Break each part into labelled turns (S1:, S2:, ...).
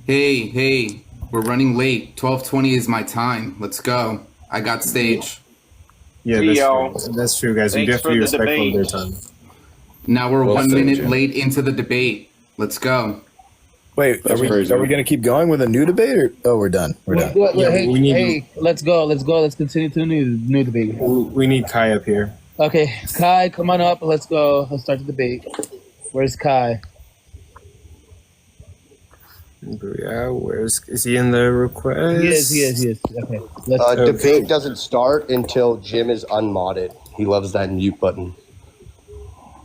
S1: Hey, we're running late. 12:20 is my time. Let's go. I got stage.
S2: Yeah,
S3: Hey,
S2: that's
S3: yo.
S2: true. That's true, guys. We do
S3: Thanks
S2: have to
S3: for
S2: be
S3: the
S2: respectful of their
S3: debate.
S2: time.
S1: Now we're
S4: Well
S1: 1
S4: said,
S1: minute
S4: Jim.
S1: late into the debate. Let's go.
S5: Wait,
S4: That's
S5: are
S4: crazy.
S5: we going to keep going with a new debate, or we're done? We're done.
S2: Yeah,
S6: Hey,
S2: we need
S6: hey, let's go. Let's continue to the new debate.
S2: we need Kai up here.
S6: Okay, Kai, come on up. Let's go. Let's start the debate. Where's Kai?
S2: Yeah, is he in the request?
S6: He is. Okay, let's go.
S4: Debate doesn't start until Jim is unmodded. He loves that mute button.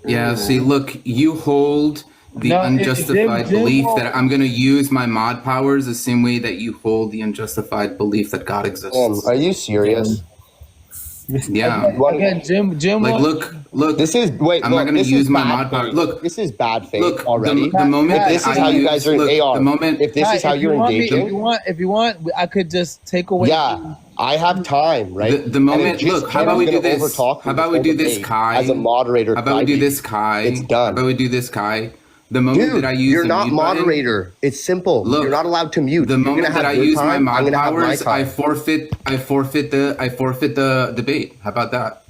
S1: Yeah, see, look, you hold the
S6: No,
S1: unjustified
S6: Jim
S1: belief
S6: won't-
S1: that I'm going to use my mod powers the same way that you hold the unjustified belief that God exists.
S4: Are you serious?
S1: Yeah.
S6: Again, Jim.
S1: Like,
S6: won't-
S1: look.
S4: This is wait.
S1: I'm
S4: look,
S1: not going to
S4: this
S1: use
S4: is
S1: my
S4: bad
S1: mod power.
S4: faith.
S1: Look,
S4: This is bad faith
S1: look.
S4: already.
S1: The moment
S4: If this
S1: that
S4: is how
S1: I
S4: you
S1: use,
S4: guys are
S1: look,
S4: in AR.
S1: the moment
S4: If this
S6: Kai,
S4: is how
S6: if
S4: you're
S6: you want me-
S4: engaging,
S6: if you want, I could just take away.
S4: yeah, I have time, right?
S1: the moment.
S4: And if just
S1: Look, how about we
S4: Jim's
S1: do
S4: gonna
S1: this?
S4: overtalk
S1: How
S4: me
S1: about we
S4: this
S1: do
S4: whole
S1: this,
S4: debate
S1: Kai?
S4: as a moderator?
S1: How about we do this, Kai?
S4: It's done.
S1: How about we do this, Kai? The moment
S4: Dude,
S1: that I use
S4: you're
S1: the
S4: not
S1: mute button-
S4: moderator. It's simple.
S1: Look,
S4: you're not allowed to mute.
S1: The
S4: You're
S1: moment
S4: gonna
S1: that I
S4: have your
S1: use my
S4: time, I'm
S1: mod
S4: gonna have my
S1: powers, I
S4: time.
S1: forfeit the debate. How about that?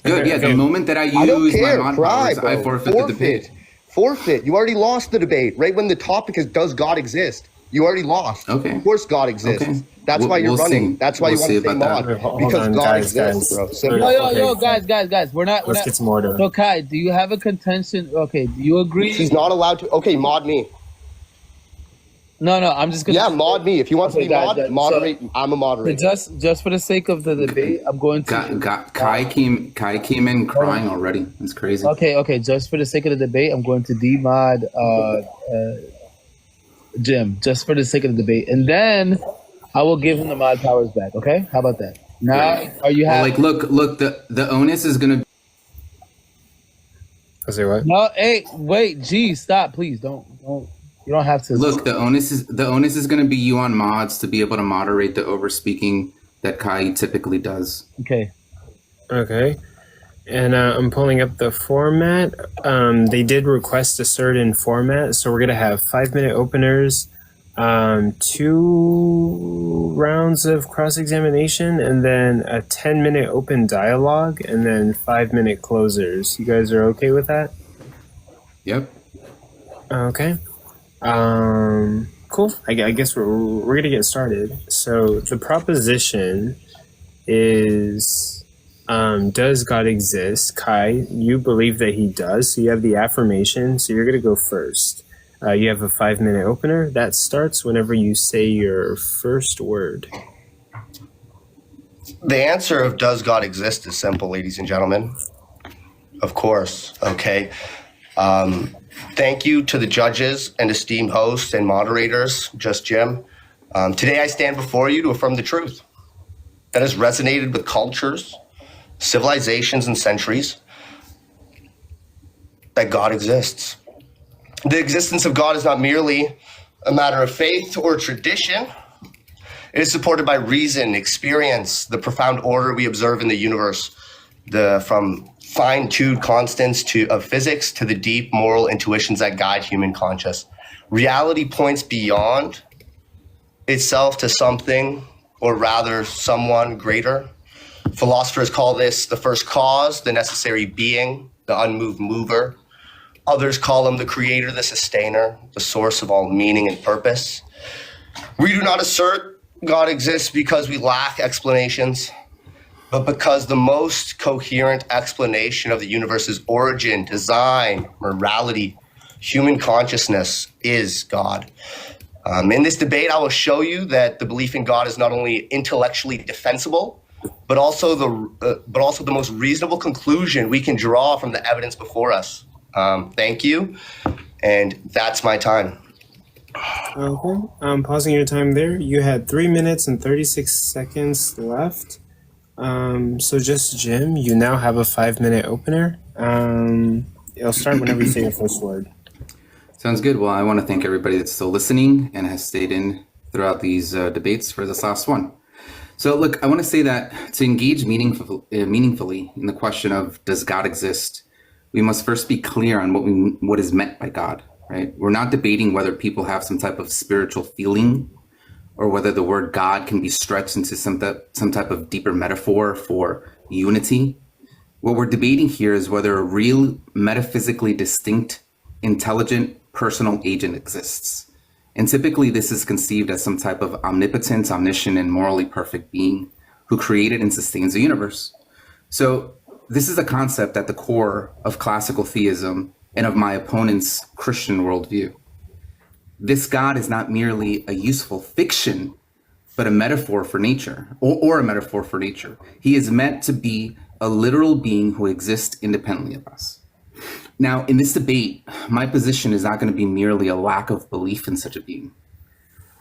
S1: Good.
S2: Okay,
S1: Yeah.
S2: okay.
S1: The moment that I
S4: I don't
S1: use my
S4: care.
S1: mod
S4: Cry,
S1: powers,
S4: bro.
S1: I forfeit the debate.
S4: Forfeit. You already lost the debate. Right when the topic is, does God exist? You already lost.
S1: Okay.
S4: Of course God exists.
S1: Okay.
S4: That's why you're
S1: We'll
S4: running.
S1: see.
S4: That's why
S1: We'll
S4: you want
S1: see
S4: to stay
S1: about that.
S4: mod.
S2: Hold
S4: Because
S2: on,
S4: God
S2: guys.
S4: exists, bro. Simple.
S6: Yo,
S2: Okay.
S6: guys. We're not.
S2: Let's get some order.
S6: So Kai, do you have a contention? Okay, do you agree?
S4: He's not allowed to. Okay, mod me.
S6: No, I'm just gonna.
S4: Yeah, mod me. If you want
S6: Okay,
S4: to be mod,
S6: guys,
S4: moderate. I'm a moderator.
S6: Just for the sake of the debate, I'm going to.
S1: Kai came in crying already. That's crazy.
S6: Okay. Just for the sake of the debate, I'm going to demod Jim. Just for the sake of the debate, and then I will give him the mod powers back. Okay, how about that? Now, are you
S1: Well,
S6: happy?
S1: like, look. The onus is gonna.
S2: I say what?
S6: No, hey, wait, geez, stop, please, don't. You don't have to.
S1: Look, the onus is going to be you on mods to be able to moderate the overspeaking that Kai typically does.
S6: Okay.
S2: Okay. And I'm pulling up the format. They did request a certain format, so we're gonna have 5-minute openers, 2 rounds of cross-examination, and then a 10-minute open dialogue, and then 5-minute closers. You guys are okay with that?
S1: Yep.
S2: Okay. Cool. I guess we're gonna get started. So the proposition is, does God exist? Kai, you believe that he does, so you have the affirmation, so you're gonna go first. You have a 5-minute opener that starts whenever you say your first word.
S4: The answer of does God exist is simple, ladies and gentlemen. Of course. Okay. Thank you to the judges and esteemed hosts and moderators, just Jim. Today I stand before you to affirm the truth that has resonated with cultures, civilizations, and centuries, that God exists. The existence of God is not merely a matter of faith or tradition. It is supported by reason, experience, the profound order we observe in the universe, from fine-tuned constants of physics to the deep moral intuitions that guide human conscious. Reality points beyond itself to something, or rather someone greater. Philosophers call this the first cause, the necessary being, the unmoved mover. Others call him the creator, the sustainer, the source of all meaning and purpose. We do not assert God exists because we lack explanations, but because the most coherent explanation of the universe's origin, design, morality, human consciousness is God. In this debate, I will show you that the belief in God is not only intellectually defensible, but also the most reasonable conclusion we can draw from the evidence before us. Thank you, and that's my time.
S2: Okay. I'm pausing your time there. You had 3 minutes and 36 seconds left. So just Jim, you now have a 5-minute opener. It'll start whenever you say your first word.
S1: Sounds good. Well, I want to thank everybody that's still listening and has stayed in throughout these debates for this last one. So look, I want to say that to engage meaningfully in the question of does God exist, we must first be clear on what is meant by God. right? We're not debating whether people have some type of spiritual feeling or whether the word God can be stretched into some type of deeper metaphor for unity. What we're debating here is whether a real, metaphysically distinct, intelligent, personal agent exists. And typically this is conceived as some type of omnipotent, omniscient, and morally perfect being who created and sustains the universe. So this is a concept at the core of classical theism and of my opponent's Christian worldview. This God is not merely a useful fiction, but a metaphor for nature, or a metaphor for nature. He is meant to be a literal being who exists independently of us. Now, in this debate, my position is not going to be merely a lack of belief in such a being.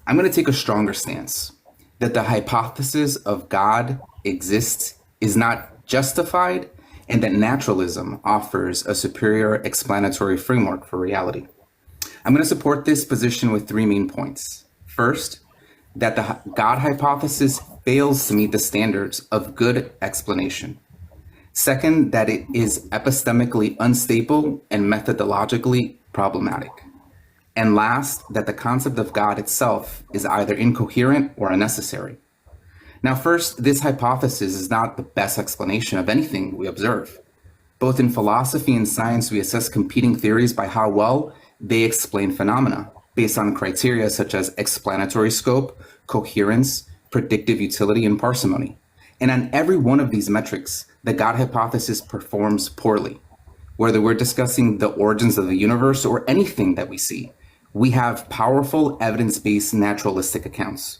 S1: I'm going to take a stronger stance that the hypothesis of God exists is not justified and that naturalism offers a superior explanatory framework for reality. I'm going to support this position with three main points. First, that the God hypothesis fails to meet the standards of good explanation. Second, that it is epistemically unstable and methodologically problematic. And last, that the concept of God itself is either incoherent or unnecessary. Now, first, this hypothesis is not the best explanation of anything we observe. Both in philosophy and science, we assess competing theories by how well they explain phenomena based on criteria such as explanatory scope, coherence, predictive utility, and parsimony. And on every one of these metrics, the God hypothesis performs poorly. Whether we're discussing the origins of the universe or anything that we see, we have powerful evidence-based naturalistic accounts.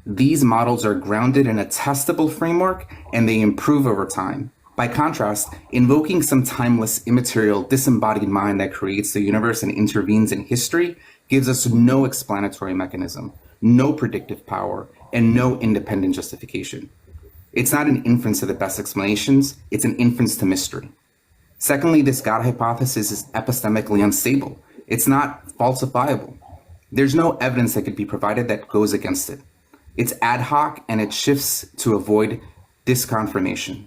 S1: These models are grounded in a testable framework and they improve over time. By contrast, invoking some timeless, immaterial, disembodied mind that creates the universe and intervenes in history gives us no explanatory mechanism, no predictive power, and no independent justification. It's not an inference to the best explanations, it's an inference to mystery. Secondly, this God hypothesis is epistemically unstable. It's not falsifiable. There's no evidence that could be provided that goes against it. It's ad hoc and it shifts to avoid disconfirmation.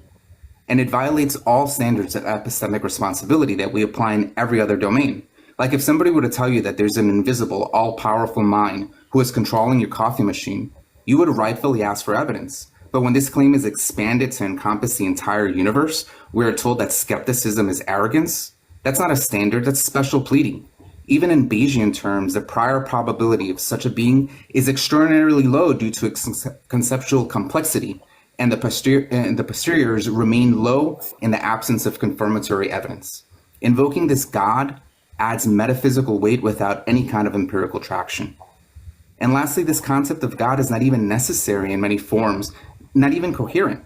S1: And it violates all standards of epistemic responsibility that we apply in every other domain. Like if somebody were to tell you that there's an invisible, all-powerful mind who is controlling your coffee machine, you would rightfully ask for evidence. But when this claim is expanded to encompass the entire universe, we are told that skepticism is arrogance. That's not a standard, that's special pleading. Even in Bayesian terms, the prior probability of such a being is extraordinarily low due to its conceptual complexity, and the posteriors remain low in the absence of confirmatory evidence. Invoking this God adds metaphysical weight without any kind of empirical traction. And lastly, this concept of God is not even necessary in many forms, not even coherent.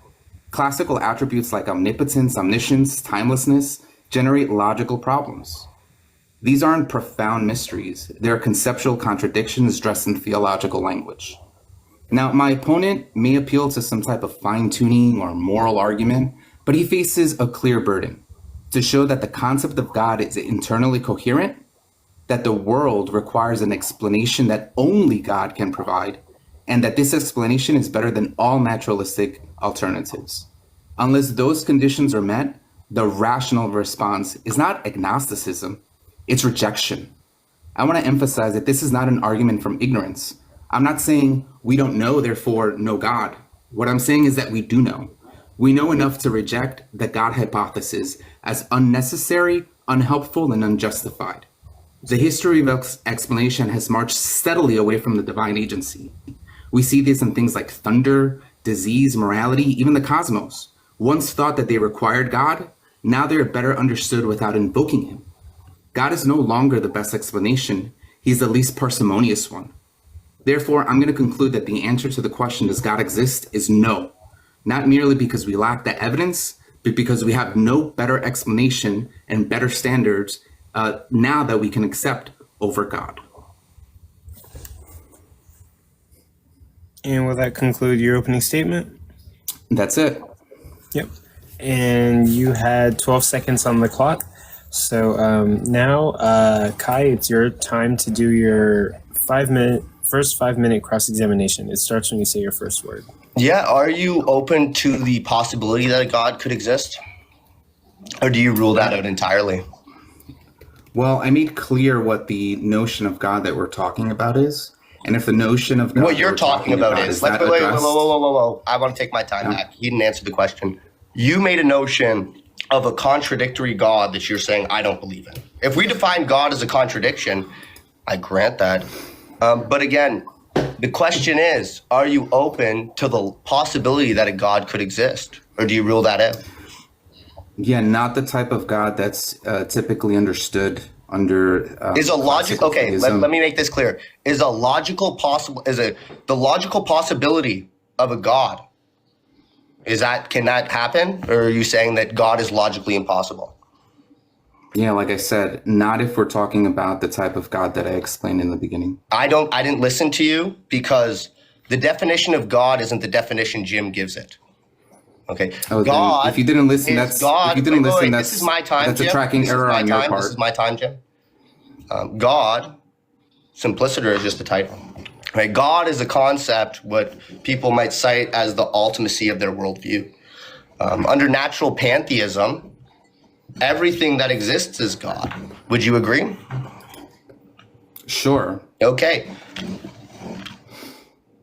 S1: Classical attributes like omnipotence, omniscience, timelessness generate logical problems. These aren't profound mysteries. They're conceptual contradictions dressed in theological language. Now, my opponent may appeal to some type of fine-tuning or moral argument, but he faces a clear burden to show that the concept of God is internally coherent, that the world requires an explanation that only God can provide, and that this explanation is better than all naturalistic alternatives. Unless those conditions are met, the rational response is not agnosticism, it's rejection. I want to emphasize that this is not an argument from ignorance. I'm not saying we don't know, therefore no God. What I'm saying is that we do know. We know enough to reject the God hypothesis as unnecessary, unhelpful, and unjustified. The history of explanation has marched steadily away from the divine agency. We see this in things like thunder, disease, morality, even the cosmos. Once thought that they required God, now they are better understood without invoking him. God is no longer the best explanation. He's the least parsimonious one. Therefore, I'm going to conclude that the answer to the question, does God exist, is no. Not merely because we lack the evidence, but because we have no better explanation and better standards now that we can accept over God.
S2: And will that conclude your opening statement?
S1: That's it.
S2: Yep. And you had 12 seconds on the clock. So now, Kai, it's your time to do your first 5 minute cross-examination. It starts when you say your first word.
S4: Yeah, are you open to the possibility that a God could exist? Or do you rule that out entirely?
S1: Well, I made clear what the notion of God that we're talking about is. And if the notion of God
S4: What you're talking about is,
S1: that
S4: wait,
S1: addressed-
S4: whoa. I want to take my time back. He didn't answer the question. You made a notion of a contradictory God that you're saying I don't believe in. If we define God as a contradiction, I grant that. But again, the question is, are you open to the possibility that a God could exist? Or do you rule that out?
S1: Yeah, not the type of God that's typically understood under
S4: Is a logic
S1: classical
S4: okay?
S1: theism.
S4: Let me make this clear. Is the logical possibility of a God? Can that happen, or are you saying that God is logically impossible?
S1: Yeah, like I said, not if we're talking about the type of God that I explained in the beginning.
S4: I didn't listen to you because the definition of God isn't the definition Jim gives it. Okay,
S1: Oh,
S4: God.
S1: then if you didn't listen,
S4: is
S1: that's
S4: God.
S1: if you didn't listen,
S4: This is my time.
S1: that's
S4: Jim.
S1: a tracking
S4: This is
S1: error
S4: my
S1: on your
S4: time.
S1: part.
S4: This is my time, Jim. God, simpliciter is just a title. Right? God is a concept, what people might cite as the ultimacy of their worldview. Under natural pantheism, everything that exists is God. Would you agree?
S1: Sure.
S4: Okay.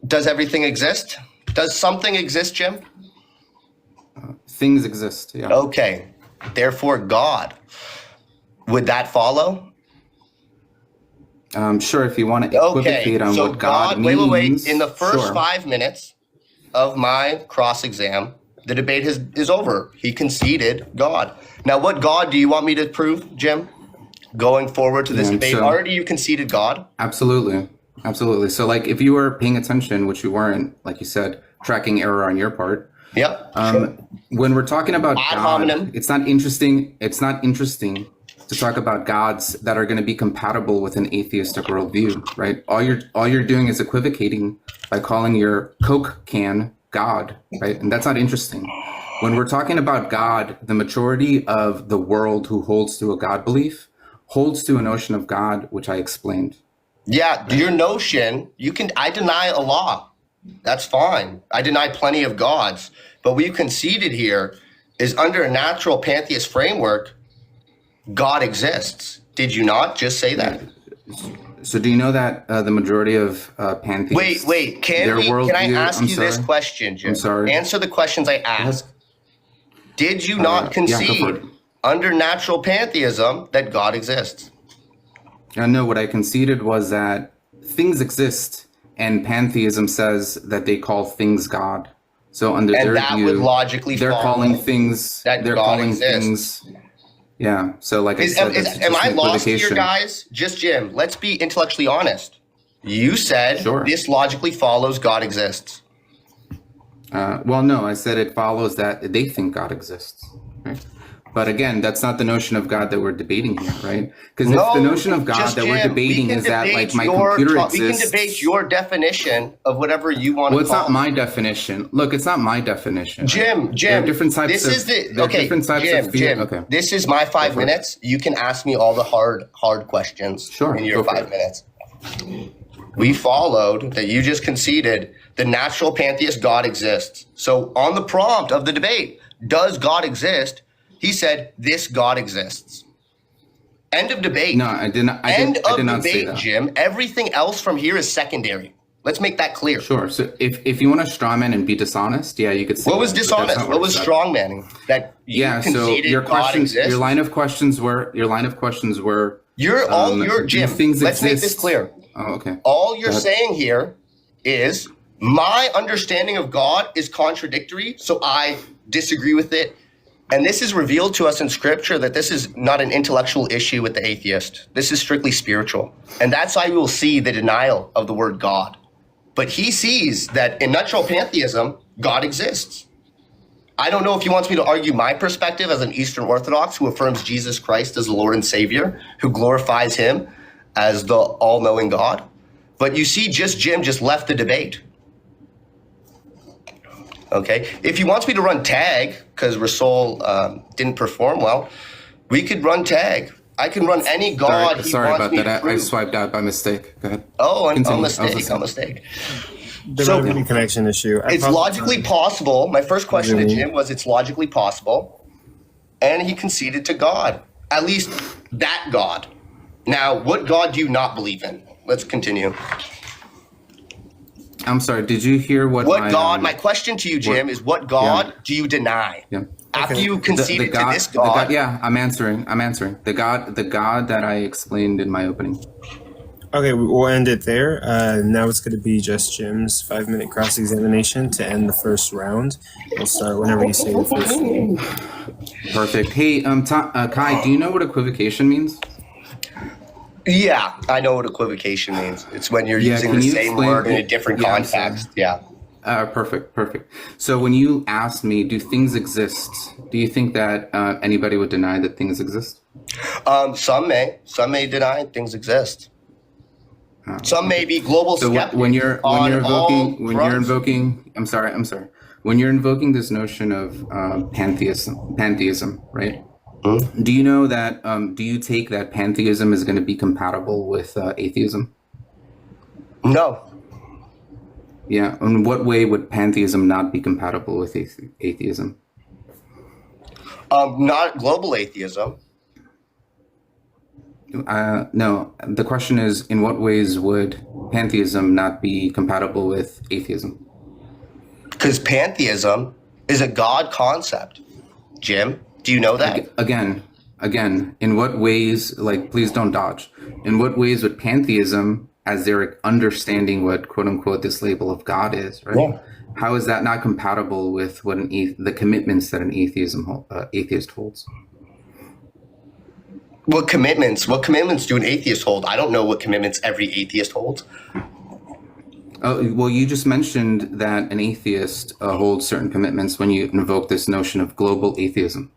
S4: Does everything exist? Does something exist, Jim?
S1: Things exist. Yeah.
S4: Okay. Therefore, God. Would that follow?
S1: Sure, if you want to equivocate on what God means.
S4: Wait. In the first
S1: sure.
S4: 5 minutes of my cross exam, the debate is over. He conceded God. Now, what God do you want me to prove, Jim? Going forward to this debate, already you conceded God?
S1: Absolutely. So, like, if you were paying attention, which you weren't, like you said, tracking error on your part.
S4: Yep. Sure.
S1: When we're talking about
S4: Ad
S1: God,
S4: hominem.
S1: it's not interesting to talk about gods that are going to be compatible with an atheistic worldview, right? All you're doing is equivocating by calling your Coke can God, right? And that's not interesting. When we're talking about God, the majority of the world who holds to a God belief holds to a notion of God, which I explained.
S4: Yeah, your notion, I deny Allah. That's fine. I deny plenty of gods. But what you conceded here is under a natural pantheist framework, God exists. Did you not just say that?
S1: So do you know that the majority of pantheists...
S4: Wait. Can I ask you this question, Jim?
S1: I'm sorry.
S4: Answer the questions I asked. Did you not concede under natural pantheism that God exists?
S1: No, what I conceded was that things exist, and pantheism says that they call things God. So under their view,
S4: would logically
S1: they're
S4: follow
S1: calling things.
S4: that
S1: they're
S4: God
S1: calling
S4: exists.
S1: things. Yeah. So like I said,
S4: am I lost here, guys? Just Jim. Let's be intellectually honest. You said this logically follows God exists.
S1: Well, no, I said it follows that they think God exists. Right? But again, that's not the notion of God that we're debating here, right? Because if the notion of God that we're debating is that like my computer exists.
S4: We can debate your definition of whatever you want to call it.
S1: Well, it's not my definition. Look, it's not my definition.
S4: Jim,
S1: right? There are different types
S4: Jim, this is my 5 minutes. You can ask me all the hard questions in your 5 minutes. We followed that you just conceded the natural pantheist God exists. So on the prompt of the debate, does God exist? He said, this God exists. End of debate.
S1: No, I did not. I did not say that.
S4: Jim. Everything else from here is secondary. Let's make that clear.
S1: Sure. So if you want to strawman and be dishonest, yeah, you could say
S4: what was dishonest? What was strongmanning? That you conceded
S1: so your questions,
S4: God exists?
S1: your line of questions were
S4: Jim. Let's make this clear.
S1: Oh, okay.
S4: All you're saying here is my understanding of God is contradictory, so I disagree with it. And this is revealed to us in scripture that this is not an intellectual issue with the atheist. This is strictly spiritual. And that's why we will see the denial of the word God. But he sees that in natural pantheism, God exists. I don't know if he wants me to argue my perspective as an Eastern Orthodox who affirms Jesus Christ as the Lord and Savior, who glorifies him as the all-knowing God. But you see, Jim just left the debate. Okay, if he wants me to run tag because Rasul didn't perform well, we could run tag. I can run any god.
S1: Sorry about that. I swiped out by mistake. Go ahead.
S4: Oh, a mistake.
S2: There might be a connection issue.
S4: It's logically possible. My first question to Jim was, it's logically possible, and he conceded to God. At least that God. Now, what God do you not believe in? Let's continue.
S1: I'm sorry. Did you hear what?
S4: My question to you, Jim, is what God do you deny?
S1: Yeah.
S4: After you conceded to this God.
S1: I'm answering. The God that I explained in my opening.
S2: Okay, we'll end it there. Now it's going to be just Jim's 5-minute cross-examination to end the first round. We'll start whenever you say the first name.
S1: Perfect. Hey, Kai, do you know what equivocation means?
S4: Yeah, I know what equivocation means. It's when you're using the same word in a different context. Yeah.
S1: Perfect. So when you asked me, do things exist? Do you think that anybody would deny that things exist?
S4: Some may deny things exist. Some may be global skeptics.
S1: When you're invoking, I'm sorry. When you're invoking this notion of pantheism, right? Mm-hmm. Do you know that? Do you take that pantheism is going to be compatible with atheism?
S4: No.
S1: Yeah. In what way would pantheism not be compatible with atheism?
S4: Not global atheism.
S1: No. The question is, in what ways would pantheism not be compatible with atheism?
S4: Because pantheism is a God concept. Jim, do you know that?
S1: Again, in what ways, please don't dodge. In what ways would pantheism, as they're understanding what quote unquote this label of God is, right? Yeah. How is that not compatible with what the commitments that an atheist holds?
S4: What commitments do an atheist hold? I don't know what commitments every atheist holds.
S1: Oh, well, you just mentioned that an atheist holds certain commitments when you invoke this notion of global atheism.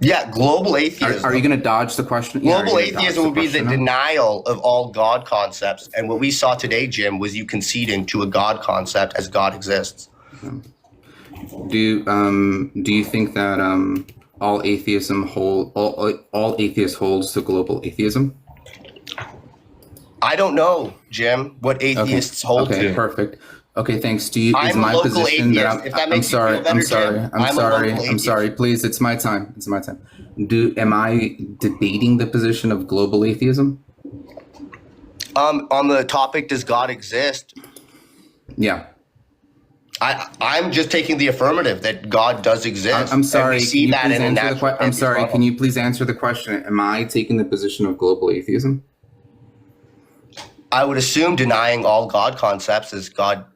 S4: Yeah, global atheism.
S1: Are you going to dodge the question?
S4: Global atheism would be the denial of all God concepts. And what we saw today, Jim, was you conceding to a God concept as God exists.
S1: Do you think that all atheists holds to global atheism?
S4: I don't know, Jim, what atheists hold to.
S1: Okay, perfect. Okay, thanks. Is my position that I'm sorry. Please, it's my time. Am I debating the position of global atheism?
S4: On the topic, does God exist?
S1: Yeah.
S4: I'm just taking the affirmative that God does exist.
S1: I'm sorry.
S4: I'm
S1: sorry. Can you please answer the question? Am I taking the position of global atheism?
S4: I would assume denying all God concepts is God.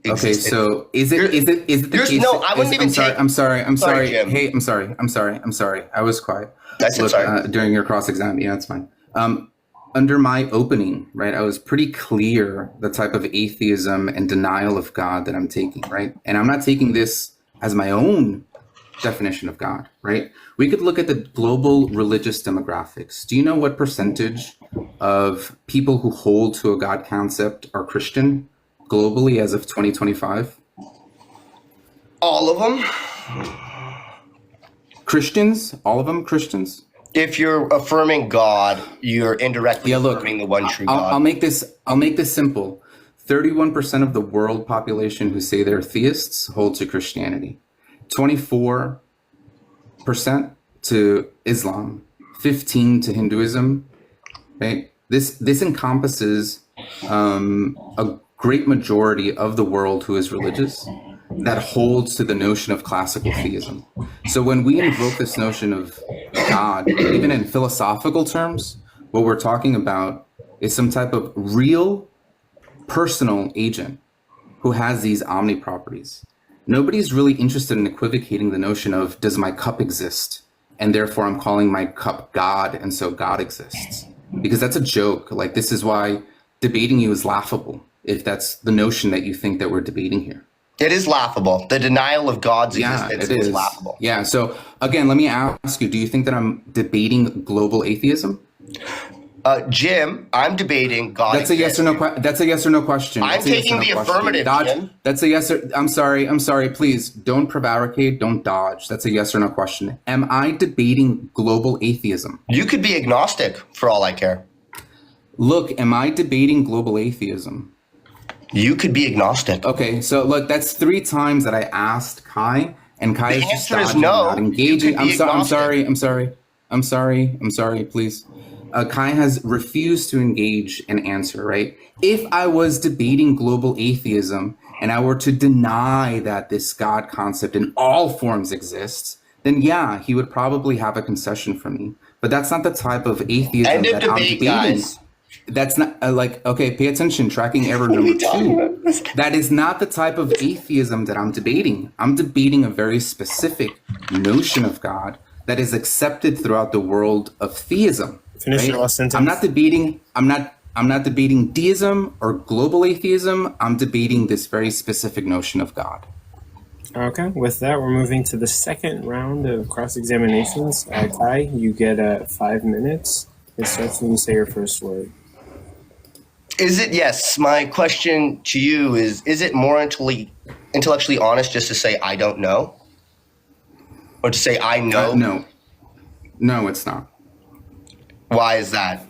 S1: Okay, so is it the case?
S4: No, I wouldn't even take.
S1: I'm sorry.
S4: Jim.
S1: Hey, I'm sorry. I was quiet.
S4: Sorry.
S1: During your cross exam. Yeah, that's fine. Under my opening, right, I was pretty clear the type of atheism and denial of God that I'm taking, right? And I'm not taking this as my own definition of God, right? We could look at the global religious demographics. Do you know what percentage of people who hold to a God concept are Christian globally as of 2025?
S4: All of them?
S1: Christians? All of them Christians?
S4: If you're affirming God, you're indirectly affirming the one true God.
S1: I'll make this simple. 31% of the world population who say they're theists hold to Christianity. 24% to Islam. 15% to Hinduism. Right? This encompasses a great majority of the world who is religious that holds to the notion of classical theism. So when we invoke this notion of God, even in philosophical terms, what we're talking about is some type of real personal agent who has these omni properties. Nobody's really interested in equivocating the notion of, does my cup exist? And therefore I'm calling my cup God, and so God exists. Because that's a joke. This is why debating you is laughable, if that's the notion that you think that we're debating here.
S4: It is laughable. The denial of God's existence is laughable.
S1: Yeah. So again, let me ask you, do you think that I'm debating global atheism?
S4: Jim, I'm debating God.
S1: That's a yes or no. That's a yes or no question.
S4: I'm taking the affirmative. Jim.
S1: That's a yes or. I'm sorry. Please don't prevaricate. Don't dodge. That's a yes or no question. Am I debating global atheism?
S4: You could be agnostic for all I care.
S1: Look, am I debating global atheism?
S4: You could be agnostic.
S1: Okay, so look, that's 3 times that I asked Kai, and Kai is just
S4: dodging, no.
S1: Not engaging. I'm sorry. Please. Kai has refused to engage and answer, right? If I was debating global atheism and I were to deny that this God concept in all forms exists, then yeah, he would probably have a concession from me. But that's not the type of atheism
S4: End of
S1: that I'm
S4: debate,
S1: debating.
S4: guys.
S1: That's not okay, pay attention, tracking error number 2. That is not the type of atheism that I'm debating. I'm debating a very specific notion of God that is accepted throughout the world of theism.
S2: Finish
S1: right?
S2: your last sentence.
S1: I'm not debating deism or global atheism. I'm debating this very specific notion of God.
S2: Okay, with that, we're moving to the second round of cross-examinations. Kai, you get 5 minutes. It starts when you say your first word.
S4: Yes, my question to you is it more intellectually honest just to say I don't know? Or to say I know?
S1: No, it's not.
S4: Why is that?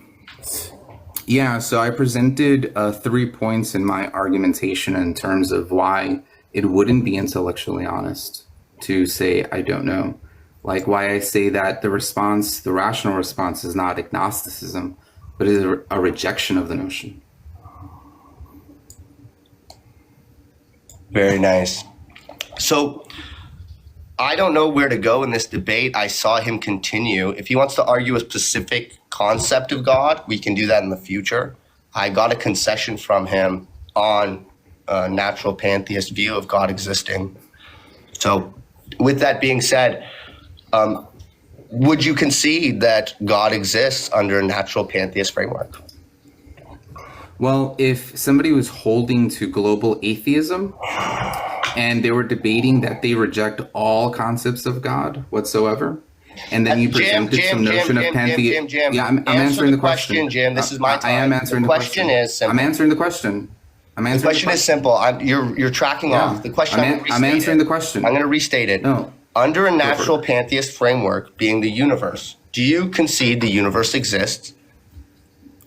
S1: Yeah, so I presented 3 points in my argumentation in terms of why it wouldn't be intellectually honest to say I don't know. Like why I say that the rational response is not agnosticism, but is a rejection of the notion.
S4: Very nice. So I don't know where to go in this debate. I saw him continue. If he wants to argue a specific concept of God, we can do that in the future. I got a concession from him on a natural pantheist view of God existing. So with that being said, would you concede that God exists under a natural pantheist framework?
S1: Well, if somebody was holding to global atheism and they were debating that they reject all concepts of God whatsoever, and then you presented some notion of pantheism. Yeah, I'm answering the question.
S4: Jim. This is my time.
S1: I am answering the question.
S4: Is simple.
S1: I'm answering the question.
S4: The question is simple. You're tracking off. The question.
S1: I'm answering the question.
S4: I'm going to restate it.
S1: No.
S4: Under a natural pantheist framework, being the universe, do you concede the universe exists?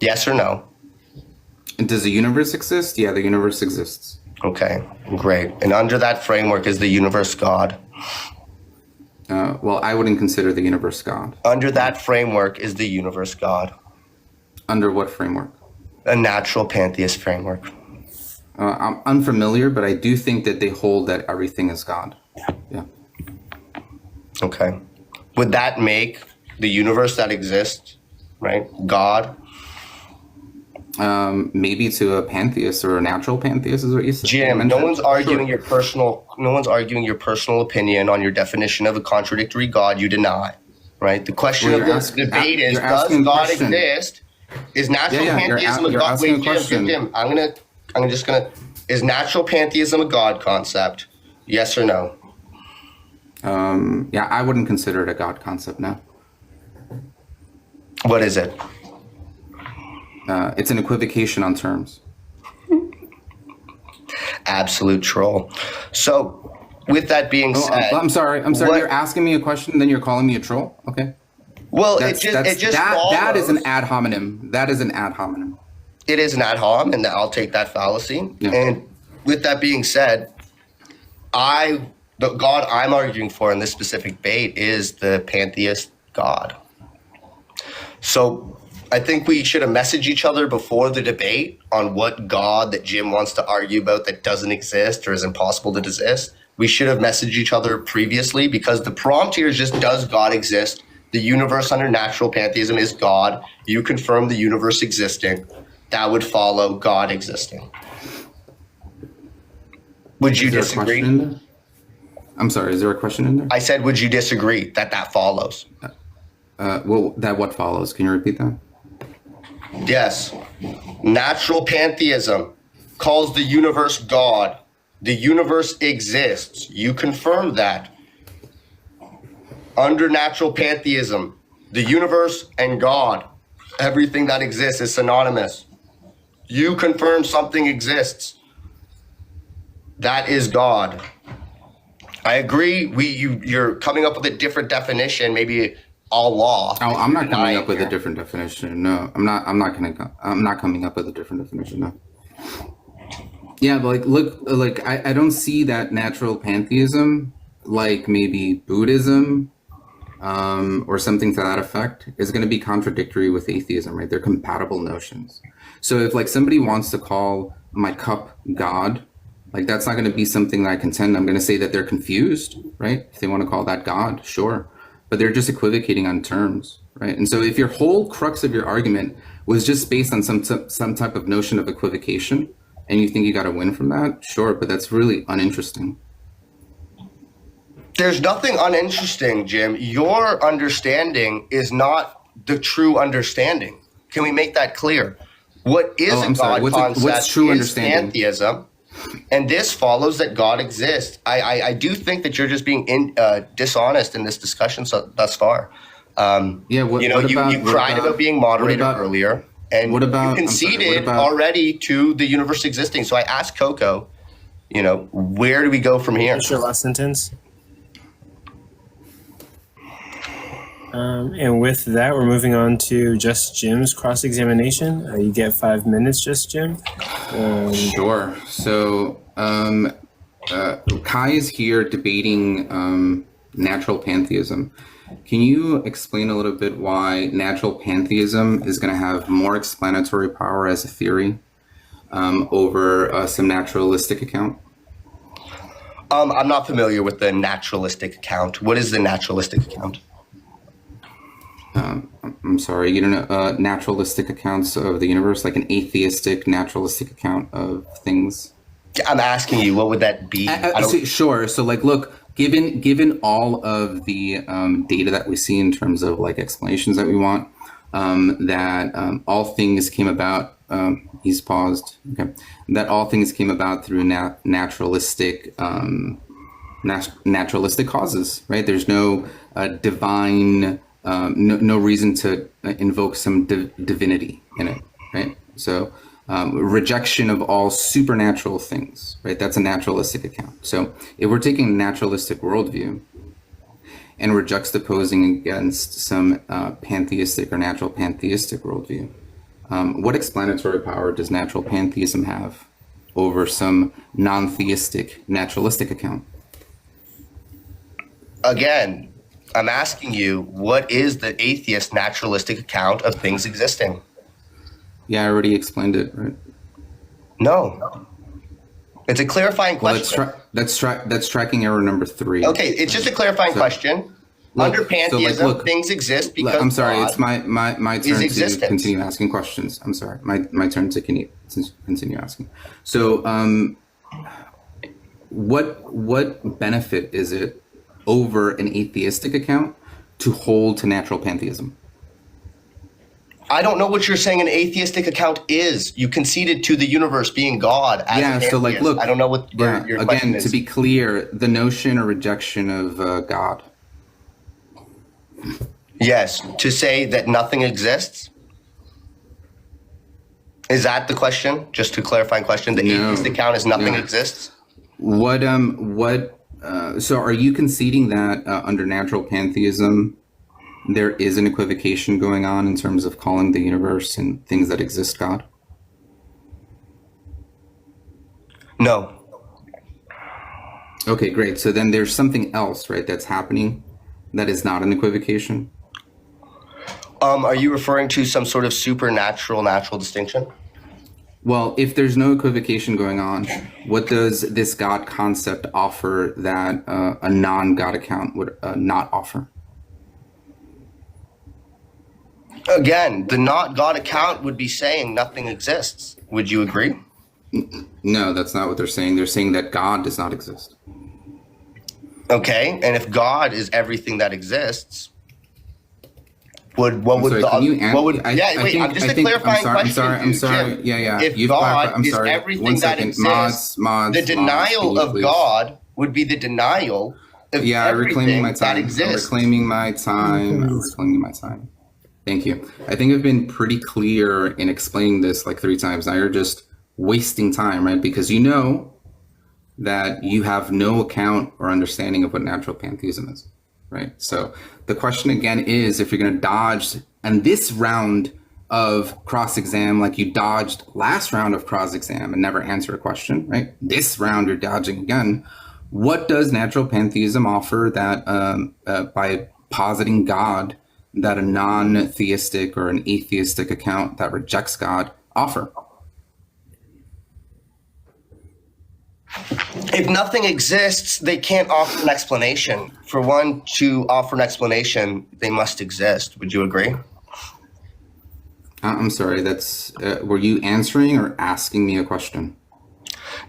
S4: Yes or no?
S1: Does the universe exist? Yeah, the universe exists.
S4: Okay, great. And under that framework, is the universe God?
S1: Well, I wouldn't consider the universe God.
S4: Under that framework, is the universe God?
S1: Under what framework?
S4: A natural pantheist framework.
S1: I'm unfamiliar, but I do think that they hold that everything is God. Yeah.
S4: Okay. Would that make the universe that exists, right, God?
S1: Maybe to a pantheist or a natural pantheist is what you said.
S4: Jim, no one's arguing your personal opinion on your definition of a contradictory God you deny, right? The question of this debate is, does God exist? Is natural pantheism a God? Wait, Jim, is natural pantheism a God concept? Yes or no?
S1: Yeah, I wouldn't consider it a God concept, no.
S4: What is it?
S1: It's an equivocation on terms.
S4: Absolute troll. So, with that being said,
S1: I'm sorry. You're asking me a question, and then you're calling me a troll. Okay.
S4: Well,
S1: that is an ad hominem. That is an ad hominem.
S4: It is an ad hominem, and I'll take that fallacy. Yeah. And with that being said, the God I'm arguing for in this specific debate is the pantheist God. So I think we should have messaged each other before the debate on what God that Jim wants to argue about that doesn't exist or is impossible to exist. We should have messaged each other previously, because the prompt here is just, does God exist? The universe under natural pantheism is God. You confirm the universe existing. That would follow God existing. Would you disagree?
S1: I'm sorry, is there a question in there?
S4: I said, would you disagree that follows?
S1: Well, that what follows? Can you repeat that?
S4: Yes. Natural pantheism calls the universe God. The universe exists. You confirm that. Under natural pantheism, the universe and God, everything that exists is synonymous. You confirm something exists. That is God. I agree. You're coming up with a different definition, maybe Allah.
S1: Oh, I'm not coming up with a different definition. No, I'm not coming up with a different definition. No. Yeah, but I don't see that natural pantheism like maybe Buddhism or something to that effect is going to be contradictory with atheism, right? They're compatible notions. So if like somebody wants to call my cup God, like that's not going to be something that I contend. I'm going to say that they're confused, right? If they want to call that God, sure. But they're just equivocating on terms, right? And so if your whole crux of your argument was just based on some type of notion of equivocation, and you think you got to win from that, sure, but that's really uninteresting.
S4: There's nothing uninteresting, Jim. Your understanding is not the true understanding. Can we make that clear? What is a God concept
S1: what's true
S4: is
S1: understanding?
S4: pantheism, and this follows that God exists. I do think that you're just being dishonest in this discussion thus far. You cried about being moderated earlier, and you conceded already to the universe existing. So I asked Coco, where do we go from here?
S2: What's your last sentence? And with that, we're moving on to Just Jim's cross-examination. You get 5 minutes, Just Jim.
S1: Sure. So Kai is here debating natural pantheism. Can you explain a little bit why natural pantheism is going to have more explanatory power as a theory over some naturalistic account?
S4: I'm not familiar with the naturalistic account. What is the naturalistic account?
S1: I'm sorry, you don't know naturalistic accounts of the universe, like an atheistic naturalistic account of things?
S4: I'm asking you, what would that be?
S1: Sure. So like, look, given all of the data that we see in terms of like explanations that we want, that all things came about, he's paused, okay, that all things came about through naturalistic causes, right? There's no divine, no reason to invoke some divinity in it, right? So rejection of all supernatural things, right? That's a naturalistic account. So if we're taking a naturalistic worldview and we're juxtaposing against some pantheistic or natural pantheistic worldview, what explanatory power does natural pantheism have over some non-theistic naturalistic account?
S4: Again, I'm asking you, what is the atheist naturalistic account of things existing?
S1: Yeah, I already explained it, right?
S4: No. It's a clarifying question.
S1: That's tracking error number 3.
S4: Okay, it's just a clarifying question. Under pantheism, things exist because
S1: I'm sorry,
S4: God
S1: it's my turn to continue asking questions. I'm sorry, my turn to continue asking. So, what benefit is it over an atheistic account to hold to natural pantheism?
S4: I don't know what you're saying an atheistic account is. You conceded to the universe being God as an atheist. So like, look,
S1: I
S4: don't know what your question is.
S1: To be clear, the notion or rejection of God.
S4: Yes, to say that nothing exists? Is that the question? Just to clarify the question, the atheistic account is nothing exists?
S1: So are you conceding that under natural pantheism, there is an equivocation going on in terms of calling the universe and things that exist God?
S4: No.
S1: Okay, great. So then there's something else, right, that's happening that is not an equivocation?
S4: Are you referring to some sort of supernatural, natural distinction?
S1: Well, if there's no equivocation going on, what does this God concept offer that a non-God account would not offer?
S4: Again, the not God account would be saying nothing exists. Would you agree?
S1: No, that's not what they're saying. They're saying that God does not exist.
S4: Okay, and if God is everything that exists, I'm just a clarifying question.
S1: I'm sorry. Yeah.
S4: If God is everything that exists, the denial of God would be the denial of everything that exists.
S1: I'm reclaiming my time. Thank you. I think I've been pretty clear in explaining this like 3 times. Now you're just wasting time, right? Because you know that you have no account or understanding of what natural pantheism is, right? So the question again is, if you're going to dodge and this round of cross-exam like you dodged last round of cross-exam and never answer a question, right? This round you're dodging again. What does natural pantheism offer that by positing God that a non-theistic or an atheistic account that rejects God offer?
S4: If nothing exists, they can't offer an explanation. For one to offer an explanation, they must exist. Would you agree?
S1: I'm sorry, that's were you answering or asking me a question?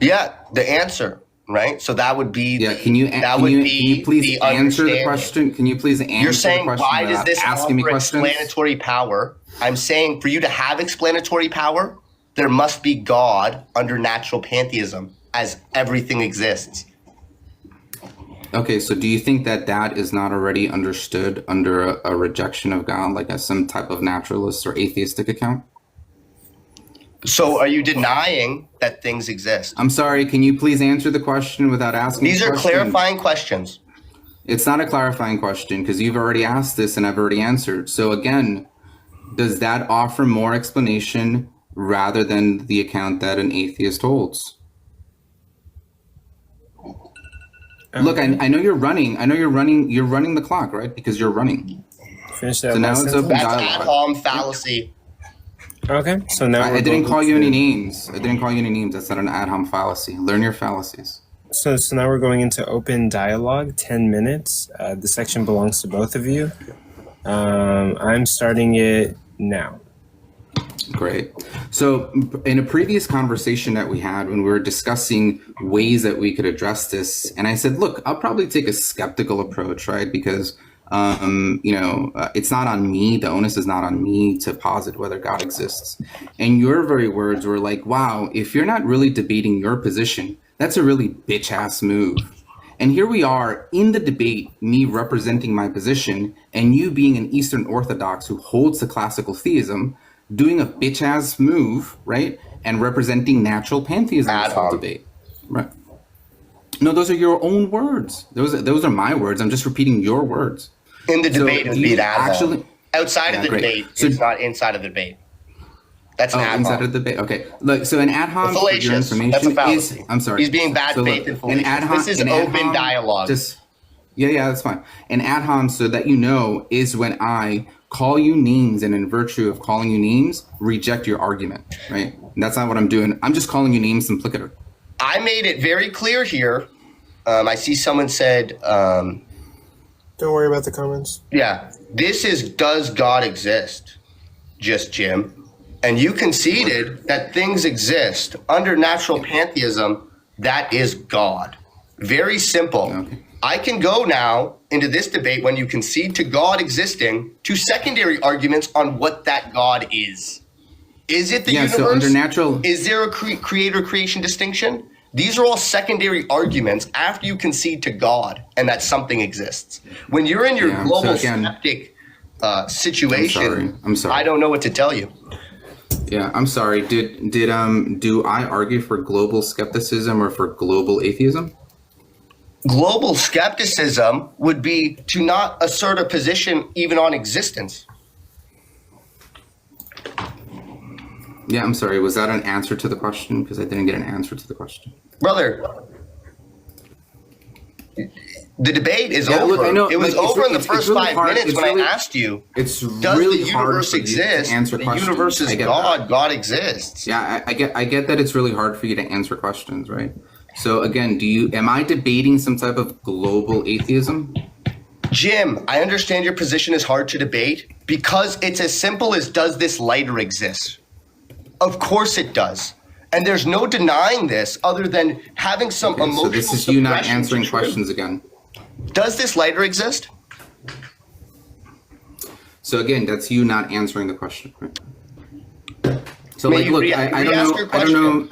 S4: Yeah, the answer, right? So that would be
S1: Can you please answer the question? Can you please answer
S4: You're saying,
S1: the question
S4: why does this
S1: asking me
S4: offer
S1: questions?
S4: explanatory power? I'm saying for you to have explanatory power, there must be God under natural pantheism, as everything exists.
S1: Okay, so do you think that that is not already understood under a rejection of God, like as some type of naturalist or atheistic account?
S4: So are you denying that things exist?
S1: I'm sorry, can you please answer the question without asking
S4: These
S1: the
S4: are
S1: question?
S4: clarifying questions.
S1: It's not a clarifying question because you've already asked this and I've already answered. So again, does that offer more explanation rather than the account that an atheist holds? Look, I know you're running. I know you're running. You're running the clock, right? Because you're running.
S2: Finish that.
S1: So now it's open
S4: That's
S1: dialogue.
S4: ad hom fallacy.
S2: Okay, so now
S1: I didn't call you any names. I didn't call you any names. That's not an ad hom fallacy. Learn your fallacies.
S2: So now we're going into open dialogue. 10 minutes. The section belongs to both of you. I'm starting it now.
S1: Great. So in a previous conversation that we had when we were discussing ways that we could address this, and I said, look, I'll probably take a skeptical approach, right? Because, it's not on me. The onus is not on me to posit whether God exists. And your very words were like, wow, if you're not really debating your position, that's a really bitch ass move. And here we are in the debate, me representing my position and you being an Eastern Orthodox who holds to classical theism, doing a bitch ass move, right? And representing natural pantheism in this whole debate. Right. No, those are your own words. Those are my words. I'm just repeating your words.
S4: In the debate, it would be an ad hom. Outside of the
S1: great.
S4: debate,
S1: So-
S4: it's not inside of the debate. That's an ad hom.
S1: Inside of the debate. Okay. Look, so an ad hom, for your
S4: Fallacious.
S1: information,
S4: That's a fallacy.
S1: is, I'm sorry.
S4: He's being bad
S1: So
S4: faith
S1: look,
S4: and fallacious.
S1: an ad hom,
S4: This is
S1: an ad
S4: open
S1: hom,
S4: dialogue.
S1: Yeah, that's fine. An ad hom, so that you know, is when I call you names and in virtue of calling you names, reject your argument, right? And that's not what I'm doing. I'm just calling you names simpliciter.
S4: I made it very clear here. I see someone said,
S2: Don't worry about the comments.
S4: yeah, this is, does God exist? Just Jim. And you conceded that things exist under natural pantheism. That is God. Very simple.
S1: Okay.
S4: I can go now into this debate when you concede to God existing to secondary arguments on what that God is. Is it the universe?
S1: So under natural,
S4: Is there a creator-creation distinction? These are all secondary arguments after you concede to God and that something exists. When you're in your global skeptic situation,
S1: I'm sorry.
S4: I don't know what to tell you.
S1: Yeah, I'm sorry. Do I argue for global skepticism or for global atheism?
S4: Global skepticism would be to not assert a position even on existence.
S1: Yeah, I'm sorry. Was that an answer to the question? Because I didn't get an answer to the question.
S4: Brother, the debate is over.
S1: Look, I know,
S4: it was over in the first
S1: really
S4: 5
S1: hard.
S4: minutes when
S1: really,
S4: I asked you,
S1: it's
S4: does
S1: really
S4: the
S1: hard
S4: universe
S1: for you to
S4: exist?
S1: answer
S4: The
S1: questions.
S4: universe is
S1: I get
S4: God.
S1: that.
S4: God exists.
S1: Yeah, I get that it's really hard for you to answer questions, right? So again, am I debating some type of global atheism?
S4: Jim, I understand your position is hard to debate because it's as simple as, does this lighter exist? Of course it does. And there's no denying this other than having some emotional
S1: So this is you not
S4: suppression
S1: answering
S4: to truth.
S1: questions again.
S4: Does this lighter exist?
S1: So again, that's you not answering the question. Right? So
S4: May
S1: like,
S4: you
S1: look,
S4: re-ask
S1: I
S4: your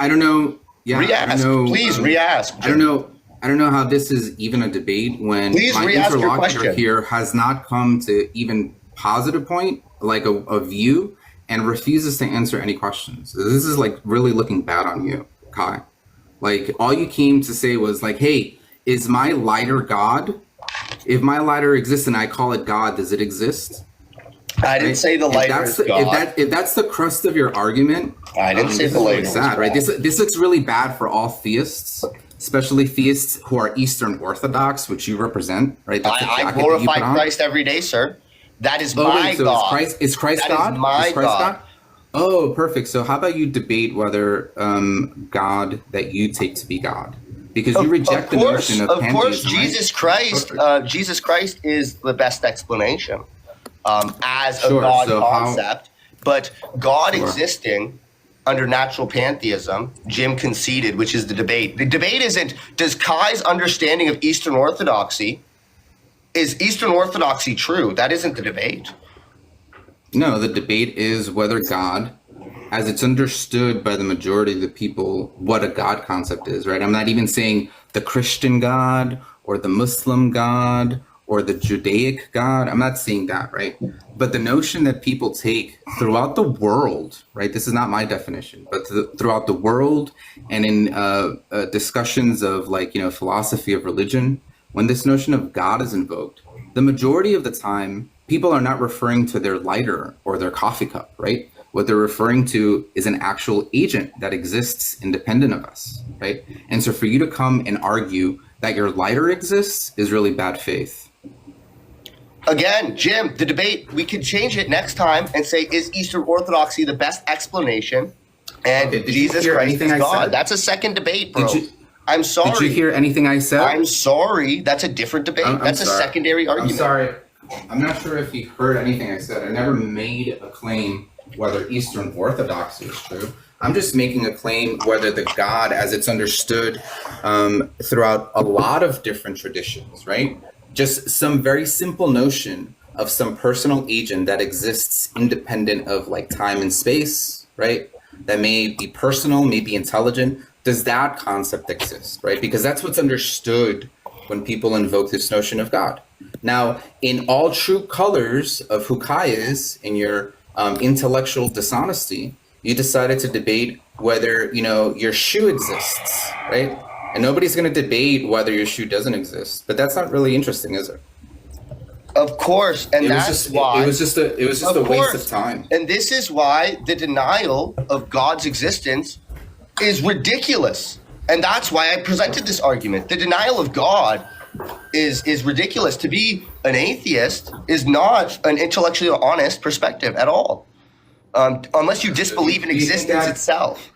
S1: don't know. Yeah,
S4: Re-ask.
S1: I don't know.
S4: Please re-ask.
S1: I don't know. I don't know how this is even a debate when
S4: Please
S1: my
S4: re-ask your
S1: interlocutor
S4: question.
S1: here has not come to even posit a point, like a view, and refuses to answer any questions. So this is like really looking bad on you, Kai. Like all you came to say was like, hey, is my lighter God? If my lighter exists and I call it God, does it exist?
S4: I didn't say the lighter is God.
S1: If that's the crust of your argument,
S4: I didn't say
S1: this
S4: the
S1: is
S4: lighter
S1: really
S4: was
S1: sad, right?
S4: God.
S1: This looks really bad for all theists especially theists who are Eastern Orthodox, which you represent, right? That's the
S4: I
S1: jacket that you
S4: glorify
S1: put on.
S4: Christ every day, sir. That is
S1: Oh,
S4: my
S1: wait, so
S4: God.
S1: is Christ
S4: That is
S1: God?
S4: my
S1: Is Christ
S4: God.
S1: Oh, perfect. So how about you debate whether God that you take to be God? Because you reject the notion of pantheism,
S4: course,
S1: right?
S4: Jesus Christ is the best explanation as a
S1: Sure,
S4: God
S1: so
S4: concept. But God
S1: Sure.
S4: existing under natural pantheism, Jim conceded, which is the debate. The debate isn't, does Kai's understanding of Eastern Orthodoxy, is Eastern Orthodoxy true? That isn't the debate.
S1: No, the debate is whether God, as it's understood by the majority of the people, what a God concept is, right? I'm not even saying the Christian God or the Muslim God or the Judaic God. I'm not saying that, right? But the notion that people take throughout the world, right? This is not my definition, but throughout the world and in discussions of philosophy of religion, when this notion of God is invoked, the majority of the time, people are not referring to their lighter or their coffee cup, right? What they're referring to is an actual agent that exists independent of us, right? And so for you to come and argue that your lighter exists is really bad faith.
S4: Again, Jim, the debate, we could change it next time and say, is Eastern Orthodoxy the best explanation? And
S1: Okay, did you
S4: Jesus
S1: hear
S4: Christ
S1: anything
S4: is
S1: I
S4: God.
S1: said?
S4: That's a second debate, bro.
S1: Did you-
S4: I'm sorry.
S1: Did you hear anything I said?
S4: I'm sorry. That's a different debate. That's a
S1: sorry.
S4: secondary argument.
S1: I'm sorry. I'm not sure if you heard anything I said. I never made a claim whether Eastern Orthodoxy is true. I'm just making a claim whether the God, as it's understood throughout a lot of different traditions, right? Just some very simple notion of some personal agent that exists independent of time and space, right? That may be personal, may be intelligent. Does that concept exist, right? Because that's what's understood when people invoke this notion of God. Now, in all true colors of who Kai is, in your intellectual dishonesty, you decided to debate whether, your shoe exists, right? And nobody's going to debate whether your shoe doesn't exist. But that's not really interesting, is it?
S4: Of course, and that's why
S1: it was just a waste of time.
S4: And this is why the denial of God's existence is ridiculous. And that's why I presented this argument. The denial of God is ridiculous. To be an atheist is not an intellectually honest perspective at all, unless you disbelieve in existence itself.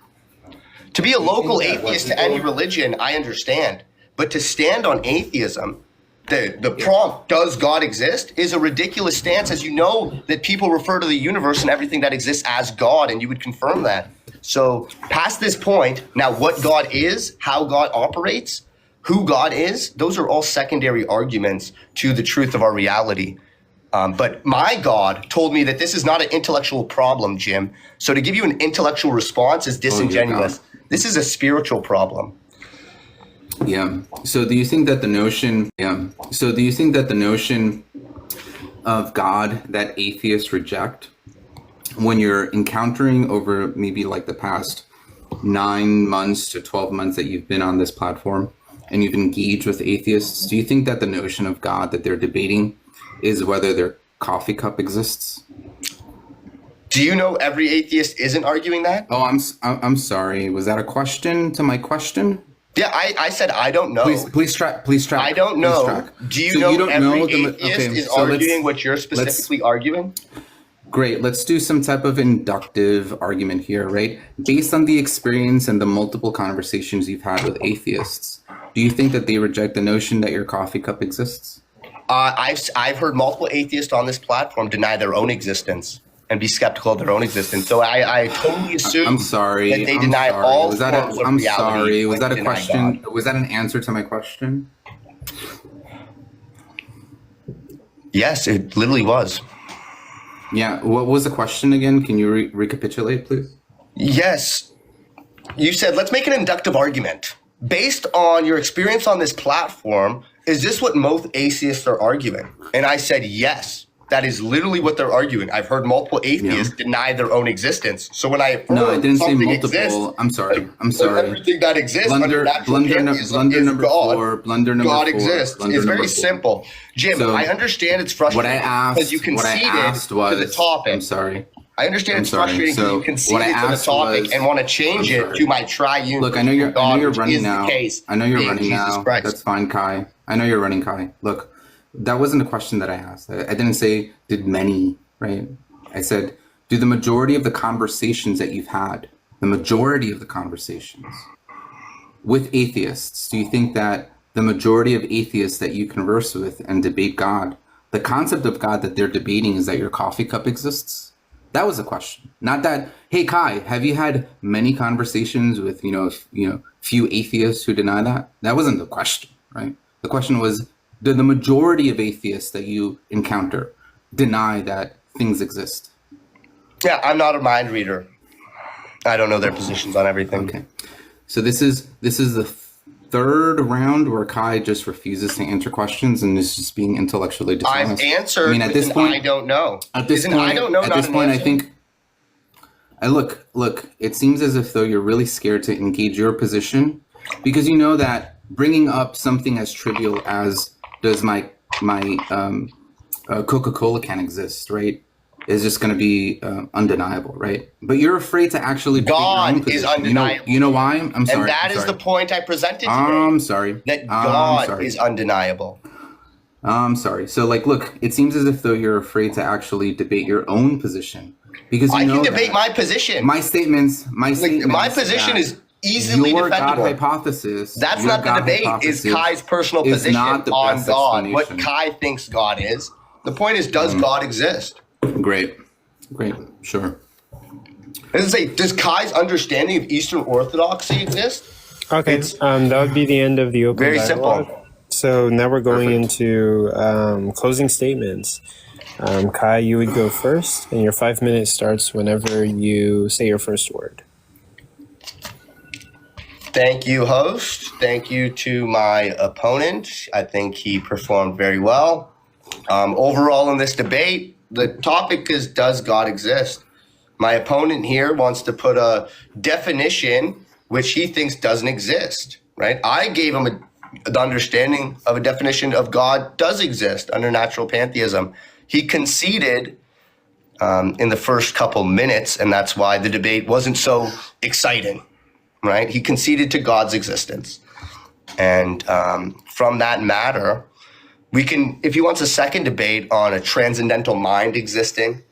S4: To be a local atheist to any religion, I understand. But to stand on atheism, the prompt, does God exist, is a ridiculous stance, as you know that people refer to the universe and everything that exists as God, and you would confirm that. So past this point, now what God is, how God operates, who God is, those are all secondary arguments to the truth of our reality. But my God told me that this is not an intellectual problem, Jim. So to give you an intellectual response is disingenuous. This is a spiritual problem.
S1: Yeah. So do you think that the notion of God that atheists reject, when you're encountering over maybe the past 9 months to 12 months that you've been on this platform and you've engaged with atheists, do you think that the notion of God that they're debating is whether their coffee cup exists?
S4: Do you know every atheist isn't arguing that?
S1: Oh, I'm sorry. Was that a question to my question?
S4: Yeah, I said I don't know.
S1: Please track.
S4: I don't know. Do you know every atheist is arguing what you're specifically arguing?
S1: Great. Let's do some type of inductive argument here, right? Based on the experience and the multiple conversations you've had with atheists, do you think that they reject the notion that your coffee cup exists?
S4: I've heard multiple atheists on this platform deny their own existence and be skeptical of their own existence. So I totally assume that they deny all forms of reality.
S1: I'm sorry. Was
S4: when
S1: that a
S4: they deny
S1: question?
S4: God.
S1: Was that an answer to my question?
S4: Yes, it literally was.
S1: Yeah. What was the question again? Can you recapitulate, please?
S4: Yes. You said, let's make an inductive argument. Based on your experience on this platform, is this what most atheists are arguing? And I said, yes. That is literally what they're arguing. I've heard multiple atheists deny their own existence. So when I
S1: didn't say multiple.
S4: Exists,
S1: I'm sorry.
S4: Everything that exists under natural pantheism is God.
S1: Blunder number
S4: God
S1: four.
S4: exists. It's very simple. Jim,
S1: So
S4: I understand it's frustrating because you conceded to the topic.
S1: I'm sorry.
S4: I understand
S1: I'm
S4: it's
S1: sorry.
S4: frustrating because
S1: So
S4: you concede
S1: what I
S4: to the
S1: asked
S4: topic
S1: was-
S4: and want to change
S1: I'm
S4: it
S1: sorry.
S4: to my triune.
S1: Look, I know you're
S4: God, which
S1: running
S4: is
S1: now.
S4: The case,
S1: I know you're
S4: being
S1: running
S4: Jesus
S1: now.
S4: Christ.
S1: That's fine, Kai. I know you're running, Kai. Look, that wasn't a question that I asked. I didn't say did many, right? I said, do the majority of the conversations that you've had, the majority of the conversations with atheists, do you think that the majority of atheists that you converse with and debate God, the concept of God that they're debating is that your coffee cup exists? That was a question. Not that, hey Kai, have you had many conversations with few atheists who deny that? That wasn't the question, right? The question was, do the majority of atheists that you encounter deny that things exist?
S4: Yeah, I'm not a mind reader. I don't know their positions on everything.
S1: Okay. So this is the third round where Kai just refuses to answer questions and is just being intellectually dishonest.
S4: I've answered.
S1: I mean, at this
S4: an
S1: point,
S4: I don't know.
S1: At this
S4: Isn't
S1: point,
S4: I don't know.
S1: at
S4: Not
S1: this
S4: an
S1: point, I
S4: answer?
S1: think. Look. It seems as if though you're really scared to engage your position because you know that bringing up something as trivial as does my Coca-Cola can exist, right? Is just going to be undeniable, right? But you're afraid to actually debate your own
S4: God is
S1: position.
S4: undeniable.
S1: You know why? I'm sorry.
S4: And that
S1: I'm
S4: is
S1: sorry.
S4: the point I presented today.
S1: I'm sorry.
S4: That
S1: I'm
S4: God
S1: sorry.
S4: is undeniable.
S1: I'm sorry. So, look, it seems as if though you're afraid to actually debate your own position because
S4: I
S1: you know
S4: can debate
S1: that
S4: my position.
S1: my statements.
S4: My position is easily
S1: your
S4: defendable.
S1: God hypothesis.
S4: That's
S1: your
S4: not the
S1: God
S4: debate. Is
S1: hypothesis
S4: Kai's personal
S1: is
S4: position
S1: not the
S4: on
S1: best
S4: God? What
S1: explanation.
S4: Kai thinks God is. The point is, does God exist?
S1: Great, sure.
S4: Does Kai's understanding of Eastern Orthodoxy exist?
S2: Okay, that would be the end of the open
S4: Very
S2: dialogue.
S4: simple.
S2: So now we're going
S1: Perfect.
S2: into closing statements. Kai, you would go first, and your 5 minutes starts whenever you say your first word.
S4: Thank you, host. Thank you to my opponent. I think he performed very well. Overall in this debate, the topic is, does God exist? My opponent here wants to put a definition which he thinks doesn't exist, right? I gave him the understanding of a definition of God does exist under natural pantheism. He conceded in the first couple minutes, and that's why the debate wasn't so exciting, right? He conceded to God's existence. And from that matter, we can, if he wants a second debate on a transcendental mind existing,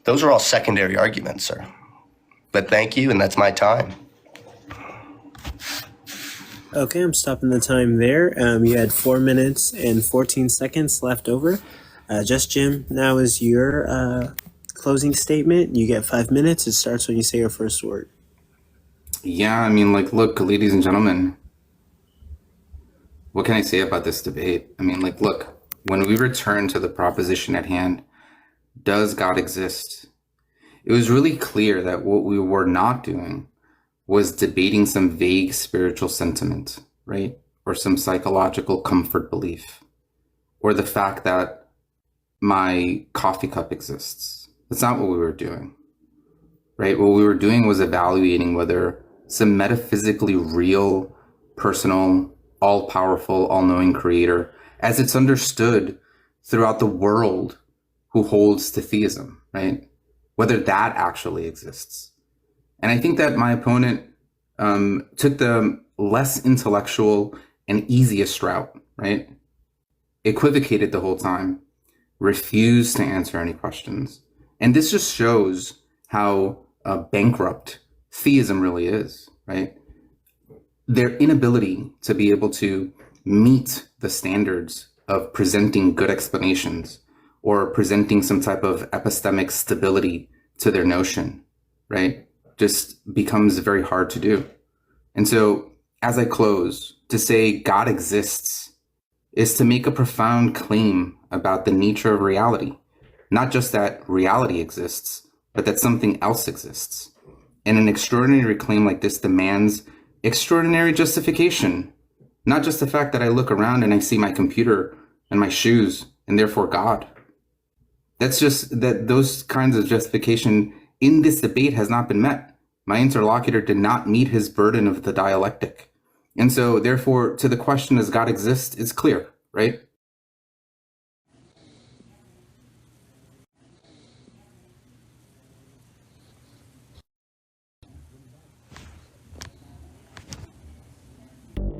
S4: those are all secondary arguments, sir. But thank you, and that's my time.
S2: Okay, I'm stopping the time there. You had 4 minutes and 14 seconds left over. Just Jim, now is your closing statement. You get 5 minutes. It starts when you say your first word.
S1: Yeah, I mean, look, ladies and gentlemen, what can I say about this debate? I mean, look, when we return to the proposition at hand, does God exist? It was really clear that what we were not doing was debating some vague spiritual sentiment, right? Or some psychological comfort belief, or the fact that my coffee cup exists. That's not what we were doing, right? What we were doing was evaluating whether some metaphysically real, personal, all-powerful, all-knowing creator, as it's understood throughout the world who holds to theism, right? Whether that actually exists. And I think that my opponent took the less intellectual and easiest route, right? Equivocated the whole time, refused to answer any questions. And this just shows how bankrupt theism really is, right? Their inability to be able to meet the standards of presenting good explanations or presenting some type of epistemic stability to their notion, right? Just becomes very hard to do. And so as I close, to say God exists is to make a profound claim about the nature of reality. Not just that reality exists, but that something else exists. And an extraordinary claim like this demands extraordinary justification. Not just the fact that I look around and I see my computer and my shoes and therefore God. That's just that those kinds of justification in this debate has not been met. My interlocutor did not meet his burden of the dialectic. And so therefore, to the question, does God exist? It's clear, right?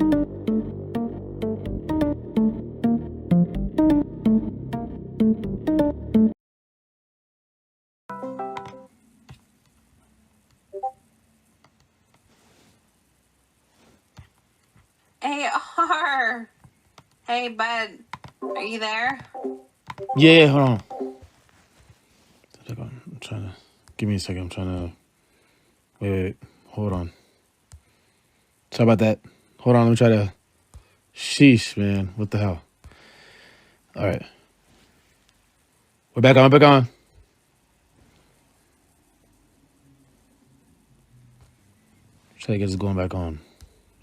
S3: Hey, R. Hey, bud. Are you there?
S7: Yeah, hold on. I'm trying to. Give me a second. I'm trying to. Wait. Hold on. Sorry about that. Hold on. Let me try to. Sheesh, man. What the hell? All right. We're back on. We're back on. Try to get this going back on.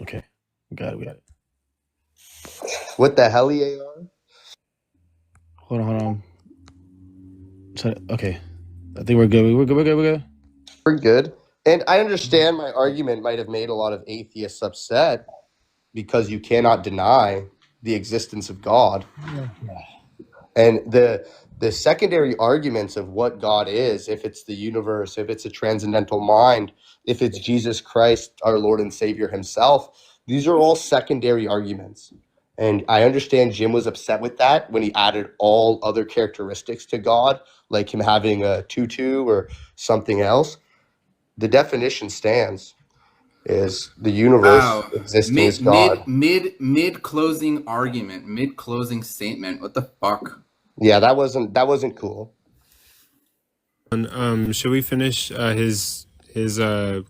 S7: Okay. We got it. We got it.
S4: What the hell, AR?
S7: Hold on. Okay. I think we're good. We're good.
S4: We're good. And I understand my argument might have made a lot of atheists upset because you cannot deny the existence of God. And the secondary arguments of what God is, if it's the universe, if it's a transcendental mind, if it's Jesus Christ, our Lord and Savior himself, these are all secondary arguments. And I understand Jim was upset with that when he added all other characteristics to God, like him having a tutu or something else. The definition stands is the universe
S1: Wow.
S4: existing as God.
S1: Mid closing argument, mid closing statement. What the fuck?
S4: Yeah, that wasn't cool.
S2: Should we finish his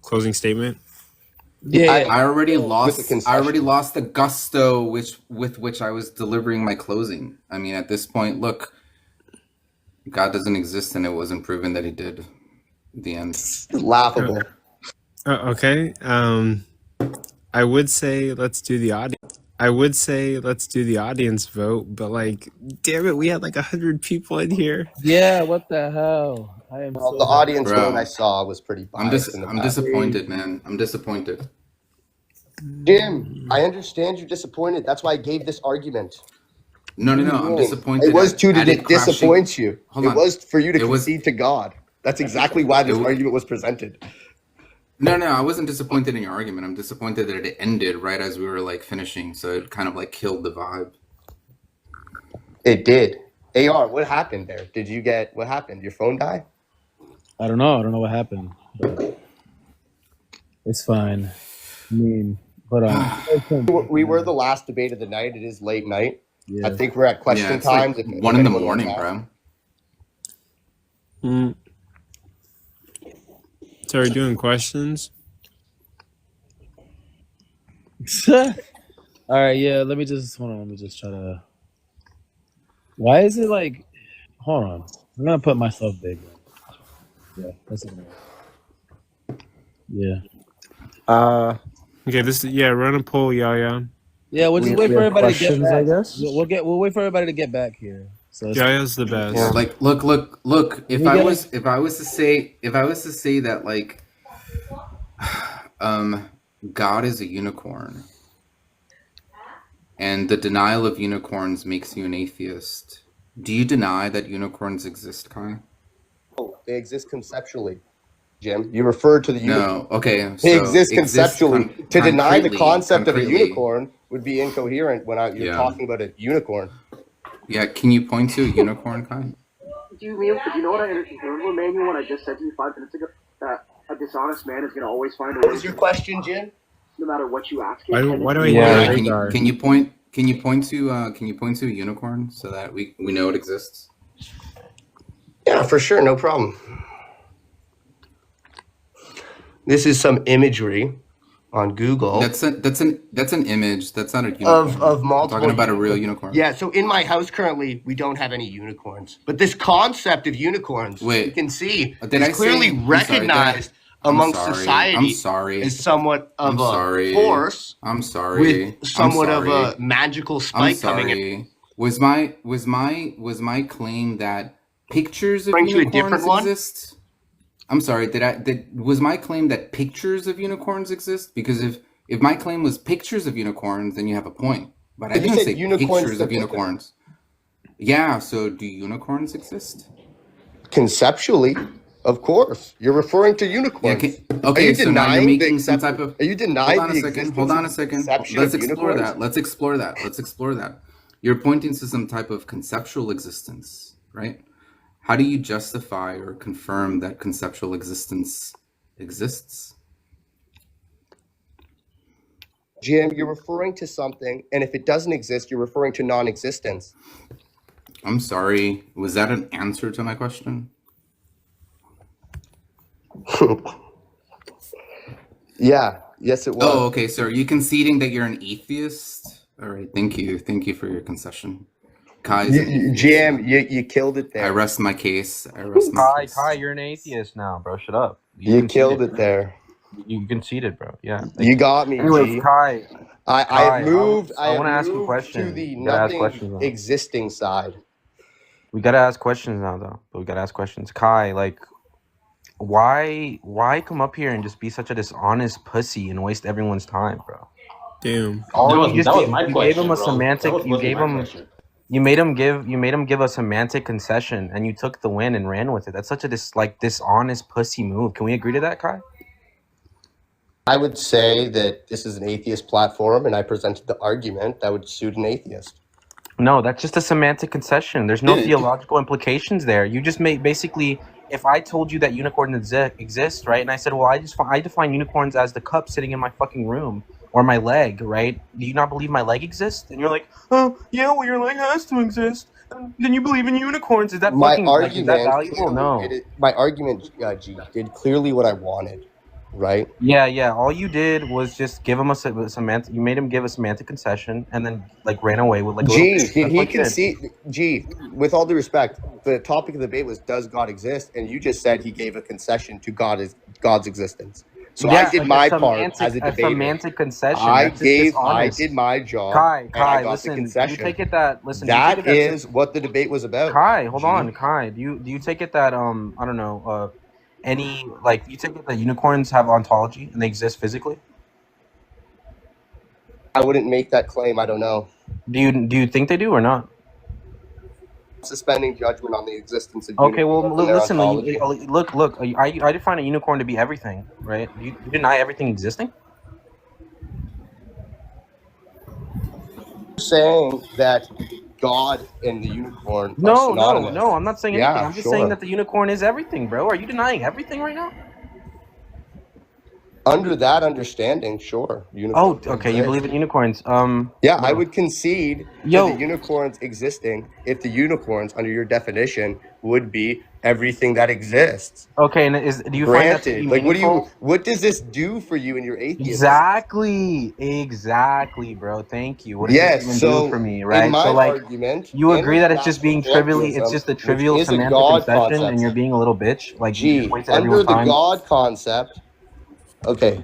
S2: closing statement?
S6: Yeah.
S1: I already
S4: With the
S1: lost.
S4: concession.
S1: I already lost the gusto with which I was delivering my closing. I mean, at this point, look, God doesn't exist, and it wasn't proven that He did. The end.
S4: Laughable.
S2: Okay. I would say let's do the audience vote, but like, damn it, we had like 100 people in here.
S6: Yeah, what the hell? I am
S4: Well,
S6: so
S4: the audience
S1: Bro.
S4: vote I saw was pretty biased in the
S1: I'm
S4: past.
S1: disappointed, man. I'm disappointed.
S4: Jim, I understand you're disappointed. That's why I gave this argument.
S1: No. I'm disappointed.
S4: It was
S1: at
S4: to
S1: it crashing.
S4: disappoint you.
S1: Hold
S4: It
S1: on.
S4: was for you to
S1: It was-
S4: concede to God. That's exactly why this
S1: It wa-
S4: argument was presented.
S1: No, I wasn't disappointed in your argument. I'm disappointed that it ended right as we were like finishing, so it kind of like killed the vibe.
S4: It did. AR, what happened there? What happened? Your phone die?
S7: I don't know. what happened. But it's fine. I mean, hold on.
S4: We were the last debate of the night. It is late night.
S7: Yeah.
S4: I think we're at question
S1: It's
S4: times.
S1: like
S4: if
S1: 1 in the
S4: anyone
S1: morning,
S4: wants to ask.
S2: Mm. So are we doing questions?
S7: All right, yeah. Let me just try to. Why is it like? Hold on. I'm gonna put myself big. Yeah, that's it. Yeah.
S2: Okay, run a poll, Yaya.
S6: Yeah, we'll just wait
S5: we
S6: for
S5: have
S6: everybody to get
S5: questions,
S6: back.
S5: I guess?
S6: We'll wait for everybody to get back here. So
S2: Yaya's the best.
S4: Yeah.
S1: Like, look. If
S6: We
S1: I
S6: get
S1: was to say that like, God is a unicorn, and the denial of unicorns makes you an atheist. Do you deny that unicorns exist, Kai?
S4: They exist conceptually, Jim. You referred to the unicorn.
S1: No. Okay.
S4: They
S1: So
S4: exist conceptually. To deny the concept of a
S1: concretely.
S4: unicorn would be incoherent when you're
S1: Yeah.
S4: talking about a unicorn.
S1: Yeah. Can you point to a unicorn, Kai?
S8: Do you know what I understood, Manuel, when I just said to you 5 minutes ago? That a dishonest man is going to always find a
S4: What
S8: way,
S4: is your question, Jim?
S8: no matter what you ask him.
S2: Why do I
S5: Yeah.
S2: hear
S1: Can
S2: radar?
S1: you point to a unicorn so that we know it exists?
S4: Yeah, for sure, no problem. This is some imagery on Google
S1: That's an image. That's not a unicorn.
S4: of
S1: I'm
S4: multiple.
S1: talking about a real unicorn.
S4: Yeah, so in my house currently, we don't have any unicorns. But this concept of unicorns,
S1: Wait,
S4: you can see,
S1: did I
S4: is clearly
S1: say- I'm sorry,
S4: recognized
S1: I'm
S4: amongst
S1: sorry.
S4: society
S1: I'm sorry.
S4: as somewhat of
S1: I'm
S4: a
S1: sorry.
S4: force
S1: I'm sorry.
S4: with somewhat
S1: I'm
S4: of
S1: sorry.
S4: a magical
S1: I'm
S4: spike coming in.
S1: sorry. Was my claim that pictures of
S4: Bring to a
S1: unicorns
S4: different one?
S1: exist? I'm sorry. Was my claim that pictures of unicorns exist? Because if my claim was pictures of unicorns, then you have a point. But I
S4: But you
S1: didn't
S4: said
S1: say
S4: unicorns
S1: pictures of
S4: specifically.
S1: unicorns. Yeah. So do unicorns exist?
S4: Conceptually, Of course, you're referring to unicorns.
S1: Yeah,
S4: Are
S1: okay,
S4: you
S1: so now you're
S4: denying the
S1: making some
S4: accept-
S1: type of.
S4: Are you denying the existence
S1: Hold on a
S4: of
S1: second.
S4: conception
S1: Let's
S4: of
S1: explore
S4: unicorns?
S1: that. Let's explore that. Let's explore that. You're pointing to some type of conceptual existence, right? How do you justify or confirm that conceptual existence exists?
S4: Jim, you're referring to something, and if it doesn't exist, you're referring to non-existence.
S1: I'm sorry. Was that an answer to my question?
S4: Yeah. Yes, it was.
S1: Oh, okay. So are you conceding that you're an atheist? All right. Thank you. Thank you for your concession. Kai's an atheist.
S4: Jim, you killed it there.
S1: I rest my case. I rest my case.
S9: Kai, you're an atheist now, bro. Shut up.
S4: You killed it there.
S9: You conceded, bro. Yeah.
S4: You got me,
S9: Anyways,
S4: G.
S9: Kai,
S4: I moved.
S9: I want to ask you a
S4: moved
S9: question.
S4: to the
S9: We gotta ask
S4: nothing
S9: questions now.
S4: existing side.
S9: We gotta ask questions now, though. But we gotta ask questions. Kai, like, why come up here and just be such a dishonest pussy and waste everyone's time, bro?
S2: Damn.
S9: You gave him a semantic. You made him give a semantic concession, and you took the win and ran with it. That's such a dishonest pussy move. Can we agree to that, Kai?
S4: I would say that this is an atheist platform, and I presented the argument that would suit an atheist.
S9: No, that's just a semantic concession. There's no theological implications there. You just made basically. If I told you that unicorns exist, right, and I said, well, I define unicorns as the cup sitting in my fucking room or my leg, right? Do you not believe my leg exists? And you're like, oh yeah, well your leg has to exist. Then you believe in unicorns? Is that
S4: My
S9: fucking
S4: argument,
S9: is that valuable? No.
S4: My argument, G, did clearly what I wanted, right?
S9: Yeah. All you did was just give him a semantic. You made him give a semantic concession, and then like ran away with like.
S4: G, did he concede? G, with all due respect, the topic of the debate was does God exist, and you just said he gave a concession to God's existence. So I did my part as a debater.
S9: A semantic concession.
S4: I did my job.
S9: Kai,
S4: got
S9: listen.
S4: the concession.
S9: Do you take it that listen?
S4: That is what the debate was about.
S9: Kai, hold on, Kai. Do you take it that I don't know any like you take it that unicorns have ontology and they exist physically?
S4: I wouldn't make that claim. I don't know.
S9: Do you think they do or not?
S4: Suspending judgment on the existence of
S9: okay, well, listen.
S4: ontology.
S9: Look. I define a unicorn to be everything, right? You deny everything existing.
S4: Saying that God and the unicorn are
S9: No.
S4: synonymous.
S9: I'm not saying anything. I'm just
S4: sure.
S9: saying that the unicorn is everything, bro. Are you denying everything right now?
S4: Under that understanding, sure. Unicorns
S9: okay. You
S4: exist.
S9: believe in unicorns.
S4: Yeah, I would concede to
S9: Yo.
S4: the unicorns existing if the unicorns, under your definition, would be everything that exists.
S9: Okay, and do you find that to
S4: Granted,
S9: be
S4: like
S9: meaningful?
S4: what does this do for you in your atheism?
S9: Exactly, bro. Thank you. What does this even do for me, right?
S4: In my
S9: So like,
S4: argument,
S9: you
S4: in
S9: agree that it's just being trivially,
S4: atheism,
S9: it's just a
S4: which
S9: trivial
S4: is a
S9: semantic
S4: God
S9: concession,
S4: concept.
S9: and you're being a little bitch. Like, you
S4: G,
S9: just wasted
S4: under
S9: everyone's
S4: the
S9: time.
S4: God concept, okay.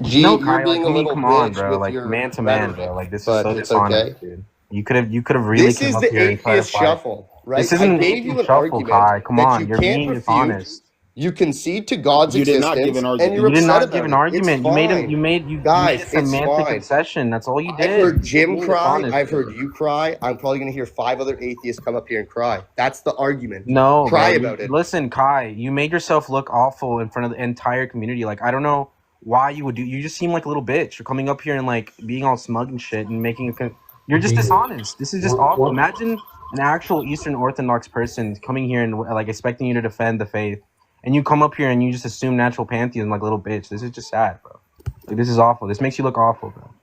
S4: G,
S9: No,
S4: you're
S9: Kai,
S4: being
S9: like,
S4: a little
S9: come on,
S4: bitch
S9: bro.
S4: with
S9: Like
S4: your
S9: man to man,
S4: rhetoric,
S9: bro. Like this is
S4: but
S9: so
S4: it's
S9: dishonest,
S4: okay.
S9: dude. You could have really
S4: This
S9: came
S4: is
S9: up
S4: the
S9: here and tried to
S4: atheist
S9: fight.
S4: shuffle, right?
S9: This isn't
S4: I
S9: an
S4: gave
S9: atheist
S4: you an
S9: shuffle,
S4: argument
S9: Kai. Come
S4: that
S9: on,
S4: you
S9: you're
S4: can't
S9: being
S4: refute.
S9: dishonest.
S4: You concede to God's
S7: You did
S4: existence,
S7: not give an argument.
S4: and you're
S9: You did
S4: upset
S9: not give
S4: about
S9: an
S4: it.
S9: argument.
S4: It's
S9: You made
S4: fine.
S9: you
S4: Guys,
S9: made a
S4: it's
S9: semantic
S4: fine.
S9: concession. That's all you
S4: I've
S9: did.
S4: heard Jim
S9: Being
S4: cry.
S9: dishonest,
S4: I've
S9: dude.
S4: heard you cry. I'm probably going to hear 5 other atheists come up here and cry. That's the argument.
S9: No,
S4: Cry
S9: bro.
S4: about it.
S9: Listen, Kai, you made yourself look awful in front of the entire community. Like, I don't know why you would do. You just seem like a little bitch. You're coming up here and like being all smug and shit and making. You're just dishonest. This is just awful. Imagine an actual Eastern Orthodox person coming here and like expecting you to defend the faith, and you come up here and you just assume natural pantheism like a little bitch. This is just sad, bro. Like, this is awful. This makes you look awful, bro.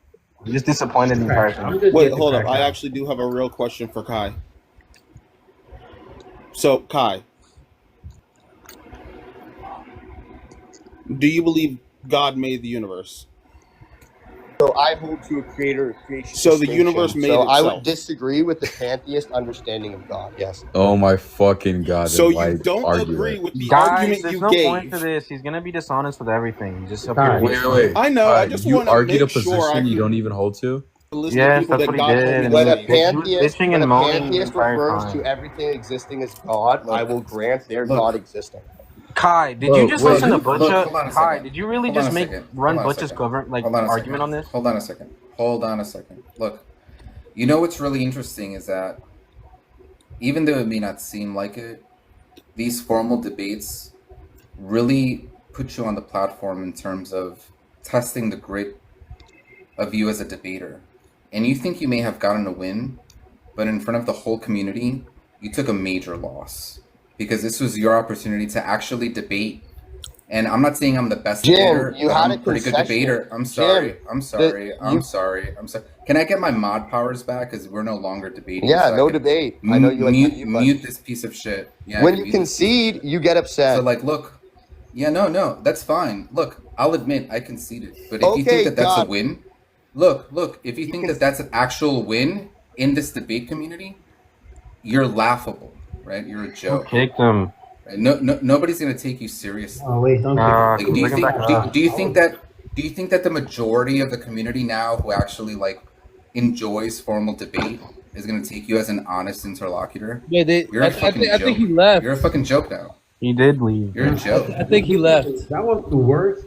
S9: You're just disappointed in the entire thing.
S7: Wait, hold up. I actually do have a real question for Kai. So, Kai, do you believe God made the universe?
S4: So I hold to a creator creation.
S7: So the
S4: distinction.
S7: universe made
S4: So I
S7: itself.
S4: would disagree with the pantheist understanding of God. Yes.
S10: Oh my fucking god!
S7: So
S10: then why
S7: you don't
S10: argue
S7: agree
S10: it?
S7: with the
S9: Guys,
S7: argument
S9: there's
S7: you
S9: no point
S7: gave.
S9: to this. He's gonna be dishonest with everything. He's just up
S2: Kai.
S9: here.
S10: Wait.
S7: I know. I just
S10: you
S7: want to
S10: argued a
S7: make sure
S10: position
S7: I
S10: you
S7: can
S10: don't even hold to.
S7: list
S9: Yes,
S7: the people
S9: that's
S7: that
S9: what he
S7: God
S9: did,
S7: told me
S9: and
S7: to
S4: When a
S9: he
S7: name.
S9: was
S4: pantheist,
S9: bitching
S4: when
S9: and
S4: a
S9: moaning
S4: pantheist
S9: the entire
S4: refers
S9: time.
S4: to everything existing as God, I will grant their God existing.
S9: Kai, did
S10: Bro,
S9: you just
S10: wait,
S9: listen to
S10: look,
S9: Butcha?
S1: hold on a
S9: Kai,
S1: second.
S9: did you really
S1: Hold on
S9: just
S1: a
S9: make
S1: second.
S9: run
S1: Hold on a
S9: Butcha's
S1: second.
S9: government like
S1: Hold on a
S9: argument
S1: second.
S9: on this?
S1: Hold on a second. Hold on a second. Look, you know what's really interesting is that even though it may not seem like it, these formal debates really put you on the platform in terms of testing the grit of you as a debater. And you think you may have gotten a win, but in front of the whole community, you took a major loss because this was your opportunity to actually debate. And I'm not saying I'm the best debater,
S4: you
S1: but
S4: had
S1: I'm
S4: a
S1: a pretty good
S4: concession.
S1: debater. I'm sorry.
S4: Jim,
S1: I'm sorry. I'm sorry. I'm sorry. Can I get my mod powers back? Because we're no longer debating.
S4: Yeah,
S1: so
S4: no
S1: I can
S4: debate. I know you like
S1: mute,
S4: the mute
S1: mute
S4: button.
S1: this piece of shit. Yeah, I
S4: When
S1: can
S4: you
S1: mute this piece of shit.
S4: concede, you get upset.
S1: So like, look, yeah, no, that's fine. Look, I'll admit I conceded, but if you
S4: Okay,
S1: think that that's a
S4: God.
S1: win, look, if you think that that's an actual win in this debate community, you're laughable, right? You're a
S9: Who
S1: joke.
S9: kicked him?
S1: Right? Nobody's gonna take you seriously.
S11: Oh wait, don't
S1: Like,
S11: kick
S1: do you
S9: bring him
S1: think
S9: back up.
S1: do you think that the majority of the community now who actually like enjoys formal debate is gonna take you as an honest interlocutor?
S6: Yeah,
S1: You're a fucking
S6: I think he
S1: joke.
S6: left.
S1: You're a fucking joke now.
S9: He did leave.
S1: You're a joke.
S6: I think he left.
S11: That was the worst.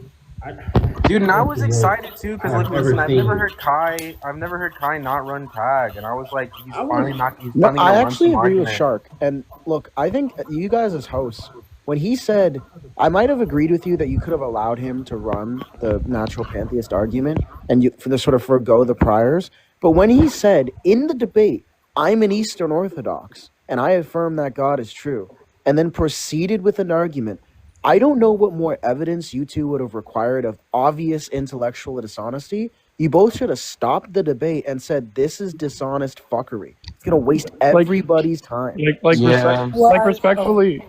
S9: Dude, and I was excited too because, like,
S11: I've ever
S9: listen, I've
S11: seen.
S9: never heard Kai not run tag, and I was like, he's finally not. He's
S5: No,
S9: finally
S5: I
S9: gonna run
S5: actually
S9: some
S5: agree with
S9: argument.
S5: Shark. And look, I think you guys as hosts, when he said, I might have agreed with you that you could have allowed him to run the natural pantheist argument and you for the sort of forgo the priors. But when he said in the debate, I'm an Eastern Orthodox and I affirm that God is true, and then proceeded with an argument, I don't know what more evidence you two would have required of obvious intellectual dishonesty. You both should have stopped the debate and said, this is dishonest fuckery. It's going to waste everybody's time.
S12: Respectfully,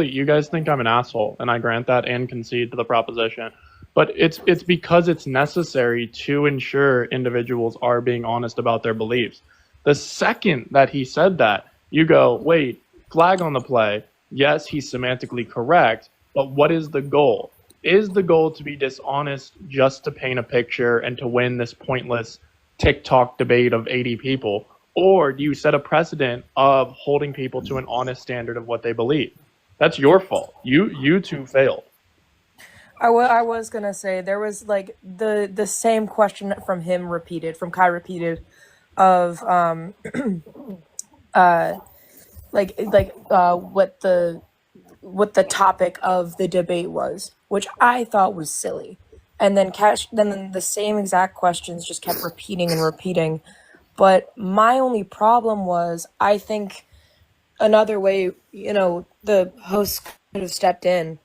S12: you guys think I'm an asshole, and I grant that and concede to the proposition. But it's because it's necessary to ensure individuals are being honest about their beliefs. The second that he said that, you go, wait, flag on the play. Yes, he's semantically correct, but what is the goal? Is the goal to be dishonest just to paint a picture and to win this pointless TikTok debate of 80 people? Or do you set a precedent of holding people to an honest standard of what they believe? That's your fault. You two failed.
S13: I was gonna say there was like the same question from Kai repeated, of what the topic of the debate was, which I thought was silly, and then then the same exact questions just kept repeating and repeating. But my only problem was, I think another way, the host could have stepped in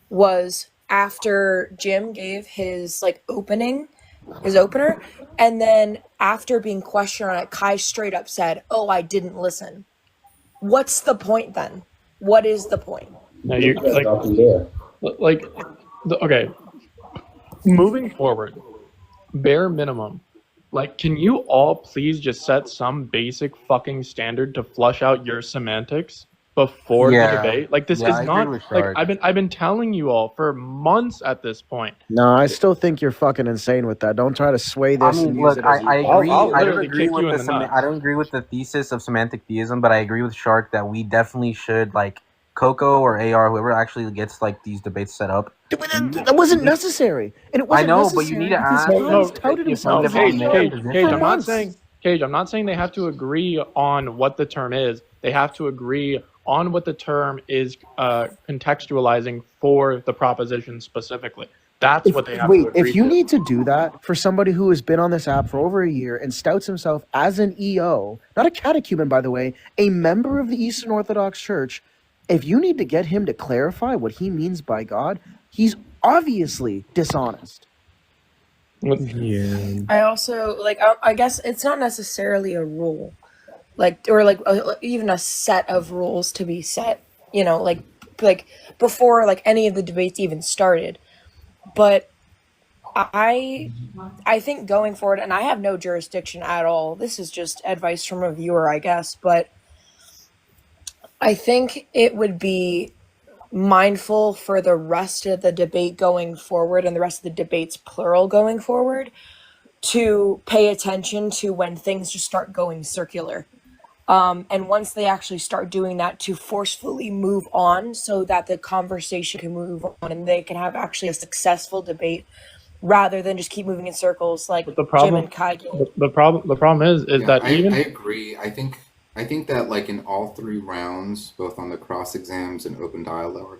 S13: was after Jim gave his opener, and then after being questioned on it, Kai straight up said, "Oh, I didn't listen." What's the point then? What is the point?
S12: No, okay. Moving forward, bare minimum, can you all please just set some basic fucking standard to flush out your semantics before the debate? This is not I've been telling you all for months at this point.
S5: No, I still think you're fucking insane with that. Don't try to sway this.
S9: I mean,
S5: and
S9: look,
S5: use it as
S9: I agree. I don't agree with
S12: in the nuts.
S9: I don't agree with the thesis of semantic theism, but I agree with Shark that we definitely should, Coco or AR, whoever actually gets these debates set up.
S5: That wasn't necessary, and it wasn't.
S9: I know, but you need to ask.
S12: Cage, I'm not saying they have to agree on what the term is. They have to agree on what the term is contextualizing for the proposition specifically. That's what they have to agree
S5: if you
S12: to.
S5: need to do that for somebody who has been on this app for over a year and stouts himself as an EO, not a catechumen, by the way, a member of the Eastern Orthodox Church, if you need to get him to clarify what he means by God, he's obviously dishonest.
S2: Yeah.
S13: I also I guess it's not necessarily a rule, even a set of rules to be set, before any of the debates even started. But I think going forward, and I have no jurisdiction at all, this is just advice from a viewer, I guess, but I think it would be mindful for the rest of the debate going forward, and the rest of the debates, plural, going forward, to pay attention to when things just start going circular. And once they actually start doing that, to forcefully move on so that the conversation can move on and they can have actually a successful debate, rather than just keep moving in circles like Jim and Kai.
S12: The problem is
S1: I
S12: even
S1: agree. I think I think that like in all 3 rounds, both on the cross exams and open dialogue,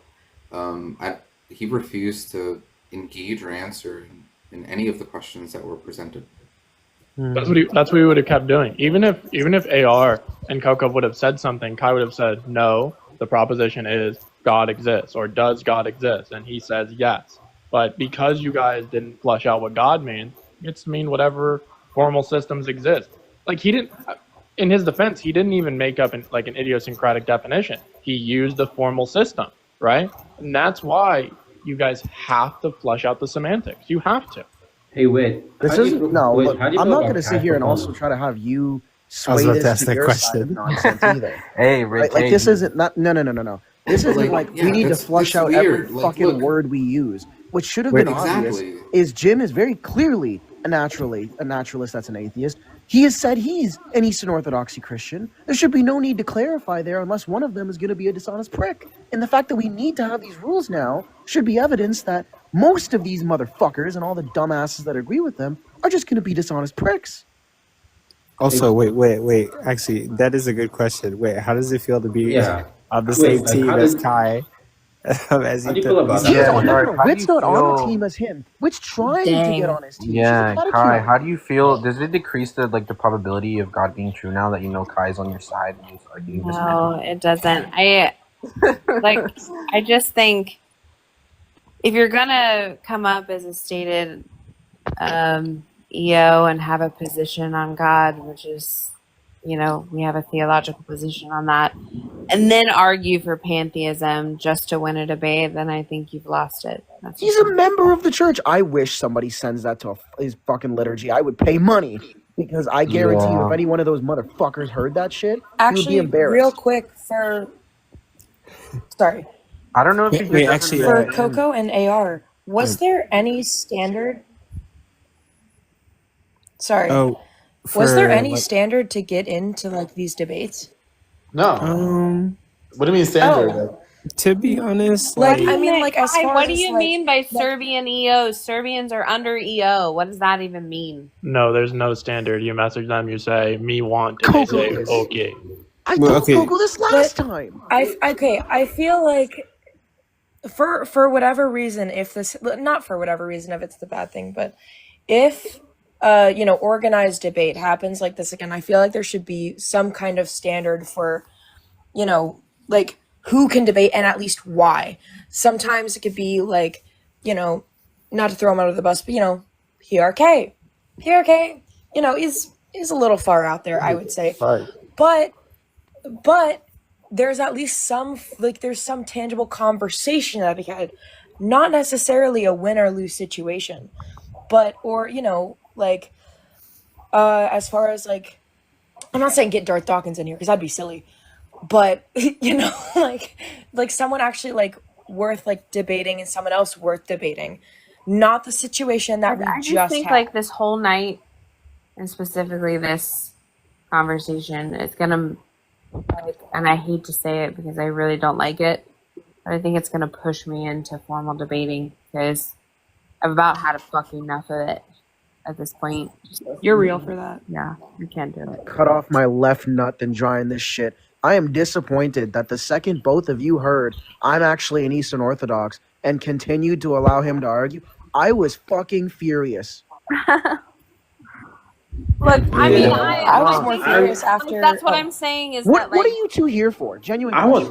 S1: he refused to engage or answer in any of the questions that were presented.
S12: That's what he would have kept doing. Even if AR and Coco would have said something, Kai would have said, no, the proposition is God exists, or does God exist? And he says yes. But because you guys didn't flesh out what God means, it's to mean whatever formal systems exist. Like he didn't, in his defense, he didn't even make up an idiosyncratic definition. He used the formal system, right? And that's why you guys have to flesh out the semantics. You have to.
S11: Hey, wait.
S5: This isn't look, I'm not going to sit here and also try to have you sway this to your side of nonsense either.
S9: Hey, Rick.
S5: Like this isn't not no. This isn't like we need to flush out every fucking word we use. What should have been obvious is Jim is very clearly a naturalist that's an atheist. He has said he's an Eastern Orthodoxy Christian. There should be no need to clarify there unless one of them is going to be a dishonest prick. And the fact that we need to have these rules now should be evidence that most of these motherfuckers and all the dumbasses that agree with them are just going to be dishonest pricks.
S2: Also, wait. Actually, that is a good question. Wait, how does it feel to be on the same team as Kai? As
S11: how do you feel about that?
S5: Whit's not on the team as him. Whit's trying to get on his team.
S9: Yeah, Kai, how do you feel? Does it decrease the probability of God being true now that you know Kai's on your side and he's arguing this?
S14: No, it doesn't. I just think if you're gonna come up as a stated EO and have a position on God, which is, we have a theological position on that, and then argue for pantheism just to win a debate, then I think you've lost it.
S5: He's a member of the church. I wish somebody sends that to his fucking liturgy. I would pay money because I guarantee you if any one of those motherfuckers heard that shit, he would be embarrassed.
S13: Real quick sorry.
S9: I don't know if
S13: for Coco and AR, was there any standard? Sorry. Was there any standard to get into
S7: these debates? No. What do you mean standard?
S2: To be honest,
S14: what do you mean by Serbian EOs? Serbians are under EO. What does that even mean?
S12: No, there's no standard. You message them, you say, me want, and they say, okay.
S5: I told Coco this last time.
S13: I feel like for whatever reason, if it's the bad thing, but if organized debate happens like this again, I feel like there should be some kind of standard for, who can debate and at least why. Sometimes it could be not to throw him under the bus, but PRK, is a little far out there, I would say. But there's at least some there's some tangible conversation that we had, not necessarily a win or lose situation, but as far as I'm not saying get Darth Dawkins in here because that'd be silly, but someone actually worth debating and someone else worth debating, not the situation that
S14: I just think
S13: had.
S14: This whole night and specifically this conversation, it's gonna and I hate to say it because I really don't like it, but I think it's gonna push me into formal debating because I've about had a fucking enough of it at this point.
S13: You're real for that.
S14: Yeah, you can't do it.
S5: Cut off my left nut than drying this shit. I am disappointed that the second both of you heard I'm actually an Eastern Orthodox and continued to allow him to argue, I was fucking furious.
S14: Look,
S13: I was more furious after.
S14: That's what I'm saying is
S5: what are you two here for? Genuinely.
S11: I was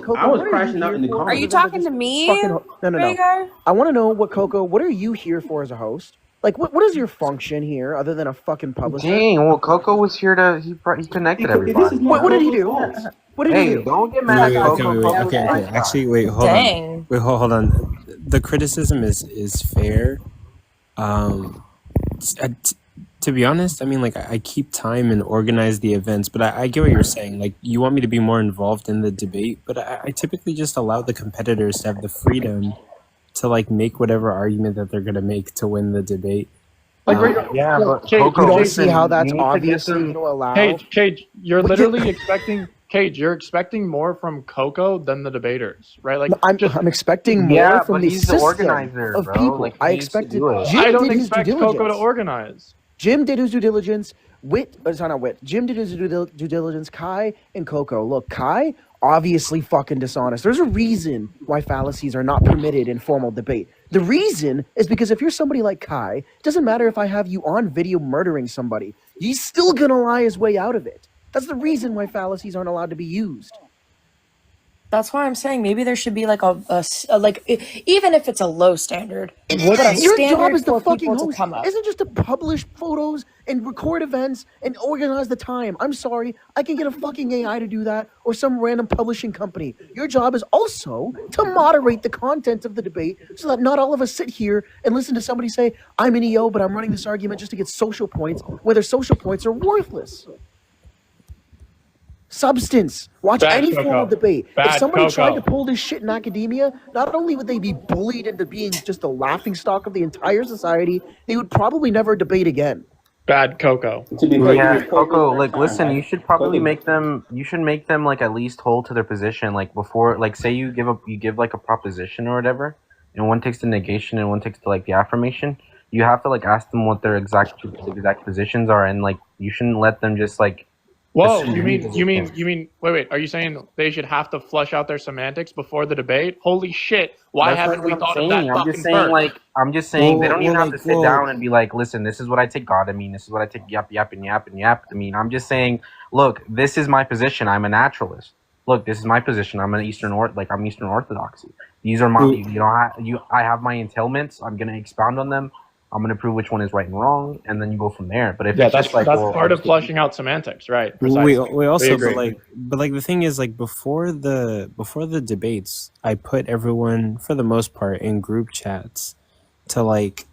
S11: crashing out in the comments.
S14: Are you talking to me?
S5: No. I want to know what what are you here for as a host? What is your function here other than a fucking publisher?
S9: Dang, well, Coco was here he connected everybody.
S5: What did he do? What did he do?
S9: Don't get mad at Coco.
S2: Okay. Actually, wait, hold on. Wait, hold on. The criticism is fair. To be honest, I mean, I keep time and organize the events, but I get what you're saying. You want me to be more involved in the debate, but I typically just allow the competitors to have the freedom to make whatever argument that they're gonna make to win the debate.
S12: But
S5: you don't see how that's obviously going to allow.
S12: Cage, you're literally expecting more from Coco than the debaters, right?
S5: I'm expecting more from the
S9: he's
S5: system
S9: the organizer,
S5: of
S9: bro.
S5: people. I expected.
S12: I don't expect Coco to organize.
S5: Jim did his due diligence. Jim did his due diligence. Kai and Coco. Look, Kai, obviously fucking dishonest. There's a reason why fallacies are not permitted in formal debate. The reason is because if you're somebody like Kai, it doesn't matter if I have you on video murdering somebody, he's still gonna lie his way out of it. That's the reason why fallacies aren't allowed to be used.
S13: That's why I'm saying maybe there should be like even if it's a low standard, but a
S5: Your
S13: standard
S5: job as the
S13: for
S5: fucking
S13: people to
S5: host
S13: come up.
S5: isn't just to publish photos and record events and organize the time. I'm sorry, I can get a fucking AI to do that or some random publishing company. Your job is also to moderate the content of the debate so that not all of us sit here and listen to somebody say, I'm an EO, but I'm running this argument just to get social points, where their social points are worthless. Substance. Watch
S12: Bad
S5: any
S12: Coco.
S5: formal debate.
S12: Bad
S5: If somebody
S12: Coco.
S5: tried to pull this shit in academia, not only would they be bullied into being just a laughingstock of the entire society, they would probably never debate again.
S12: Bad Coco.
S9: Yeah, Coco, like, listen, you should probably make them, like, at least hold to their position, like, before, like, say you give, like, a proposition or whatever, and one takes the negation and one takes the, like, the affirmation, you have to, like, ask them what their exact positions are, and, like, you shouldn't let them just, like,
S12: Whoa,
S9: assume
S12: you mean,
S9: anything.
S12: wait, are you saying they should have to flush out their semantics before the debate? Holy shit, why
S9: That's
S12: haven't
S9: not
S12: we
S9: what
S12: thought
S9: I'm
S12: of that
S9: saying. I'm
S12: fucking
S9: just saying,
S12: first?
S9: like, they don't even have to sit
S7: well,
S9: down and be like, listen, this is what I take God to mean, this is what I take yap and yap to mean. I'm just saying, look, this is my position. I'm a naturalist. Look, this is my position. I'm an Eastern Orthodoxy. These are my, I have my entailments. I'm gonna expound on them. I'm going to prove which one is right and wrong, and then you go from there. But if it's
S12: that's
S9: just like,
S12: that's part of flushing out semantics, right? Precisely.
S2: We also,
S12: agree.
S2: but the thing is, like, before the debates, I put everyone, for the most part, in group chats to, like,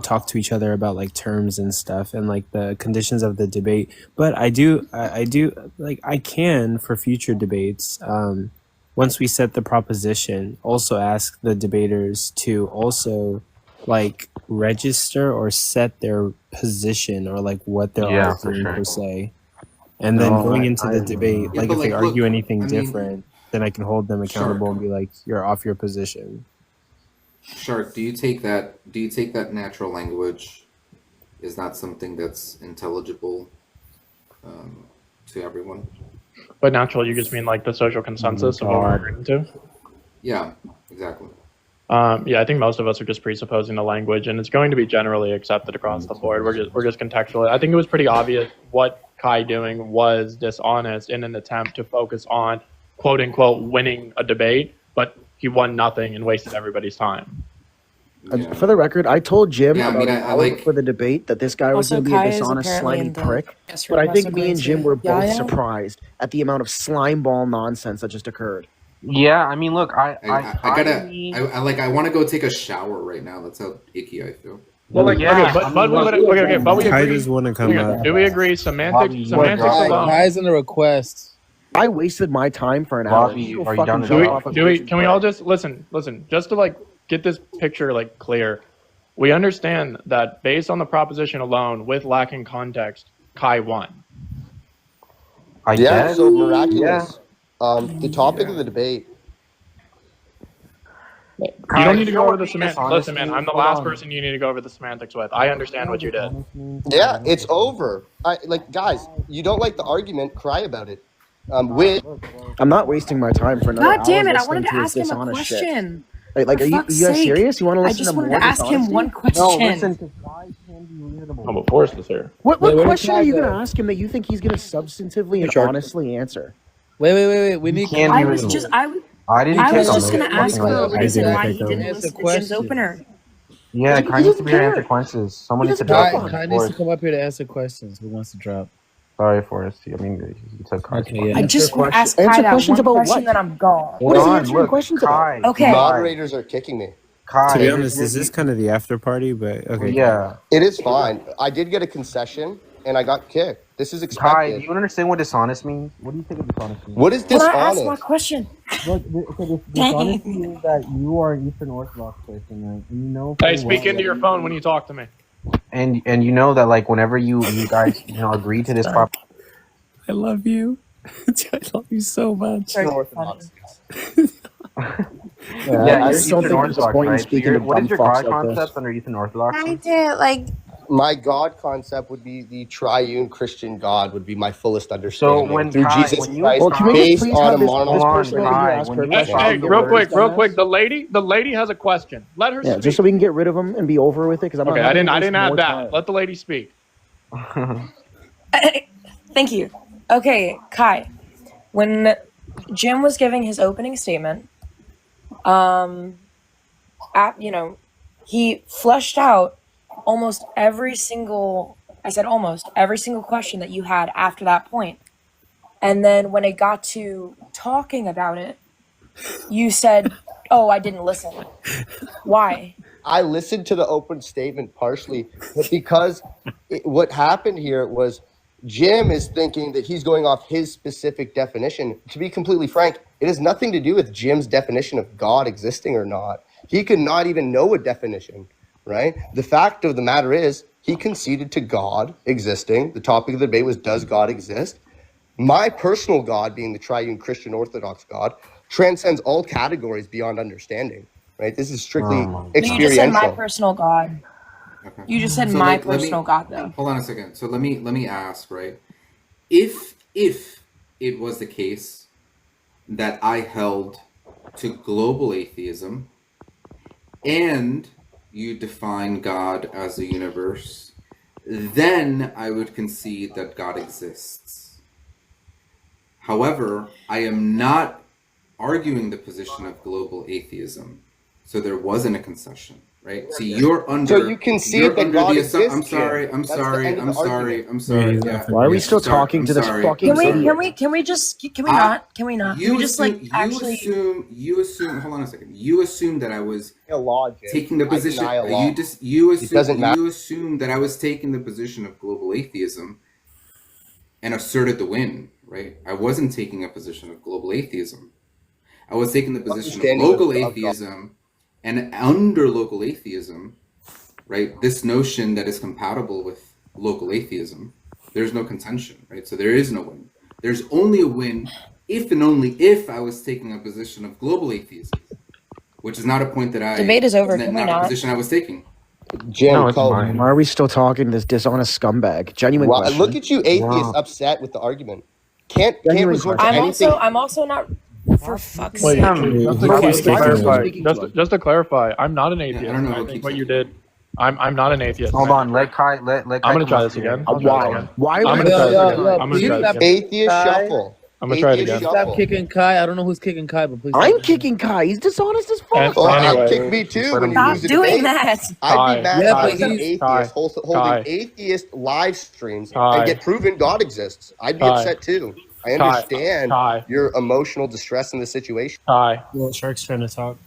S2: talk to each other about, like, terms and stuff and, like, the conditions of the debate. But I can, for future debates, once we set the proposition, also ask the debaters to also, like, register or set their position or, like, what they're arguing per se, and then going into the debate, like, if they argue anything different, then I can hold them accountable and be like, you're off your position.
S1: Shark, do you take that natural language is not something that's intelligible to everyone?
S12: But natural, you just mean like the social consensus of what we're agreeing to?
S1: Yeah, exactly.
S12: Yeah, I think most of us are just presupposing the language, and it's going to be generally accepted across the board. We're just contextually. I think it was pretty obvious what Kai doing was dishonest in an attempt to focus on quote unquote winning a debate, but he won nothing and wasted everybody's time.
S1: Yeah.
S5: For the record, I told Jim
S1: Yeah, I
S5: about
S1: mean,
S5: an
S1: I
S5: hour
S1: like-
S5: before the debate that this guy was
S13: Also,
S5: going to be
S13: Kai
S5: a
S13: is
S5: dishonest,
S13: apparently
S5: slimy
S13: in the
S5: prick.
S13: guest
S5: But I
S13: request
S5: think me and
S13: agreement
S5: Jim
S13: too.
S5: were both
S13: Yeah.
S5: surprised at the amount of slime ball nonsense that just occurred.
S9: yeah, I mean, look, I
S1: want to go take a shower right now. That's how icky I feel.
S12: Well, like,
S9: Yeah,
S12: but we
S2: Kai
S12: agree.
S2: just want to come up.
S12: Do we agree? Semantics
S6: Kai,
S12: alone.
S6: Kai's in the request.
S5: I wasted my time for an hour.
S9: Bobby,
S5: Go
S9: are you
S5: fucking
S9: done with
S5: jump
S9: that?
S5: off a
S12: Can we all just listen, just to, like, get this picture, like, clear. We understand that based on the proposition alone, with lacking context, Kai won.
S4: Yeah,
S9: guess.
S4: so miraculous. The topic of the debate.
S12: You
S9: Kai,
S12: don't need to
S9: you
S12: go
S9: know
S12: over the
S9: what
S12: semantics.
S9: dishonest
S12: Listen, man,
S9: means?
S12: I'm the
S9: Hold
S12: last
S9: on.
S12: person you need to go over the semantics with. I understand what you did.
S4: Yeah, it's over. Guys, you don't like the argument, cry about it.
S5: I'm not wasting my time for another
S13: God damn
S5: hour
S13: it! I
S5: listening
S13: wanted to
S5: to his
S13: ask him a
S5: dishonest shit.
S13: question.
S5: Like,
S13: For
S5: are you
S13: fuck's
S5: guys
S13: sake.
S5: serious? You want to
S13: I
S5: listen
S13: just
S5: to
S13: wanted
S5: more
S13: to ask him
S5: dishonesty?
S13: one question.
S9: No, listen, because Kai can be reasonable.
S12: I'm a force this here.
S5: What
S6: Wait, where did
S5: question are
S6: Kai
S5: you going to
S6: go?
S5: ask him that you think he's going to substantively and
S6: Shark.
S5: honestly answer?
S6: Wait. We need.
S9: Can
S13: I
S9: be
S13: was
S9: reasonable.
S13: just I
S9: didn't
S13: I
S9: take
S13: was
S9: a
S13: just
S9: look
S13: gonna
S9: at
S13: ask
S9: something
S13: for a
S9: like that.
S13: reason
S2: Isaac,
S13: why
S2: I
S13: he
S2: think
S13: didn't
S6: Answer
S13: listen to Jim's
S6: question.
S13: opener.
S9: Yeah,
S5: He
S9: Kai needs to
S5: doesn't
S9: be your
S5: care.
S9: consequences. Someone
S5: He
S9: needs to
S5: doesn't
S9: drop
S5: care.
S9: him.
S6: Kai needs to come up here to answer questions. Who wants to drop?
S9: Sorry, Forrest. I mean, he took Kai's
S6: Okay,
S9: spot.
S6: yeah.
S13: I just want to ask
S5: Answer
S13: Kai that
S5: questions
S13: one
S5: about
S13: question,
S5: what?
S13: then I'm gone.
S5: What is he
S9: Hold on,
S5: answering
S9: look,
S5: questions about?
S9: Kai.
S13: Okay.
S4: Moderators are kicking me.
S9: Kai.
S2: To be honest, this is kind of the after party, but okay.
S9: Yeah.
S4: It is fine. I did get a concession, and I got kicked. This is
S9: Kai,
S4: expected.
S9: do you understand what dishonest means? What do you think of dishonest means?
S4: What is
S13: Can I ask my
S4: dishonest?
S13: question?
S9: Look, dishonesty means that you are an Eastern Orthodox person, right? And you know.
S12: Hey,
S9: full
S12: speak
S9: well
S12: into your phone when you talk to me.
S9: And you know that, like, whenever you guys agree to this prop.
S2: I love you. I love you so much.
S4: Orthodox.
S5: Yeah, I just don't think there's a point in speaking to
S9: What is
S5: dumb
S9: your
S5: fucks
S9: God
S5: like this.
S9: concept under Eastern Orthodoxy?
S14: Trying to, like,
S4: My God concept would be the triune Christian God would be my fullest
S9: So
S4: understanding
S9: when
S4: through
S9: Kai,
S4: Jesus
S9: when you
S4: Christ,
S5: Well, can we just
S4: based
S5: please
S4: on a
S5: have this
S9: hold
S5: person
S9: on,
S5: over here
S9: Kai,
S5: ask
S9: when
S5: her
S9: you
S12: Hey,
S5: question?
S9: stop
S12: hey,
S5: And get
S12: real
S5: rid of this
S12: quick, real quick.
S5: dumbass?
S12: The lady has a question. Let her
S5: Yeah,
S12: speak.
S5: just so we can get rid of him and be over with it, because I'm
S12: Okay,
S5: not
S12: I
S5: going to
S12: didn't
S5: waste
S12: add
S5: more
S12: that.
S5: time.
S12: Let the lady speak.
S13: Thank you. Okay, Kai. When Jim was giving his opening statement, he fleshed out almost every single, I said almost every single question that you had after that point. And then when it got to talking about it, you said, "Oh, I didn't listen." Why?
S4: I listened to the open statement partially, but because what happened here was Jim is thinking that he's going off his specific definition. To be completely frank, it has nothing to do with Jim's definition of God existing or not. He could not even know a definition, right? The fact of the matter is he conceded to God existing. The topic of the debate was, does God exist? My personal God, being the triune Christian Orthodox God, transcends all categories beyond understanding. Right? This is strictly
S13: No, you just said my
S4: experiential.
S13: personal God.
S1: Okay.
S13: You just said
S1: So
S13: my
S1: let me
S13: personal God, though.
S1: hold on a second. So let me ask, right? If it was the case that I held to global atheism and you define God as a universe, then I would concede that God exists. However, I am not arguing the position of global atheism. So there wasn't a concession, right? See, you're under.
S4: So you concede that God exists.
S1: I'm sorry. I'm
S4: That's the
S1: sorry.
S4: end of
S1: I'm
S4: the
S1: sorry.
S4: argument.
S1: I'm sorry.
S2: he's
S1: Yeah.
S2: laughing.
S5: Why are we
S1: Yeah,
S5: still
S1: I'm sorry.
S5: talking
S1: I'm
S5: to this
S1: sorry.
S5: fucking
S1: I'm sorry.
S5: idiot?
S13: Can we not? Can we not?
S1: You
S13: we just like
S1: assume,
S13: actually.
S1: you assume. Hold on a second. You assume that I was
S4: A law, Jim.
S1: taking the
S4: I
S1: position.
S4: deny a law.
S1: You
S4: doesn't matter.
S1: assume that I was taking the position of global atheism and asserted the win. Right? I wasn't taking a position of global atheism. I was taking the position of
S4: Understanding
S1: local
S4: of God.
S1: atheism, and under local atheism, right? This notion that is compatible with local atheism, there's no contention, right? So there is no win. There's only a win if and only if I was taking a position of global atheism, which is not a point that I
S13: Debate is over. Can we
S1: not a
S13: not?
S1: position I was taking.
S4: Jim,
S9: No, it's
S4: Cole,
S9: fine.
S5: Why are we still talking to this dishonest scumbag? Genuine question.
S4: look at you atheists
S9: Wow.
S4: upset with the argument. Can't
S5: Genuine
S4: resort to
S5: question.
S4: anything.
S13: I'm also not. For fuck's
S12: Wait,
S13: sake.
S12: just
S2: Who keeps
S12: to
S2: speaking to
S12: clarify,
S5: speaking
S12: just
S5: to him?
S12: just to clarify, I'm not an
S1: Yeah,
S12: atheist.
S1: I don't know
S12: I
S1: who
S12: think
S1: keeps
S12: what you
S1: talking.
S12: did. I'm not an atheist.
S9: Hold on, let Kai. Let Kai.
S12: I'm gonna
S9: come
S12: try
S9: up
S12: this
S9: here.
S12: again. I'll try this again.
S5: Why?
S12: I'm
S5: are
S12: gonna
S5: we-
S12: try this
S6: Yo,
S12: again.
S6: yo,
S12: I'm gonna
S6: please
S12: try this
S6: stop
S12: again.
S4: Atheist
S6: Kai.
S4: shuffle.
S12: I'm gonna try it
S4: Atheist
S12: again.
S6: Stop
S4: shuffle.
S6: kicking Kai. I don't know who's kicking Kai, but please.
S5: I'm
S6: stop.
S5: kicking Kai. He's dishonest as fuck.
S12: And-
S4: Well,
S12: Anyway.
S4: I'd kick me too
S9: Let
S4: when
S9: him
S4: you
S9: be.
S4: lose a
S13: Stop doing
S4: debate.
S13: that.
S4: I'd
S12: Kai,
S4: be mad
S6: Yeah,
S4: if I
S6: but
S4: was an
S6: he's-
S4: atheist holding
S12: Kai.
S4: atheist live streams
S12: Kai.
S4: and get proven God exists. I'd be
S12: Kai.
S4: upset too. I
S12: Kai.
S4: understand
S12: Kai.
S4: your emotional distress in the situation.
S12: Kai,
S2: Well, Shark's trying to talk.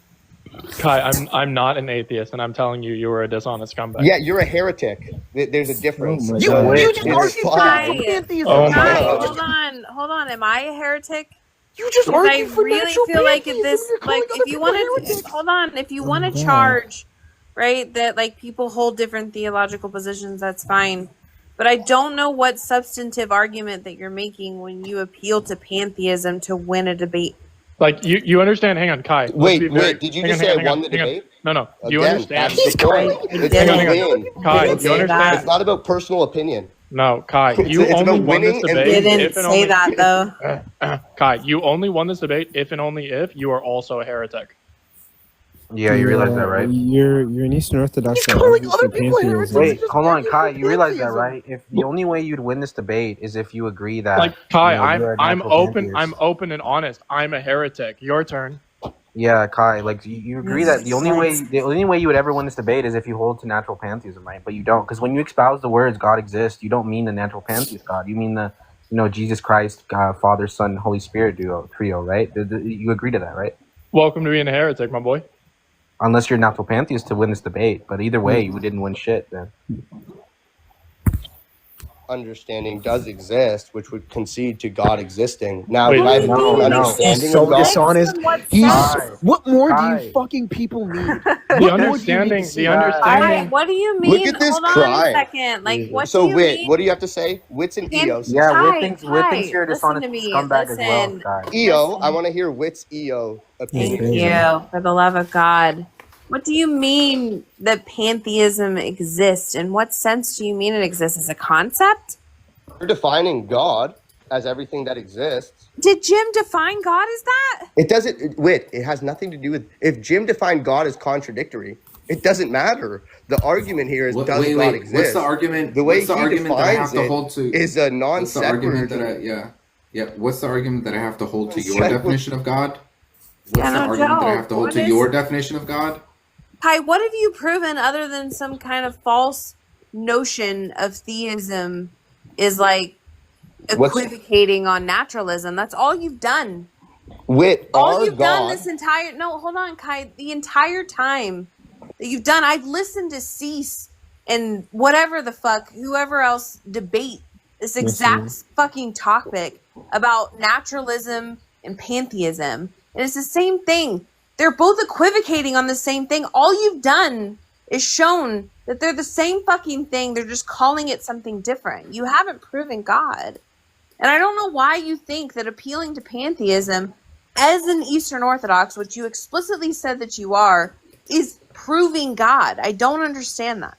S12: Kai, I'm not an atheist, and I'm telling you, you were a dishonest scumbag.
S4: Yeah, you're a heretic. There's a difference.
S2: Oh my
S5: You
S2: God.
S5: just
S4: It's
S5: argued for
S4: fine.
S5: natural pantheism.
S12: Oh my
S14: Guys,
S12: God.
S14: hold on. Am I a heretic?
S5: You just
S14: Because I
S5: argued for
S14: really
S5: natural
S14: feel like
S5: pantheism.
S14: this,
S5: You're calling
S14: like,
S5: other
S14: if you
S5: people
S14: want to,
S5: heretics.
S14: hold on, if you want to
S2: God.
S14: charge, right, that like people hold different theological positions, that's fine. But I don't know what substantive argument that you're making when you appeal to pantheism to win a debate.
S12: Like you understand? Hang on, Kai. let's
S4: Wait,
S12: be very-
S4: did you
S12: hang
S4: just
S12: on,
S4: say
S12: hang
S4: I
S12: on,
S4: won the
S12: hang on.
S4: debate?
S12: No. Do you
S4: Again,
S12: understand?
S4: that's the point. It's
S12: Hang
S4: a
S12: on, hang on.
S4: win.
S12: Kai,
S4: It's
S12: you understand?
S4: It's not about personal opinion.
S12: No, Kai,
S4: It's-
S12: you
S4: it's
S12: only
S4: about
S12: won this
S4: winning and
S12: debate
S14: Didn't
S12: if and
S14: say
S12: only.
S14: that though.
S12: Kai, you only won this debate if and only if you are also a heretic.
S9: Yeah, you realize that, right?
S2: You're an Eastern Orthodox.
S5: He's
S2: that
S5: calling
S2: argues
S5: other
S2: for
S5: people
S2: pantheism.
S5: heretics.
S9: Wait,
S5: Just
S9: hold on,
S5: argue
S9: Kai.
S5: for
S9: You realize that,
S5: pantheism.
S9: right? If the only way you'd win this debate is if you agree that,
S12: Like Kai,
S9: you're a
S12: I'm
S9: natural
S12: open.
S9: pantheist.
S12: I'm open and honest. I'm a heretic. Your turn.
S9: Yeah, Kai. Like you agree that the only way you would ever win this debate is if you hold to natural pantheism, right? But you don't, because when you espouse the words "God exists," you don't mean the natural pantheist God. You mean the Jesus Christ, God, Father, Son, Holy Spirit trio, right? You agree to that, right?
S12: Welcome to being a heretic, my boy.
S9: Unless you're a natural pantheist to win this debate, but either way, you didn't win shit. Then
S4: Understanding does exist, which would concede to God existing. Now,
S12: Wait,
S4: did I have a
S9: no,
S4: different
S9: no.
S4: understanding
S5: He's so
S4: of God?
S5: dishonest. He's.
S9: Kai.
S5: What more do
S9: Kai.
S5: you fucking people need?
S12: The understanding. The understanding.
S14: What do you mean?
S4: Look at this
S14: Hold on
S4: cry.
S14: a second. Like, what
S4: So,
S14: do you
S4: Wit,
S14: mean?
S4: what do you have to say? Wits and
S14: Can't-
S4: Eos.
S9: Yeah,
S14: Kai,
S9: Wit thinks you're a
S14: listen
S9: dishonest
S14: to me.
S9: scumbag as well,
S14: Listen.
S9: Kai.
S4: EO, I want to hear Wit's EO
S14: Thank
S4: opinion.
S14: you. For the love of God. What do you mean that pantheism exists? In what sense do you mean it exists? As a concept?
S4: You're defining God as everything that exists.
S14: Did Jim define God as that?
S4: It doesn't, it has nothing to do with, if Jim defined God as contradictory, it doesn't matter. The argument here is, does God exist?
S1: What's the argument?
S4: The way
S1: what's the
S4: he
S1: argument that I have
S4: defines
S1: to hold to?
S4: is a
S1: What's the argument
S4: non-sequitur.
S1: that What's the argument that I have to hold to your definition of God? What's the argument that I have to hold to your definition of God?
S14: Kai, what have you proven other than some kind of false notion of theism is like equivocating on naturalism? That's all you've done. All you've done this entire hold on, Kai. The entire time that you've done, I've listened to Cease and whatever the fuck, whoever else debate this exact fucking topic about naturalism and pantheism. And it's the same thing. They're both equivocating on the same thing. All you've done is shown that they're the same fucking thing. They're just calling it something different. You haven't proven God. And I don't know why you think that appealing to pantheism as an Eastern Orthodox, which you explicitly said that you are, is proving God. I don't understand that.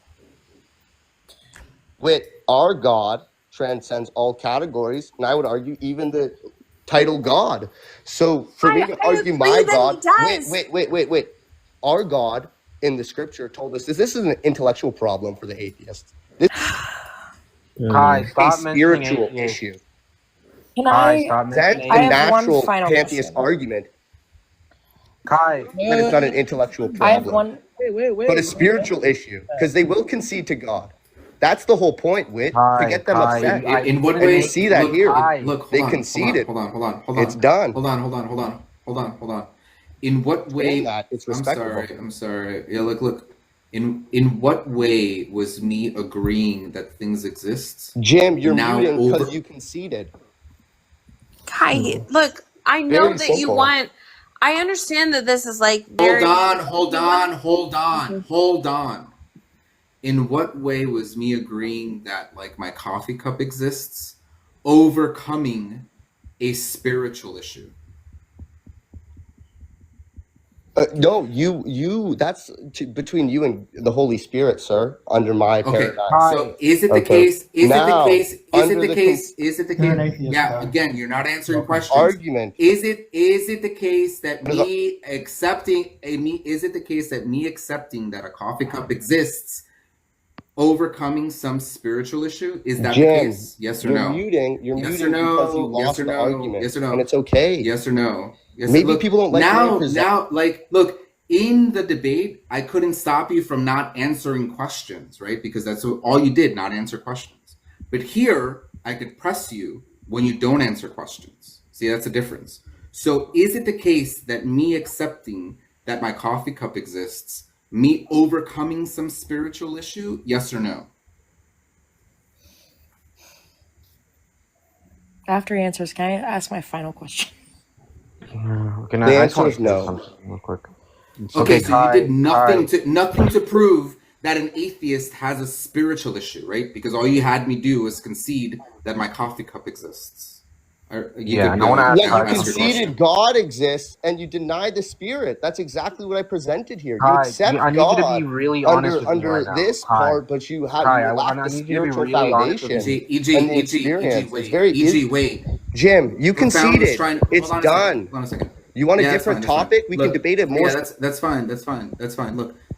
S4: Our God transcends all categories, and I would argue even the title God. So for me to argue my God, wait. Our God in the scripture told us this is an intellectual problem for the atheists. This is a spiritual issue. That's the natural pantheist argument.
S9: Kai,
S4: that it's not an intellectual problem.
S13: I have one.
S4: But a spiritual issue, because they will concede to God. That's the whole point, to get them upset.
S1: In what
S4: and
S1: way?
S4: you see that
S1: look,
S4: here.
S1: Look,
S4: they conceded.
S1: Hold on.
S4: It's done.
S1: Hold on. In what way?
S4: It's respectable.
S1: I'm sorry. Yeah, look. In what way was me agreeing that things exist?
S4: Jim, you're muting because you conceded.
S14: Kai, look, I know
S4: Very
S14: that
S4: simple.
S14: you want. I understand that this is like
S1: Hold on. In what way was me agreeing that like my coffee cup exists overcoming a spiritual issue?
S4: No, you. That's between you and the Holy Spirit, sir. Under my paradigm.
S1: So is it the case? Is it the case? Yeah. Again, you're not answering questions.
S4: Argument.
S1: Is it the case that me accepting that a coffee cup exists overcoming some spiritual issue? Is that the case? Yes or no?
S4: You're muting because you lost the argument.
S1: Yes or no?
S4: And it's okay.
S1: Yes or no? Yes,
S4: Maybe people don't like
S1: now, look, in the debate, I couldn't stop you from not answering questions, right? Because that's all you did, not answer questions. But here, I could press you when you don't answer questions. See, that's the difference. So is it the case that me accepting that my coffee cup exists, me overcoming some spiritual issue? Yes or no?
S13: After he answers, can I ask my final question?
S4: The answer is no.
S9: Real quick.
S1: Okay, so you did nothing to prove that an atheist has a spiritual issue, right? Because all you had me do was concede that my coffee cup exists.
S4: You conceded God exists, and you denied the Spirit. That's exactly what I presented here. You accept
S9: I need
S4: God
S9: you to be really honest with me
S4: under
S9: right now.
S4: this part, but you have lack the spiritual foundation and the experience. It's very
S1: wait.
S4: Jim, you conceded. It's done.
S1: Hold on a second.
S4: You want a different topic? We can debate it more.
S1: Yeah, that's fine. Look,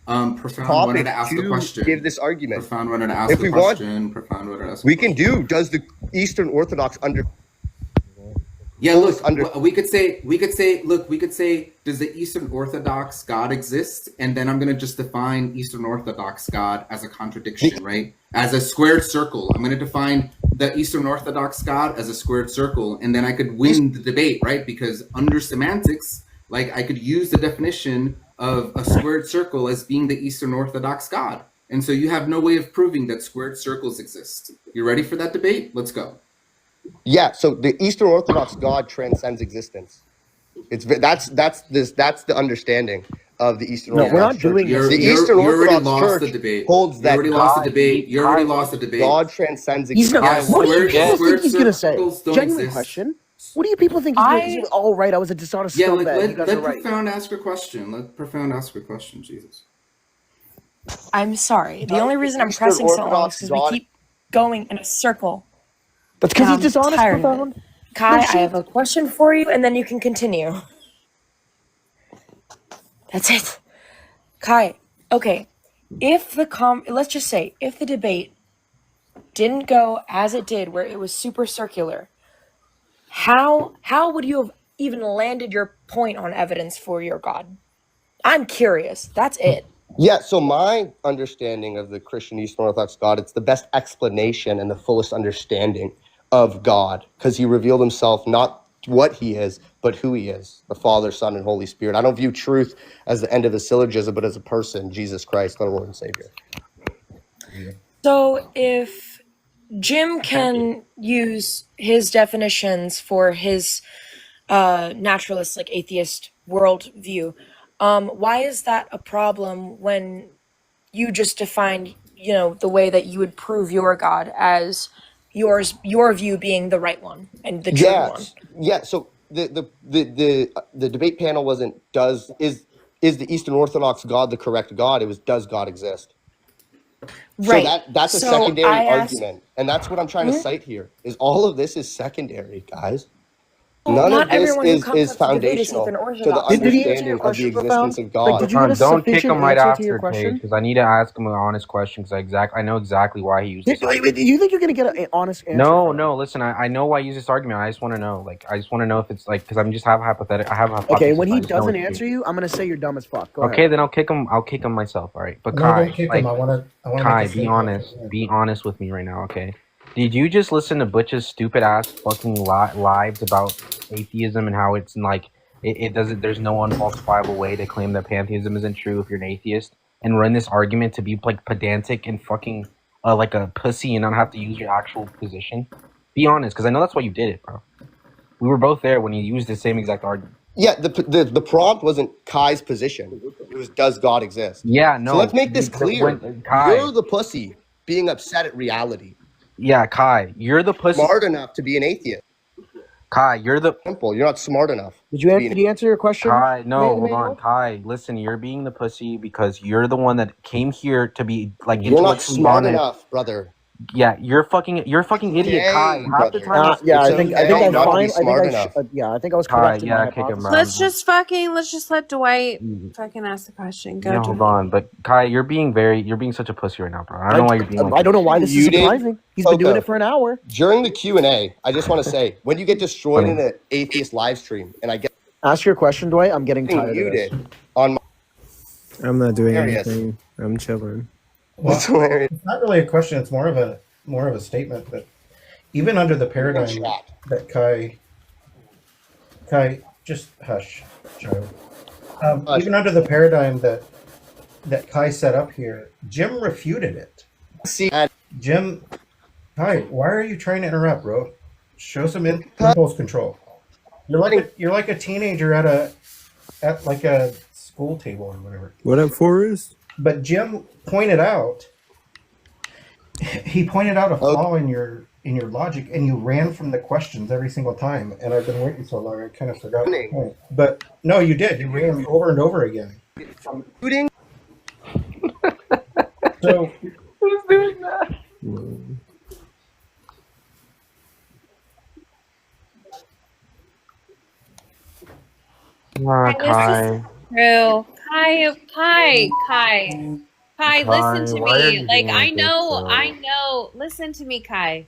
S1: Profound wanted to ask the question.
S4: Give this argument.
S1: Profound wanted to ask the question. Profound wanted to ask.
S4: We can do. Does the Eastern Orthodox under?
S1: Yeah, look. We could say. Does the Eastern Orthodox God exist? And then I'm gonna just define Eastern Orthodox God as a contradiction, right? As a squared circle. I'm gonna define the Eastern Orthodox God as a squared circle, and then I could win the debate, right? Because under semantics, like I could use the definition of a squared circle as being the Eastern Orthodox God. And so you have no way of proving that squared circles exist. You ready for that debate? Let's go.
S4: Yeah, so the Eastern Orthodox God transcends existence. That's the understanding of the Eastern Orthodox.
S5: We're not doing
S4: Church.
S5: this.
S4: The Eastern Orthodox Church
S1: holds that you already lost the debate.
S4: God transcends existence.
S5: What do you think he's gonna say? Genuine question. What do you people think? He's all right. I was a dishonest
S1: Yeah,
S5: scumbag. You guys
S1: let
S5: are right.
S1: Profound ask a question. Let Profound ask a question, Jesus.
S13: I'm sorry. The only reason I'm
S4: Eastern
S13: pressing so long is
S4: Orthodox
S13: because we
S4: God-
S13: keep going in a circle.
S5: That's because
S13: And
S5: he's
S13: I'm
S5: dishonest,
S13: tired of it.
S5: Profound.
S13: Kai,
S5: No
S13: I have a question for you, and then you can continue. That's it. Kai, okay. If the let's just say, if the debate didn't go as it did, where it was super circular, how would you have even landed your point on evidence for your God? I'm curious. That's it.
S4: Yeah, so my understanding of the Christian Eastern Orthodox God, it's the best explanation and the fullest understanding of God, because he revealed himself not what he is, but who he is, the Father, Son, and Holy Spirit. I don't view truth as the end of a syllogism, but as a person, Jesus Christ, our Lord and Savior.
S13: So if Jim can use his definitions for his naturalist, like atheist worldview, why is that a problem when you just defined, the way that you would prove your God as your view being the right one and the true one?
S4: Yeah. So the debate panel wasn't is the Eastern Orthodox God the correct God? It was, does God exist?
S13: Right.
S4: So that's a
S13: So
S4: secondary
S13: I asked-
S4: argument, and that's what I'm trying to cite here. Is all of this is secondary, guys.
S13: Well,
S4: None
S13: not
S4: of this
S13: everyone who
S4: is
S13: comes up to debate is
S4: foundational
S13: Eastern
S4: to the
S13: Orthodox.
S5: Did he answer your
S4: understanding of the
S5: question,
S4: existence
S5: Profound?
S4: of God.
S5: Like, did you get a
S9: Don't kick
S5: sufficient
S9: him right
S5: answer to your
S9: after,
S5: question?
S9: because I need to ask him an honest question because I know exactly why he used this.
S5: Wait, do you think you're gonna get an honest answer?
S9: No. Listen, I know why he used this argument. I just want to know. I just want to know if it's because I'm just have hypothetical. I have a hypothesis.
S5: Okay, when he
S9: I just know
S5: doesn't
S9: it's
S5: answer
S9: true.
S5: you, I'm gonna say you're dumb as fuck. Go
S9: Okay,
S5: ahead.
S9: then I'll kick him. I'll kick him myself. All right, but
S15: No,
S9: Kai,
S15: don't kick him. I want to
S9: Kai,
S15: make a
S9: be
S15: statement.
S9: honest. Be honest with me right now, okay? Did you just listen to Butch's stupid ass fucking lives about atheism and how it's like it doesn't? There's no unfalsifiable way to claim that pantheism isn't true if you're an atheist, and run this argument to be like pedantic and fucking like a pussy and not have to use your actual position. Be honest, because I know that's why you did it, bro. We were both there when you used the same exact argument.
S4: Yeah, the prompt wasn't Kai's position. It was, does God exist?
S9: Yeah, no.
S4: So let's make this clear.
S9: Kai,
S4: You're the pussy being upset at reality.
S9: Yeah, Kai, you're the pussy.
S4: Smart enough to be an atheist.
S9: Kai, you're the
S4: simple. You're not smart enough.
S5: Did you answer your question?
S9: Kai, no, hold
S5: Emmanuel?
S9: on, Kai. Listen, you're being the pussy because you're the one that came here to be like
S4: You're not
S9: intellectually
S4: smart
S9: honest.
S4: enough, brother.
S9: Yeah, you're fucking idiot, Kai. Half the time,
S5: Yeah, I
S4: It's
S5: think
S4: okay
S5: I
S4: not to be
S5: finally,
S4: smart
S5: I
S4: enough.
S5: think I was
S9: Kai,
S5: correct in my
S9: yeah, kick him,
S5: hypothesis.
S9: bro.
S14: Let's just let Dwight fucking ask the question. Go,
S9: Yeah,
S14: Dwight.
S9: hold on, but Kai, you're being such a pussy right now, bro. I don't know why you're being like.
S5: I don't know why this is
S4: Muted.
S5: surprising. He's been doing it for an hour.
S4: During the Q&A, I just want to say, when you get destroyed in an atheist live stream, and I get
S5: Ask your question, Dwight. I'm getting tired of this.
S4: muted on my
S2: I'm not doing
S4: Hilarious.
S2: anything. I'm chilling.
S15: Well,
S4: It's hilarious.
S15: it's not really a question. It's more of a statement that even under the paradigm
S4: Chat.
S15: that Kai, just hush, child. Even under the paradigm that Kai set up here, Jim refuted it.
S4: See,
S15: Jim, Kai, why are you trying to interrupt, bro? Show some impulse control. You're like a teenager at like a school table or whatever.
S2: What up, Forrest?
S15: But Jim pointed out a flaw in your logic, and you ran from the questions every single time. And I've been waiting so long, I kind of forgot the point. But no, you did. You ran over and over again. So
S9: who's doing that? Kai.
S14: True. Kai, listen to
S9: why are
S14: me.
S9: you
S14: Like,
S9: being
S14: I
S9: like this,
S14: know. Listen to me, Kai.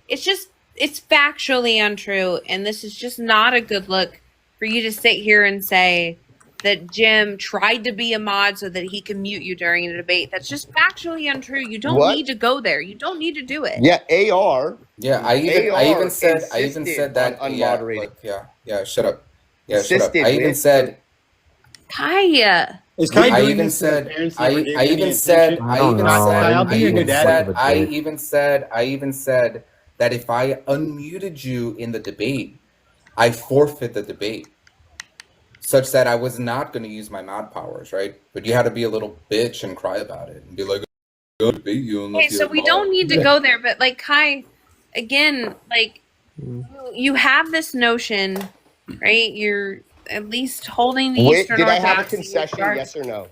S14: It's factually untrue, and this is just not a good look for you to sit here and say that Jim tried to be a mod so that he can mute you during a debate. That's just factually untrue. You don't
S4: What?
S14: need to go there. You don't need to do it.
S4: Yeah, AR.
S1: Yeah, I even said
S4: insisted
S1: that.
S4: on
S1: Yeah,
S4: unmoderated.
S1: like, yeah, shut up. Yeah, shut up.
S4: Insisted
S1: I even
S4: with-
S1: said.
S14: Kai.
S10: Is Kai
S1: I
S10: doing
S1: even
S10: this to his
S1: said.
S10: parents
S1: I
S10: never gave him
S1: even
S10: any
S1: said.
S10: attention?
S1: I
S9: don't
S1: even
S9: know.
S1: said.
S10: I'll be
S1: I
S10: your
S1: even
S10: good dad.
S1: said. I even said that if I unmuted you in the debate, I forfeit the debate, such that I was not going to use my mod powers, right? But you had to be a little bitch and cry about it and be like, "I'll debate you."
S14: Okay, so we don't need to go there, but like Kai, again, like You have this notion, right? You're at least holding the
S4: Wait,
S14: Eastern
S4: did I have a
S14: Orthodoxy
S4: concession?
S14: regard-
S4: Yes or no?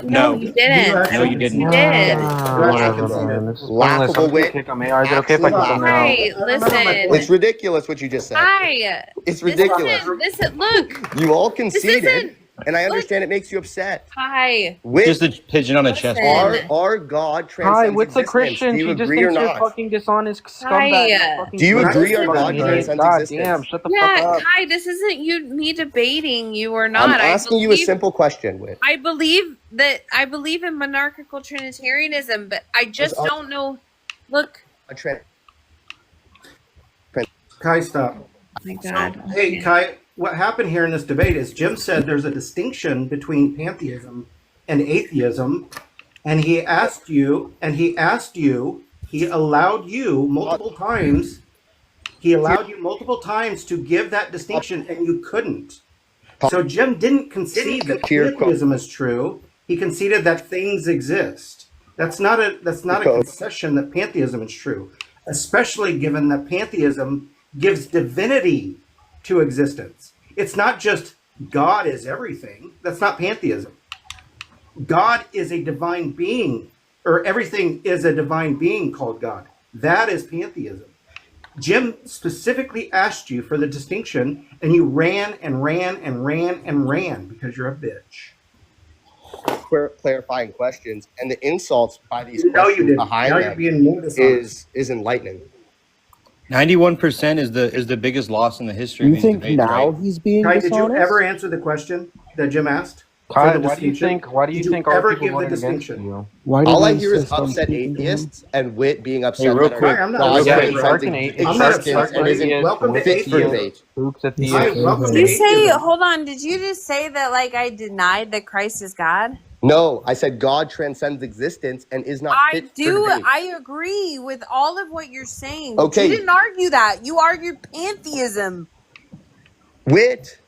S14: No, you didn't.
S7: No, you didn't.
S14: You did.
S9: Whatever, man. This is pointless.
S4: Laughable
S9: I'm gonna
S4: wit.
S9: kick him. Hey, is it okay if I kick him now?
S14: Hi, listen.
S4: It's ridiculous what you just said.
S14: Hi.
S4: It's ridiculous.
S14: This isn't, look.
S4: You all conceded,
S14: isn't-
S4: and I understand it makes you upset.
S14: Hi.
S7: Just a pigeon on a chessboard.
S4: Our God transcends
S9: Hi, what's a
S4: existence.
S9: Christian?
S4: Do you
S9: She just
S4: agree or
S9: thinks you're
S4: not?
S9: fucking dishonest scumbag.
S14: Hi.
S9: Fucking
S4: Do you agree our
S9: fucking
S4: God
S9: idiot.
S4: transcends
S9: God
S4: existence?
S9: damn, shut the fuck
S14: Yeah,
S9: up.
S14: Kai, this isn't me debating you or not.
S4: I'm asking you a
S14: believe-
S4: simple question, Whit.
S14: I believe in monarchical Trinitarianism, but I just don't know. Look,
S15: Kai, stop.
S14: oh my God.
S15: Hey, Kai, what happened here in this debate is Jim said there's a distinction between pantheism and atheism, and he allowed you multiple times to give that distinction, and you couldn't. So Jim didn't concede that pantheism is true. He conceded that things exist. That's not a concession that pantheism is true, especially given that pantheism gives divinity to existence. It's not just God is everything. That's not pantheism. God is a divine being, or everything is a divine being called God. That is pantheism. Jim specifically asked you for the distinction, and you ran and ran and ran and ran because you're a bitch.
S4: Clarifying questions, and the insults by these
S15: No, you
S4: questions
S15: didn't.
S4: behind
S15: Now you're
S4: them
S15: being more dishonest.
S4: is enlightening.
S7: 91% is the biggest loss in the history of
S5: You
S7: these
S5: think
S7: debates,
S5: now
S7: right?
S5: he's being
S15: Kai,
S5: dishonest?
S15: did you ever answer the question that Jim asked?
S9: Kai,
S15: For the
S9: why do you
S15: distinction?
S9: think? Why do you
S15: Did
S9: think
S15: you
S9: all
S15: ever
S9: people
S15: give the
S9: voted against
S15: distinction?
S9: you?
S5: Why did
S4: All I
S5: you
S4: hear is
S5: insist on
S4: upset
S5: speaking to him?
S4: atheists and Wit being upset
S7: Hey, real
S4: that
S7: quick.
S15: I'm not
S4: God
S15: upset,
S4: transcends
S15: bro. I'm not
S4: existence
S15: upset,
S4: and
S15: buddy.
S4: isn't
S15: Welcome to
S4: fit for
S15: atheism.
S4: debate.
S9: Oops,
S15: Hi,
S9: atheist.
S15: welcome
S14: Did
S15: to
S14: you say?
S15: atheism.
S14: Hold on. Did you just say that like I denied that Christ is God?
S4: No, I said God transcends existence and is not
S14: I
S4: fit for
S14: do.
S4: debate.
S14: I agree with all of what you're saying. But
S4: Okay.
S14: you didn't argue that. You argued pantheism.
S4: Wit.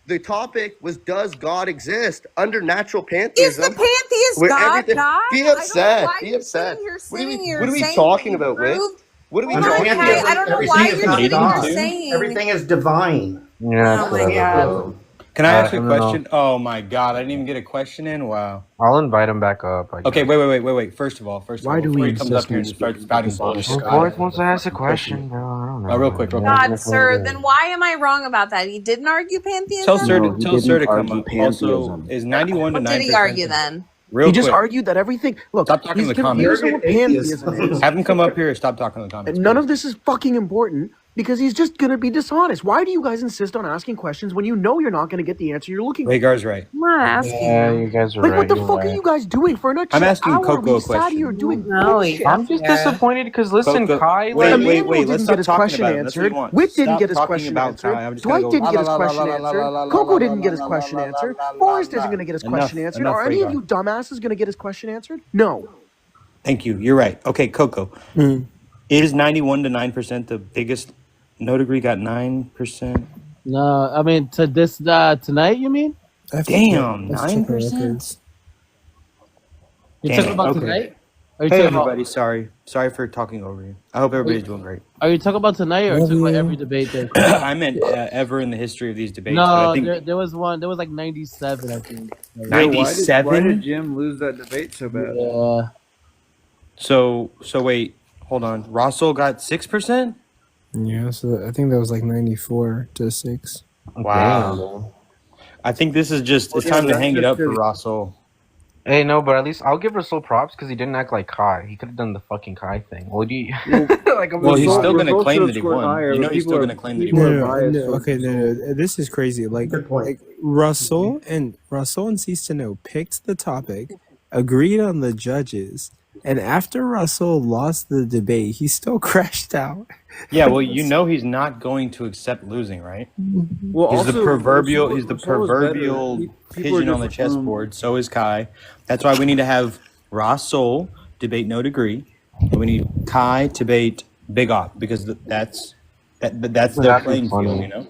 S4: The topic was, does God exist? Under natural
S14: Is
S4: pantheism,
S14: the pantheist
S4: where
S14: God
S4: everything.
S14: God?
S4: Be
S14: I don't know
S4: upset.
S14: why
S4: Be
S14: you're
S4: upset.
S14: sitting here
S4: What are we,
S14: saying
S4: what are we
S14: saying
S4: talking
S14: that you
S4: about, Wit?
S14: proved.
S4: What are we
S14: Hold
S15: Under
S14: on,
S4: talking
S14: Kai.
S15: pantheism,
S14: I don't know
S15: everything
S14: why
S15: is
S14: you're
S15: not
S14: sitting here
S15: God.
S14: saying.
S15: Everything is divine.
S9: Yeah.
S14: Oh my God.
S7: Can I ask a
S9: no.
S7: question? Oh my God, I didn't even get a question in. Wow.
S9: I'll invite him back up. I
S7: Okay,
S9: guess.
S7: wait. First of all,
S5: Why do
S7: before
S5: we
S7: he comes
S5: insist
S7: up here
S5: on
S7: and starts
S5: speaking
S7: spouting
S5: dishonest
S7: bullshit.
S5: Scott?
S9: Boris wants to ask a question, bro. I don't know.
S7: Real quick.
S14: God, sir, then why am I wrong about that? He didn't argue pantheism?
S7: Tell Sir,
S5: No, he
S7: tell Sir to
S5: didn't
S7: come
S5: argue
S7: up. Also,
S5: pantheism.
S7: is 91 to
S14: What
S7: 9%.
S14: did he argue then?
S7: Real
S5: He just
S7: quick.
S5: argued that everything. Look,
S7: Stop talking
S5: he's
S7: in the comments.
S5: confusing what pantheism is.
S7: Have him come up here and stop talking in the comments.
S5: And none of this is fucking important because he's just gonna be dishonest. Why do you guys insist on asking questions when you know you're not gonna get the answer you're looking for?
S7: Rhaegar's right.
S14: I'm not asking
S9: Yeah,
S14: you.
S9: you guys are
S5: Like,
S9: right.
S5: what the
S9: you're
S5: fuck
S9: right.
S5: are you guys doing for an extra
S7: I'm asking
S5: hour?
S7: Coco
S5: We
S7: a
S5: sat
S7: question.
S5: here doing
S14: No,
S5: bullshit.
S9: I'm just disappointed because listen,
S7: Coco,
S9: Kai.
S7: wait,
S9: like,
S7: wait,
S5: Emmanuel
S7: let's
S5: didn't
S7: stop
S5: get his
S7: talking
S5: question
S7: about him. That's what
S5: answered.
S7: he wants.
S5: Whit didn't
S7: Stop
S5: get his
S7: talking
S5: question
S7: about
S5: answered.
S7: Kai. I'm just gonna
S5: Dwight
S7: go
S5: didn't
S7: la,
S5: get
S7: la,
S5: his
S7: la, la,
S5: question
S7: la, la,
S5: answered.
S7: la, la,
S5: Coco
S7: la,
S5: didn't
S7: la,
S5: get his
S7: la,
S5: question
S7: la, la,
S5: answered.
S7: la, la,
S5: Forrest
S7: la.
S5: isn't gonna get his
S7: Enough,
S5: question answered.
S7: enough,
S5: Are any of
S7: Rhaegar.
S5: you dumbasses gonna get his question answered? No.
S7: Thank you. You're right. Okay, Coco. Is 91 to 9% the biggest? No degree got 9%.
S6: No, I mean to this tonight. You mean?
S7: Damn, 9%.
S6: You're talking about
S7: Okay.
S6: tonight? Are you
S7: Hey,
S6: talking
S7: everybody. Sorry for talking over you. I hope everybody's doing great.
S6: Are you talking about tonight, or are you talking about every debate there?
S7: I meant ever in the history of these debates. but
S6: No,
S7: I think
S6: there was one. There was like 97, I think.
S7: 97.
S16: Why did Jim lose that debate so bad?
S6: Yeah.
S7: So wait, hold on. Russell got 6%.
S2: Yeah, so I think that was like 94 to 6.
S7: Wow. I think this is just. It's time to hang it up for Russell.
S9: Hey, no, but at least I'll give Rasul props because he didn't act like Kai. He could have done the fucking Kai thing. Well, do you? Like,
S7: Well, he's still going to claim that he won. You know, he's still going to claim that he won.
S2: No. This is crazy. Like Russell and Cease to Know picked the topic, agreed on the judges, and after Russell lost the debate, he still crashed out.
S7: Yeah, well, you know he's not going to accept losing, right?
S16: Well,
S7: he's
S16: also,
S7: the proverbial.
S16: Russell-
S7: He's the
S16: Russell is better.
S7: proverbial
S16: People are
S7: pigeon on the
S16: just,
S7: chessboard. So is Kai. That's why we need to have Russell debate no degree, and we need Kai debate big op because that's their playing field, you know.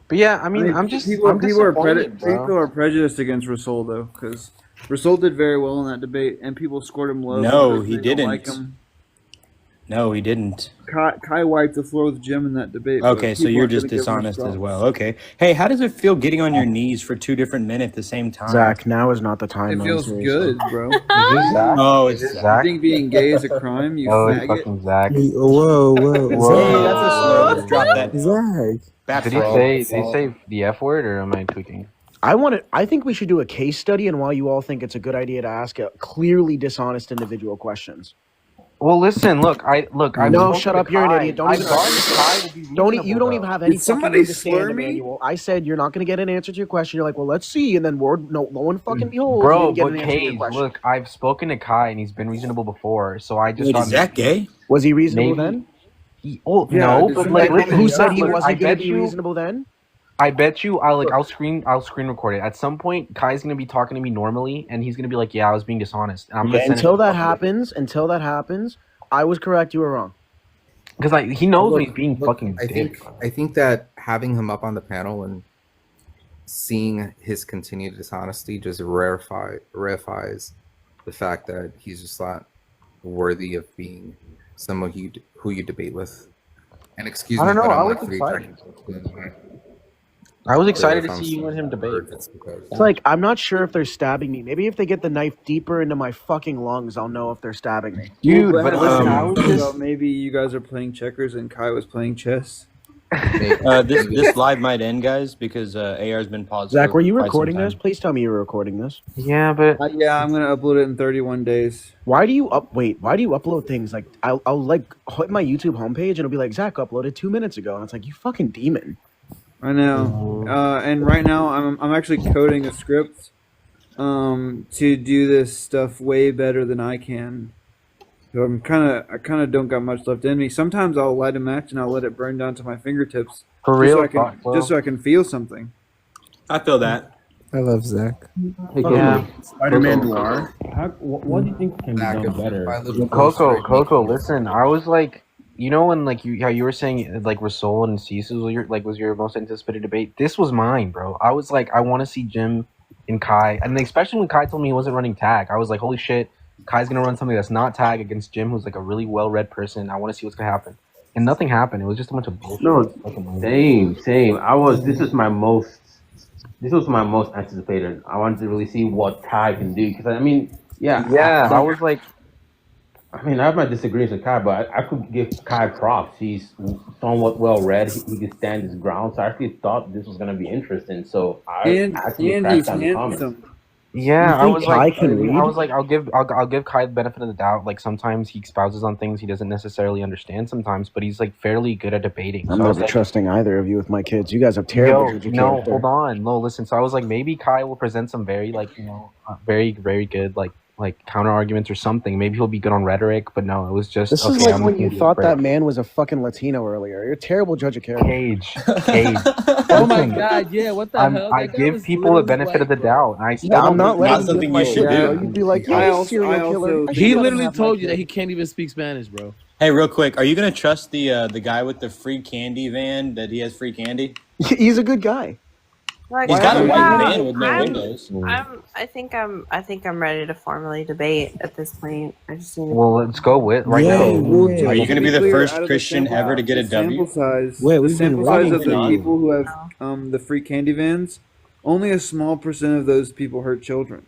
S9: But yeah, I mean, I'm just
S16: people
S9: I'm
S16: are
S9: disappointed, bro.
S16: people are prejudiced against Rasul though, because Rasul did very well in that debate, and people scored him low.
S7: No,
S16: because
S7: he
S16: they don't
S7: didn't.
S16: Like him.
S17: No, he didn't.
S16: Kai wiped the floor with Jim in that debate. but
S17: Okay, so
S16: people
S17: you're
S16: aren't
S17: just
S16: gonna give him
S17: dishonest as
S16: props.
S17: well. Okay. Hey, how does it feel getting on your knees for 2 different men at the same time?
S5: Zach, now is not the time.
S16: It
S5: man,
S16: feels
S5: seriously.
S16: good, bro.
S17: Oh, it's
S16: You
S9: Zach.
S16: think being gay is a crime, you
S9: Oh, it's
S16: faggot?
S9: fucking Zach.
S18: Whoa, whoa.
S9: Whoa.
S5: That's a slur.
S17: Let's drop that.
S18: Zach.
S17: Back
S9: Did he
S17: row.
S9: say? Did he say the F word, or am I tweaking?
S5: I think we should do a case study, and while you all think it's a good idea to ask clearly dishonest individual questions.
S9: Well, listen. Look.
S5: No, shut up. You're an idiot. Don't even. You don't even have any
S16: Did
S5: fucking
S16: somebody
S5: room to stand
S16: slur
S5: in
S16: me?
S5: manual. I said you're not going to get an answer to your question. You're like, well, let's see, and then lo and fucking behold,
S9: Bro,
S5: you didn't get
S9: but
S5: an answer to your
S9: Cage,
S5: question.
S9: look, I've spoken to Kai and he's been reasonable before, so I just
S17: Wait,
S9: thought
S17: is Zach gay?
S5: Was he reasonable
S9: maybe-
S5: then?
S9: Oh
S16: Yeah,
S9: no,
S16: did
S9: but
S16: somebody
S9: like, listen,
S5: Who said he
S9: look, I
S5: wasn't going
S9: bet
S5: to be
S9: you,
S5: reasonable then?
S9: I bet you, I'll screen record it. At some point, Kai's gonna be talking to me normally, and he's gonna be like, "Yeah, I was being dishonest." And I'm gonna send
S5: Until that happens, I was correct. You were wrong.
S9: because he knows when
S1: Look,
S9: he's being fucking.
S1: I think that having him up on the panel and seeing his continued dishonesty just rarefies the fact that he's just not worthy of being someone who you debate with. And excuse
S9: I
S1: me,
S9: don't know.
S1: but
S9: I
S1: I'm
S9: was
S1: like 3
S9: excited.
S1: seconds.
S9: I was excited
S1: If
S9: to
S1: I'm
S9: see you and him debate.
S1: it's because
S5: It's like I'm not sure if they're stabbing me. Maybe if they get the knife deeper into my fucking lungs, I'll know if they're stabbing me.
S9: Dude,
S16: What
S9: but
S16: happened
S9: listen,
S16: to
S9: I
S16: you
S9: was just
S16: about maybe you guys are playing checkers and Kai was playing chess.
S17: This live might end, guys, because AR's been paused.
S5: Zach,
S17: for
S5: were you
S17: quite some
S5: recording
S17: time.
S5: this? Please tell me you were recording this.
S9: yeah, but
S16: Yeah, I'm gonna upload it in 31 days.
S5: Why do you upload things like I'll like hit my YouTube homepage and it'll be like Zach uploaded 2 minutes ago and it's like you fucking demon.
S16: I know. And right now I'm actually coding a script to do this stuff way better than I can. So I kind of don't got much left in me. Sometimes I'll light a match and I'll let it burn down to my fingertips.
S9: For
S16: just
S9: real,
S16: just so I can feel something.
S17: I feel that.
S18: I love Zach.
S9: yeah.
S5: Spider-Man Noir.
S19: What do you think can be done better?
S9: Coco, listen. I was like, you know, when like how you were saying like Rasoul and Cease was your most anticipated debate. This was mine, bro. I was like, I want to see Jim and Kai, and especially when Kai told me he wasn't running tag, I was like, holy shit, Kai's gonna run something that's not tag against Jim, who's like a really well-read person. I want to see what's gonna happen, and nothing happened. It was just a bunch of bullshit.
S11: No, same. This was my most anticipated. I wanted to really see what Kai can do because I mean,
S9: I was like,
S11: I mean, I have my disagreements with Kai, but I could give Kai props. He's somewhat well read. He can stand his ground. So I actually thought this was going to be interesting. So I actually
S16: and
S11: crashed
S16: he's
S11: down the comments.
S16: handsome.
S9: yeah, I was like,
S5: Kai can read?
S9: I was like, I'll give Kai the benefit of the doubt. Like sometimes he espouses on things he doesn't necessarily understand sometimes, but he's like fairly good at debating.
S5: I'm
S9: So I was
S5: never
S9: like,
S5: trusting either of you with my kids. You guys have terrible judge of
S9: no,
S5: character.
S9: hold on. No, listen. So I was like, maybe Kai will present some very very, very good like counter arguments or something. Maybe he'll be good on rhetoric, but no, it was just
S5: This is
S9: okay,
S5: like
S9: I'm
S5: when
S9: looking
S5: you
S9: at
S5: thought
S9: break.
S5: that man was a fucking Latino earlier. You're a terrible judge of character.
S9: Cage.
S19: Oh my god, yeah, what the hell?
S9: I
S19: That guy
S9: give
S19: was
S9: people the
S19: literally
S9: benefit
S19: white,
S9: of the
S19: bro.
S9: doubt. And I still
S5: I'm
S9: don't
S5: not
S9: think-
S5: letting
S17: Not something you should
S5: bro.
S17: do.
S5: You'd be like,
S16: I
S5: yeah,
S16: also-
S5: serial
S16: I
S5: killer.
S16: also-
S19: He
S5: Let him
S19: literally
S5: have
S19: told
S5: my
S19: you that
S5: kid.
S19: he can't even speak Spanish, bro.
S17: Hey, real quick, are you gonna trust the guy with the free candy van that he has free candy?
S5: He's a good guy.
S14: Like,
S17: He's got a white
S14: yeah,
S17: van with no windows.
S14: I think I'm ready to formally debate at this point. I just need to.
S9: Well, let's go with right
S18: Yeah,
S9: now.
S18: yeah.
S17: Are you gonna be the
S16: Clear,
S17: first
S16: out of the
S17: Christian
S16: sample-
S17: ever to get a
S16: the sample
S17: W?
S16: size.
S18: Wait,
S16: the
S18: we've been
S16: sample size
S18: waiting
S16: of the
S18: for you.
S16: people who have the free candy vans. Only a small percent of those people hurt children.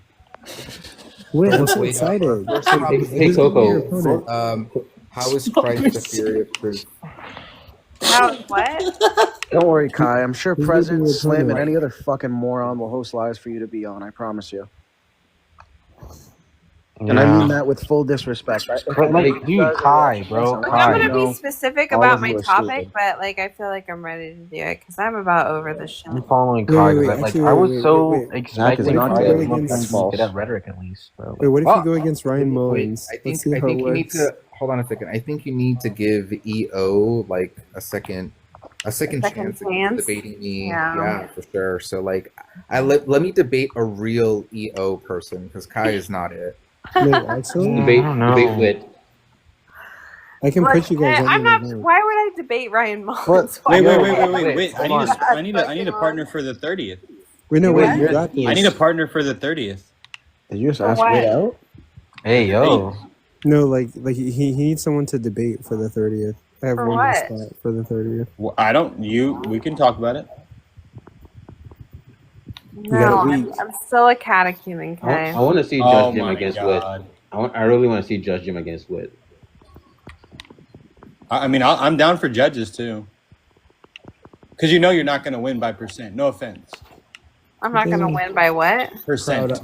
S18: Wait, I'm so excited.
S10: Hey, Coco.
S1: How is Christ the theory of truth?
S14: How, what?
S5: Don't worry, Kai. I'm sure
S18: He's
S5: President
S18: looking at
S5: Slim and
S18: Tony.
S5: any other fucking moron will host lives for you to be on. I promise you. And I mean that with full disrespect.
S9: But like, dude, Kai, bro,
S14: Like,
S9: Kai.
S14: I'm gonna be specific
S5: all
S14: about
S5: of
S14: my
S5: you are
S14: topic,
S5: stupid.
S14: but like I feel like I'm ready to do it because I'm about over this shit.
S9: I'm following
S18: Wait,
S9: Kai.
S18: wait,
S9: Like,
S18: actually,
S9: I was
S18: wait,
S9: so
S18: wait, wait.
S9: expecting
S5: Zach is not
S9: Kai
S5: gay.
S9: to look
S5: That's
S9: like
S5: false.
S9: good at rhetoric at least. Bro.
S18: Wait, what if you go against Ryan Mullins?
S1: I
S18: Let's
S1: think
S18: see how it
S1: you need
S18: works.
S1: to hold on a second. I think you need to give EO like a second
S14: Second
S1: chance at
S14: chance?
S1: debating me.
S14: Yeah.
S1: Yeah, for sure. So like, let me debate a real EO person because Kai is not it.
S18: Wait, actually,
S11: Debate with.
S18: I can
S14: Like,
S18: put you guys
S14: I'm
S18: on
S14: not.
S18: the
S14: Why would I debate Ryan Mullins?
S17: Wait,
S14: Why
S17: wait,
S14: would
S17: wait,
S14: I?
S17: wait, wait, wait.
S9: Hold
S17: I need a partner for the 30th.
S18: Wait, no, wait,
S14: What?
S18: you got this.
S17: I need a partner for the 30th.
S5: Did you just
S14: For
S5: ask
S14: what?
S5: Wade out?
S9: Hey, yo.
S18: No, like he needs someone to debate for the 30th. I have
S14: For
S18: one more
S14: what?
S18: spot for the 30th.
S17: Well, I don't. We can talk about it.
S14: No, I'm still a catechumen, okay?
S11: I want to see
S17: Oh
S11: Judge Jim
S17: my
S11: against
S17: God.
S11: Wit. I really want to see Judge Jim against Wit.
S17: I mean, I'm down for judges too. Because you know you're not going to win by percent. No offense.
S14: I'm not gonna win by what?
S17: Percent.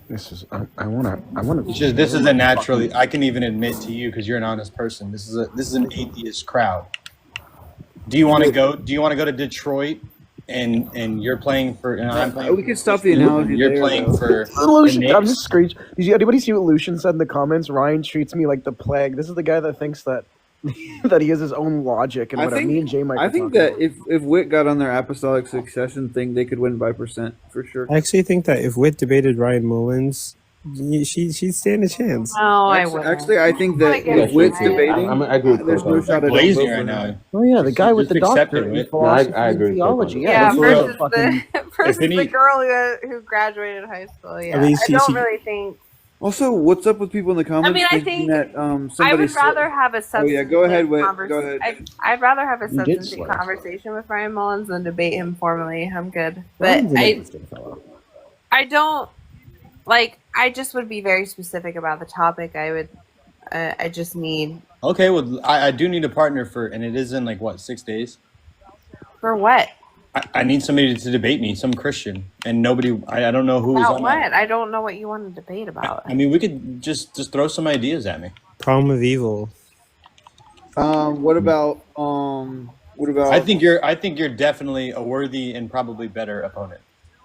S5: This is I want to.
S17: It's just, this is a naturally. I can even admit to you because you're an honest person. This is an atheist crowd. Do you want to go? Do you want to go to Detroit and you're playing for? And I'm playing.
S16: We could stop the analogy.
S17: You're
S16: there,
S17: playing
S16: though.
S17: for.
S5: Lucian,
S17: the
S5: I'm
S17: Knicks?
S5: just screech. Did anybody see what Lucian said in the comments? Ryan treats me like the plague. This is the guy that thinks that that he has his own logic and whatever. Me and Jay might.
S16: I think that if Wit got on their apostolic succession thing, they could win by percent for sure.
S18: I actually think that if Witt debated Ryan Mullins, she'd stand a chance.
S14: No, I
S16: Actually,
S14: wouldn't.
S16: actually, I think that
S14: Yeah,
S16: if Witt's
S11: I
S16: debating,
S11: agree with
S16: there's no
S11: Coco.
S16: shot at
S17: Blazing
S16: vote
S17: right
S16: for
S17: now.
S16: him.
S5: Oh yeah, the guy with the
S17: Just accept
S5: doctorate
S17: it,
S5: in
S17: Whit.
S5: philosophy
S11: I agree
S5: and
S11: with Coco.
S5: theology.
S14: Yeah,
S5: Yeah,
S14: versus
S5: fucking.
S14: versus
S17: any-
S14: the girl who graduated high school. Yeah,
S18: least
S14: I don't
S18: he-
S14: really think.
S16: Also, what's up with people in the comments?
S14: mean, I
S16: thinking
S14: think
S16: that
S14: I
S16: somebody
S14: would rather have a
S16: Oh
S14: substantive
S16: yeah, go ahead, Wit. Go ahead.
S14: I'd rather have a
S5: You did
S14: substantive
S5: slur.
S14: conversation with Ryan Mullins than debate him formally. I'm good, but
S5: Ryan's an interesting fellow.
S14: I don't like. I just would be very specific about the topic. I would. I just need
S17: Okay, well, I do need a partner for, and it is in like what 6 days.
S14: for what?
S17: I need somebody to debate me, some Christian, and nobody. I don't know who's
S14: About
S17: on
S14: what?
S17: that.
S14: I don't know what you want to debate about.
S17: I mean, we could just throw some ideas at me.
S18: Problem of evil.
S16: What about
S17: I think you're definitely a worthy and probably better opponent.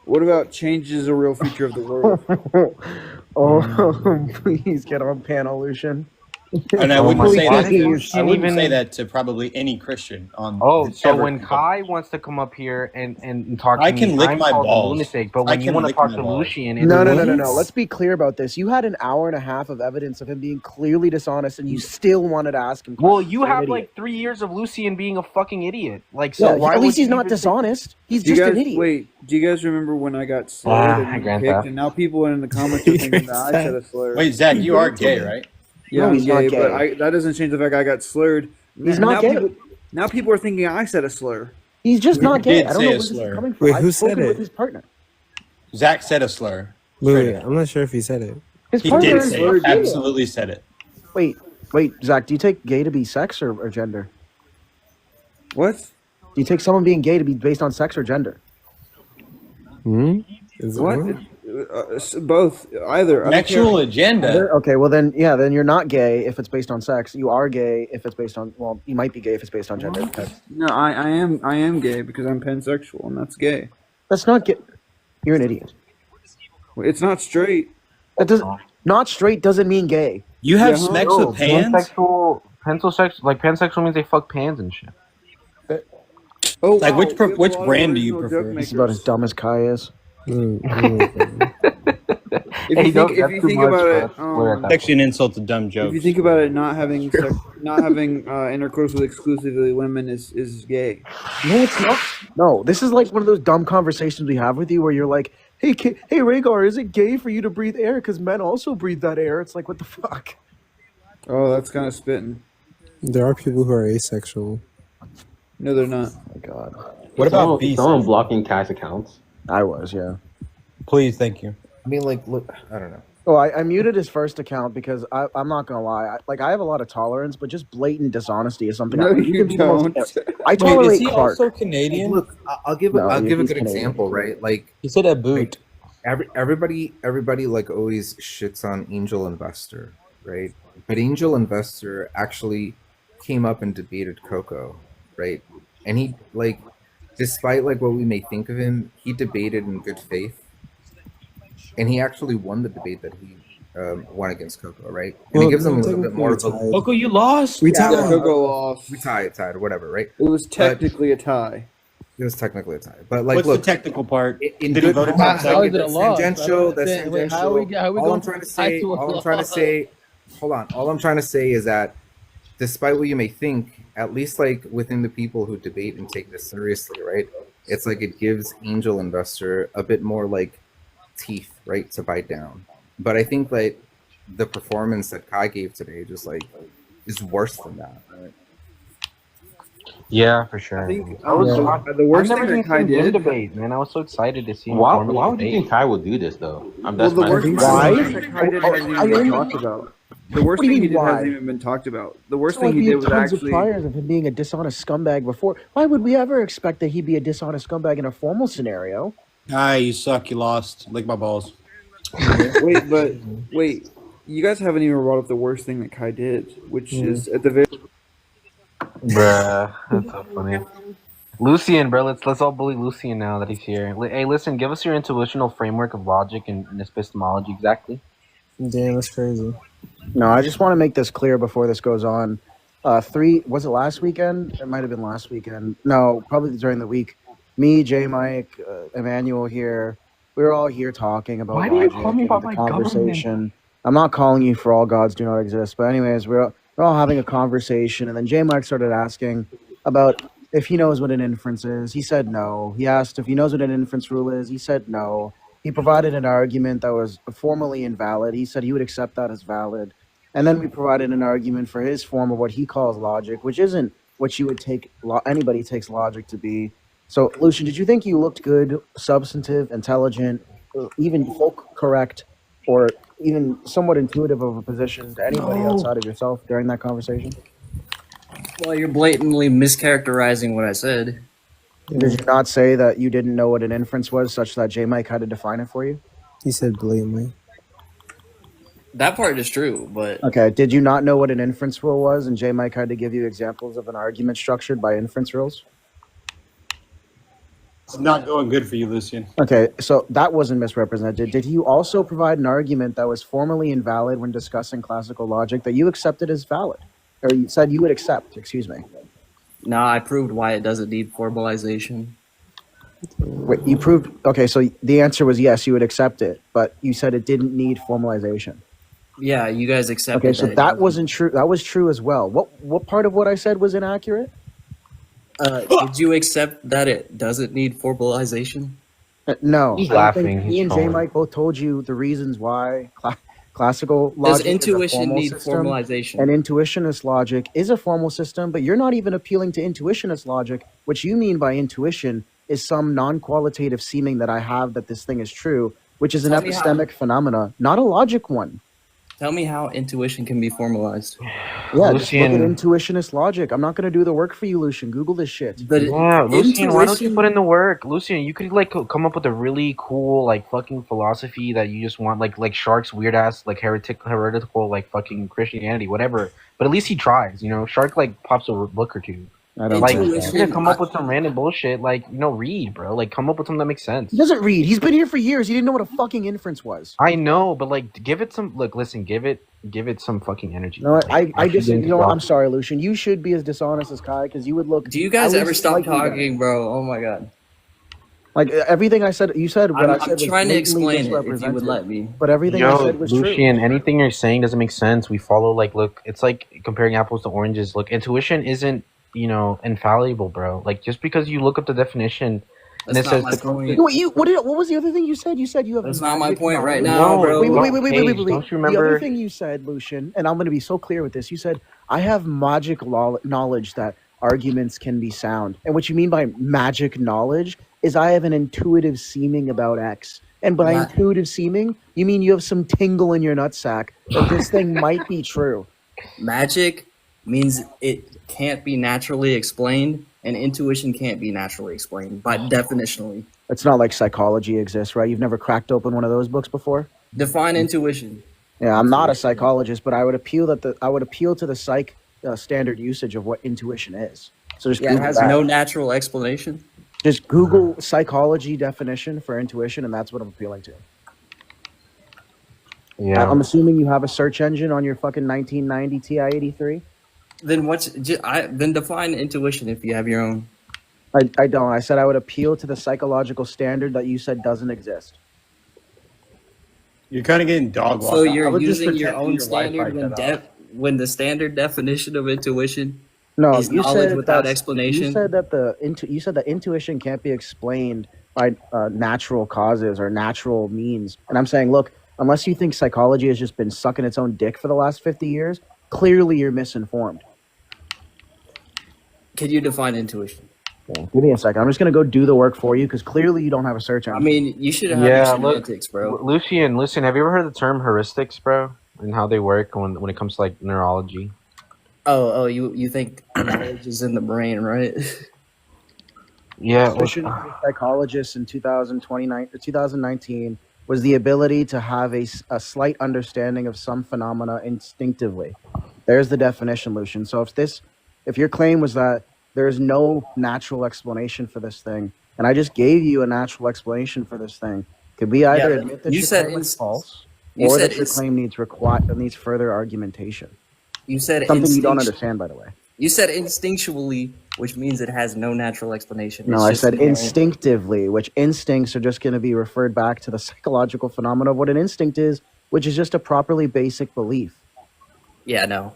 S16: what about change is a real feature of the world?
S5: Oh, please get on panel, Lucian.
S17: And I
S5: Oh
S17: wouldn't
S5: my
S17: say
S5: God.
S17: that. I wouldn't
S9: even-
S17: say that to probably any Christian on.
S9: Oh, so
S17: ever.
S9: when Kai wants to come up here and talk to
S17: I
S9: me,
S17: can lick
S9: I'm
S17: my
S9: called a
S17: balls.
S9: lunatic, but
S17: I
S9: when you
S17: can
S9: want to
S17: lick
S9: talk
S17: my
S9: to
S17: balls.
S9: Lucian, it's
S5: No.
S9: Williams.
S5: Let's be clear about this. You had an hour and a half of evidence of him being clearly dishonest, and you still wanted to ask him.
S9: Well, you
S5: You're an
S9: have
S5: idiot.
S9: like 3 years of Lucian being a fucking idiot. Like, so
S5: Yeah,
S9: why
S5: at least
S9: would
S5: he's
S9: you
S5: not
S9: even
S5: dishonest. He's
S16: Do you
S5: just
S16: guys
S5: an idiot.
S16: wait? Do you guys remember when I got slurred
S9: I
S16: and
S9: grant
S16: kicked,
S9: that.
S16: and now people in the comments are thinking that I said a slur?
S17: Wait, Zach, you are gay, right?
S16: Yeah,
S5: No,
S16: I'm
S5: he's not
S16: gay, but
S5: gay.
S16: that doesn't change the fact I got slurred.
S5: He's not gay.
S16: Now people are thinking I said a slur.
S5: He's just not
S17: did
S5: gay. I don't
S17: say
S5: know
S17: a
S5: where this is
S17: slur.
S5: coming from.
S18: Wait,
S5: I've
S18: who said
S5: spoken
S18: it?
S5: with his partner.
S17: Zach said a slur.
S18: Wait, I'm not sure if he said it.
S5: His
S17: He
S5: partner
S17: did
S5: is
S17: say
S5: slurred
S17: it.
S5: gay.
S17: Absolutely said it.
S5: Wait, Zach, do you take gay to be sex or gender?
S16: What?
S5: Do you take someone being gay to be based on sex or gender?
S18: Is it
S16: What?
S18: one?
S16: Both. Either. I don't
S17: Sexual
S16: care.
S17: agenda.
S5: Okay, well then you're not gay if it's based on sex. You are gay if it's based on, well, you might be gay if it's based on gender.
S16: No, I am gay because I'm pansexual, and that's gay.
S5: That's not gay. You're an idiot.
S16: It's not straight.
S5: That doesn't. Not straight doesn't mean gay.
S17: You have
S16: Yeah,
S17: sex
S16: no,
S17: with pans?
S9: Pansexual means they fuck pans and shit.
S16: Oh,
S17: Like,
S16: wow,
S17: which
S16: we have a
S17: which
S16: lot of
S17: brand do you
S16: original joke
S17: prefer?
S5: This is about as dumb as Kai is.
S16: If you think about it,
S17: It's actually an insult to dumb jokes.
S16: if you think about it, not having intercourse with exclusively women is gay.
S5: No, it's not. No, this is like one of those dumb conversations we have with you where you're like, hey, hey, Rhaegar, is it gay for you to breathe air? Because men also breathe that air. It's like, what the fuck?
S16: Oh, that's kind of spitting.
S18: There are people who are asexual.
S16: No, they're not.
S5: Oh my God.
S17: What about B?
S11: Someone blocking Kai's accounts?
S5: I was, yeah.
S17: Please, thank you.
S10: I mean, like, look, I don't know.
S5: Oh, I muted his first account because I'm not gonna lie. I have a lot of tolerance, but just blatant dishonesty is something.
S16: No,
S5: I,
S16: you
S5: can be the most-
S16: don't.
S5: I tolerate
S10: Wait, is he
S5: Clark.
S10: also Canadian? Look, I'll give
S5: No,
S10: a
S5: he's
S10: good
S5: Canadian.
S10: example, right? Like
S17: He said a boot.
S10: everybody like always shits on Angel Investor, right? But Angel Investor actually came up and debated Coco, right? And he like, despite like what we may think of him, he debated in good faith, and he actually won the debate that he won against Coco, right? And it gives him a little bit more of a
S17: Coco, you lost.
S18: We
S16: Yeah,
S18: tied.
S16: Coco lost.
S10: we tied or whatever, right?
S16: It was technically a tie.
S10: It was technically a tie, but like,
S17: What's
S10: look,
S17: the technical part?
S10: in
S17: Did he
S10: good
S17: vote
S10: faith,
S17: himself?
S19: How is it a loss?
S10: tangential,
S19: Wait,
S10: that's
S19: wait, how we
S10: tangential.
S19: going
S10: All I'm trying to say, hold on. All I'm trying to say is that despite what you may think, at least like within the people who debate and take this seriously, right? It's like it gives Angel Investor a bit more like teeth, right, to bite down. But I think like the performance that Kai gave today just like is worse than that. Right?
S9: Yeah, for sure.
S16: I think
S9: I was
S16: the worst
S9: I've never
S16: thing
S9: seen
S16: that Kai
S9: him win
S16: did.
S9: debate, man. I was so excited to see him
S11: Why
S9: formally
S11: would you
S9: debate.
S11: think Kai would do this though?
S16: Well,
S11: That's
S16: the
S11: my
S16: worst
S11: question.
S16: thing that Kai did hasn't even been talked about. The worst
S5: What do you
S16: thing he
S5: mean,
S16: did hasn't
S5: why?
S16: even been talked about. The worst
S5: So
S16: thing
S5: like
S16: he
S5: we
S16: did
S5: had
S16: was
S5: tons
S16: actually.
S5: of priors of him being a dishonest scumbag before. Why would we ever expect that he'd be a dishonest scumbag in a formal scenario?
S17: You suck. You lost. Lick my balls.
S16: Wait, you guys haven't even brought up the worst thing that Kai did, which is at the very.
S9: Bruh, that's so funny. Lucian, bro, let's all bully Lucian now that he's here. Hey, listen, give us your intuitional framework of logic and epistemology exactly.
S2: Damn, that's crazy.
S5: No, I just want to make this clear before this goes on. Was it last weekend? It might have been last weekend. No, probably during the week. Me, J Mike, Emmanuel here. We were all here talking about
S11: Why do you
S5: logic
S11: call me
S5: and
S11: by
S5: the
S11: my
S5: conversation.
S11: government?
S5: I'm not calling you for all gods do not exist, but anyways, we're all having a conversation, and then J Mike started asking about if he knows what an inference is. He said no. He asked if he knows what an inference rule is. He said no. He provided an argument that was formally invalid. He said he would accept that as valid. And then we provided an argument for his form of what he calls logic, which isn't what you would take anybody takes logic to be. So, Lucian, did you think you looked good, substantive, intelligent, even folk correct, or even somewhat intuitive of a position to anybody outside of yourself during that conversation?
S20: Well, you're blatantly mischaracterizing what I said.
S5: Did you not say that you didn't know what an inference was, such that J Mike had to define it for you?
S2: He said blatantly.
S20: That part is true, but
S5: Okay. Did you not know what an inference rule was, and J Mike had to give you examples of an argument structured by inference rules?
S17: It's not going good for you, Lucian.
S5: Okay, so that wasn't misrepresented. Did you also provide an argument that was formally invalid when discussing classical logic that you accepted as valid? Or you said you would accept, excuse me.
S20: no, I proved why it doesn't need formalization.
S5: Wait, you proved, okay, so the answer was yes, you would accept it, but you said it didn't need formalization.
S20: Yeah, you guys accepted
S5: Okay, so
S20: it
S5: that wasn't true. That was true as well. What part of what I said was inaccurate?
S20: Did you accept that it doesn't need formalization?
S5: No.
S20: He's
S5: I don't
S20: laughing,
S5: think
S20: he's
S5: me and J
S20: trolling.
S5: Mike both told you the reasons why classical
S20: Does
S5: logic
S20: intuition
S5: is a formal
S20: need
S5: system,
S20: formalization?
S5: and intuitionist logic is a formal system, but you're not even appealing to intuitionist logic. What you mean by intuition is some non-qualitative seeming that I have that this thing is true, which is an
S20: Tell me how.
S5: epistemic phenomena, not a logic one.
S20: Tell me how intuition can be formalized.
S5: Yeah, just look at
S9: Lucian.
S5: intuitionist logic. I'm not going to do the work for you, Lucian. Google this shit.
S20: But
S9: Yeah, Lucian, why don't you put in the work? Lucian, you could like come up with a really cool like fucking philosophy that you just want like Shark's weird ass like heretical like fucking Christianity, whatever. But at least he tries, you know. Shark like pops a book or two.
S5: I don't
S9: Like
S5: think
S9: you're
S5: so.
S9: gonna come up with some random bullshit, like read, bro. Like come up with something that makes sense.
S5: He doesn't read. He's been here for years. He didn't know what a fucking inference was.
S9: I know, but like give it some listen, give it some fucking energy.
S5: No, I
S9: actually
S5: just,
S9: get
S5: you
S9: into
S5: know what? I'm
S9: philosophy.
S5: sorry, Lucian. You should be as dishonest as Kai because you would look.
S20: Do you guys
S5: at
S20: ever
S5: least
S20: stop
S5: like me better.
S20: talking, bro? Oh my god.
S5: Like everything I said, you said what
S20: I'm
S5: I said was
S20: trying to
S5: blatantly
S20: explain it if you would
S5: misrepresented.
S20: let me.
S5: But everything I
S9: Yo,
S5: said was true.
S9: Lucian, anything you're saying doesn't make sense. We follow look, it's like comparing apples to oranges. Look, intuition isn't, infallible, bro. Like just because you look up the definition and
S20: That's
S9: it
S20: not
S9: says
S20: my
S9: the
S20: point.
S5: What was the other thing you said? You said you have
S20: That's not my
S5: magic
S20: point right
S5: knowledge.
S20: now, bro.
S5: Wait.
S9: Don't you
S5: The
S9: remember?
S5: other thing you said, Lucian, and I'm going to be so clear with this. You said I have magic knowledge that arguments can be sound, and what you mean by magic knowledge is I have an intuitive seeming about X. And by intuitive seeming, you mean you have some tingle in your nutsack that this thing might be true.
S20: Magic means it can't be naturally explained, and intuition can't be naturally explained, by definitionally.
S5: It's not like psychology exists, right? You've never cracked open one of those books before?
S20: Define intuition.
S5: Yeah, I'm not a psychologist, but I would appeal to the psych standard usage of what intuition is. So just
S20: Yeah, it
S5: Google
S20: has
S5: that.
S20: no natural explanation.
S5: Just Google psychology definition for intuition, and that's what I'm appealing to.
S9: Yeah.
S5: I'm assuming you have a search engine on your fucking 1990 Ti-83.
S20: Then then define intuition if you have your own.
S5: I don't. I said I would appeal to the psychological standard that you said doesn't exist.
S17: You're kind of getting dog walked.
S20: So
S17: I
S20: you're
S17: would just
S20: using your
S17: pretend
S20: own
S17: your
S20: standard
S17: Wi-Fi cut off.
S20: when the standard definition of intuition
S5: No,
S20: is
S5: you
S20: knowledge
S5: said
S20: without
S5: that's-
S20: explanation.
S5: You said that you said that intuition can't be explained by natural causes or natural means. And I'm saying, look, unless you think psychology has just been sucking its own dick for the last 50 years, clearly you're misinformed.
S20: Can you define intuition?
S5: Yeah, give me a second. I'm just going to go do the work for you because clearly you don't have a search engine.
S20: I mean, you should have
S9: Yeah,
S20: your
S9: look,
S20: semantics, bro.
S9: Lucian, have you ever heard the term heuristics, bro? And how they work when it comes to like neurology?
S20: Oh, you think knowledge is in the brain, right?
S9: Yeah.
S5: Definition of a psychologist in 2019 was the ability to have a slight understanding of some phenomena instinctively. There's the definition, Lucian. So if your claim was that there's no natural explanation for this thing, and I just gave you a natural explanation for this thing, could we either admit that your claim is false, or that your claim needs further argumentation?
S20: You said
S5: something you don't understand, by the way.
S20: You said instinctually, which means it has no natural explanation.
S5: No, I said instinctively, which instincts are just going to be referred back to the psychological phenomena of what an instinct is, which is just a properly basic belief.
S20: Yeah, no.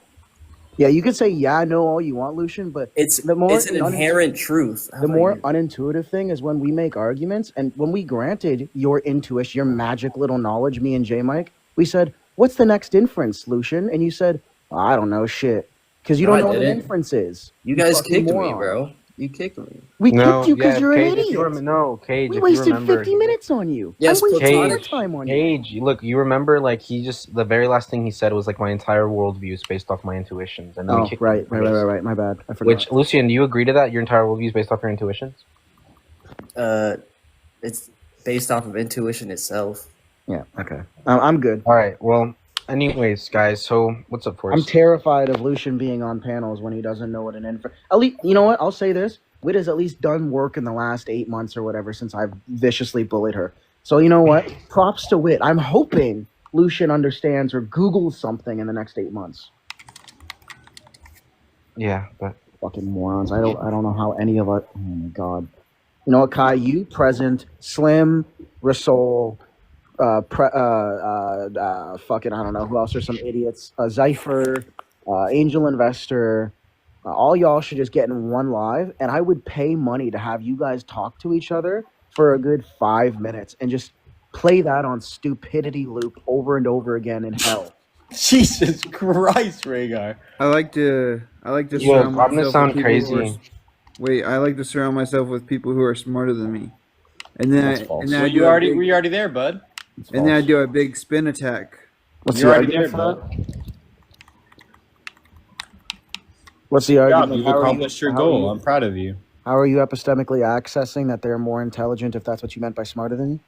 S5: Yeah, you could say yeah, no, all you want, Lucian, but
S20: it's an inherent truth.
S5: The more unintuitive thing is when we make arguments, and when we granted your intuition, your magic little knowledge, me and J Mike, we said, "What's the next inference, Lucian?" And you said, "I don't know shit." Because you don't know what an inference is.
S20: You guys kicked me, bro. You kicked me.
S5: We kicked you because you're an idiot.
S9: Cage.
S5: We wasted 50 minutes on you.
S20: Yes,
S5: I wasted a lot of time on you.
S9: Cage, look, you remember, like, the very last thing he said was, like, my entire worldview is based off my intuitions. And then
S5: right. My bad. I forgot.
S9: Which, Lucian, do you agree to that? Your entire worldview is based off your intuitions?
S20: It's based off of intuition itself.
S5: Yeah, okay. I'm good.
S9: All right, well... Anyways, guys, so what's up for us?
S5: I'm terrified of Lucian being on panels when he doesn't know what an inference... At least, you know what? I'll say this. Wit has at least done work in the last 8 months or whatever since I've viciously bullied her. So you know what? Props to Wit. I'm hoping Lucian understands or Googles something in the next 8 months.
S9: Yeah, but...
S5: Fucking morons. I don't know how any of us... Oh my god. You know what, Kai? You, Present, Slim, Rasol... fucking, I don't know who else are some idiots. Zypher, Angel Investor, all y'all should just get in one live, and I would pay money to have you guys talk to each other for a good 5 minutes and just play that on stupidity loop over and over again in hell.
S17: Jesus Christ, Rhaegar.
S16: I like to
S9: surround myself with sound crazy.
S16: I like to surround myself with people who are smarter than me, and then
S17: were you already there, bud?
S16: And then I do a big spin attack.
S5: What's the argument for that? What's the argument?
S17: You've accomplished your goal. I'm proud of you.
S5: How are you epistemically accessing that they're more intelligent, if that's what you meant by smarter than you?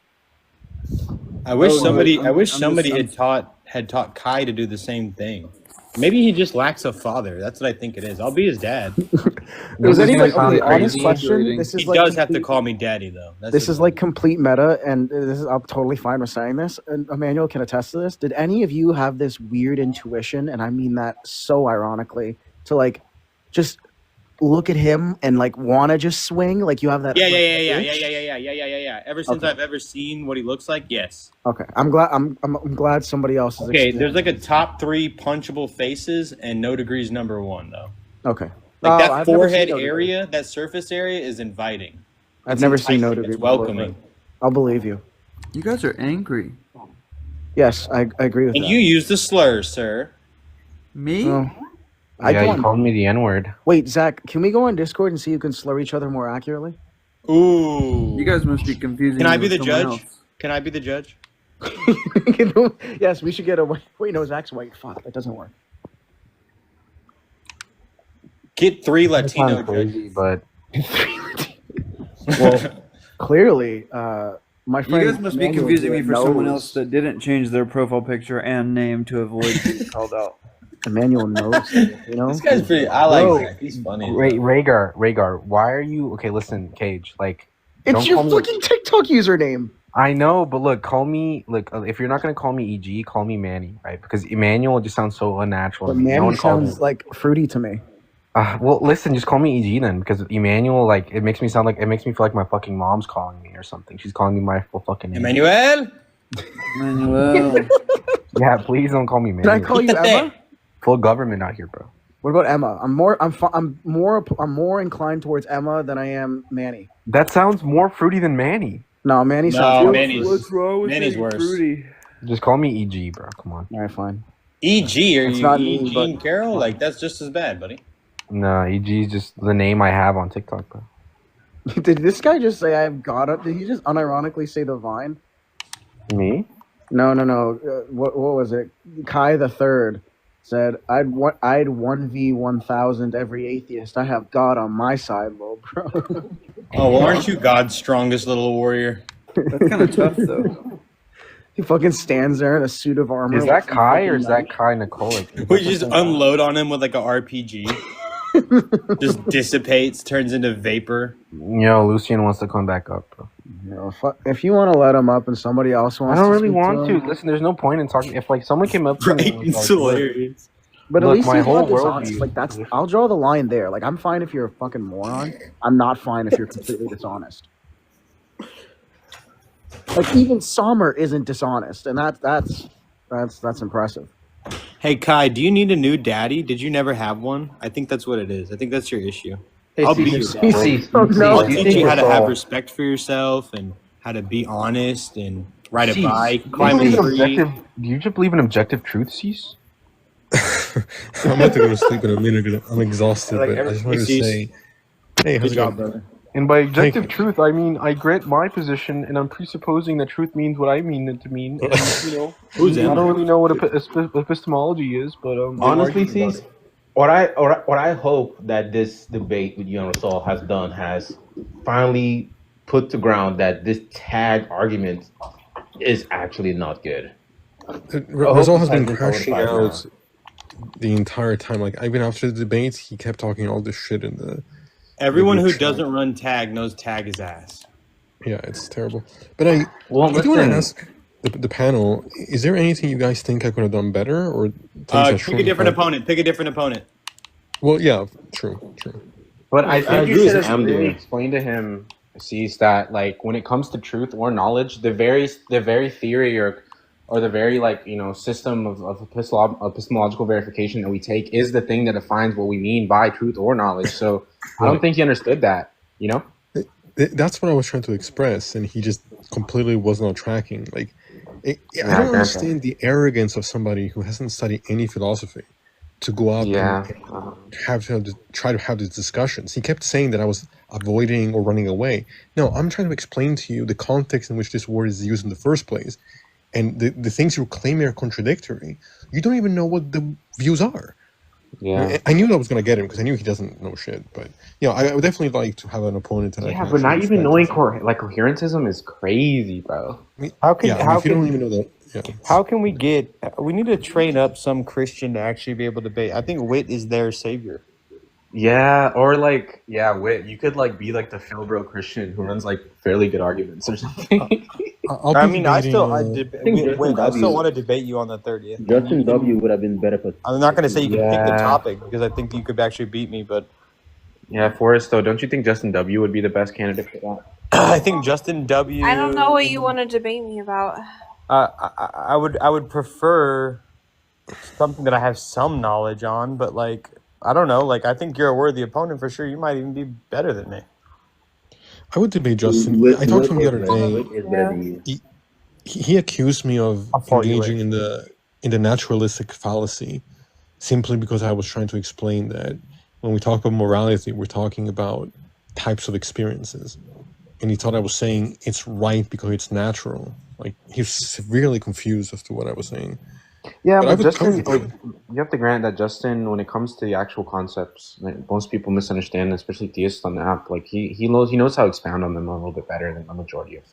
S17: I wish somebody had taught Kai to do the same thing. Maybe he just lacks a father. That's what I think it is. I'll be his dad.
S5: Was anyone honest question? This is
S17: he does have to call me daddy, though.
S5: This is like complete meta, and I'm totally fine with saying this. And Emmanuel can attest to this. Did any of you have this weird intuition, and I mean that so ironically, to like just look at him and like want to just swing? Like you have that.
S17: Yeah. Ever since I've ever seen what he looks like, yes.
S5: Okay, I'm glad somebody else is.
S17: Okay, there's like a top 3 punchable faces, and No Degree's number 1 though.
S5: Okay.
S17: Like that forehead area, that surface area is inviting.
S5: I've never seen No Degree.
S17: It's welcoming.
S5: I'll believe you.
S16: You guys are angry.
S5: Yes, I agree with that.
S17: And you used the slur, sir.
S16: Me?
S9: You called me the N-word.
S5: Wait, Zach, can we go on Discord and see who can slur each other more accurately?
S17: Ooh.
S16: You guys must be confusing.
S17: Can I be the judge? Can I be the judge?
S5: Yes, we should get a... Wait, no, Zach's white. Fuck, that doesn't work.
S17: Get 3 Latino
S9: crazy, but...
S5: Well, clearly, my friend...
S16: You guys must be confusing me for someone else that didn't change their profile picture and name to avoid being called out.
S5: Emmanuel knows, you know?
S17: This guy's pretty... I like Zach. He's funny.
S9: Rhaegar, why are you... Okay, listen, Cage, like...
S5: It's your fucking TikTok username!
S9: I know, but look, if you're not going to call me EG, call me Manny, right? Because Emmanuel just sounds so unnatural.
S5: But Manny sounds like fruity to me.
S9: Well, listen, just call me EG then, because Emmanuel, like, it makes me feel like my fucking mom's calling me or something. She's calling me my full fucking name.
S17: Emmanuel!
S9: Yeah, please don't call me Manny.
S5: Did I call you Emma?
S9: Full government out here, bro.
S5: What about Emma? I'm more inclined towards Emma than I am Manny.
S9: That sounds more fruity than Manny.
S5: No, Manny sounds...
S17: Manny's
S16: What's wrong with
S17: Manny's worse.
S16: Fruity?
S9: Just call me EG, bro. Come on.
S5: All right, fine.
S17: EG, are
S5: It's
S17: you
S5: not me,
S17: Eugene
S5: but-
S17: Carroll? Like, that's just as bad, buddy.
S9: No, EG is just the name I have on TikTok, bro.
S5: Did this guy just say I have God up? Did he just unironically say the Vine?
S9: Me?
S5: No. What was it? Kai the Third said, I'd 1v1000 every atheist. I have God on my side, little bro.
S17: Oh, well, aren't you God's strongest little warrior?
S16: That's kind of tough, though.
S5: He fucking stands there in a suit of armor.
S9: Is that Kai or is that Kai Nicole?
S17: We just unload on him with like a RPG. Just dissipates, turns into vapor.
S9: Yo, Lucian wants to come back up, bro.
S5: If you want to let him up and somebody else
S9: I
S5: wants
S9: don't
S5: to
S9: really
S5: speak
S9: want
S5: to
S9: to.
S5: him,
S9: Listen, there's no point in talking. If like someone came up to me, and was
S17: It's
S9: like,
S17: hilarious.
S5: But at
S9: Look,
S5: least
S9: my
S5: he's
S9: whole
S5: not dishonest.
S9: worldview-
S5: Like that's, I'll draw the line there. Like I'm fine if you're a fucking moron. I'm not fine if you're completely dishonest. Like even Sommer isn't dishonest, and that's impressive.
S17: Hey, Kai, do you need a new daddy? Did you never have one? I think that's what it is. I think that's your issue.
S11: Hey,
S17: I'll be
S11: Cease,
S17: your dad.
S11: Cease,
S5: Oh, no.
S17: I'll
S11: do you
S17: teach
S11: think
S17: you how to
S11: we're
S17: have
S11: all-
S17: respect for yourself and how to be honest and ride a
S9: Cease,
S17: bike,
S9: do you
S17: climb a
S9: believe in
S17: tree.
S9: objective- Do you just believe in objective truth, Cease?
S21: I'm about to go to sleep in a minute because I'm exhausted,
S17: Like,
S21: but I just wanted to
S17: Cease.
S21: say, hey, how's
S17: Good
S21: it
S17: job,
S21: going?
S17: brother.
S9: And by objective
S21: Thank you.
S9: truth, I mean I grant my position, and I'm presupposing that truth means what I mean it to mean. And, you know,
S17: Who's
S9: I
S17: in?
S9: don't really know what epistemology is, but
S11: Honestly,
S9: argue about
S11: Cease,
S9: it.
S11: what I hope that this debate with you and Rasul has finally put to ground that this tag argument is actually not good.
S21: Rizal has been
S11: been
S21: crashing
S11: solidified
S21: out the entire time. Like even after the debate, he kept talking all this shit in the.
S17: Everyone
S21: the
S17: who
S21: group chat.
S17: doesn't run tag knows tag is ass.
S21: Yeah, it's terrible. But I do want to
S11: listen.
S21: ask the panel: is there anything you guys think I could have done better, or things I
S17: Pick a
S21: shouldn't
S17: different
S21: have?
S17: opponent. Pick a different opponent.
S21: Well, yeah, true.
S9: But I
S11: I
S9: think
S11: agree
S9: you
S11: with
S9: should
S11: him,
S9: have really
S11: dude.
S9: explained to him, sees that like when it comes to truth or knowledge, the very theory or the very system of epistemological verification that we take is the thing that defines what we mean by truth or knowledge. So I don't think he understood that. You know.
S21: That's what I was trying to express, and he just completely was not tracking. Like, I
S9: Yeah,
S21: don't
S9: I guess so.
S21: understand the arrogance of somebody who hasn't studied any philosophy to go out
S9: Yeah.
S21: and try to have these discussions. He kept saying that I was avoiding or running away. No, I'm trying to explain to you the context in which this word is used in the first place, and the things you're claiming are contradictory. You don't even know what the views are.
S9: Yeah.
S21: I knew I was going to get him because I knew he doesn't know shit. But I would definitely like to have an opponent that I
S9: Yeah,
S21: can
S9: but not
S21: actually
S9: even
S21: respect.
S9: knowing coherentism is crazy, bro.
S21: How can if you don't even know that? Yeah.
S22: How can we get? We need to train up some Christian to actually be able to debate. I think Wit is their savior.
S9: Yeah, or Wit. You could be like the Philbro Christian who runs fairly good arguments or something.
S22: I mean, I still
S11: think Justin
S22: I still
S11: W-
S22: want to debate you on the 30th.
S11: Justin W would have been better for.
S22: I'm not going to say you can pick the
S9: Yeah.
S22: topic because I think you could actually beat me, but
S9: Yeah, Forrest, though, don't you think Justin W would be the best candidate for that?
S22: I think Justin W.
S14: I don't know what you want to debate me about.
S22: I would prefer something that I have some knowledge on, but I don't know. I think you're a worthy opponent for sure. You might even be better than me.
S21: I would debate Justin. I talked to him the other day. He accused me of engaging in the naturalistic fallacy, simply because I was trying to explain that when we talk about morality, we're talking about types of experiences, and he thought I was saying it's right because it's natural. He was severely confused as to what I was saying.
S9: Yeah,
S21: But I
S9: but
S21: would
S9: Justin,
S21: come-
S9: you have to grant that Justin, when it comes to the actual concepts, most people misunderstand, especially theists on the app. He knows how to expound on them a little bit better than the majority of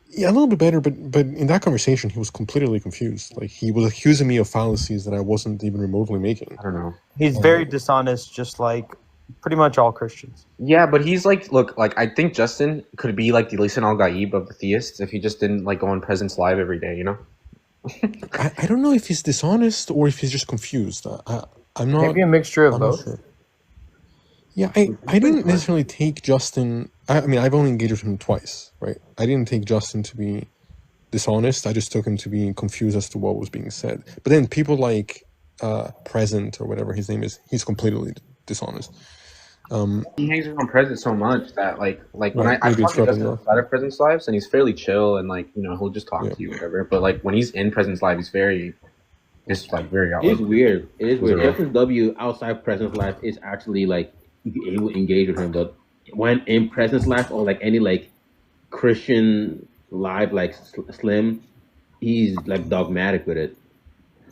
S21: Yeah, a little bit better, but in that conversation, he was completely confused. He was accusing me of fallacies that I wasn't even remotely making.
S9: I don't know.
S22: He's very dishonest, just like pretty much all Christians.
S9: Yeah, but he's look, I think Justin could be like the Lisan al-Gaib of the theists if he just didn't go on Presence Live every day, you know?
S21: I don't know if he's dishonest or if he's just confused. I'm not.
S22: Maybe a mixture of
S21: I'm not
S22: both.
S21: sure. Yeah, I didn't necessarily take Justin. I mean, I've only engaged with him twice, right? I didn't take Justin to be dishonest. I just took him to be confused as to what was being said. But then people like Present or whatever his name is, he's completely dishonest.
S9: He hangs around presence so much that like when
S21: Right,
S9: I've
S21: maybe it's
S9: talked to
S21: rubbing
S9: Justin
S21: off.
S9: outside of presence lives, and he's fairly chill and like he'll just talk
S21: Yeah.
S9: to you whatever. But like when he's in presence live, he's very just like very
S11: It's
S9: outward.
S11: weird. It is weird.
S9: Weird.
S11: Justin W outside presence life is actually like he would engage with him, but when in presence life or like any like Christian live like Slim, he's like dogmatic with it,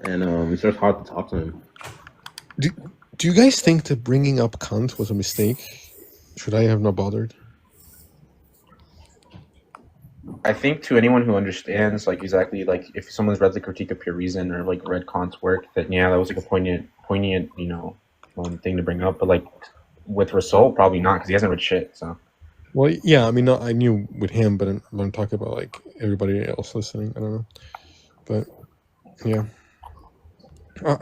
S11: and it's just hard to talk to him.
S21: Do you guys think that bringing up Kant was a mistake? Should I have not bothered?
S9: I think to anyone who understands like exactly like if someone's read the Critique of Pure Reason or like read Kant's work, that yeah, that was like a poignant thing to bring up. But like with Rasul, probably not because he hasn't read shit. So.
S21: Well, yeah, I mean, I knew with him, but I'm talking about like everybody else listening. I don't know, but yeah,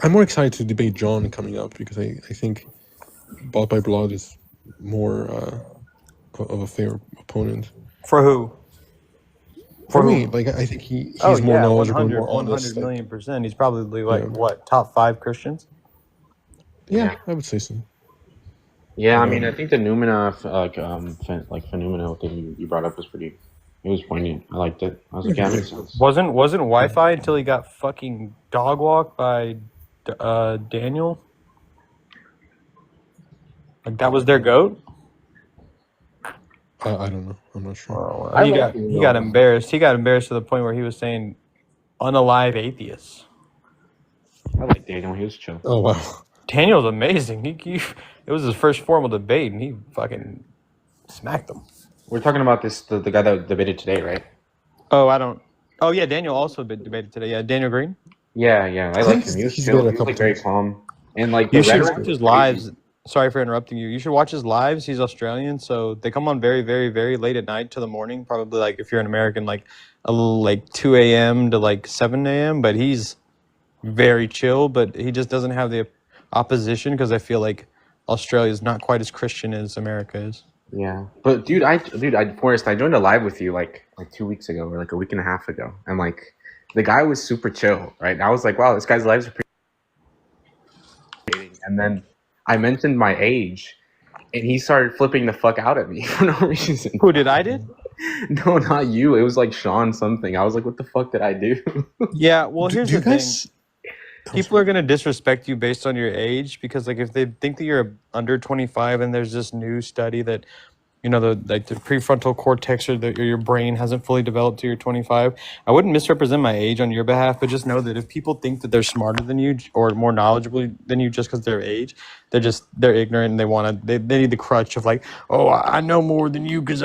S21: I'm more excited to debate John coming up because I think Bought by Blood is more of a fair opponent.
S22: For who?
S21: For me, like I think he's
S22: Oh
S21: more
S22: yeah,
S21: knowledgeable,
S22: 100,
S21: more honest.
S22: 100 million%. He's probably like
S21: Yeah.
S22: what, top 5 Christians?
S21: Yeah, I would say so.
S9: Yeah, I mean, I think the Numina, phenomena thing you brought up was pretty. It was poignant. I liked it. I was like, yeah, that makes sense.
S22: Wasn't Wi-Fi until he got fucking dog walked by Daniel? Like that was their goat?
S21: I don't know. I'm not sure.
S22: Well, he got embarrassed. He got embarrassed to the point where he was saying unalive atheists.
S9: I like Daniel. He was chill.
S21: Oh wow.
S22: Daniel's amazing. He it was his first formal debate, and he fucking smacked him.
S9: We're talking about the guy that debated today, right?
S22: Oh, I don't. Oh yeah, Daniel also debated today. Yeah, Daniel Green.
S9: Yeah, I like him. He was chill. He was like very calm, and like the
S22: You should
S9: rhetoric
S22: watch
S9: was
S22: his lives.
S9: crazy.
S22: Sorry for interrupting you. You should watch his lives. He's Australian, so they come on very, very, very late at night to the morning. Probably like if you're an American, like a little like 2 a.m. to like 7 a.m. But he's very chill. But he just doesn't have the opposition because I feel like Australia is not quite as Christian as America is.
S9: Yeah, but Forrest, I joined a live with you like 2 weeks ago or like a week and a half ago, and like the guy was super chill, right? And I was like, wow, this guy's lives are pretty. And then I mentioned my age, and he started flipping the fuck out at me for no reason.
S22: Who did I did?
S9: No, not you. It was like Sean something. I was like, what the fuck did I do?
S22: Yeah, well, here's the thing.
S21: guys-
S22: People are going to disrespect you based on your age because, like, if they think that you're under 25 and there's this new study that, you know, the prefrontal cortex or your brain hasn't fully developed till you're 25, I wouldn't misrepresent my age on your behalf, but just know that if people think that they're smarter than you or more knowledgeable than you just because they're age, they're ignorant and they need the crutch of like, oh, I know more than you because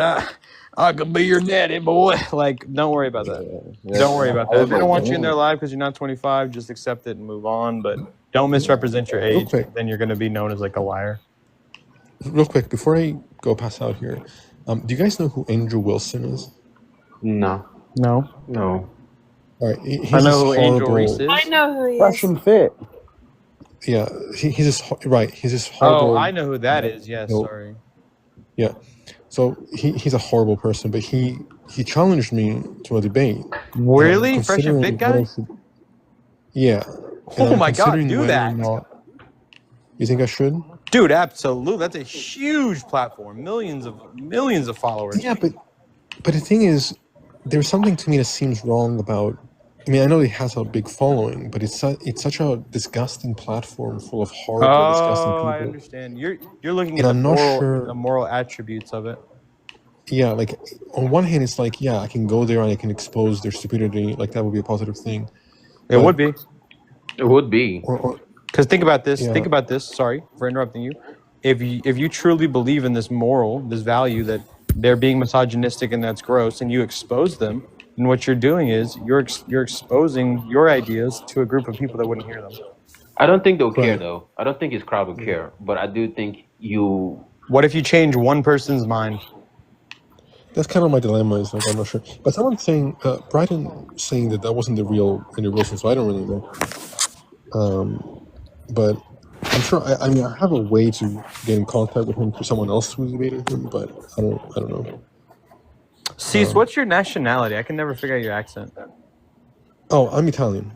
S22: I could be your daddy, boy. Like, don't worry about that. Don't worry about that. If they don't want you in their life because you're not 25, just accept it and move on. But don't misrepresent your age.
S21: quick.
S22: Then you're going to be known as like a liar.
S21: Real quick, before I go pass out here, do you guys know who Andrew Wilson is?
S9: No.
S22: No.
S9: No.
S21: All right, he's
S22: I know
S21: this
S22: who Angel
S21: horrible-
S22: Reese is.
S14: I know who he
S5: Fresh
S14: is.
S5: and fit.
S21: Yeah, he's this right. He's this horrible.
S22: Oh, I know who that is. Yes,
S21: No.
S22: sorry.
S21: Yeah, so he's a horrible person, but he challenged me to a debate.
S22: Really?
S21: And
S22: Fresh and
S21: considering
S22: fit guy?
S21: what I should- Yeah.
S22: Oh
S21: and I'm
S22: my God,
S21: considering
S22: do
S21: whether
S22: that.
S21: or not- You think I should?
S22: Dude, absolutely. That's a huge platform. Millions of followers.
S21: Yeah, but the thing is, there's something to me that seems wrong about. I mean, I know he has a big following, but it's such a disgusting platform full of horrible, disgusting people.
S22: Oh, I understand. You're looking
S21: And
S22: at
S21: I'm not
S22: the moral attributes of it.
S21: Yeah, like on one hand, it's like, yeah, I can go there and I can expose their stupidity. Like that would be a positive thing.
S22: It would be.
S11: It would be.
S22: Because think about this.
S21: Yeah.
S22: Think about this. Sorry for interrupting you. If you truly believe in this this value that they're being misogynistic and that's gross, and you expose them, then what you're doing is you're exposing your ideas to a group of people that wouldn't hear them.
S11: I don't think they'll care though. I don't think his crowd will care, but I do think you.
S22: What if you change one person's mind?
S21: That's kind of my dilemma. Is like I'm not sure, but someone's saying, Brighton saying that wasn't the real Andrew Wilson, so I don't really know. But I'm sure. I mean, I have a way to get in contact with him through someone else who's debated him, but I don't know.
S22: Cease, what's your nationality? I can never figure out your accent.
S21: Oh, I'm Italian.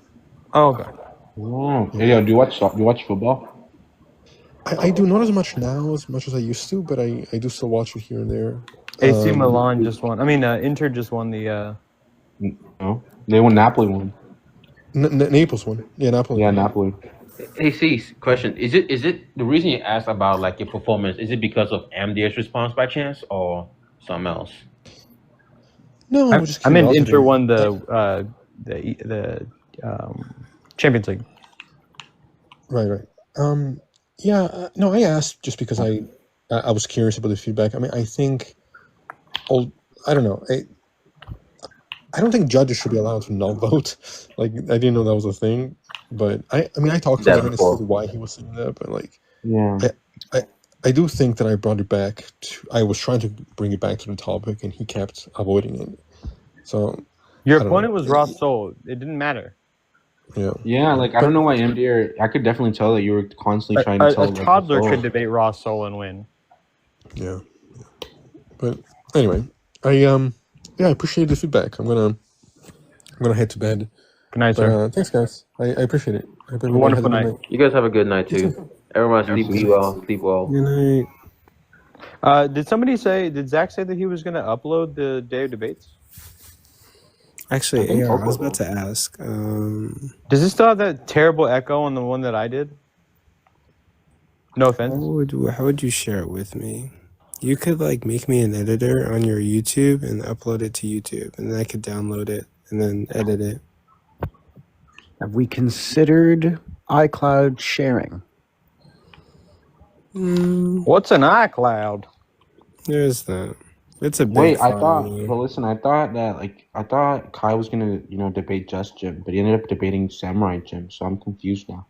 S22: Oh, okay.
S9: Oh, yeah. Do you watch football?
S21: I do not as much now as much as I used to, but I do still watch it here and there.
S22: AC Milan just won. I mean, Inter just won the.
S9: No, they won. Napoli won.
S21: Naples won. Yeah, Napoli.
S9: Yeah, Napoli.
S11: Hey, Cease, question: Is it the reason you asked about like your performance? Is it because of MD's response by chance or something else?
S21: No,
S22: I,
S21: just
S22: I meant
S21: curiosity.
S22: Inter won the Champions League.
S21: Right. Yeah. No, I asked just because I was curious about the feedback. I mean, I think, I don't know. I don't think judges should be allowed to not vote. Like, I didn't know that was a thing. But I mean, I talked to him and understood why he was saying that. But like,
S9: yeah,
S21: I do think that I brought it back to. I was trying to bring it back to the topic, and he kept avoiding it. So
S22: your opponent was Ross Soul. It didn't matter.
S21: Yeah.
S9: Like I don't know why MD. I could definitely tell that you were constantly trying to tell
S22: a toddler could debate Ross Soul and win.
S21: Yeah. But anyway, I appreciate the feedback. I'm gonna head to bed.
S22: Good night, sir.
S21: Thanks, guys. I appreciate it. I hope
S22: Have a wonderful night.
S11: You guys have a good night too. Everyone sleep well. Sleep well.
S21: Good night.
S22: Did Zach say that he was going to upload the day of debates?
S18: Actually, AR, I was about to ask.
S22: Does it still have that terrible echo on the one that I did? No offense.
S18: How would you share it with me? You could like make me an editor on your YouTube and upload it to YouTube, and then I could download it and then edit it.
S5: Have we considered iCloud sharing?
S22: What's an iCloud?
S18: There's that. It's a big
S9: Wait, I
S18: file.
S9: thought. But listen, I thought Kai was gonna debate Just Jim, but he ended up debating Samurai Jim. So I'm confused now.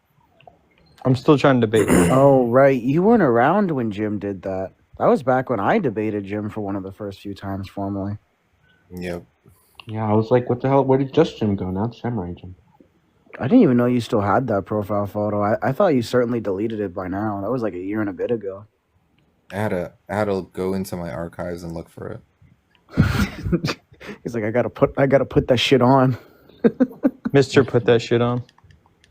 S22: I'm still trying to debate.
S5: Oh, right. You weren't around when Jim did that. That was back when I debated Jim for one of the first few times formally.
S10: Yep.
S9: Yeah, I was like, what the hell? Where did Just Jim go? Now it's Samurai Jim.
S5: I didn't even know you still had that profile photo. I thought you certainly deleted it by now. That was like a year and a bit ago.
S10: I had to go into my archives and look for it.
S5: He's like, I gotta put that shit on.
S22: Mr. Put that shit on.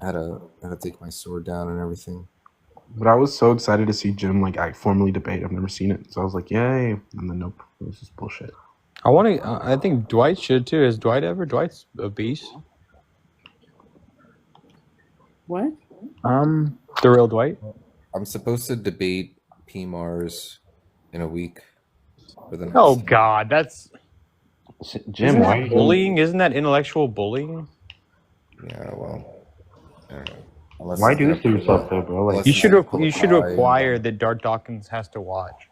S10: I had to take my sword down and everything.
S9: But I was so excited to see Jim formally debate. I've never seen it, so I was like, yay! And then nope, it was just bullshit.
S22: I think Dwight should too. Has Dwight ever? Dwight's a beast.
S14: What?
S22: The real Dwight.
S10: I'm supposed to debate P Mars in a week.
S22: Oh God, that's
S9: Jim. Why are you
S22: bullying? Isn't that intellectual bullying?
S10: Yeah, well, I don't know.
S9: Why do you throw yourself there, bro? Like
S22: You should require that Dart Dawkins has to watch.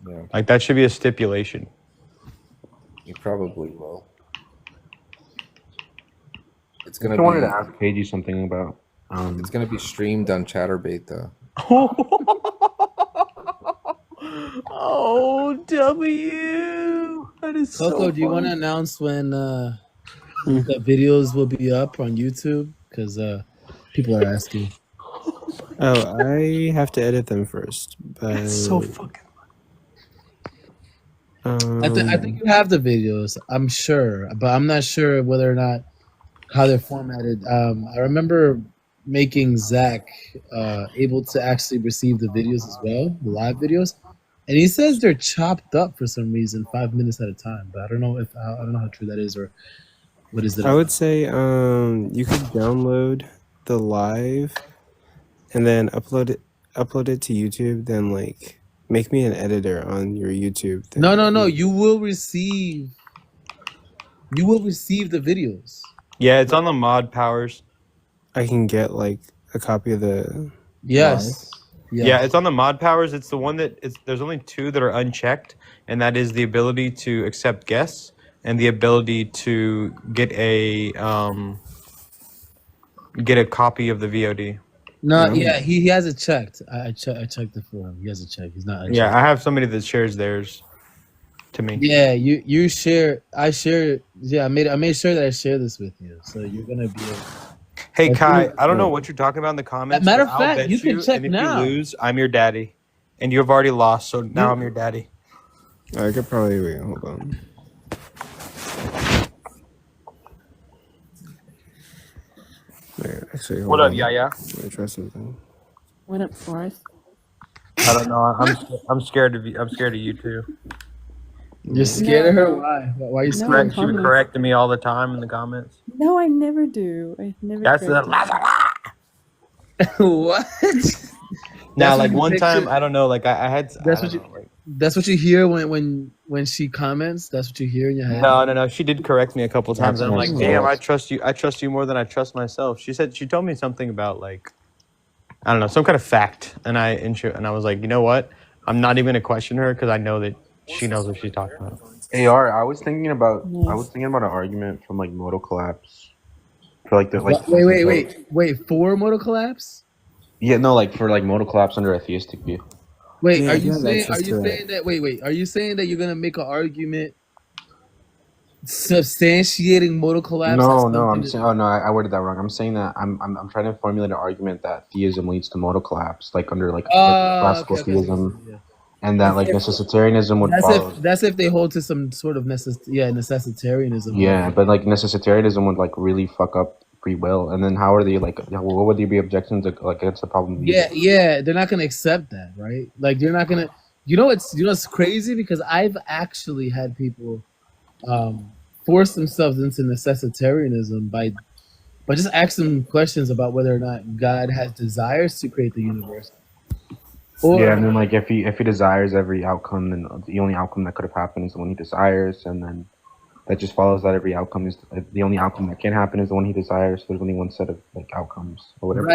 S10: Yeah.
S22: Like that should be a stipulation.
S10: You probably will. It's
S9: I
S10: gonna.
S9: wanted to ask KG something about.
S10: It's gonna be streamed on ChatterBait though.
S22: Oh, W. That is
S19: Coco, do you want to announce when the videos will be up on YouTube? Because people are asking.
S18: Oh, I have to edit them first. But
S19: That's so fucking. I think you have the videos. I'm sure, but I'm not sure whether or not how they're formatted. I remember making Zach able to actually receive the videos as well, the live videos, and he says they're chopped up for some reason, 5 minutes at a time. But I don't know how true that is or what is it.
S18: I would say you could download the live and then upload it to YouTube. Then like make me an editor on your YouTube. Then.
S19: No. You will receive the videos.
S22: Yeah, it's on the mod powers.
S18: I can get like a copy of the.
S19: Yes.
S22: Yeah, it's on the mod powers. It's the one there's only two that are unchecked, and that is the ability to accept guests and the ability to get a copy of the VOD.
S19: No, yeah, he has it checked. I checked it for him. He has it checked. He's not. Unchecked.
S22: Yeah, I have somebody that shares theirs to me.
S19: Yeah, you share. I share. Yeah, I made sure that I share this with you. So you're gonna be.
S22: Hey Kai, I don't know what you're talking about in the comments.
S19: Matter of
S22: but I'll
S19: fact,
S22: bet
S19: you can check
S22: and if
S19: now.
S22: you lose, I'm your daddy, and you've already lost, so now I'm your daddy.
S18: I could probably wait. Hold on. Wait, actually, hold
S22: What up,
S18: on.
S22: Yaya?
S18: Let me try something.
S3: What up, Forrest?
S22: I don't know. I'm scared of you. I'm scared of you too.
S19: You're scared of her? Why? Why are you
S3: No,
S19: scared?
S3: I
S22: She was
S3: promise.
S22: correcting me all the time in the comments.
S3: No, I never do. I never
S22: That's
S3: correct
S19: What?
S22: Now,
S19: That's what
S22: like
S19: you
S22: one time,
S19: picture?
S22: I don't know. Like I had.
S19: That's
S22: I
S19: what
S22: don't
S19: you.
S22: know, like,
S19: That's what you hear when she comments. That's what you hear in your head.
S22: no. She did correct me a couple times, and I'm like, damn,
S19: Oh.
S22: I trust you. I trust you more than I trust myself. She told me something about like, I don't know, some kind of fact, and I was like, you know what? I'm not even gonna question her because I know that she knows what she's talking about.
S9: AR, I was thinking about
S3: Nice.
S9: an argument from like modal collapse for like the like.
S19: Wait. For modal collapse?
S9: Yeah, no, like for like modal collapse under a theistic view.
S19: Wait,
S18: Yeah,
S19: are
S18: you
S19: you
S18: have
S19: saying?
S18: access
S19: Are you
S18: to it.
S19: saying that? Wait. Are you saying that you're gonna make an argument substantiating modal collapse?
S9: No, I'm saying. Oh no, I worded that wrong. I'm saying that I'm trying to formulate an argument that theism leads to modal collapse, like under like classical
S19: Okay.
S9: theism, and that like necessitarianism would follow.
S19: That's if they hold to some sort of necessitarianism.
S9: Yeah, but like necessitarianism would like really fuck up free will, and then how are they like? What would they be objecting to like against the problem? Of evil?
S19: Yeah, they're not gonna accept that, right? Like they're not gonna. You know it's crazy because I've actually had people force themselves into necessitarianism by just asking them questions about whether or not God has desires to create the universe.
S9: Yeah, and then like if he desires every outcome, then the only outcome that could have happened is the one he desires, and then that just follows that every outcome is the only outcome that can happen is the one he desires. So there's only one set of like outcomes or whatever.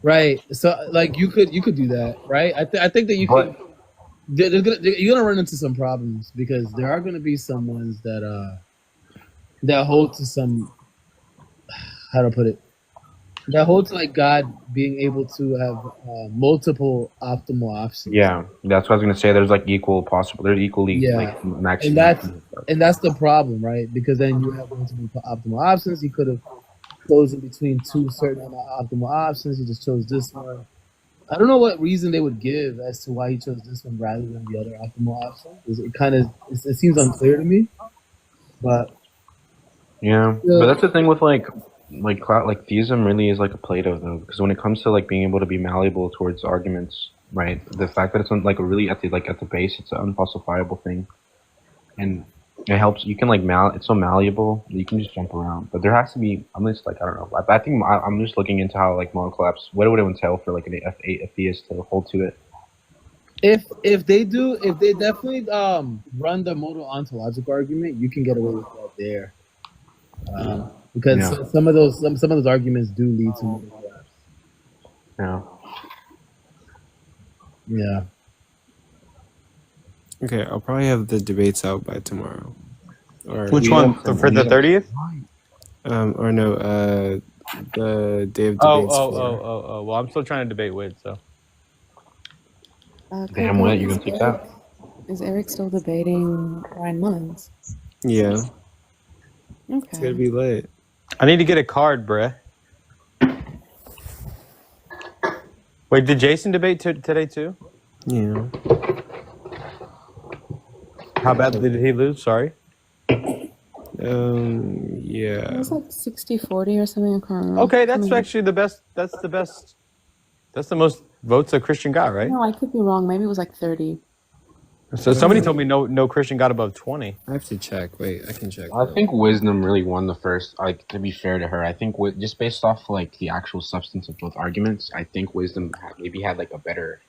S19: Right. So like you could do that, right? I think that you could. You're gonna run into some problems because there are gonna be some ones that hold to some, how to put it, that hold to like God being able to have multiple optimal options.
S9: Yeah, that's what I was gonna say. There's like there's equally like maximum.
S19: And that's the problem, right? Because then you have multiple optimal options. He could have chosen between two certain optimal options. He just chose this one. I don't know what reason they would give as to why he chose this one rather than the other optimal option. It seems unclear to me. But
S9: yeah, but that's the thing with like theism really is like a Plato though, because when it comes to like being able to be malleable towards arguments, right? The fact that it's like really at the base, it's an unfalsifiable thing, and it helps. You can like it's so malleable you can just jump around. But there has to be. I'm just like I don't know. I think I'm just looking into how like modal collapse. What would it entail for like an atheist to hold to it?
S19: If they definitely run the modal ontological argument, you can get away with that there. Because some of those arguments do lead to modal collapse. Yeah.
S18: Okay, I'll probably have the debates out by tomorrow. Or
S22: which one for the 30th?
S18: Or no, the day of debates.
S22: Oh. Well, I'm still trying to debate with so.
S9: Damn, what you gonna take that?
S3: Is Eric still debating Ryan Mullins?
S18: Yeah.
S3: Okay.
S18: It's gonna be lit.
S22: I need to get a card, bruh. Wait, did Jason debate today too?
S18: Yeah.
S22: How bad did he lose? Sorry.
S18: Yeah.
S3: It was like 60-40 or something. I can't remember.
S22: Okay, that's actually the best. That's the best. That's the most votes a Christian got, right?
S3: No, I could be wrong. Maybe it was like 30.
S22: So somebody told me no Christian got above 20.
S18: I have to check. Wait, I can check.
S9: I think Wisdom really won the first. Like, to be fair to her, I think just based off like the actual substance of both arguments, I think Wisdom maybe had like a better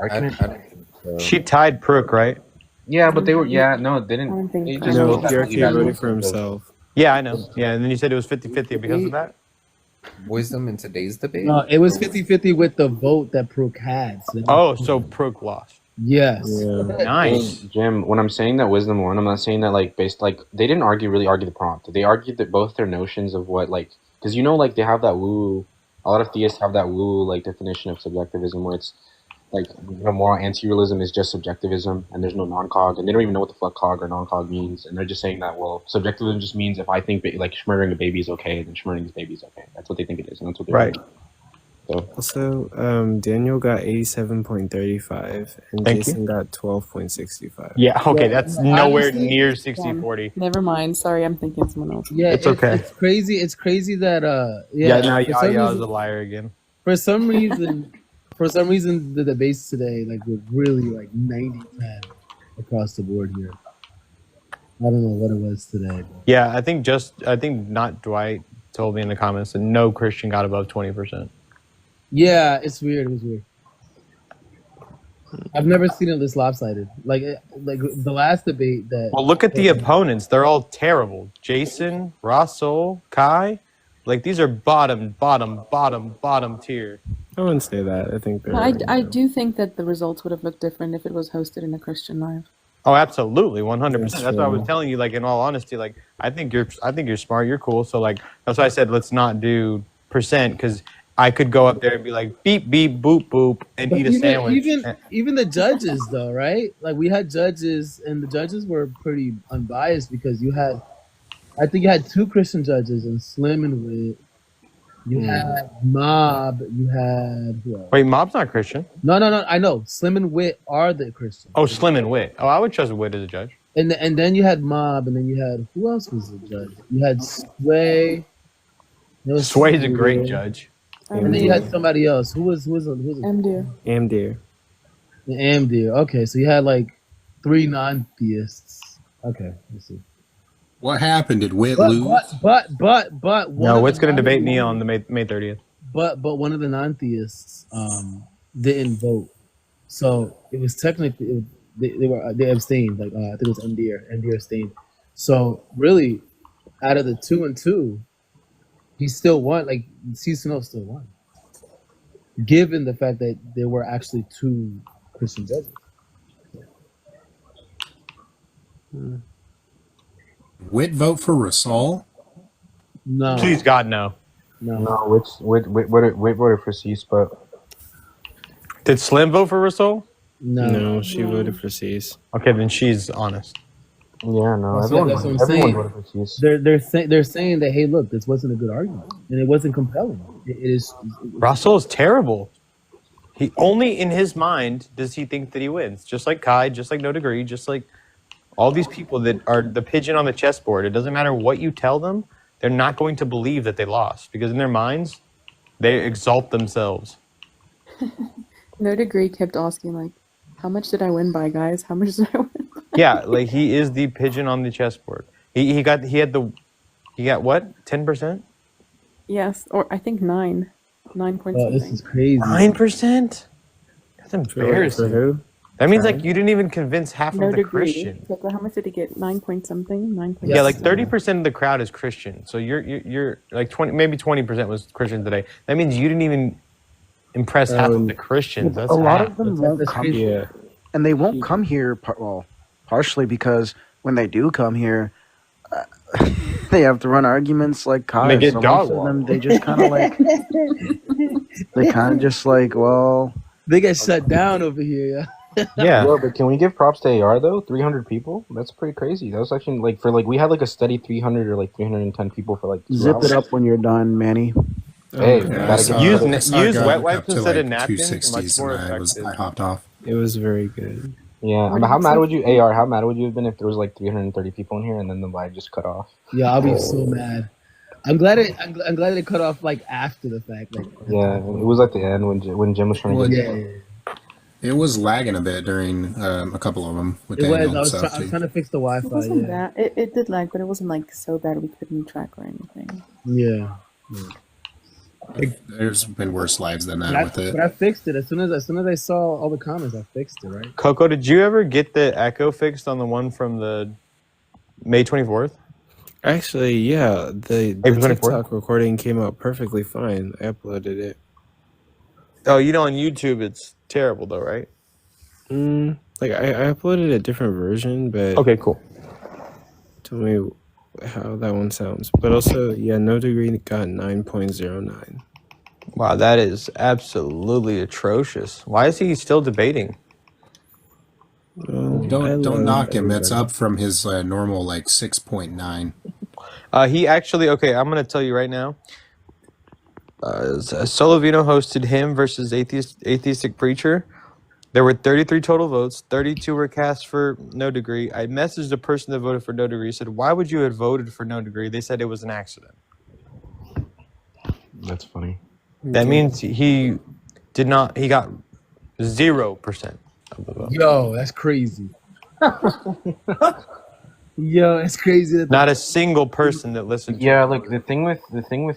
S9: argument.
S22: She tied Prook, right?
S9: Yeah, but they were. Yeah, no, they didn't. They just
S18: No,
S9: both
S18: Jerky
S9: had
S18: voted for himself.
S22: Yeah, I know. Yeah, and then you said it was 50-50 because of that.
S10: Wisdom in today's debate?
S19: No, it was 50-50 with the vote that Prook had.
S22: So Prook lost.
S19: Yes.
S18: Yeah.
S22: Nice.
S9: Jim, when I'm saying that Wisdom won, I'm not saying that like based like they didn't really argue the prompt. They argued that both their notions of what like because like they have that woo. A lot of theists have that woo like definition of subjectivism where it's like moral anti-realism is just subjectivism and there's no non-cog and they don't even know what the fuck cog or non-cog means and they're just saying that subjectivism just means if I think like murdering a baby is okay then murdering this baby is okay. That's what they think it is and that's what they're doing. So.
S18: Also, Daniel got 87.35 and Jason got 12.65.
S22: Yeah, okay, that's nowhere
S3: Honestly,
S22: near 60-40.
S3: Never mind. Sorry, I'm thinking someone else.
S19: Yeah,
S22: it's okay.
S19: It's crazy. It's crazy that
S22: Now Yaya is a liar again.
S19: For some reason, For some reason, the debates today were really 90-10 across the board here. I don't know what it was today.
S22: Yeah, I think not Dwight told me in the comments that no Christian got above 20%.
S19: Yeah, it's weird. It was weird. I've never seen it this lopsided. Like the last debate that.
S22: Well, look at the opponents. They're all terrible. Jason, Russell, Kai. Like, these are bottom tier.
S18: I wouldn't say that. I think they're.
S3: I do think that the results would have looked different if it was hosted in a Christian live.
S22: Oh, absolutely, 100%.
S18: That's
S22: That's what I was
S18: true.
S22: telling you. Like, in all honesty, like, I think you're smart. You're cool. So, like, that's why I said let's not do percent, because I could go up there and be like beep beep boop boop and
S19: But
S22: eat a sandwich.
S19: even the judges though, right? Like we had judges, and the judges were pretty unbiased because I think you had 2 Christian judges, and Slim and Wit. You had Mob. You had who else?
S22: Wait, Mob's not Christian.
S19: No. I know Slim and Wit are the Christians.
S22: Oh, Slim and Wit. Oh, I would trust Wit as a judge.
S19: And then you had Mob, and then you had who else was the judge? You had Sway.
S22: Sway's a great judge.
S19: And then you had somebody else. Who was
S3: Amdir.
S19: Amdir. Okay, so you had like 3 non-theists. Okay, let's see.
S8: What happened? Did Wit lose?
S19: But
S22: No, Wit's going to debate me on the May 30th.
S19: But one of the non-theists didn't vote, so it was technically they abstained. Like I think it was Amdir. Amdir abstained. So really, out of the 2 and 2, he still won. Like Cicino still won, given the fact that there were actually 2 Christian judges.
S8: Wit vote for Rasol?
S19: No.
S22: Please God, no.
S9: No, Wit voted for Cease, but
S22: Did Slim vote for Russell?
S18: No, she voted for Cease.
S22: Okay, then she's honest.
S9: Yeah, no,
S19: That's
S9: everyone
S19: what I'm
S9: voted
S19: saying.
S9: for Cease.
S19: They're saying that, hey, look, this wasn't a good argument, and it wasn't compelling. It is.
S22: Russell is terrible. He only in his mind does he think that he wins. Just like Kai, just like No Degree, just like all these people that are the pigeon on the chessboard. It doesn't matter what you tell them, they're not going to believe that they lost, because in their minds, they exalt themselves.
S3: No Degree kept asking, like, how much did I win by, guys? How much did I win by?
S22: Yeah, like he is the pigeon on the chessboard. He got what? 10%?
S3: Yes, or I think 9. 9 point
S19: Oh,
S3: something.
S19: this is crazy.
S22: 9%? That's embarrassing.
S18: For who?
S22: That means like you didn't even convince half
S3: No
S22: of the
S3: Degree.
S22: Christians.
S3: Like, how much did he get? 9 point something? 9 point
S22: Yeah, like
S3: something.
S22: 30% of the crowd is Christian. So you're like 20% was Christian today. That means you didn't even impress half of the Christians. That's
S5: a lot
S22: half.
S5: of them won't come here, and they won't come here. Partially because when they do come here, they have to run arguments like Kai.
S22: They get
S5: so
S22: dog
S5: most of them, they just kind of like they kind of just like, well,
S19: they get shut down over here.
S22: Yeah.
S9: Yo, but can we give props to AR though? 300 people? That's pretty crazy. That was actually like we had like a steady 300 or like 310 people for like 2
S5: zip
S9: hours.
S5: it up when you're done, Manny.
S9: Hey,
S8: Yeah,
S22: use wet wipes
S8: up to
S22: instead of
S8: like
S22: napkins.
S8: 260s,
S22: Much more
S8: and
S22: effective.
S8: I hopped off.
S18: It was very good.
S9: Yeah,
S3: What
S9: but how
S3: did
S9: mad
S3: you
S9: would you AR? How mad would you have been if there was like 330 people in here and then the live just cut off?
S19: Yeah, I'll be so mad. I'm glad it cut off like after the fact. Like
S9: Yeah, it was at the end when Jim was trying to get.
S19: yeah.
S8: It was lagging a bit during a couple of them with
S19: It was.
S8: Daniel
S19: I
S8: and
S19: was
S8: stuff.
S19: trying to fix the Wi-Fi.
S3: It wasn't
S19: Yeah.
S3: that. It did lag, but it wasn't like so bad we couldn't track or anything.
S19: Yeah.
S8: There's been worse lives than that with it.
S19: But I fixed it as soon as I saw all the comments. I fixed it, right?
S22: Coco, did you ever get the echo fixed on the one from the May 24th?
S18: Actually, yeah, the
S22: April 24th?
S18: TikTok recording came out perfectly fine. I uploaded it.
S22: Oh, on YouTube it's terrible though, right?
S18: Like I uploaded a different version, but
S22: Okay, cool.
S18: tell me how that one sounds. But also, yeah, No Degree got 9.09.
S22: Wow, that is absolutely atrocious. Why is he still debating?
S18: Well,
S8: Don't knock him. That's up from his normal like 6.9.
S22: He actually, okay, I'm going to tell you right now. Solovino hosted him versus Atheistic Preacher. There were 33 total votes. 32 were cast for No Degree. I messaged the person that voted for No Degree. Said, why would you have voted for No Degree? They said it was an accident.
S9: That's funny.
S22: That means he Did not. He got 0% of the vote.
S19: Yo, that's crazy. Yo, it's crazy. That
S22: Not a single person that listened.
S9: Yeah,
S22: to
S9: like the thing with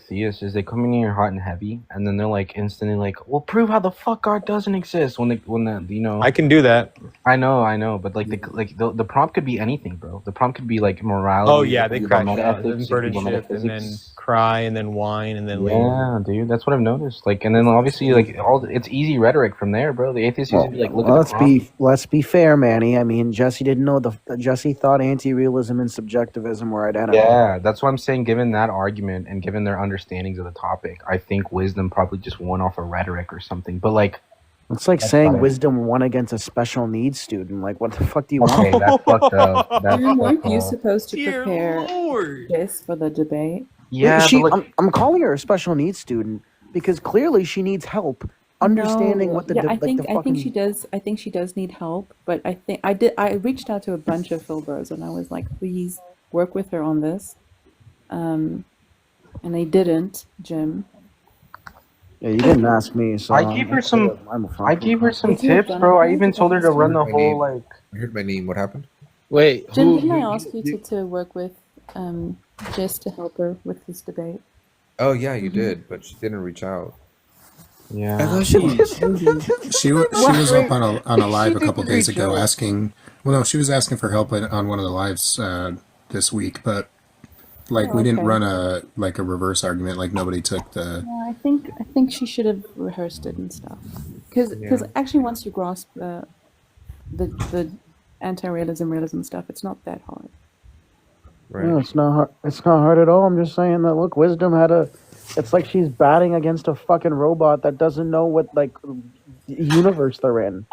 S9: theists is they come in here hot and heavy, and then they're like instantly like, "Well, prove how the fuck God doesn't exist." When the
S22: I can do that.
S9: I know, but like the prompt could be anything, bro. The prompt could be like morality.
S22: Oh yeah, they
S9: it could be
S22: crash
S9: about
S22: out,
S9: metaphysics,
S22: then
S9: it could be
S22: burn
S9: about
S22: shit, and then
S9: metaphysics.
S22: cry, and then whine, and then
S9: Yeah, dude, that's what I've noticed. Like, and then obviously, like, it's easy rhetoric from there, bro. The atheists used to be like, "Look at the prompt."
S5: let's be fair, Manny. I mean, Jesse didn't know Jesse thought anti-realism and subjectivism were identical.
S9: Yeah, that's what I'm saying. Given that argument and given their understandings of the topic, I think wisdom probably just won off a rhetoric or something. But like,
S5: It's like
S9: that's
S5: saying
S9: fine.
S5: wisdom won against a special needs student. Like, what the fuck do you
S9: Okay,
S5: want?
S9: that's fucked up. That's
S3: Weren't
S9: fucked
S3: you
S9: up.
S3: supposed to prepare this for the debate?
S9: Yeah,
S5: she,
S9: but like,
S5: I'm calling her a special needs student because clearly she needs help understanding
S3: No,
S5: what the
S3: yeah,
S5: de-
S3: I
S5: like
S3: think
S5: the
S3: I
S5: fucking.
S3: think she does. I think she does need help, but I reached out to a bunch of Philbros and I was like, please work with her on this, and they didn't, Jim.
S5: Yeah, you didn't ask me, so
S9: I gave her some. I gave her some
S3: If you had
S9: tips,
S3: done
S9: bro.
S3: it,
S9: I even told her to run the
S10: My
S9: whole
S10: name.
S9: like.
S10: I heard my name. What happened?
S19: Wait,
S3: Jim, didn't I ask you to work with Jess to help her with this debate?
S10: Oh yeah, you did, but she didn't reach out.
S21: I
S9: Yeah.
S21: thought she was up on a live a couple days ago asking. Well, no, she was asking for help on one of the lives this week, but like we didn't
S3: okay.
S21: run a reverse argument. Like nobody took the.
S3: Yeah, I think she should have rehearsed it and stuff. Because actually, once you grasp the anti-realism realism stuff, it's not that hard.
S5: No, it's not hard. It's not hard at all. I'm just saying that. Look, wisdom had a. It's like she's batting against a fucking robot that doesn't know what like universe they're in.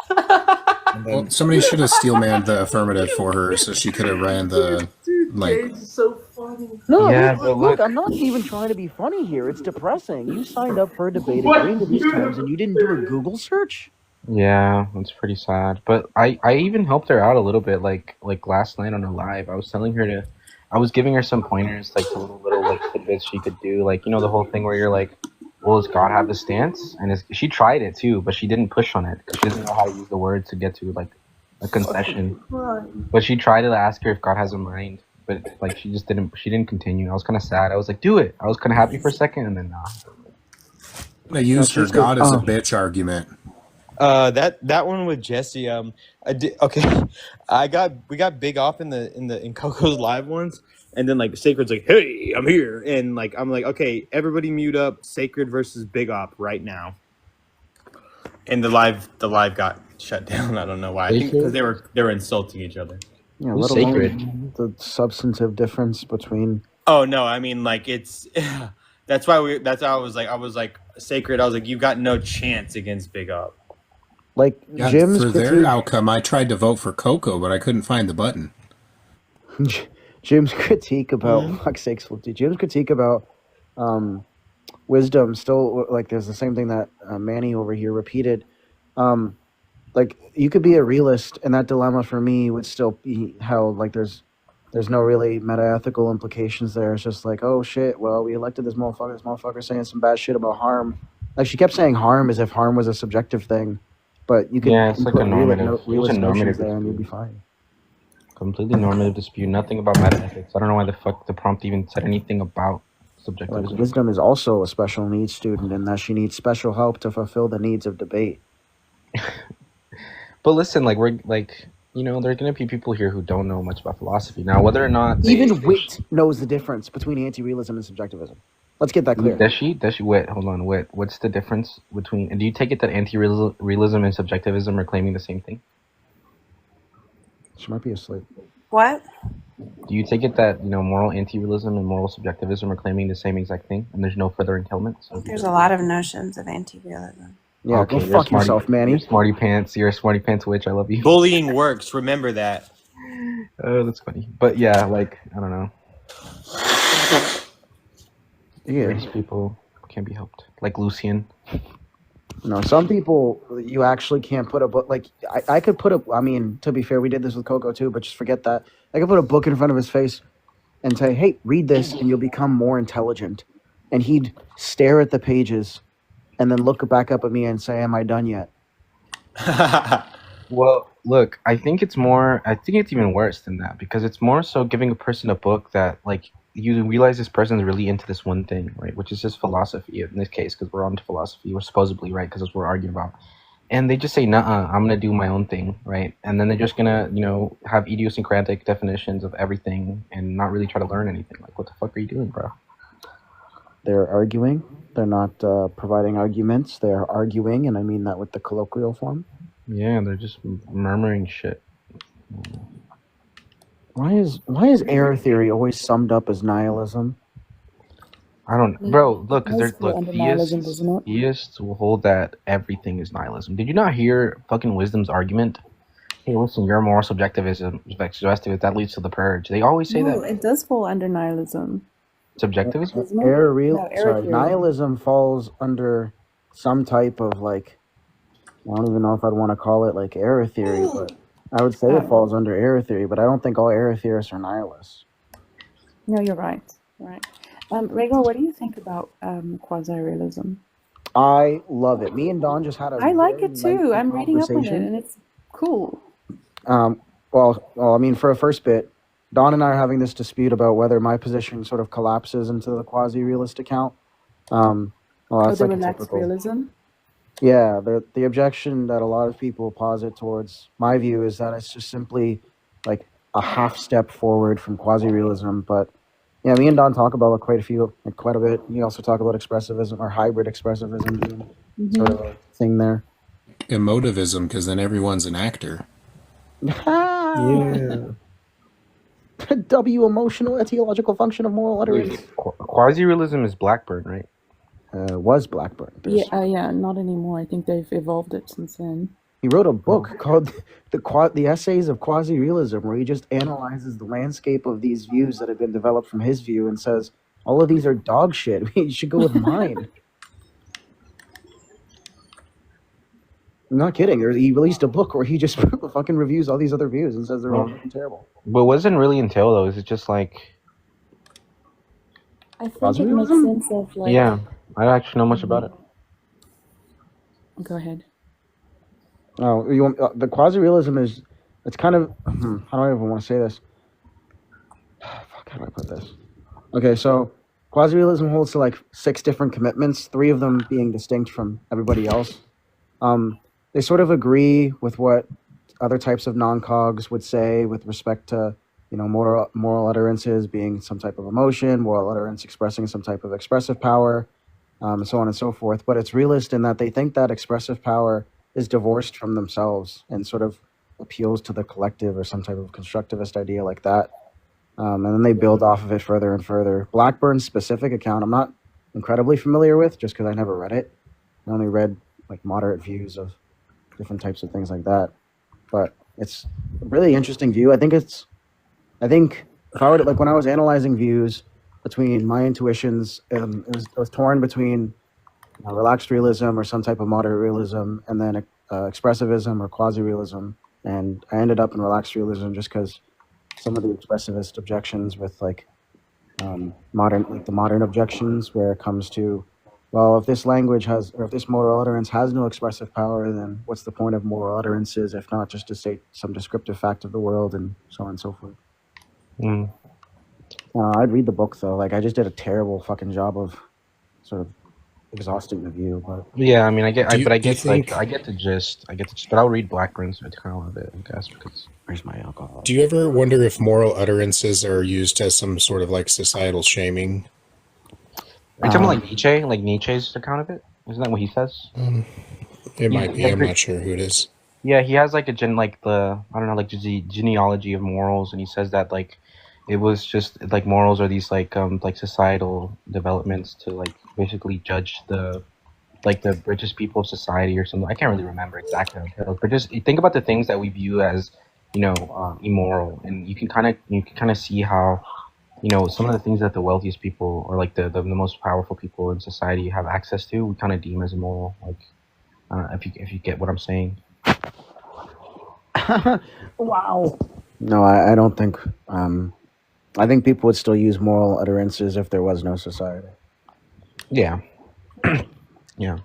S21: Well, somebody should have steelmanned the affirmative for her, so she could have ran the like.
S19: so funny.
S5: No,
S9: Yeah,
S5: look,
S9: but
S5: look, I'm not even trying to be funny here. It's depressing. You signed up for a debate agreeing to these terms, and you didn't do a Google search.
S9: Yeah, it's pretty sad. But I even helped her out a little bit. Like last night on her live, I was telling her to. I was giving her some pointers, like to little like tidbits she could do, like the whole thing where you're like, well, does God have the stance? And she tried it too, but she didn't push on it because she doesn't know how to use the words to get to like a concession. But she tried to ask her if God has a mind, but like she didn't continue. I was kind of sad. I was like, do it. I was kind of happy for a second, and then nah.
S21: They used her God is a bitch argument.
S22: That one with Jesse. Okay, we got big off in Coco's live ones, and then like Sacred's like, hey, I'm here, and like I'm like, okay, everybody mute up Sacred versus Big Op right now. And the live got shut down. I don't know why. I think because they were insulting each other.
S5: Yeah,
S22: Who's
S5: let alone
S22: Sacred?
S5: the substantive difference between.
S22: Oh no, I mean like it's that's why I was like Sacred. I was like, you got no chance against Big Op.
S5: Like
S21: Yeah,
S5: Jim's
S21: for their
S5: critique,
S21: outcome, I tried to vote for Coco, but I couldn't find the button.
S5: Jim's critique about fuck's sakes, Jim's critique about wisdom still like there's the same thing that Manny over here repeated. Like you could be a realist, and that dilemma for me would still be held. Like there's no really meta-ethical implications there. It's just like, oh shit, well we elected this motherfucker. This motherfucker saying some bad shit about harm. Like she kept saying harm as if harm was a subjective thing. But you can
S9: It's like a normative. It was a
S5: realist notions
S9: normative
S5: there and you'll
S9: dispute.
S5: be fine.
S9: Completely normative dispute. Nothing about metaethics. I don't know why the fuck the prompt even said anything about
S5: Like
S9: subjectivism.
S5: wisdom is also a special needs student in that she needs special help to fulfill the needs of debate.
S9: But listen, like we're like there are gonna be people here who don't know much about philosophy. Now, whether or not
S5: Even Wit knows the difference between anti-realism and subjectivism. Let's get that clear.
S9: does she? Wait, hold on. Wait, what's the difference between? And do you take it that anti-realism and subjectivism are claiming the same thing?
S5: She might be asleep.
S14: What?
S9: Do you take it that moral anti-realism and moral subjectivism are claiming the same exact thing, and there's no further entailment? So
S14: There's a lot of notions of anti-realism.
S5: Yeah,
S9: okay,
S5: go
S9: you're
S5: fuck
S9: smarty,
S5: yourself, Manny.
S9: You're smarty pants. You're a smarty pants witch. I love you.
S22: Bullying works. Remember that.
S9: Oh, that's funny. But yeah, like I don't know.
S5: Yeah.
S9: These people can't be helped. Like Lucian.
S5: No, some people you actually can't put a book like I could put a. I mean, to be fair, we did this with Coco too, but just forget that. I could put a book in front of his face and say, "Hey, read this, and you'll become more intelligent." And he'd stare at the pages and then look back up at me and say, "Am I done yet?"
S9: Well, look, I think it's even worse than that, because it's more so giving a person a book that, like, you realize this person is really into this one thing, right? Which is just philosophy in this case, because we're on to philosophy. We're supposedly, right? Because that's what we're arguing about. And they just say, "Nuh-uh, I'm gonna do my own thing," right? And then they're just gonna, have idiosyncratic definitions of everything and not really try to learn anything. Like, what the fuck are you doing, bro?
S5: They're arguing. They're not providing arguments. They're arguing, and I mean that with the colloquial form.
S9: Yeah, they're just murmuring shit.
S5: Why is error theory always summed up as nihilism?
S9: I don't, bro. Look, because
S3: Does fall under nihilism, doesn't it?
S9: theists will hold that everything is nihilism. Did you not hear fucking Wisdom's argument? Hey, listen, your moral subjectivism, that leads to the purge. They always say
S3: No,
S9: that.
S3: it does fall under nihilism.
S9: Subjectivism?
S3: Doesn't it?
S5: Error
S3: No, error theory.
S5: nihilism falls under some type of, like, I don't even know if I'd want to call it like error theory, but I would say it falls under error theory. But I don't think all error theorists are nihilists.
S3: No, you're right. Right. Rhaegar, what do you think about quasi-realism?
S5: I love it. Me and Don just had a
S3: I like
S5: very
S3: it too.
S5: lengthy
S3: I'm reading up on it,
S5: conversation.
S3: and it's cool.
S5: Well, I mean, for a first bit, Don and I are having this dispute about whether my position sort of collapses into the quasi-realist account. Well, that's
S3: the
S5: like a
S3: relaxed
S5: typical.
S3: realism?
S5: Yeah, the objection that a lot of people posit towards my view is that it's just simply like a half step forward from quasi-realism. But yeah, me and Don talk about quite a bit. We also talk about expressivism or hybrid expressivism being sort of a thing there.
S8: Emotivism, because then everyone's an actor.
S5: Yeah. W, emotional etiological function of moral utterance.
S9: Quasi-realism is Blackburn, right?
S5: Was Blackburn.
S3: Yeah, not anymore. I think they've evolved it since then.
S5: He wrote a book called the Essays of Quasi-Realism, where he just analyzes the landscape of these views that have been developed from his view and says, all of these are dog shit. You should go with mine. I'm not kidding. He released a book where he just fucking reviews all these other views and says they're all terrible.
S9: But what does it really entail, though? Is it just like...
S3: I think it makes sense of like...
S9: Yeah, I don't actually know much about it.
S3: Go ahead.
S5: Oh, you want, the quasi-realism is, it's kind of, how do I even want to say this? Fuck, how do I put this? Okay, so quasi-realism holds to like 6 different commitments, 3 of them being distinct from everybody else. They sort of agree with what other types of non-cogs would say with respect to, moral utterances being some type of emotion, moral utterance expressing some type of expressive power, and so on and so forth. But it's realist in that they think that expressive power is divorced from themselves and sort of appeals to the collective or some type of constructivist idea like that. And then they build off of it further and further. Blackburn's specific account, I'm not incredibly familiar with just because I never read it. I only read like moderate views of different types of things like that. But it's a really interesting view. I think if I were to, like when I was analyzing views between my intuitions, it was torn between relaxed realism or some type of moderate realism, and then expressivism or quasi-realism. And I ended up in relaxed realism just because some of the expressivist objections with the modern objections where it comes to, well, if this language has, or if this moral utterance has no expressive power, then what's the point of moral utterances if not just to state some descriptive fact of the world and so on and so forth. I'd read the book though. Like I just did a terrible fucking job of sort of exhausting the view. But
S9: yeah, I mean, I get the gist. But I'll read Blackburn's. I kind of love it, I guess, because
S5: where's my alcohol?
S8: Do you ever wonder if moral utterances are used as some sort of like societal shaming?
S9: Are you talking about like Nietzsche? Like Nietzsche's account of it? Isn't that what he says?
S8: It might be. I'm not sure who it is.
S9: Yeah, he has like the genealogy of morals, and he says that like it was just like morals are these like societal developments to like basically judge the richest people of society or something. I can't really remember exactly how it goes, but just think about the things that we view as immoral, and you can kind of see how some of the things that the wealthiest people or like the most powerful people in society have access to, we kind of deem as immoral. Like if you get what I'm saying.
S5: Wow. No, I don't think. I think people would still use moral utterances if there was no society.
S9: Yeah. Yeah.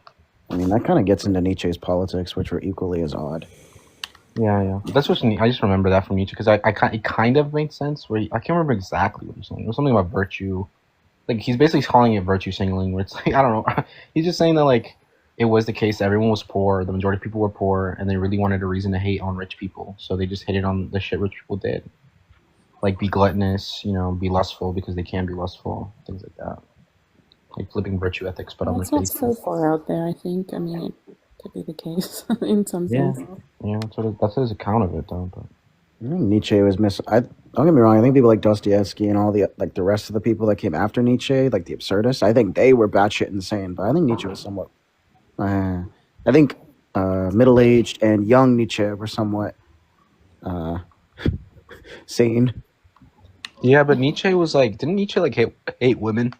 S5: I mean, that kind of gets into Nietzsche's politics, which were equally as odd.
S9: Yeah. That's what I just remember that from Nietzsche because it kind of made sense. I can't remember exactly what he's saying. It was something about virtue. Like he's basically calling it virtue signaling, where it's like I don't know. He's just saying that like it was the case that everyone was poor, the majority of people were poor, and they really wanted a reason to hate on rich people, so they just hated on the shit rich people did, like be gluttonous, be lustful because they can be lustful, things like that, like flipping virtue ethics, but on
S3: That's
S9: the
S3: not
S9: face.
S3: so far out there, I think. I mean, it could be the case in some
S9: Yeah,
S3: sense.
S9: yeah, that's his account of it, though. But
S5: I think Nietzsche was don't get me wrong. I think people like Dostoevsky and all the rest of the people that came after Nietzsche, like the absurdists, I think they were batshit insane. But I think Nietzsche was somewhat. I think middle-aged and young Nietzsche were somewhat sane.
S9: yeah, but Nietzsche was like, didn't Nietzsche like hate women?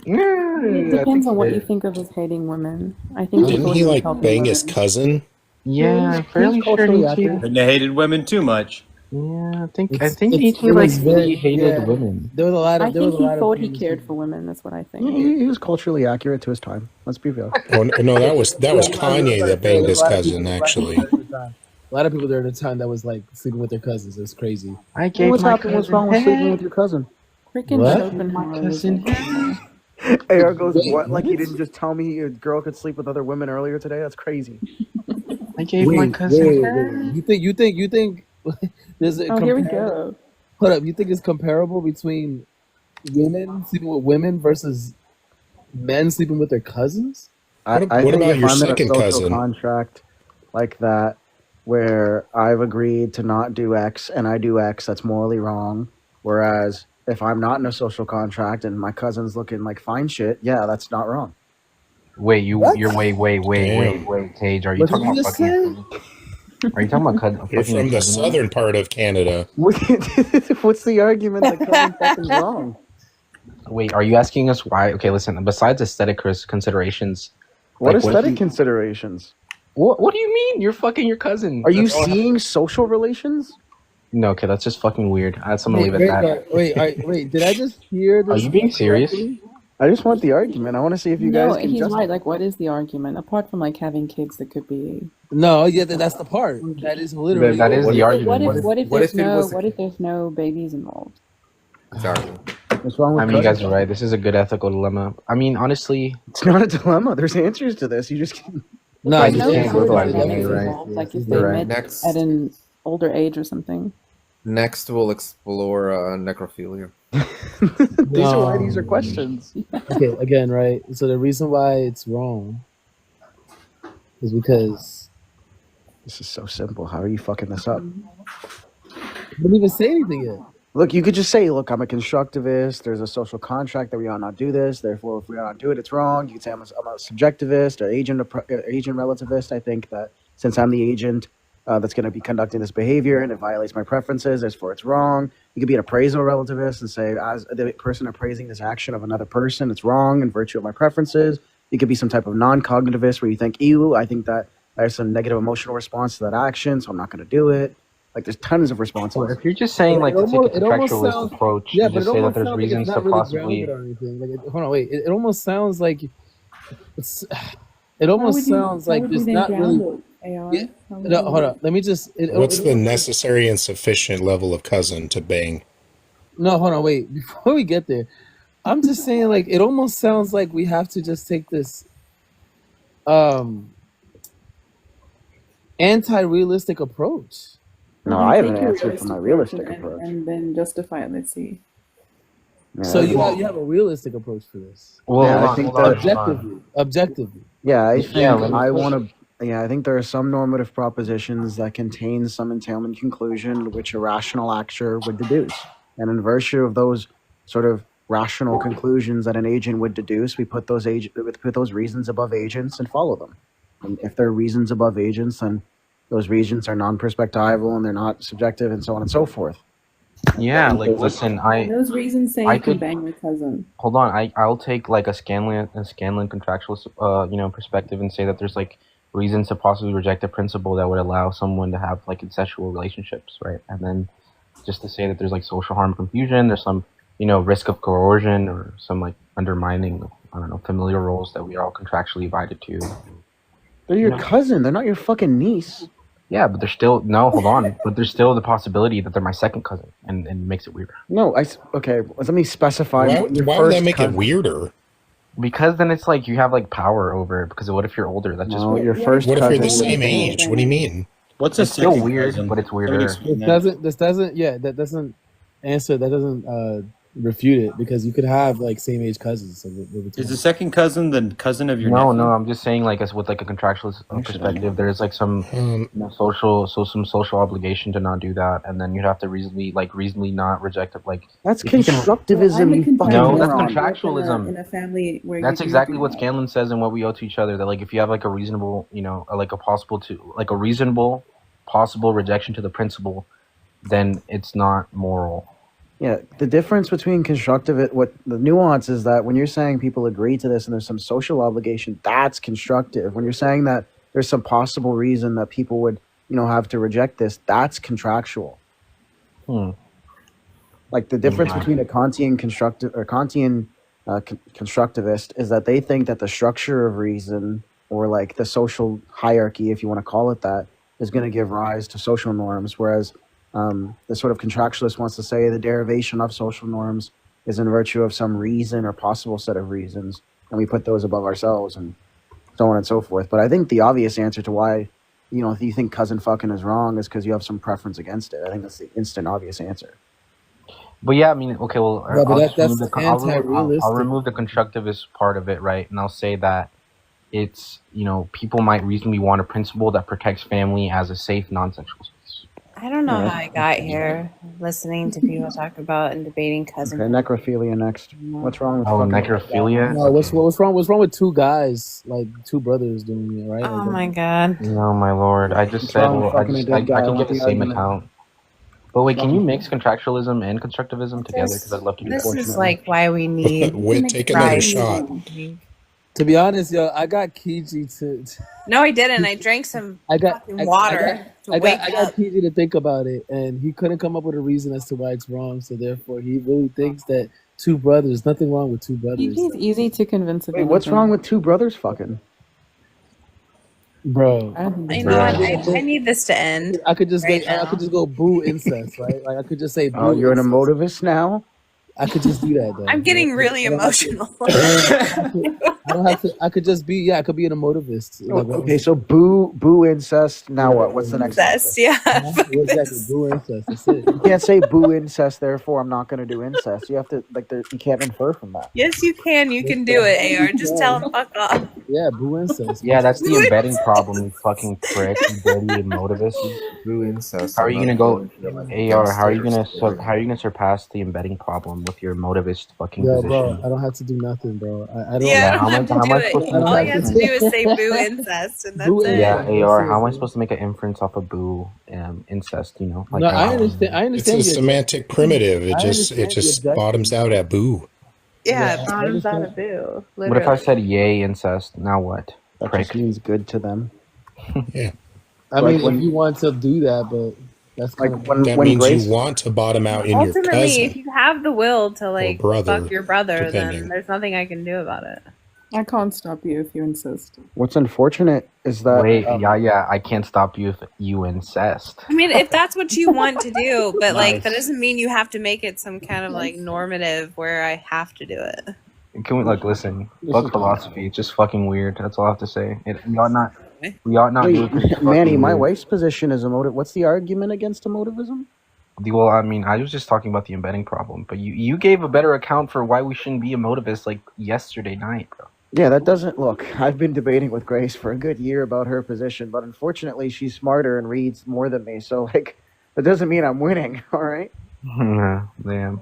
S3: It depends on what you think of as hating women. I think he
S8: Didn't
S3: thought
S8: he
S3: he was
S8: like
S3: helping
S8: bang
S3: women.
S8: his cousin?
S9: Yeah, I'm fairly sure
S16: culturally
S9: Nietzsche.
S16: accurate.
S17: And they hated women too much.
S9: Yeah, I think
S19: It's-
S9: Nietzsche
S19: it
S9: like
S19: was very-
S9: really hated
S19: yeah.
S9: women.
S19: There was a lot of.
S3: I
S19: There was
S3: think
S19: a
S3: he
S19: lot
S3: thought
S19: of
S3: he
S19: things-
S3: cared for women. That's what I think.
S5: He was culturally accurate to his time. Let's be real.
S8: Oh, no, that was Kanye that banged his cousin. Actually,
S19: A lot of people during the time that was like sleeping with their cousins. It was crazy.
S9: I gave
S5: What's
S9: my
S5: happened? What's
S9: cousin
S5: wrong with sleeping
S9: head.
S5: with your cousin?
S3: Freaking
S19: What?
S3: Schopenhauer was
S9: cousin
S3: like,
S5: AR goes,
S19: Wait,
S5: what? Like you
S19: what?
S5: didn't just tell me your girl could sleep with other women earlier today? That's crazy.
S9: I gave my cousin head.
S19: You think there's a
S3: oh, here we
S19: comparable-
S3: go.
S19: Hold up, you think it's comparable between women sleeping with women versus men sleeping with their cousins?
S5: I
S8: What
S5: think
S8: about
S5: if
S8: your
S5: I'm in a
S8: second
S5: social
S8: cousin?
S5: contract like that, where I've agreed to not do X and I do X, that's morally wrong. Whereas if I'm not in a social contract and my cousin's looking like fine shit, yeah, that's not wrong.
S9: Wait,
S19: What?
S9: you're wait, Tage. Are you
S19: What
S9: talking
S19: did you
S9: about
S19: just
S9: fucking? Are you talking about
S8: you're
S9: fucking
S8: from the
S9: cousin?
S8: southern part of Canada.
S5: What's the argument that cousin fucking's wrong?
S9: Wait, are you asking us why? Okay, listen. Besides aesthetic considerations,
S5: What
S9: like,
S5: aesthetic
S9: if
S5: considerations?
S9: What do you mean? You're fucking your cousin.
S5: Are you
S9: That's all-
S5: seeing social relations?
S9: No, okay, that's just fucking weird. I'm gonna leave it at that.
S19: Wait, did I just hear this?
S9: Are you being serious?
S19: correctly?
S5: I just want the argument. I want to see if you
S3: No,
S5: guys can
S3: he's
S5: justify.
S3: right. Like, what is the argument apart from like having kids that could be?
S19: No, yeah, that's the part. That is literally.
S9: That is the argument.
S3: What if
S17: What
S3: there's
S17: if it
S3: no
S17: was-
S3: what if there's no babies involved?
S17: Sorry.
S5: What's wrong with
S9: I mean, you guys
S5: cousins?
S9: are right. This is a good ethical dilemma. I mean, honestly,
S5: It's not a dilemma. There's answers to this. You just
S19: No,
S9: I
S19: you
S9: just can't
S19: can't.
S9: verbalize
S3: Babies
S9: it.
S17: You're right.
S3: involved, like if
S17: You're
S3: they
S17: right.
S3: met
S17: Next.
S3: at an older age or something.
S10: Next, we'll explore necrophilia.
S5: These are questions.
S19: Okay, again, right? So the reason why it's wrong is because
S5: This is so simple. How are you fucking this up?
S19: I didn't even say anything yet.
S5: Look, you could just say, look, I'm a constructivist. There's a social contract that we ought not do this. Therefore, if we ought not do it, it's wrong. You could say I'm a subjectivist or agent relativist. I think that since I'm the agent that's going to be conducting this behavior and it violates my preferences, therefore it's wrong. You could be an appraisal relativist and say, as the person appraising this action of another person, it's wrong in virtue of my preferences. You could be some type of non-cognitivist where you think, ew, I think that there's some negative emotional response to that action, so I'm not going to do it. Like, there's tons of responses.
S9: if you're just saying like to take a contextualist approach,
S19: Yeah,
S9: you
S19: but
S9: just
S19: it
S9: say that
S19: almost
S9: there's
S19: sounds like
S9: reasons
S19: it's
S9: to
S19: not really
S9: possibly.
S19: grounded or anything. Like, hold on, wait. It almost sounds like it's. It
S3: How
S19: almost
S3: would you-
S19: sounds
S3: how
S19: like
S3: would you
S19: there's
S3: then
S19: not really.
S3: ground it, AR?
S19: Yeah,
S3: How would
S19: no,
S3: you-
S19: hold on. Let me just.
S8: What's the necessary and sufficient level of cousin to bang?
S19: No, hold on, wait. Before we get there, I'm just saying, like, it almost sounds like we have to just take this anti-realistic approach.
S5: No,
S3: Well,
S5: I have
S3: then
S5: an
S3: take your
S5: answer for my realistic
S3: and-
S5: approach.
S3: and then justify it. Let's see.
S19: So you have a realistic approach for this.
S9: Well,
S5: Yeah,
S9: hold
S5: I
S9: on,
S5: think
S9: hold on,
S5: that-
S9: hold on.
S19: Objectively.
S5: Yeah, I think
S9: Yeah, let me
S5: I
S9: push
S5: want to. Yeah, I think there are some normative propositions that contain some entailment conclusion which a rational actor would deduce, and in virtue of those sort of rational conclusions that an agent would deduce, we put those reasons above agents and follow them. And if there are reasons above agents, then those reasons are non-perspectival and they're not subjective, and so on and so forth.
S9: Yeah, like listen,
S3: And those reasons say
S9: I
S3: you can
S9: could-
S3: bang your cousin.
S9: hold on. I'll take like a Scanlon contractual perspective and say that there's like reasons to possibly reject a principle that would allow someone to have like incestual relationships, right? And then just to say that there's like social harm, confusion, there's some risk of coercion or some like undermining I don't know, familiar roles that we are all contractually invited to.
S5: They're your cousin. They're not your fucking niece.
S9: Yeah, but there's still no. Hold on, but there's still the possibility that they're my second cousin, and it makes it weird.
S5: No, okay. Let me specify.
S8: Why,
S5: what your
S8: why would that
S5: first
S8: make it
S5: cousin-
S8: weirder?
S9: Because then it's like you have like power over it. Because what if you're older? That's just
S5: No,
S9: weird.
S5: your first
S8: What if you're the
S5: cousin-
S8: same age? What do you mean?
S17: What's a
S9: It's still
S17: second
S9: weird,
S17: cousin?
S9: but it's
S17: Let me
S9: weirder.
S17: explain that.
S19: That doesn't refute it, because you could have like same age cousins. So
S17: Is the second cousin the cousin of your
S9: No,
S17: nephew?
S9: no, I'm just saying like as with like a contractual perspective, there's like some some social obligation to not do that, and then you'd have to reasonably not reject it. Like
S5: That's
S9: if you can-
S5: constructivism. You fucking
S9: No, that's
S5: moron.
S9: contractualism.
S3: In a family where
S9: That's
S3: you can
S9: exactly
S3: do
S9: what
S3: that.
S9: Scanlon says and what we owe to each other. That like if you have like a reasonable, like a reasonable possible rejection to the principle, then it's not moral.
S5: Yeah, the difference between what the nuance is that when you're saying people agree to this and there's some social obligation, that's constructive. When you're saying that there's some possible reason that people would, have to reject this, that's contractual. Like the difference between a Kantian constructivist is that they think that the structure of reason, or like the social hierarchy, if you want to call it that, is going to give rise to social norms, whereas the sort of contractualist wants to say the derivation of social norms is in virtue of some reason or possible set of reasons, and we put those above ourselves and so on and so forth. But I think the obvious answer to why, if you think cousin fucking is wrong is because you have some preference against it. I think that's the instant obvious answer.
S9: But yeah, I mean, okay, well,
S19: Yeah, but
S9: I'll,
S19: that's
S9: remove
S19: anti-realistic.
S9: I'll remove the constructivist part of it, right? And I'll say that it's, people might reasonably want a principle that protects family as a safe, non-sexual space.
S14: I don't know how I got here, listening to people talk about and debating cousin.
S5: Okay, necrophilia next. What's wrong with
S9: Oh,
S5: fucking
S9: necrophilia?
S19: No, what's wrong? What's wrong with two guys, like two brothers doing it, right?
S14: Oh my god.
S9: No, my lord. I just said,
S5: wrong with
S9: well, I
S5: fucking a
S9: can
S5: dead guy?
S9: get
S5: What's
S9: the
S5: the
S9: same
S5: argument?
S9: account. But wait, can you mix contractualism and constructivism together? Because I'd love to do
S14: This
S9: that.
S14: is like why we need
S8: Wait, take another shot.
S19: To be honest, yo, I got Kiji to.
S14: No, I didn't. I drank some fucking water to
S19: I
S14: wake
S19: got
S14: up.
S19: Kiji to think about it, and he couldn't come up with a reason as to why it's wrong. So therefore, he really thinks that two brothers. Nothing wrong with two brothers,
S3: He's easy to convince of
S5: Wait, what's
S3: anything.
S5: wrong with two brothers fucking?
S19: bro.
S14: You know what? I need this to end.
S19: I could just
S14: right
S19: I
S14: now.
S19: could just go boo incest, right? Like I could just say boo.
S5: Oh, you're an
S19: incest.
S5: emotivist now?
S19: I could just do that though.
S14: I'm getting really emotional.
S19: I don't have to. I could just be. Yeah, I could be an emotivist. Like,
S5: Okay, so boo incest. Now what? What's the next?
S14: Incest, yeah. Fuck
S19: exactly.
S14: this.
S19: Boo incest. That's it.
S5: You can't say boo incest. Therefore, I'm not going to do incest. You have to you can't infer from that.
S14: Yes, you can. You can do it, AR. Just tell him fuck off.
S19: Yeah, boo incest.
S9: Yeah, that's the embedding problem, you fucking prick, you dirty emotivist.
S10: Boo incest.
S9: How are you
S10: I'm
S9: gonna
S10: not
S9: go,
S10: going to
S9: AR? How are you
S10: downstairs.
S9: gonna surpass the embedding problem with your emotivist fucking
S19: Yo,
S9: position?
S19: bro, I don't have to do nothing, bro. I don't.
S14: Yeah,
S9: how
S14: I
S9: am
S14: don't
S9: I
S14: have to do
S9: supposed
S14: it.
S9: to
S14: All
S9: make
S14: you have to do is say boo incest, and that's
S19: Boo
S14: it.
S9: Yeah,
S19: incest.
S9: AR,
S19: That's
S9: how am I
S19: it.
S9: supposed to make an inference off of boo incest, Like
S19: No,
S9: how-
S19: I understand. I
S8: It's
S19: understand.
S8: a
S19: your-
S8: semantic primitive.
S19: I
S8: It just
S19: understand the
S8: bottoms out at boo.
S14: Yeah,
S19: Yeah,
S14: it
S19: I
S14: bottoms out
S19: understand.
S14: of boo.
S9: What if I
S14: Literally.
S9: said yay incest? Now what?
S5: That
S9: Prick.
S5: just means good to them.
S8: Yeah.
S19: I
S5: Like
S19: mean,
S5: when-
S19: if you want to do that, but that's
S5: Like
S19: kind of.
S5: when
S8: That
S5: when
S8: means
S5: Grace
S8: you want to bottom out in your
S14: Ultimately, if
S8: cousin.
S14: you have the will to like
S8: brother,
S14: fuck your brother,
S8: depending.
S14: then there's nothing I can do about it.
S3: I can't stop you if you insist.
S5: what's unfortunate is that
S9: Wait, yeah, I can't stop you if you incest.
S14: I mean, if that's what you want to do, but like that
S9: Nice.
S14: doesn't mean you have to make it some kind of like normative where I have to do it.
S9: Can we listen? Fuck philosophy. It's just fucking weird. That's all I have to say. We ought not do it. 'cause it's
S5: Manny,
S9: fucking
S5: my
S9: weird.
S5: wife's position is emotive. What's the argument against emotivism?
S9: Well, I mean, I was just talking about the embedding problem, but you gave a better account for why we shouldn't be emotivists like yesterday night, bro.
S5: Yeah, that doesn't look. I've been debating with Grace for a good year about her position, but unfortunately, she's smarter and reads more than me. So, like, that doesn't mean I'm winning. All right.
S9: Damn.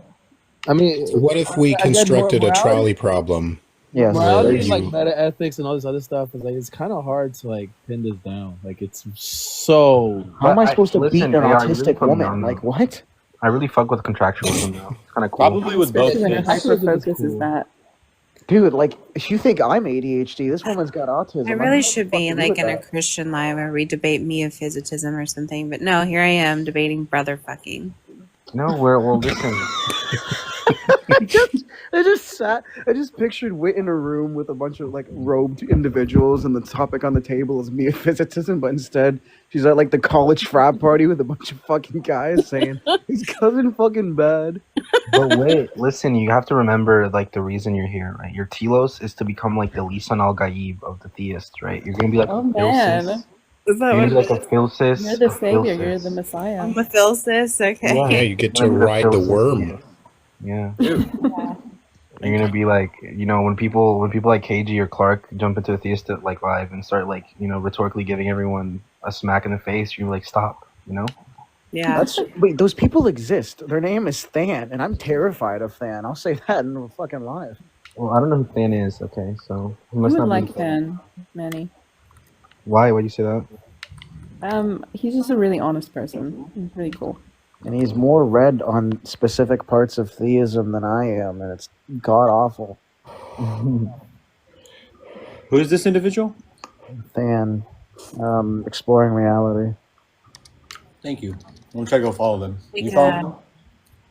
S19: I mean,
S8: So what if we
S19: again,
S8: constructed a
S19: morality-
S8: trolley problem?
S5: Yes.
S19: Morality
S8: where
S19: is like
S8: you-
S19: meta ethics and all this other stuff. Is like it's kind of hard to like pin this down. Like it's so.
S5: How am I
S9: But
S5: supposed to
S9: listen,
S5: beat an
S9: AR, you really
S5: autistic
S9: put me
S5: woman?
S9: on,
S5: Like,
S9: though.
S5: what?
S9: I really fuck with contractualism now. It's kind of cool.
S17: Probably with both
S3: Especially when your
S17: kids.
S3: hyperfocus is that.
S5: Dude, like, if you think I'm ADHD, this woman's got autism.
S14: I
S5: I'm
S14: really
S5: not
S14: should
S5: fucking
S14: be
S5: with
S14: like in a
S5: that.
S14: Christian live where we debate metaphysitism or something, but no, here I am debating brother fucking.
S9: No, well, listen.
S5: I just pictured Wit in a room with a bunch of like robed individuals, and the topic on the table is metaphysicism, but instead she's at like the college frat party with a bunch of fucking guys saying his cousin fucking bad.
S9: But wait, listen, you have to remember like the reason you're here, right? Your telos is to become like the Lisan al Gaib of the theists, right? You're gonna be like
S3: Oh
S9: a
S3: man,
S9: Philsis.
S14: Is that
S9: You're
S14: what
S9: gonna
S14: it
S9: be like
S14: is?
S9: a Philsis.
S3: you're the
S9: a
S3: savior. You're
S9: Philsis.
S3: the Messiah.
S14: I'm a Philsis. Okay.
S8: Yeah, you get to
S9: You're gonna be
S8: ride the
S9: Philsis
S8: worm.
S9: theist. Yeah.
S14: Yeah.
S9: You're gonna be like, when people like KG or Clark jump into a theistic like live and start like, rhetorically giving everyone a smack in the face, you're like, stop,
S14: Yeah.
S5: Wait, those people exist. Their name is Than, and I'm terrified of Than. I'll say that in fucking live.
S9: Well, I don't know who Than is. Okay, so he
S3: You
S9: must
S3: would
S9: not
S3: like
S9: be.
S3: Fan, Manny.
S9: Why? Why do you say that?
S3: He's just a really honest person. He's really cool.
S5: And he's more read on specific parts of theism than I am, and it's god awful.
S17: Who is this individual?
S5: Than, exploring reality.
S17: Thank you. I'm gonna try to go follow them. You
S14: Think,
S17: follow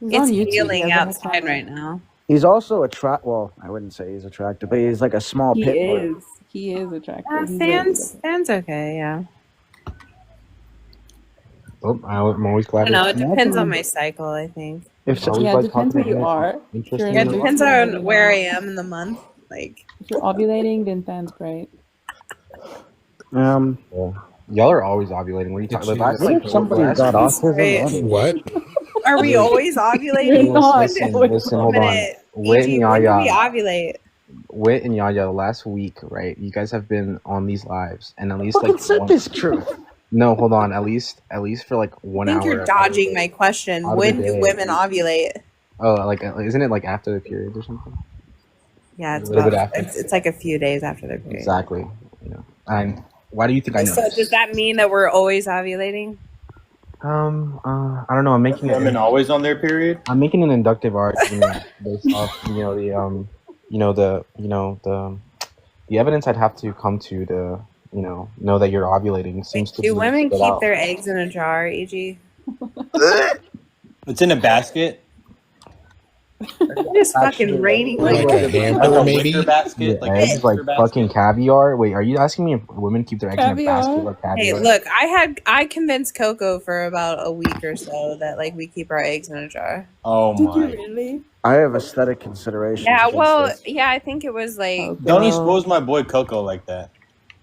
S17: them?
S3: He's on
S14: it's
S3: YouTube. He
S14: healing
S3: has a whole
S14: outside
S3: channel.
S14: right now.
S5: He's also well, I wouldn't say he's attractive, but he's like a small
S3: He
S5: pit bull.
S3: is. He is attractive. He's very
S14: Stan's
S3: attractive.
S14: okay. Yeah.
S9: Oh, I'm always
S14: I
S9: glad.
S14: don't know. It
S9: to-
S14: depends on my cycle, I think.
S5: If
S9: Always
S3: Yeah, it
S9: like
S3: depends
S9: talking
S3: where you
S9: to
S3: are. If
S9: interesting.
S3: you're in
S14: Yeah, it
S3: the
S14: depends
S3: ovulating
S14: on where I
S3: month.
S14: am in the month. Like,
S3: If you're ovulating, then Fan's great.
S9: Yeah. Y'all are always ovulating. What are you talking
S8: Did
S9: about?
S8: you-
S5: what if somebody's got autism?
S14: Right.
S8: What?
S14: are we always ovulating?
S9: Listen,
S14: When
S9: listen,
S14: do-
S9: hold on. Wit and
S14: when do we
S9: Yaya,
S14: ovulate?
S9: Wit and Yaya, last week, right? You guys have been on these lives, and at least
S5: Fucking
S9: like
S5: said this truth.
S9: No, hold on. At least for like
S14: I
S9: 1
S14: think
S9: hour.
S14: you're dodging my question.
S9: out of
S14: When
S9: the
S14: do
S9: day.
S14: women ovulate?
S9: Oh, like isn't it like after the period or something?
S14: Yeah, it's
S9: A little bit
S14: about,
S9: after.
S14: it's like a few days after their period.
S9: Exactly. And why do you think I know?
S14: So does that mean that we're always ovulating?
S9: I don't know. I'm making
S17: Women always on their period?
S9: I'm making an inductive argument based off, the evidence I'd have to come to know that you're ovulating seems to
S14: Do
S9: be
S14: women
S9: spit
S14: keep
S9: out.
S14: their eggs in a jar, E.G.?
S17: It's in a basket.
S14: It's fucking raining.
S8: Like a hamper, maybe?
S17: Wicker basket?
S9: Yeah,
S17: Like
S9: eggs, like fucking caviar. Wait, are you asking me if women keep their eggs in a basket like
S14: Hey,
S9: caviar?
S14: look, I convinced Coco for about a week or so that like we keep our eggs in a jar.
S17: Oh
S3: Did you
S17: my.
S3: really?
S5: I have aesthetic considerations.
S14: Yeah,
S5: against
S14: well,
S5: this.
S14: yeah, I think it was like
S17: Don't expose my boy Coco like that.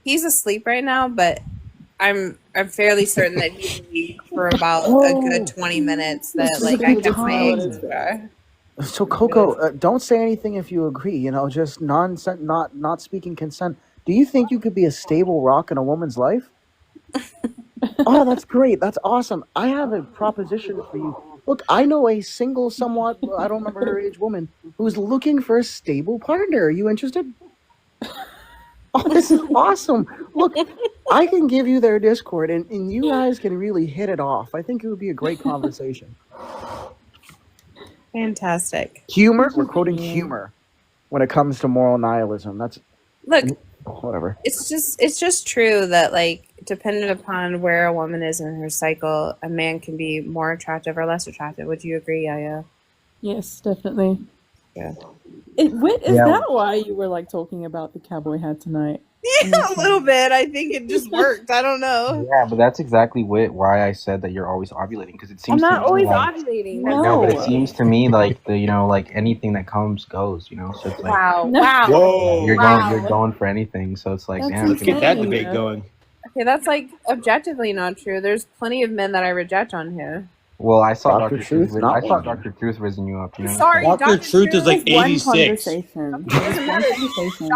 S14: he's asleep right now, but I'm fairly certain that he's asleep for about a good 20 minutes. That
S5: This is
S14: like
S5: a
S14: I
S5: good
S14: kept my
S5: time.
S14: eggs in a jar.
S5: So Coco, don't say anything if you agree. Just nonsense, not speaking consent. Do you think you could be a stable rock in a woman's life? Oh, that's great. That's awesome. I have a proposition for you. Look, I know a single, somewhat, I don't remember her age woman who's looking for a stable partner. Are you interested? Oh, this is awesome. Look, I can give you their Discord, and you guys can really hit it off. I think it would be a great conversation.
S14: Fantastic.
S5: Humor? We're quoting humor when it comes to moral nihilism. That's
S14: Look,
S5: whatever.
S14: it's just true that like dependent upon where a woman is in her cycle, a man can be more attractive or less attractive. Would you agree, Yaya?
S3: Yes, definitely.
S14: Yeah.
S3: Is
S9: Yeah.
S3: that why you were like talking about the cowboy hat tonight?
S14: Yeah, a little bit. I think it just worked. I don't know.
S9: Yeah, but that's exactly why I said that you're always ovulating, because it
S14: I'm
S9: seems
S14: not
S9: to me
S14: always
S9: like,
S14: ovulating.
S9: no, but it seems to me like like anything that comes goes, so it's like
S14: Wow. Wow.
S17: Whoa.
S9: you're going for anything, so it's like
S3: That's
S9: damn,
S17: Let's get that
S3: insane.
S17: debate going.
S14: Okay, that's like objectively not true. There's plenty of men that I reject on here.
S9: Well, I saw
S5: Dr.
S9: Dr.
S5: Truth,
S9: Truth.
S5: not
S9: I saw
S5: one.
S9: Dr. Truth raising you up.
S14: Sorry,
S17: Dr. Truth is like
S3: One
S17: 86.
S3: conversation. It was
S14: Doesn't
S3: one
S14: matter.
S3: conversation.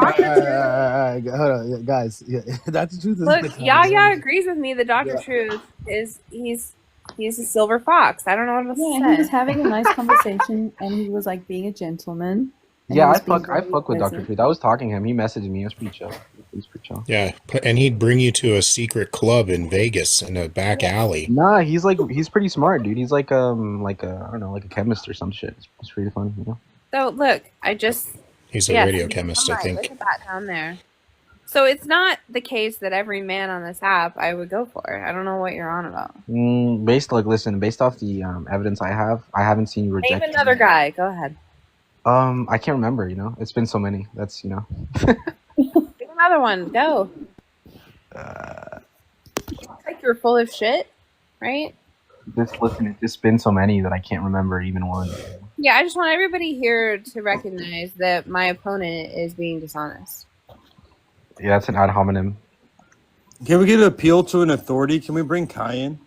S19: Hold on, guys. Yeah, that's the truth.
S14: Look, Yaya agrees with me that Dr. Truth is he's a silver fox. I don't know what else
S3: Yeah,
S14: to
S3: he was
S14: say.
S3: having a nice conversation, and he was like being a gentleman. and
S9: Yeah,
S3: he
S9: I
S3: was being
S9: fuck
S3: very
S9: with Dr.
S3: pleasant.
S9: Truth. I was talking to him. He messaged me. It was pretty chill. He's pretty chill.
S8: Yeah, and he'd bring you to a secret club in Vegas in a back alley.
S9: Nah, he's pretty smart, dude. He's like I don't know, like a chemist or some shit. It's pretty fun.
S14: So look, I just
S8: He's a
S14: yes,
S8: radio chemist, I
S14: alright,
S8: think.
S14: Look at that down there. So it's not the case that every man on this app I would go for. I don't know what you're on about.
S9: Based off the evidence I haven't seen you
S14: Name
S9: reject.
S14: another guy. Go ahead.
S9: I can't remember. It's been so many. That's
S14: Pick another one. Go. Like you're full of shit, right?
S9: It's just been so many that I can't remember even one.
S14: Yeah, I just want everybody here to recognize that my opponent is being dishonest.
S9: Yeah, that's an ad hominem.
S17: Can we get an appeal to an authority? Can we bring Kai in?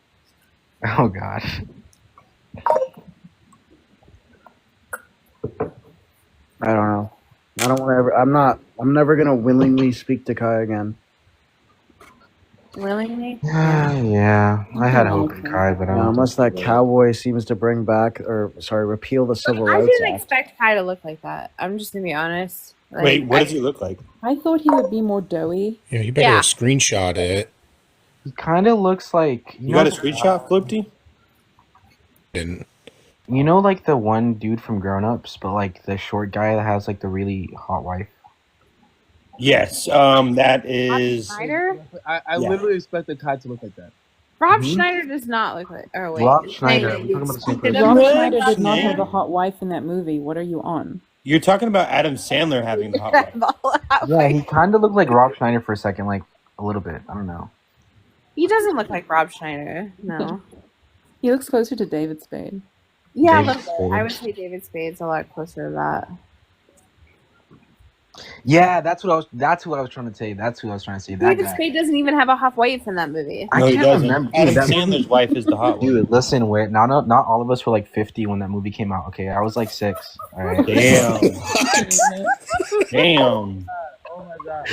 S9: Oh gosh.
S5: I don't know. I don't want to ever. I'm never gonna willingly speak to Kai again.
S14: Willingly?
S9: Yeah, I had hope in Kai, but
S5: Unless that cowboy seems to bring back, repeal the Civil
S14: I
S5: Rights
S14: didn't
S5: Act.
S14: expect Kai to look like that. I'm just gonna be honest. Like,
S17: Wait, what does he look like?
S3: I thought he would be more doughy.
S8: Yeah, you better screenshot it.
S9: He kind of looks like
S17: You got a screenshot, Floopty?
S8: Didn't.
S9: You know, like the one dude from Grown Ups, but like the short guy that has like the really hot wife.
S17: Yes, that is.
S14: Schneider?
S6: I literally expected Kai to look like that.
S14: Rob Schneider does not look like. Oh wait,
S9: Rob Schneider. I'm talking about the same person.
S3: Rob Schneider did not have a hot wife in that movie. What are you on?
S17: You're talking about Adam Sandler having the hot wife.
S9: Yeah, he kind of looked like Rob Schneider for a second, like a little bit. I don't know.
S14: He doesn't look like Rob Schneider. No.
S3: He looks closer to David Spade.
S14: Yeah,
S9: David
S14: a little bit.
S9: Spade.
S14: I would say David Spade's a lot closer to that.
S9: Yeah, that's who I was trying to say. That
S14: David
S9: guy.
S14: Spade doesn't even have a hot wife in that movie.
S9: I can't remember.
S17: Adam
S9: Dude,
S17: Sandler's wife is the hot one.
S9: Dude, listen, not all of us were like 50 when that movie came out. Okay, I was like 6. All right.
S17: Damn. Damn.
S6: Oh my god.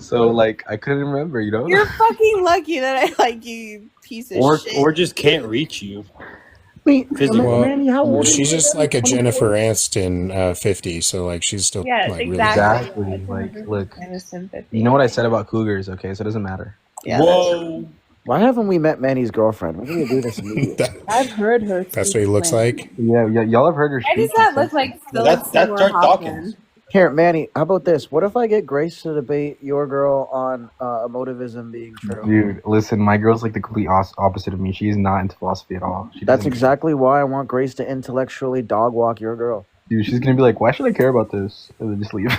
S9: So like I couldn't remember,
S14: You're fucking lucky that I like you, you piece of shit.
S17: Or just can't reach you.
S5: Wait,
S8: Well,
S5: Manny, how old
S8: she's
S5: are you
S8: just
S5: again?
S8: like a Jennifer Aniston 50, so like she's still
S14: Yes,
S8: like
S14: exactly.
S9: Exactly. Like, look.
S14: Innocent 50.
S9: You know what I said about cougars, okay? So it doesn't matter.
S14: Yeah,
S17: Whoa.
S5: Why haven't we met Manny's girlfriend? We're gonna do this immediately.
S3: I've heard her.
S8: That's what he looks like.
S9: Yeah, y'all have heard her
S14: Why does
S9: speak.
S14: that look like Philip
S17: That's
S14: Seymour
S17: Dark
S14: Hoffman?
S17: Dawkins.
S5: Here, Manny, how about this? What if I get Grace to debate your girl on emotivism being true?
S9: Dude, listen, my girl's like the complete opposite of me. She's not into philosophy at all.
S5: That's exactly why I want Grace to intellectually dog walk your girl.
S9: Dude, she's gonna be like, why should I care about this? And then just leave.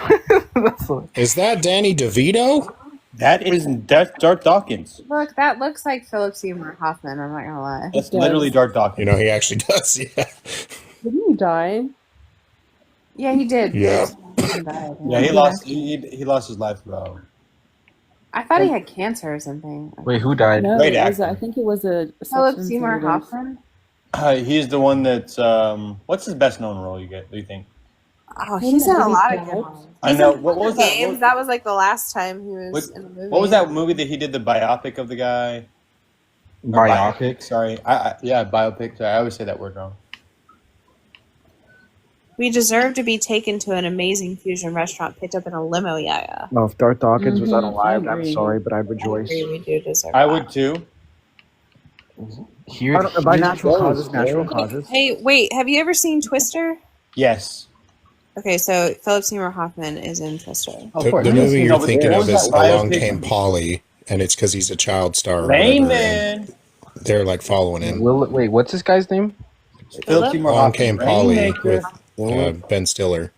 S9: That's what...
S8: Is that Danny DeVito?
S17: That's Dark Dawkins.
S14: Look, that looks like Philip Seymour Hoffman. I'm not gonna lie.
S17: That's literally Dark Dawkins.
S8: You know, he actually does, yeah.
S3: Didn't he die?
S14: Yeah, he did.
S8: Yeah.
S14: He died,
S17: Yeah, he lost. He lost his life, bro.
S14: I thought he had cancer or something.
S9: Wait, who died?
S3: No,
S17: Great
S3: it was,
S17: actor.
S3: I think it was a
S14: Philip
S3: substance
S14: Seymour
S3: overdose.
S14: Hoffman.
S17: He's the one that's what's his best known role you get? Do you think?
S14: Oh, he's in a lot of good ones.
S17: I
S14: He's
S17: know.
S14: in
S17: What was
S14: Hunger
S17: that?
S14: Games. That was like the last time he was
S17: What,
S14: in a movie.
S17: what was that movie that he did the biopic of the guy? Or
S9: Biopic?
S17: Sorry, yeah, biopic. Sorry, I always say that word wrong.
S14: We deserve to be taken to an amazing fusion restaurant picked up in a limo, yeah.
S5: Well, if Darth Dawkins was
S3: Mhm,
S5: unalived,
S3: I
S5: I'm
S3: agree.
S5: sorry, but I'd rejoice.
S14: We do deserve
S17: I
S14: that.
S17: would too.
S9: Here,
S5: By
S9: here
S5: natural
S9: goes,
S5: causes,
S9: man.
S5: natural causes.
S14: Hey, wait, have you ever seen Twister?
S17: Yes.
S14: Okay, so Philip Seymour Hoffman is in Twister.
S8: The movie you're thinking
S17: what
S8: of
S17: was
S8: is
S17: that
S8: Along
S17: biopic?
S8: Came Polly, and it's because he's a child star. Or
S17: Rain
S8: whatever, and
S17: Man.
S8: they're like following him.
S9: Wait, what's this guy's name?
S17: Philip Seymour
S8: Along
S17: Hoffman.
S8: Came Polly
S17: Rainmaker.
S8: with Ben Stiller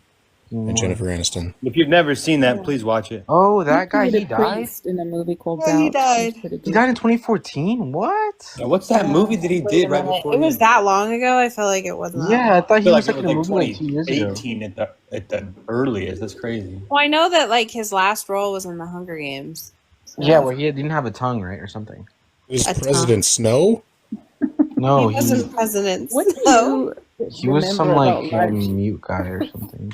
S8: and Jennifer Aniston.
S17: If you've never seen that, please watch it.
S9: Oh, that
S3: He
S9: guy,
S3: played
S9: he
S3: a
S9: died?
S3: priest in a movie called
S14: Yeah, he
S3: Doubt.
S14: died.
S3: Pretty
S9: He
S3: good.
S9: died in 2014? What?
S17: Now, what's that movie that he
S14: Wait
S17: did
S14: a
S17: right
S14: minute.
S17: before?
S14: It was that long ago? I felt like it wasn't that
S9: Yeah, I thought
S17: I
S9: he
S17: feel
S9: was
S17: like
S9: like
S17: it
S9: in a
S17: was
S9: movie
S17: like
S9: like 2 years ago.
S17: 2018 at the earliest. That's crazy.
S14: Well, I know that like his last role was in the Hunger Games. So
S9: Yeah, where he didn't have a tongue, right, or something.
S8: It was
S14: A ton.
S8: President Snow?
S9: No,
S14: he wasn't president.
S3: What do
S14: So
S3: you
S9: he was some
S3: remember
S9: like
S3: about life?
S9: mute guy or something.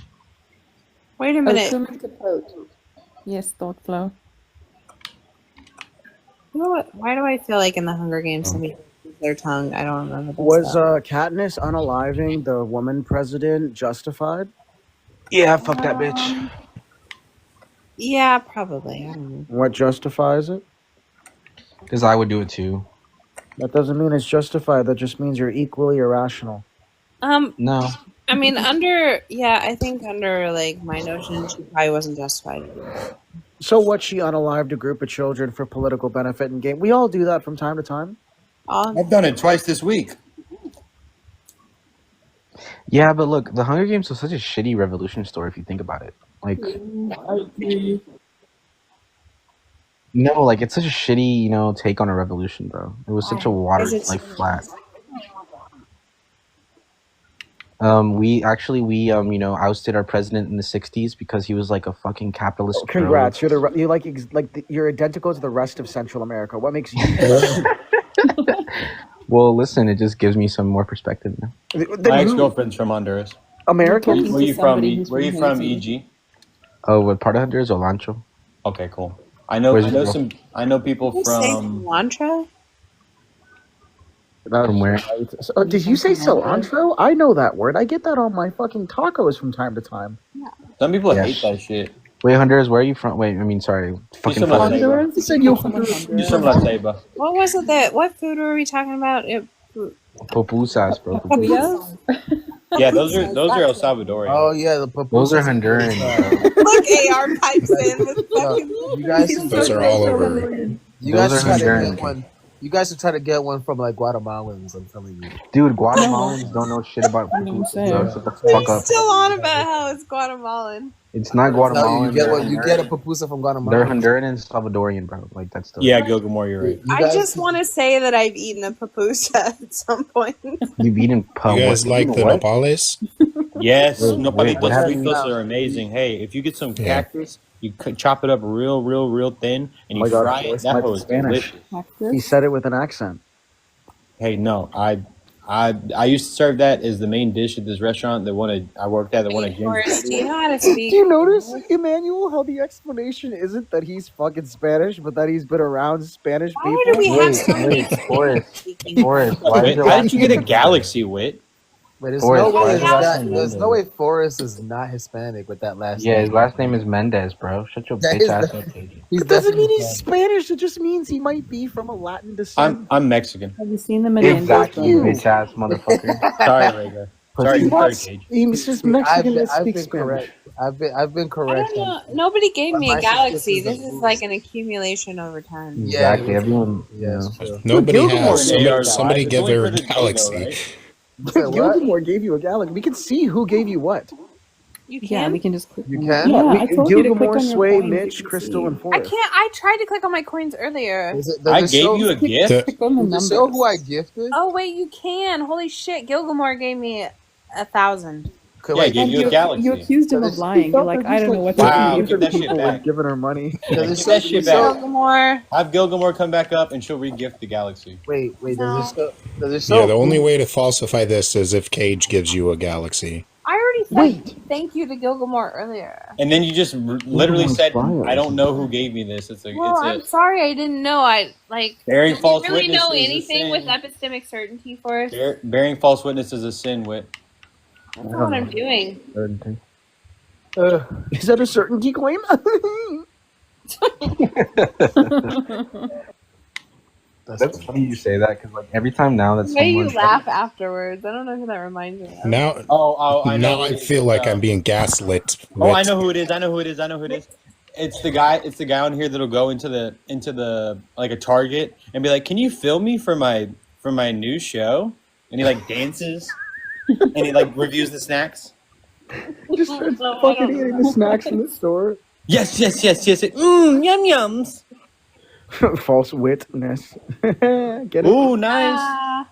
S14: wait a
S3: Oh,
S14: minute.
S3: Truman Capote. Yes, Thought Flow.
S14: You know what? Why do I feel like in the Hunger Games somebody used their tongue? I don't remember. This
S5: Was
S14: stuff.
S5: Katniss unaliving the woman president justified?
S9: Yeah, fuck that bitch.
S14: Yeah, probably. I don't know.
S5: What justifies it?
S9: Because I would do it too.
S5: That doesn't mean it's justified. That just means you're equally irrational.
S9: No.
S14: I mean, I think under like my notion, she probably wasn't justified.
S5: So what? She unalived a group of children for political benefit and gain. We all do that from time to time.
S17: I've done it twice this week.
S9: Yeah, but look, the Hunger Games was such a shitty revolution story if you think about it. Like, no, like it's such a shitty, take on a revolution, bro. It was such a water, like flat. We ousted our president in the '60s because he was like a fucking capitalist.
S5: Congrats! You're identical to the rest of Central America. What makes you?
S9: Well, listen, it just gives me some more perspective now.
S17: My ex-girlfriend's from Honduras.
S5: American?
S17: Where you from? Where you from, EG?
S9: Oh, what part of Honduras? Olancho.
S17: Okay, cool. I know people from.
S14: Cilantro?
S9: From where?
S5: Did you say cilantro? I know that word. I get that on my fucking tacos from time to time.
S17: Some people hate that shit.
S9: Wait, Honduras, where are you from? Wait, I mean, sorry. Fucking
S14: Honduras?
S5: You said you're from
S17: Honduras.
S14: What was it? What food were we talking about?
S9: Pupusas, bro.
S14: Pupusas?
S17: Yeah, those are El Salvadorian.
S19: Oh yeah, the pupusas.
S9: Those are Honduran.
S14: Look, AR pipes in with fucking.
S19: You guys,
S21: Those are all over.
S19: You guys
S9: Those
S19: should
S9: are
S19: try to
S9: Honduran.
S19: get one. You guys should try to get one from like Guatemalans. I'm telling you.
S9: Dude, Guatemalans don't know shit about pupusas, bro. Shut the fuck up.
S14: Still on about how it's Guatemalan.
S9: It's not Guatemalan.
S19: You get a pupusa from Guatemala.
S9: They're Honduran and Salvadorian, bro. Like that's the.
S17: Yeah, Gilgamore, you're right.
S14: I just want to say that I've eaten a pupusa at some point.
S9: You've eaten
S21: You guys like the nopales?
S17: Yes,
S9: Wait,
S17: nopalitos
S9: what happened?
S17: fritos are amazing. Hey, if you get some cactus, you chop it up real thin, and you fry it. That was
S5: Spanish.
S17: delicious.
S5: He said it with an accent.
S17: Hey, no, I used to serve that as the main dish at this restaurant. I worked at.
S14: Forrest, do you know how to speak?
S5: Do you notice, Emmanuel, how the explanation isn't that he's fucking Spanish, but that he's been around Spanish people?
S14: Why do we have so many
S9: Forrest,
S17: Wait, how did you get a galaxy, Wit?
S19: But there's
S9: Forrest,
S19: no way.
S9: why is his last name
S19: There's no
S9: Mendez?
S19: way Forrest is not Hispanic with that last
S9: Yeah,
S19: name.
S9: his last name is Mendez, bro. Shut your
S19: That
S9: bitch
S19: is
S9: ass
S19: the-
S9: up, KG.
S5: It doesn't mean he's Spanish. It just means he might be from a Latin descent.
S17: I'm Mexican.
S3: Have you seen the Menendez?
S9: Exactly, you bitch ass motherfucker.
S17: Sorry, Rhaegar. Sorry, Cage.
S5: He's just Mexican that
S19: I've
S5: speaks
S19: been correct.
S5: Spanish.
S19: I've been
S14: I
S19: correct.
S14: don't know. Nobody gave me
S19: My
S14: a galaxy.
S19: sister
S14: This is like an accumulation over time.
S9: Exactly, everyone.
S19: Yes.
S21: Nobody has.
S17: Gilgamore.
S21: Somebody
S17: It's
S21: give
S17: only
S21: her
S17: for
S21: a
S17: the
S21: galaxy.
S17: Gilgo, right?
S5: Gilgamore gave you a galaxy. We can see who gave you what.
S14: You
S3: Yeah,
S14: can.
S3: we can just click.
S19: You
S3: on
S19: can?
S3: it. Yeah, I told you to click
S5: Gilgamore,
S3: on your
S5: Sway,
S3: coins,
S5: Mitch,
S3: you can
S5: Crystal,
S3: see.
S5: and
S14: I
S5: Forrest.
S14: can't. I tried to click on my coins earlier.
S17: I gave you a gift.
S3: Click on the
S19: Does it show
S3: numbers.
S19: who I gifted?
S14: Oh wait, you can. Holy shit! Gilgamore gave me 1,000.
S19: Okay,
S17: Yeah, I
S19: wait,
S17: gave you a galaxy.
S3: You accused him of lying. You're like, I don't know what to
S17: Wow,
S3: do.
S17: get that shit
S5: People
S17: back.
S5: with giving her money.
S19: does it
S17: Get
S19: show,
S17: that shit back.
S14: Gilgamore.
S17: Have Gilgamore come back up, and she'll re-gift the galaxy.
S19: wait, does it show? Does it
S21: Yeah,
S19: show?
S21: the only way to falsify this is if Cage gives you a galaxy.
S14: I already said thank you to Gilgamore earlier.
S17: And then you just literally
S5: Gilgamore's
S17: said,
S5: fire.
S17: "I don't know who gave me this."
S14: Well, I'm sorry, I didn't know. I like.
S17: Bearing
S14: Do
S17: false
S14: you really
S17: witness
S14: know
S17: is a
S14: anything with
S17: sin.
S14: epistemic certainty for us?
S17: Bearing false witness is a sin, Wit.
S14: That's not what I'm doing.
S5: Is that a certainty claim?
S9: That's funny you say that because like every time now that
S14: The way you
S9: someone
S14: laugh afterwards, I don't know who that reminds me of.
S21: Now,
S17: I know.
S21: now I feel like I'm being gaslit.
S17: Oh, I
S21: with-
S17: know who it is. I know who it is. I know who it is. It's the guy. It's the guy on here that'll go into the like a Target and be like, "Can you film me for my new show?" And he like dances and he like reviews the snacks.
S5: Just starts fucking eating the snacks in the store.
S17: Yes. Yum yums.
S5: False witness. Get it?
S17: Ooh, nice.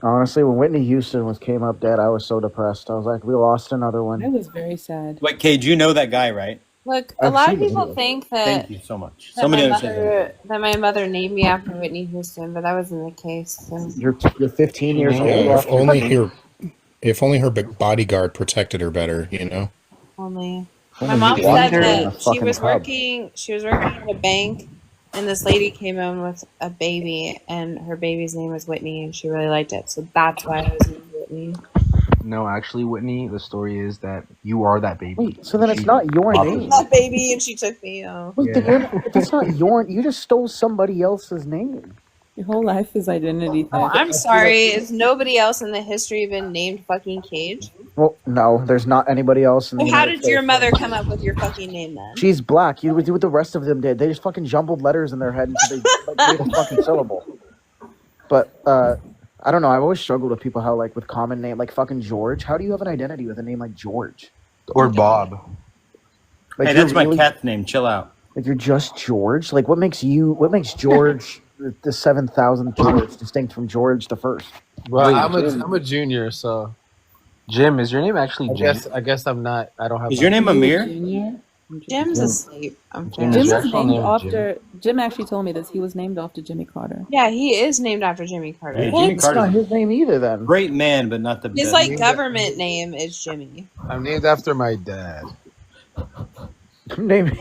S5: Honestly, when Whitney Houston came up dead, I was so depressed. I was like, we lost another one.
S3: I was very sad.
S17: Wait, Cage, you know that guy, right?
S14: Look, a
S5: I've
S14: lot
S5: seen
S14: of
S5: the
S14: people
S5: video.
S14: think that
S17: Thank you so much.
S14: that
S17: Somebody
S14: my
S17: understands.
S14: mother that my mother named me after Whitney Houston, but that wasn't the case. So.
S5: You're 15 years old.
S21: Yeah, if only her bodyguard protected her better, you know.
S14: Only
S5: Only
S14: my mom
S5: you
S14: said
S5: wonder in a
S14: that she
S5: fucking
S14: was
S5: pub.
S14: working. She was working at a bank, and this lady came in with a baby, and her baby's name was Whitney, and she really liked it. So that's why I was named Whitney.
S9: No, actually, Whitney, the story is that you are that baby.
S5: Wait, so then it's not your name.
S14: That baby, and she took me. Oh.
S5: Wait, then that's not your. You just stole somebody else's name.
S3: Your whole life is identity
S14: Oh,
S3: theft.
S14: I'm sorry. Is nobody else in the history been named fucking Cage?
S5: Well, no, there's not anybody else in the
S14: So how
S5: United
S14: did your
S5: States.
S14: mother come up with your fucking name then?
S5: She's black. You would do what the rest of them did. They just fucking jumbled letters in their head until they like, made a fucking syllable. But I don't know. I've always struggled with people how like with common name like fucking George. How do you have an identity with a name like George?
S17: Or Bob.
S5: Like,
S17: Hey,
S5: you're
S17: that's my
S5: really-
S17: cat's name. Chill out.
S5: Like you're just George. Like what makes George the 7,000th George distinct from George the First?
S19: Well, I'm a junior, so
S17: Jim, is your name actually Jim?
S19: I guess I'm not. I don't have.
S17: Is your name Amir?
S14: Jim's asleep. I'm
S3: Jim
S14: kidding.
S3: was named after. Jim actually told me this. He was named after Jimmy Carter.
S14: Yeah, he is named after Jimmy Carter.
S17: Hey, Jimmy
S5: It's not
S17: Carter.
S5: his name either. Then
S17: Great man, but not the
S14: His
S17: best.
S14: like government name is Jimmy.
S19: I'm named after my dad.
S5: I'm named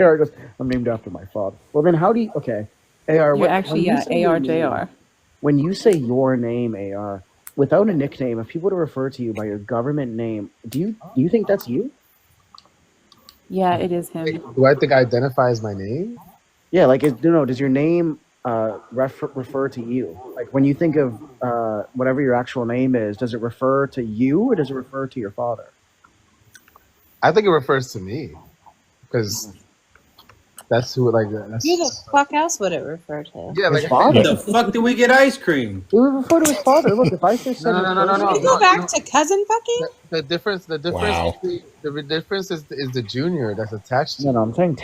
S5: AR goes. I'm named after my father. Well, then how do you? Okay, AR.
S3: You're actually
S5: when you say your
S3: ARJR.
S5: name- When you say your name, AR, without a nickname, if people were to refer to you by your government name, do you think that's you?
S3: Yeah, it is him.
S19: Do I think I identify as my name?
S5: Yeah, like does your name refer to you? Like when you think of whatever your actual name is, does it refer to you or does it refer to your father?
S19: I think it refers to me because that's who that's.
S14: Who the fuck else would it refer to?
S19: Yeah,
S5: His
S19: like
S5: father.
S17: The fuck do we get ice cream?
S5: It would refer to his father. Look, if I just said
S19: No.
S14: Can we go back to cousin fucking?
S19: The difference.
S8: Wow.
S19: The difference is the junior that's attached to.
S5: No, I'm saying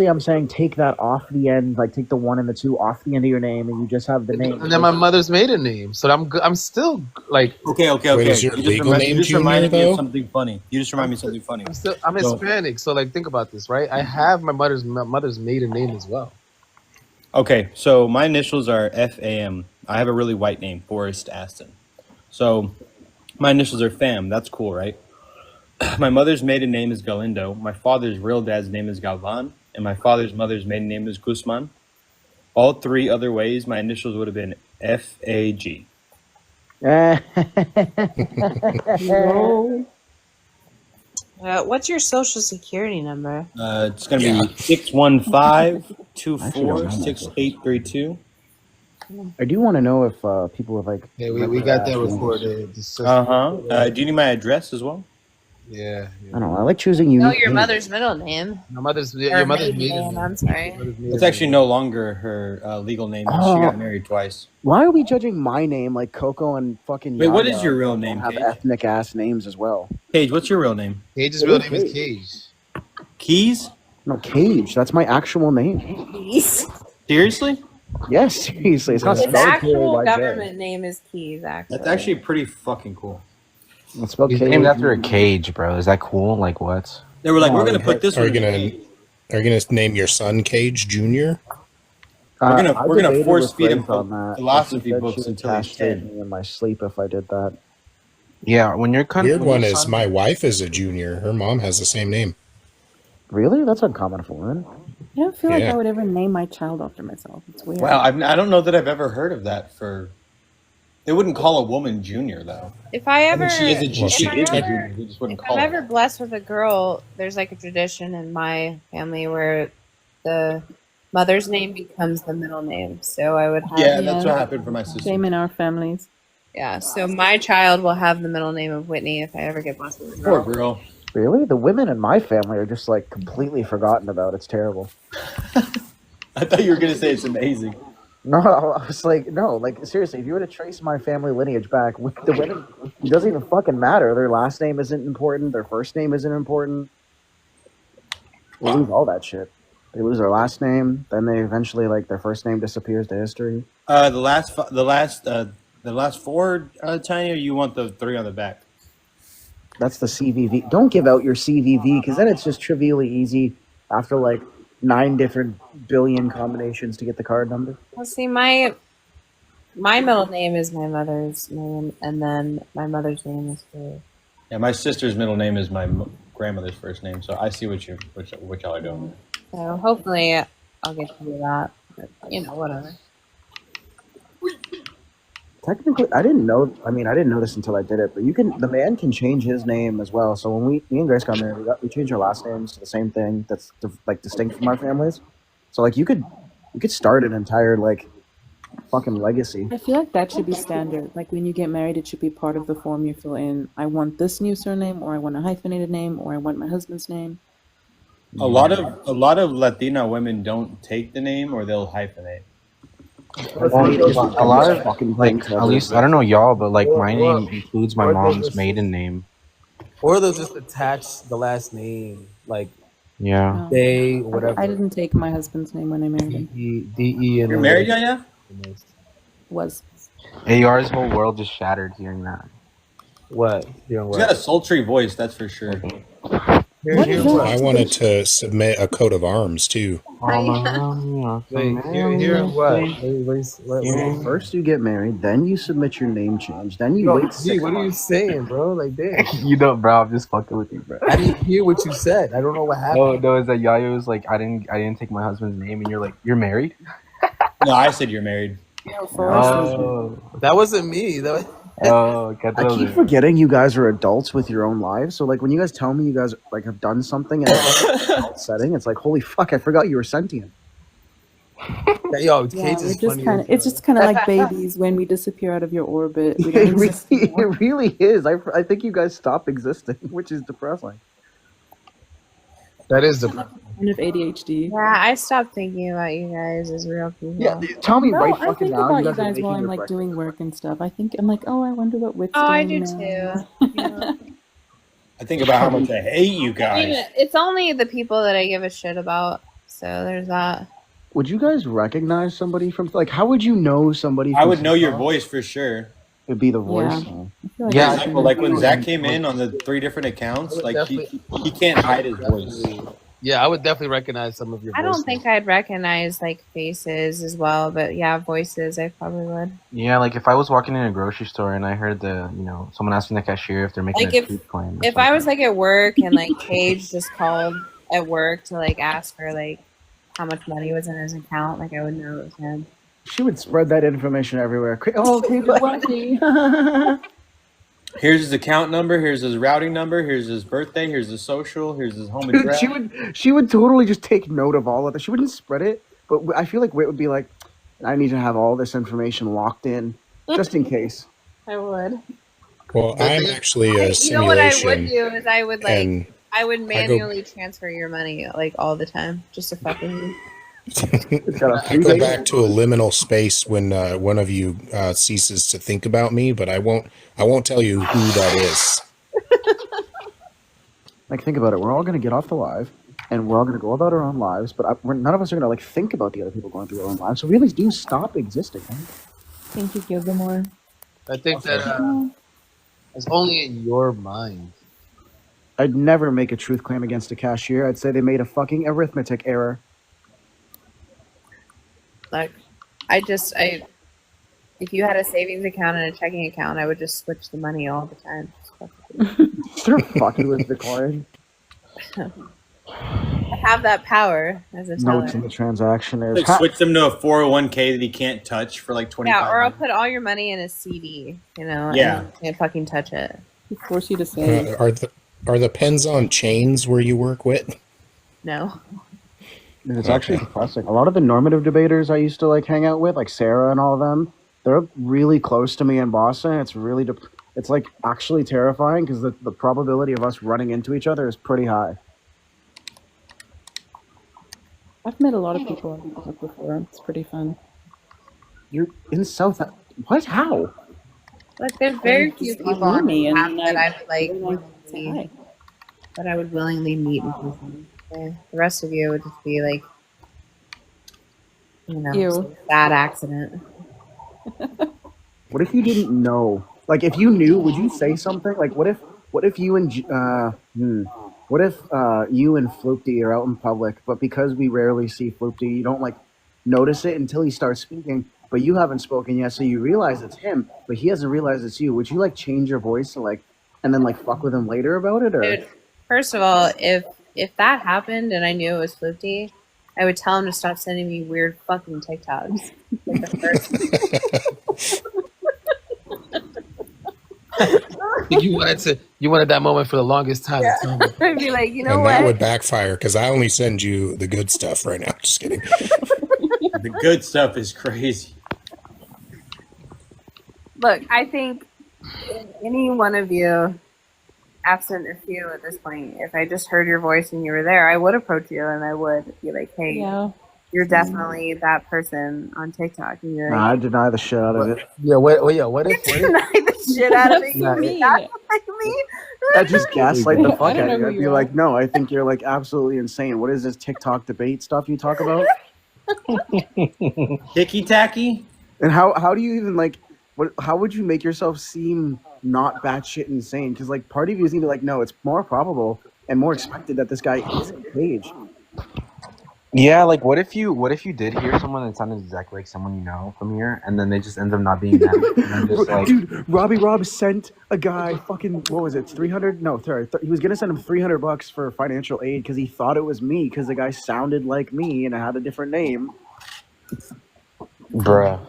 S5: I'm saying take that off the end, like take the 1 and the 2 off the end of your name, and you just have the name.
S19: And then my mother's maiden name, so I'm still like.
S17: Okay.
S8: Wait, is your legal name
S17: You just
S8: Junior,
S17: reminded me
S8: though?
S17: of something funny. You just reminded me of something funny.
S19: I'm Hispanic, so like think about this, right? I have my mother's maiden name as well.
S17: Okay, so my initials are FAM. I have a really white name, Forrest Aston. So my initials are FAM. That's cool, right? My mother's maiden name is Galindo. My father's real dad's name is Galvan. And my father's mother's maiden name is Guzman. All 3 other ways, my initials would have been FAG.
S14: What's your social security number?
S17: It's going to be 615-24-6832.
S5: I do want to know if people have like.
S19: Yeah, we got that recorded.
S17: Do you need my address as well?
S19: Yeah.
S5: I don't know. I like choosing unique.
S14: No, your
S5: names.
S14: mother's middle name.
S19: Your mother's
S14: Or
S19: maiden
S14: name. I'm sorry.
S17: It's actually no longer her legal name. She got married twice.
S5: Why are we judging my name like Coco and fucking?
S17: Wait, what
S5: Yaya
S17: is your real
S5: don't
S17: name,
S5: Have
S17: Cage?
S5: ethnic ass names as well.
S17: Cage, what's your real name?
S19: Cage's real name is Cage.
S17: Keys?
S5: No, Cage. That's my actual name.
S17: Seriously?
S5: Yes, seriously. It's not
S14: His
S5: spelled
S14: actual
S5: K-A-Y-J.
S14: government name is Keys, actually.
S17: That's actually pretty fucking cool.
S5: It's spelled
S12: He's
S5: K-A-Y-J.
S12: named after a cage, bro. Is that cool? Like what?
S17: They were like, we're gonna put this
S8: Are
S17: one.
S8: you gonna name your son Cage Junior?
S17: We're gonna
S5: I
S17: we're gonna
S5: debated
S17: force
S5: with
S17: feed him
S5: Grace on that.
S17: philosophy
S5: She said
S17: books
S5: she would
S17: until he's
S5: castrate
S17: 10.
S5: me in my sleep if I did that.
S12: Yeah, when you're
S8: Weird one is my wife is a junior. Her mom has the same name.
S5: Really? That's uncommon for women.
S3: I don't feel like
S8: Yeah.
S3: I would ever name my child after myself. It's weird.
S17: Wow, I don't know that I've ever heard of that for. They wouldn't call a woman junior though.
S14: If I ever,
S17: I mean, she is a
S14: if
S17: she
S14: I'm
S17: is a
S14: ever-
S17: junior. They just wouldn't
S14: if
S17: call
S14: I'm
S17: her.
S14: ever blessed with a girl, there's like a tradition in my family where the mother's name becomes the middle name. So I would have.
S17: Yeah, that's what happened for my sister.
S3: Same in our families.
S14: Yeah, so my child will have the middle name of Whitney if I ever get blessed with a
S17: Poor
S14: girl.
S17: girl.
S5: Really? The women in my family are just like completely forgotten about. It's terrible.
S17: I thought you were gonna say it's amazing.
S5: No, I was like, no, like seriously, if you were to trace my family lineage back, with the women, it doesn't even fucking matter. Their last name isn't important. Their first name isn't important. They lose all that shit. They lose their last name, then they eventually like their first name disappears to history.
S17: The last 4, Tiny, or you want the 3 on the back?
S5: That's the CVV. Don't give out your CVV because then it's just trivially easy after like 9 different billion combinations to get the card number.
S14: Well, see, my middle name is my mother's name, and then my mother's name is her.
S17: Yeah, my sister's middle name is my grandmother's first name, so I see what y'all are doing.
S14: So hopefully I'll get to do that. But, whatever.
S5: Technically, I didn't know. I mean, I didn't know this until I did it. But the man can change his name as well. So when me and Grace got married, we changed our last names to the same thing. That's like distinct from our families. So like you could start an entire like fucking legacy.
S3: I feel like that should be standard. Like when you get married, it should be part of the form you fill in. I want this new surname, or I want a hyphenated name, or I want my husband's name.
S22: A lot of Latina women don't take the name, or they'll hyphenate.
S12: A lot of like, at least I don't know y'all, but like my name includes my mom's maiden name.
S4: Or they'll just attach the last name, like
S12: Yeah.
S4: they whatever.
S3: I didn't take my husband's name when I married him.
S4: D-E and
S22: You're married, Yaya?
S3: Was.
S12: AR's whole world just shattered hearing that.
S4: What?
S22: He's got a sultry voice, that's for sure.
S8: I wanted to submit a coat of arms too.
S4: Wait, hear what?
S5: First you get married, then you submit your name change, then you wait.
S4: Gee, what are you saying, bro? Like, damn.
S12: You know, bro, I'm just fucking with you, bro.
S4: I didn't hear what you said. I don't know what happened.
S12: No, it's that Yaya was like, I didn't take my husband's name, and you're like, you're married?
S22: No, I said you're married.
S4: That wasn't me. That was...
S5: I keep forgetting you guys are adults with your own lives. So like when you guys tell me you guys like have done something in an adult setting, it's like holy fuck, I forgot you were sentient.
S4: Yo,
S3: Yeah, it's just kind of like babies when we disappear out of your orbit. We don't exist anymore.
S5: It really is. I think you guys stop existing, which is depressing.
S4: That is the
S3: kind of ADHD.
S14: Yeah, I stopped thinking about you guys as real people.
S5: Yeah, tell me
S3: No,
S5: right
S3: I
S5: fucking
S3: think
S5: now.
S3: about
S5: You
S3: you
S5: guys are
S3: guys
S5: making
S3: while I'm
S5: your
S3: like
S5: breakfast.
S3: doing work and stuff. I'm like, oh, I wonder what Wick's
S14: Oh, I
S3: doing
S14: do
S3: now.
S14: too.
S22: I think about how much I hate you
S14: I
S22: guys.
S14: mean, it's only the people that I give a shit about. So there's that.
S5: Would you guys recognize somebody from like? How would you know somebody?
S22: I
S5: from
S22: would know your
S5: TikTok?
S22: voice for sure.
S5: It'd be the voice.
S3: Yeah.
S22: Yeah, example, like when Zach came in on the 3 different accounts, like he can't hide his voice.
S4: Yeah, I would definitely recognize some of your
S14: I
S4: voices.
S14: don't think I'd recognize like faces as well, but yeah, voices I probably would.
S12: Yeah, like if I was walking in a grocery store and I heard someone asking the cashier if they're making
S14: Like
S12: a
S14: if
S12: truth claim.
S14: if I was like at work and like Paige just called at work to like ask her like how much money was in his account, like I would know it was him.
S5: She would spread that information everywhere. Oh, okay, Lucky.
S22: Here's his account number. Here's his routing number. Here's his birthday. Here's his social. Here's his home address.
S5: she would totally just take note of all of it. She wouldn't spread it, but I feel like Wit would be like, I need to have all this information locked in just in case.
S14: I would.
S8: Well, I'm actually a
S14: You know what I
S8: simulation.
S14: would do is I would
S8: and
S14: like I would
S8: I go-
S14: manually transfer your money like all the time just to fuck with you.
S8: I go back to a liminal space when one of you ceases to think about me, but I won't tell you who that is.
S5: Like, think about it. We're all going to get off the live, and we're all going to go about our own lives, but none of us are going to, like, think about the other people going through their own lives. So really do stop existing. Right?
S3: Thank you, Gilmore.
S4: I think that it's only in your mind.
S5: I'd never make a truth claim against a cashier. I'd say they made a fucking arithmetic error.
S14: Like if you had a savings account and a checking account, I would just switch the money all the time.
S5: They're fucking with the coin.
S14: I have that power as a teller.
S5: Notes in the transaction is.
S22: Like switch them to a 401k that he can't touch for like 25.
S14: Yeah, or I'll put all your money in a CD, and
S22: Yeah.
S14: you can't fucking touch it.
S3: They force you to save.
S8: Are the pens on chains where you work with?
S14: No.
S5: It's actually depressing. A lot of the normative debaters I used to like hang out with, like Sarah and all of them, they're really close to me in Boston. It's really, it's like actually terrifying because the probability of us running into each other is pretty high.
S3: I've met a lot of people on TikTok before. It's pretty fun.
S5: You're in South. What? How?
S14: Like there's very few
S3: Just
S14: people
S3: on
S14: on
S3: me,
S14: the
S3: and
S14: app
S3: then
S14: that
S3: I
S14: I would like
S3: really say
S14: willingly,
S3: hi.
S14: that I would willingly meet in person. The rest of you would just be like,
S3: Ew.
S14: some bad accident.
S5: What if you didn't know? Like, if you knew, would you say something? Like, what if you and what if you and Floopty are out in public, but because we rarely see Floopty, you don't like notice it until he starts speaking, but you haven't spoken yet, so you realize it's him, but he hasn't realized it's you. Would you like change your voice to like, and then like fuck with him later about it, or?
S14: Dude, first of all, if that happened and I knew it was Floopty, I would tell him to stop sending me weird fucking TikToks. Like the first.
S4: You wanted that moment for the longest time.
S14: Yeah. I'd be like, you know
S8: And
S14: what?
S8: that would backfire because I only send you the good stuff right now. Just kidding.
S22: The good stuff is crazy.
S14: Look, I think any one of you, absent a few at this point, if I just heard your voice and you were there, I would approach you and I would be like, hey, you're definitely that person on TikTok. And you're
S5: Nah, I
S14: like,
S5: deny the shit out of it.
S19: Yeah, what if
S14: deny the shit out of it?
S5: Nah,
S14: You gaslight me?
S5: I just gaslight the
S3: I
S5: fuck
S3: don't
S5: out
S3: know
S5: of you.
S3: who
S5: I'd
S3: you
S5: be
S3: are.
S5: like, no, I think you're like absolutely insane. What is this TikTok debate stuff you talk about?
S17: Ticky tacky.
S5: And how do you even like? How would you make yourself seem not batshit insane? Because like part of you is either like, no, it's more probable and more expected that this guy is in a cage.
S9: Yeah, like what if you did hear someone that sounded exactly like someone you know from here, and then they just end up not being them, and then just like,
S5: Dude, Robbie Rob sent a guy fucking, what was it, 300? No, sorry, he was gonna send him $300 for financial aid because he thought it was me because the guy sounded like me and I had a different name.
S9: bruh.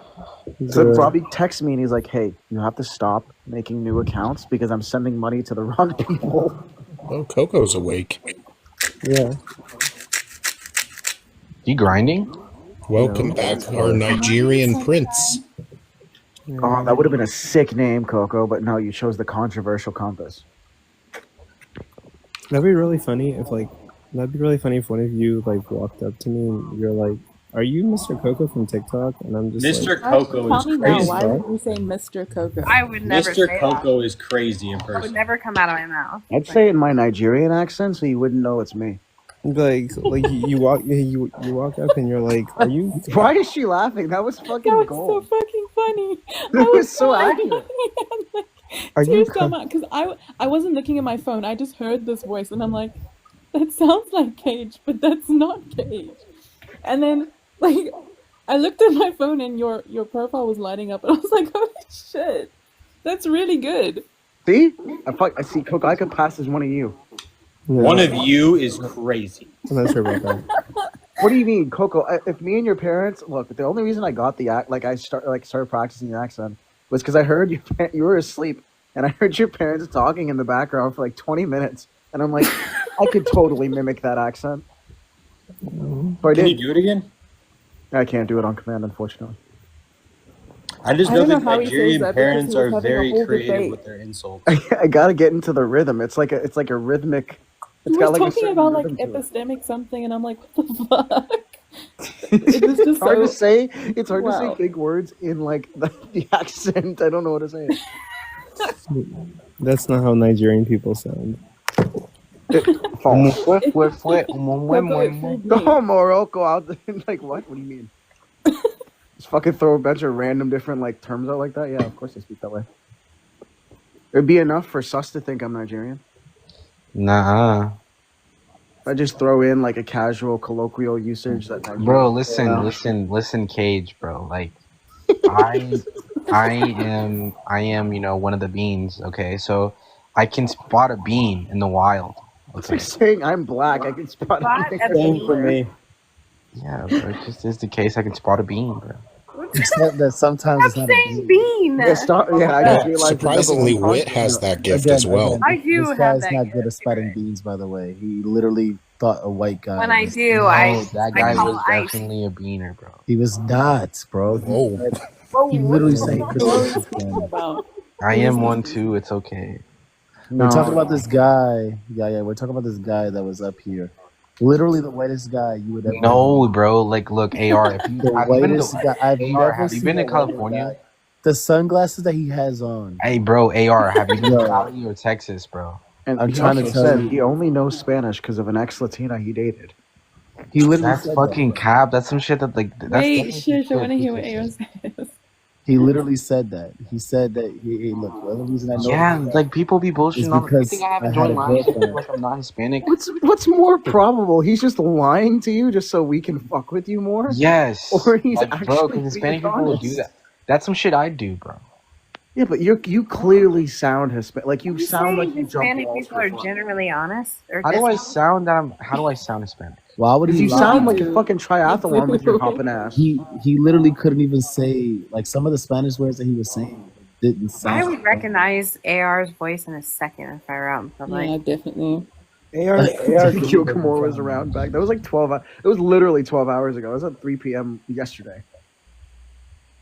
S5: So Robbie texts me and he's like, "Hey, you have to stop making new accounts because I'm sending money to the wrong people."
S8: Oh, Coco's awake.
S5: Yeah.
S9: You grinding?
S8: Welcome back, our Nigerian prince.
S5: Oh, that would have been a sick name, Coco, but no, you chose the controversial compass.
S18: That'd be really funny if one of you like walked up to me and you're like, "Are you Mr. Coco from TikTok?" And I'm just
S17: Mr.
S18: like,
S17: Coco
S3: Tell
S17: is
S3: me now,
S17: crazy.
S3: why would you say Mr. Coco?
S14: I would never
S17: Mr.
S14: say
S17: Coco is crazy in
S14: that. It would
S17: person.
S14: never come out of my mouth.
S5: I'd say it in my Nigerian accent so you wouldn't know it's me.
S18: like you walk up and you're like, "Are you?"
S5: Why is she laughing? That was fucking
S3: That was
S5: gold.
S3: so fucking funny.
S5: That was so accurate.
S18: Are you
S3: Tears come out because I wasn't looking at my phone. I just heard this voice and I'm like, that sounds like Cage, but that's not Cage. And then like I looked at my phone and your profile was lighting up and I was like, holy shit, that's really good.
S5: See? I see, Coco, I could pass as one of you.
S17: One of you is crazy.
S18: I'm not sure about that.
S5: What do you mean, Coco? If me and your parents look, the only reason I got the started practicing the accent was because I heard you were asleep and I heard your parents talking in the background for like 20 minutes, and I'm like, I could totally mimic that accent. So I
S17: Can
S5: did.
S17: you do it again?
S5: I can't do it on command, unfortunately.
S17: I just
S3: I
S17: know
S3: don't
S17: that
S3: know how he says
S17: Nigerian
S3: that because
S17: parents
S3: he was
S17: are
S3: having a
S17: very
S3: whole
S17: creative
S3: debate.
S17: with their insults.
S5: I gotta get into the rhythm. It's like a rhythmic.
S3: He
S5: It's
S3: was
S5: got like a
S3: talking
S5: certain
S3: about like
S5: rhythm to it.
S3: epistemic something and I'm like, what the fuck? It was just
S5: It's hard to
S3: so
S5: say. It's hard to
S3: wow.
S5: say big words in like the accent. I don't know what to say.
S18: That's not how Nigerian people sound.
S5: False.
S3: Coco, it fooled me.
S5: Oh, Morocco out there. Like what? What do you mean? Just fucking throw a bunch of random different like terms out like that? Yeah, of course they speak that way. It'd be enough for sus to think I'm Nigerian.
S9: Nah.
S5: I just throw in like a casual colloquial usage that
S9: Bro,
S5: Nigerians
S9: listen, Cage, bro. Like, I am, one of the beans. Okay, so I can spot a bean in the wild.
S5: It's
S9: Okay.
S5: like saying I'm black. I can spot
S14: Spot
S5: anything
S14: a bean.
S5: anywhere.
S17: me.
S9: Yeah, bro. It just is the case. I can spot a bean, bro.
S19: Except that sometimes it's
S14: Stop
S19: not a
S14: saying
S19: bean.
S14: bean.
S5: Yeah, stop. Yeah, I just realized the
S8: Surprisingly,
S5: number one
S8: Wit has
S5: concept.
S8: that gift as well.
S14: I do
S19: This
S14: have
S19: guy's
S14: that
S19: not
S14: gift.
S19: good at spotting beans, by the way. He literally thought a white guy.
S14: When I
S19: was-
S14: do,
S9: No,
S14: I
S9: that guy
S14: call
S9: was
S14: ice.
S9: definitely a beaner, bro.
S19: He was not, bro.
S8: Whoa.
S14: Whoa,
S19: He
S14: what
S19: literally
S14: the
S19: said he
S14: fuck?
S19: could
S3: What are
S19: see
S3: we
S19: his
S3: talking
S19: friend.
S3: about?
S9: I am one too. It's okay.
S19: We're talking
S5: No.
S19: about this guy. Yeah, we're talking about this guy that was up here. Literally the whitest guy you would ever
S9: No, bro. Like, look, AR. If you
S19: The
S9: have you been
S19: whitest guy. I've
S9: AR,
S19: never
S9: have you
S19: seen
S9: been to
S19: a whiter
S9: California?
S19: guy. The sunglasses that he has on.
S9: Hey, bro, AR. Have you been to
S19: Yo.
S9: Cali or Texas, bro?
S5: And
S19: I'm
S5: he
S19: trying to
S5: also
S19: tell
S5: said
S19: you.
S5: he only knows Spanish because of an ex-Latina he dated.
S19: He literally
S9: That's
S19: said
S9: fucking
S19: that.
S9: cap. That's some shit that like. That's
S3: Wait,
S9: definitely some
S3: shush, I want to
S9: shit
S3: hear what
S9: people
S3: Aaron
S9: say.
S3: says.
S19: He literally said that. He said that. Hey, look, the only reason I know
S9: Yeah,
S19: this
S9: like people be
S19: is
S9: bullshitting on. You
S19: because
S9: think I
S19: I
S9: haven't
S19: had a
S9: joined lives
S19: girlfriend.
S9: like I'm not Hispanic?
S5: What's more probable? He's just lying to you just so we can fuck with you more?
S9: Yes,
S5: Or he's
S9: like, bro,
S5: actually
S9: because
S5: being
S9: Hispanic people will do
S5: honest?
S9: that. That's some shit I do, bro.
S5: Yeah, but you clearly sound Hispanic. Like you
S14: You
S5: sound
S14: saying
S5: like you jump
S14: Hispanic
S5: walls
S14: people
S5: for
S14: are
S5: fun.
S14: generally honest? Or
S9: How do I
S14: dishonest?
S9: sound? How do I sound Hispanic?
S19: Why would
S5: Because
S19: he
S5: you
S19: lie?
S5: sound like a fucking triathlon with your hopping ass.
S19: He literally couldn't even say like some of the Spanish words that he was saying didn't sound.
S14: I would recognize AR's voice in a second if I were out in public.
S3: Yeah, definitely.
S5: AR Gilmore was around back. That was like 12 hours. It was literally 12 hours ago. It was at 3 p.m. yesterday.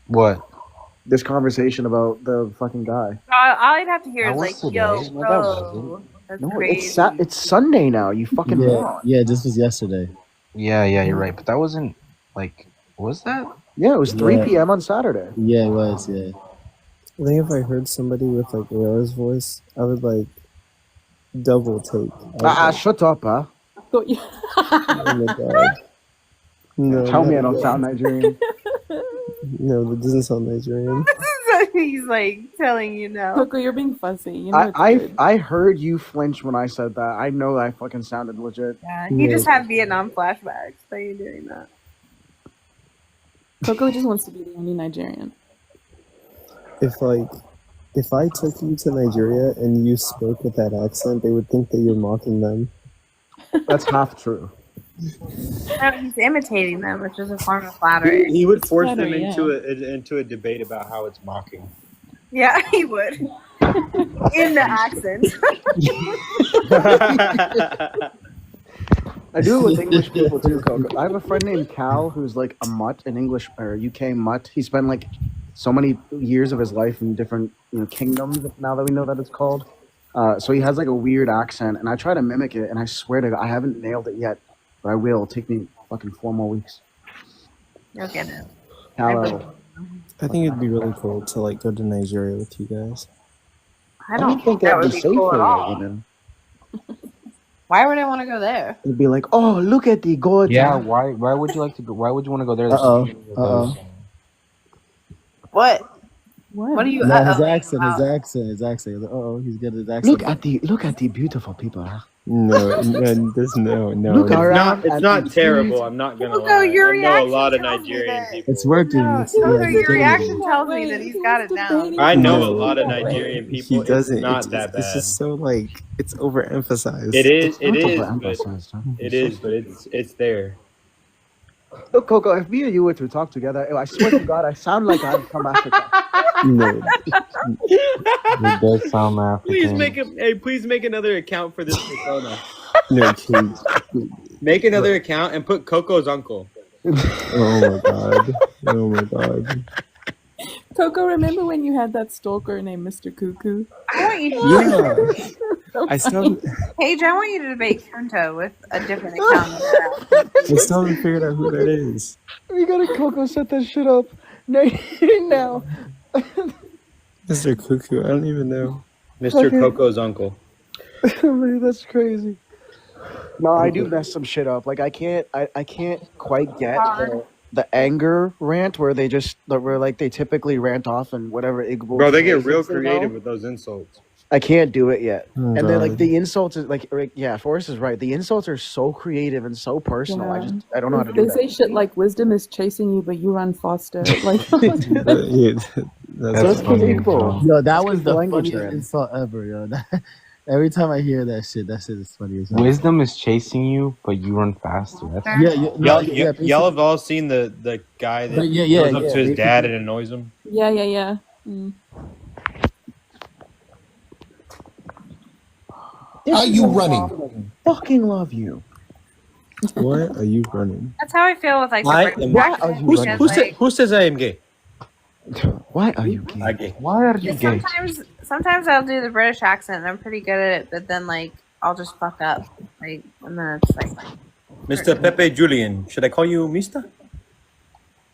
S9: What?
S5: this conversation about the fucking guy.
S14: All I'd have to hear
S12: That
S14: is
S12: was
S14: like,
S12: today.
S14: yo,
S12: No, that
S14: bro, that's
S5: No,
S14: crazy.
S5: it's Sunday now. You fucking
S19: Yeah,
S5: moron.
S19: yeah. This was yesterday.
S12: Yeah, you're right. But that wasn't like, was that?
S5: Yeah, it was 3
S19: Yeah.
S5: p.m. on Saturday.
S19: Yeah, it was. Yeah.
S18: I think if I heard somebody with like Aura's voice, I would like double take.
S5: Shut up, huh?
S18: Oh my god. No,
S5: Tell me I
S18: not
S5: don't
S18: again.
S5: sound Nigerian.
S18: No, that doesn't sound Nigerian.
S14: He's like telling you no.
S3: Coco, you're being fussy. You know it's good.
S5: I heard you flinch when I said that. I know that I fucking sounded legit.
S14: Yeah, he just had Vietnam flashbacks. Why are you doing that?
S3: Coco just wants to be the only Nigerian.
S18: If I took you to Nigeria and you spoke with that accent, they would think that you're mocking them.
S5: That's half true.
S14: No, he's imitating them, which is a form of flattery.
S17: He would force them
S3: Flattery,
S17: into a debate about how it's mocking.
S14: Yeah, he would. In the accent.
S5: I do it with English people too, Coco. I have a friend named Cal who's like a mutt, an English or UK mutt. He spent like so many years of his life in different kingdoms. Now that we know that it's called, so he has like a weird accent, and I try to mimic it, and I swear to God, I haven't nailed it yet, but I will. It'll take me fucking 4 more weeks.
S14: You'll get it.
S5: Cal,
S18: I think it'd be really cool to like go to Nigeria with you guys.
S14: I don't think that
S5: that'd
S14: would
S5: be
S14: be
S5: safe
S14: cool
S5: for
S14: at all.
S5: women.
S14: Why would I want to go there?
S5: It'd be like, oh, look at the god.
S12: Yeah, why would you like to go? Why would you want to go there?
S14: What? What are you?
S19: No, his accent. He's got his accent.
S5: Look at the beautiful people. Huh?
S18: No, there's no.
S5: Look around
S17: It's
S5: at
S17: not
S5: the
S17: terrible.
S5: streets.
S17: I'm not gonna
S14: Coco,
S17: lie.
S14: your
S17: I know a
S14: reaction
S17: lot of
S14: tells me
S17: Nigerian
S14: that-
S17: people.
S19: It's working.
S14: Coco, your reaction tells me that he's got it down.
S17: I know a lot of Nigerian people.
S18: He doesn't.
S17: It's not
S18: it's,
S17: that
S18: it's
S17: bad.
S18: just so like it's overemphasized.
S17: It is.
S5: It's
S17: It
S5: not
S17: is. But
S5: overemphasized, huh?
S17: it is. But it's there.
S5: Look, Coco, if me and you were to talk together, I swear to God, I sound like I'm from Africa.
S18: No.
S12: It does sound African.
S17: Please make another account for this persona.
S18: No, please.
S17: Make another account and put Coco's uncle.
S18: Oh my god.
S3: Coco, remember when you had that stalker named Mr. Cuckoo?
S14: I want you to.
S18: Yeah. I still
S14: Paige, I want you to debate Kunto with a different account.
S18: haven't figured out who that is.
S5: We gotta Coco set that shit up now.
S18: Mr. Cuckoo, I don't even know.
S17: Mr.
S5: Okay.
S17: Coco's uncle.
S5: Man, that's crazy. No, I do mess some shit up. Like I can't quite get the anger rant where they typically rant off and whatever Igbo.
S17: Bro, they get real
S5: phrases they know.
S17: creative with those insults.
S5: I can't do it yet.
S18: Oh,
S5: And then like
S18: God.
S5: the insults is like Forrest is right. The insults are so creative and so personal. I don't know how to do
S3: They say
S5: that.
S3: shit like wisdom is chasing you, but you run faster. Like,
S5: That's funny, Igbo.
S19: Yo, that was
S5: Speak
S19: the
S5: language
S19: funniest
S5: then.
S19: insult ever, yo. Every time I hear that shit is funny as hell.
S12: Wisdom is chasing you, but you run faster. That's
S17: Y'all have all seen the guy that
S19: But yeah,
S17: goes up
S19: yeah.
S17: to his dad and annoys him.
S3: yeah. Mm.
S8: Are you running?
S5: Fucking love you.
S18: Why are you running?
S14: That's how I feel with like.
S17: I
S14: the
S17: am-
S14: British
S5: Why are
S14: accent,
S5: you
S14: because,
S5: running?
S17: Who says I am gay?
S5: Why are you gay?
S17: I'm gay.
S12: Why are you gay?
S14: Sometimes I'll do the British accent and I'm pretty good at it, but then like I'll just fuck up, like, and then it's like.
S17: Mr. Pepe Julian. Should I call you Mister?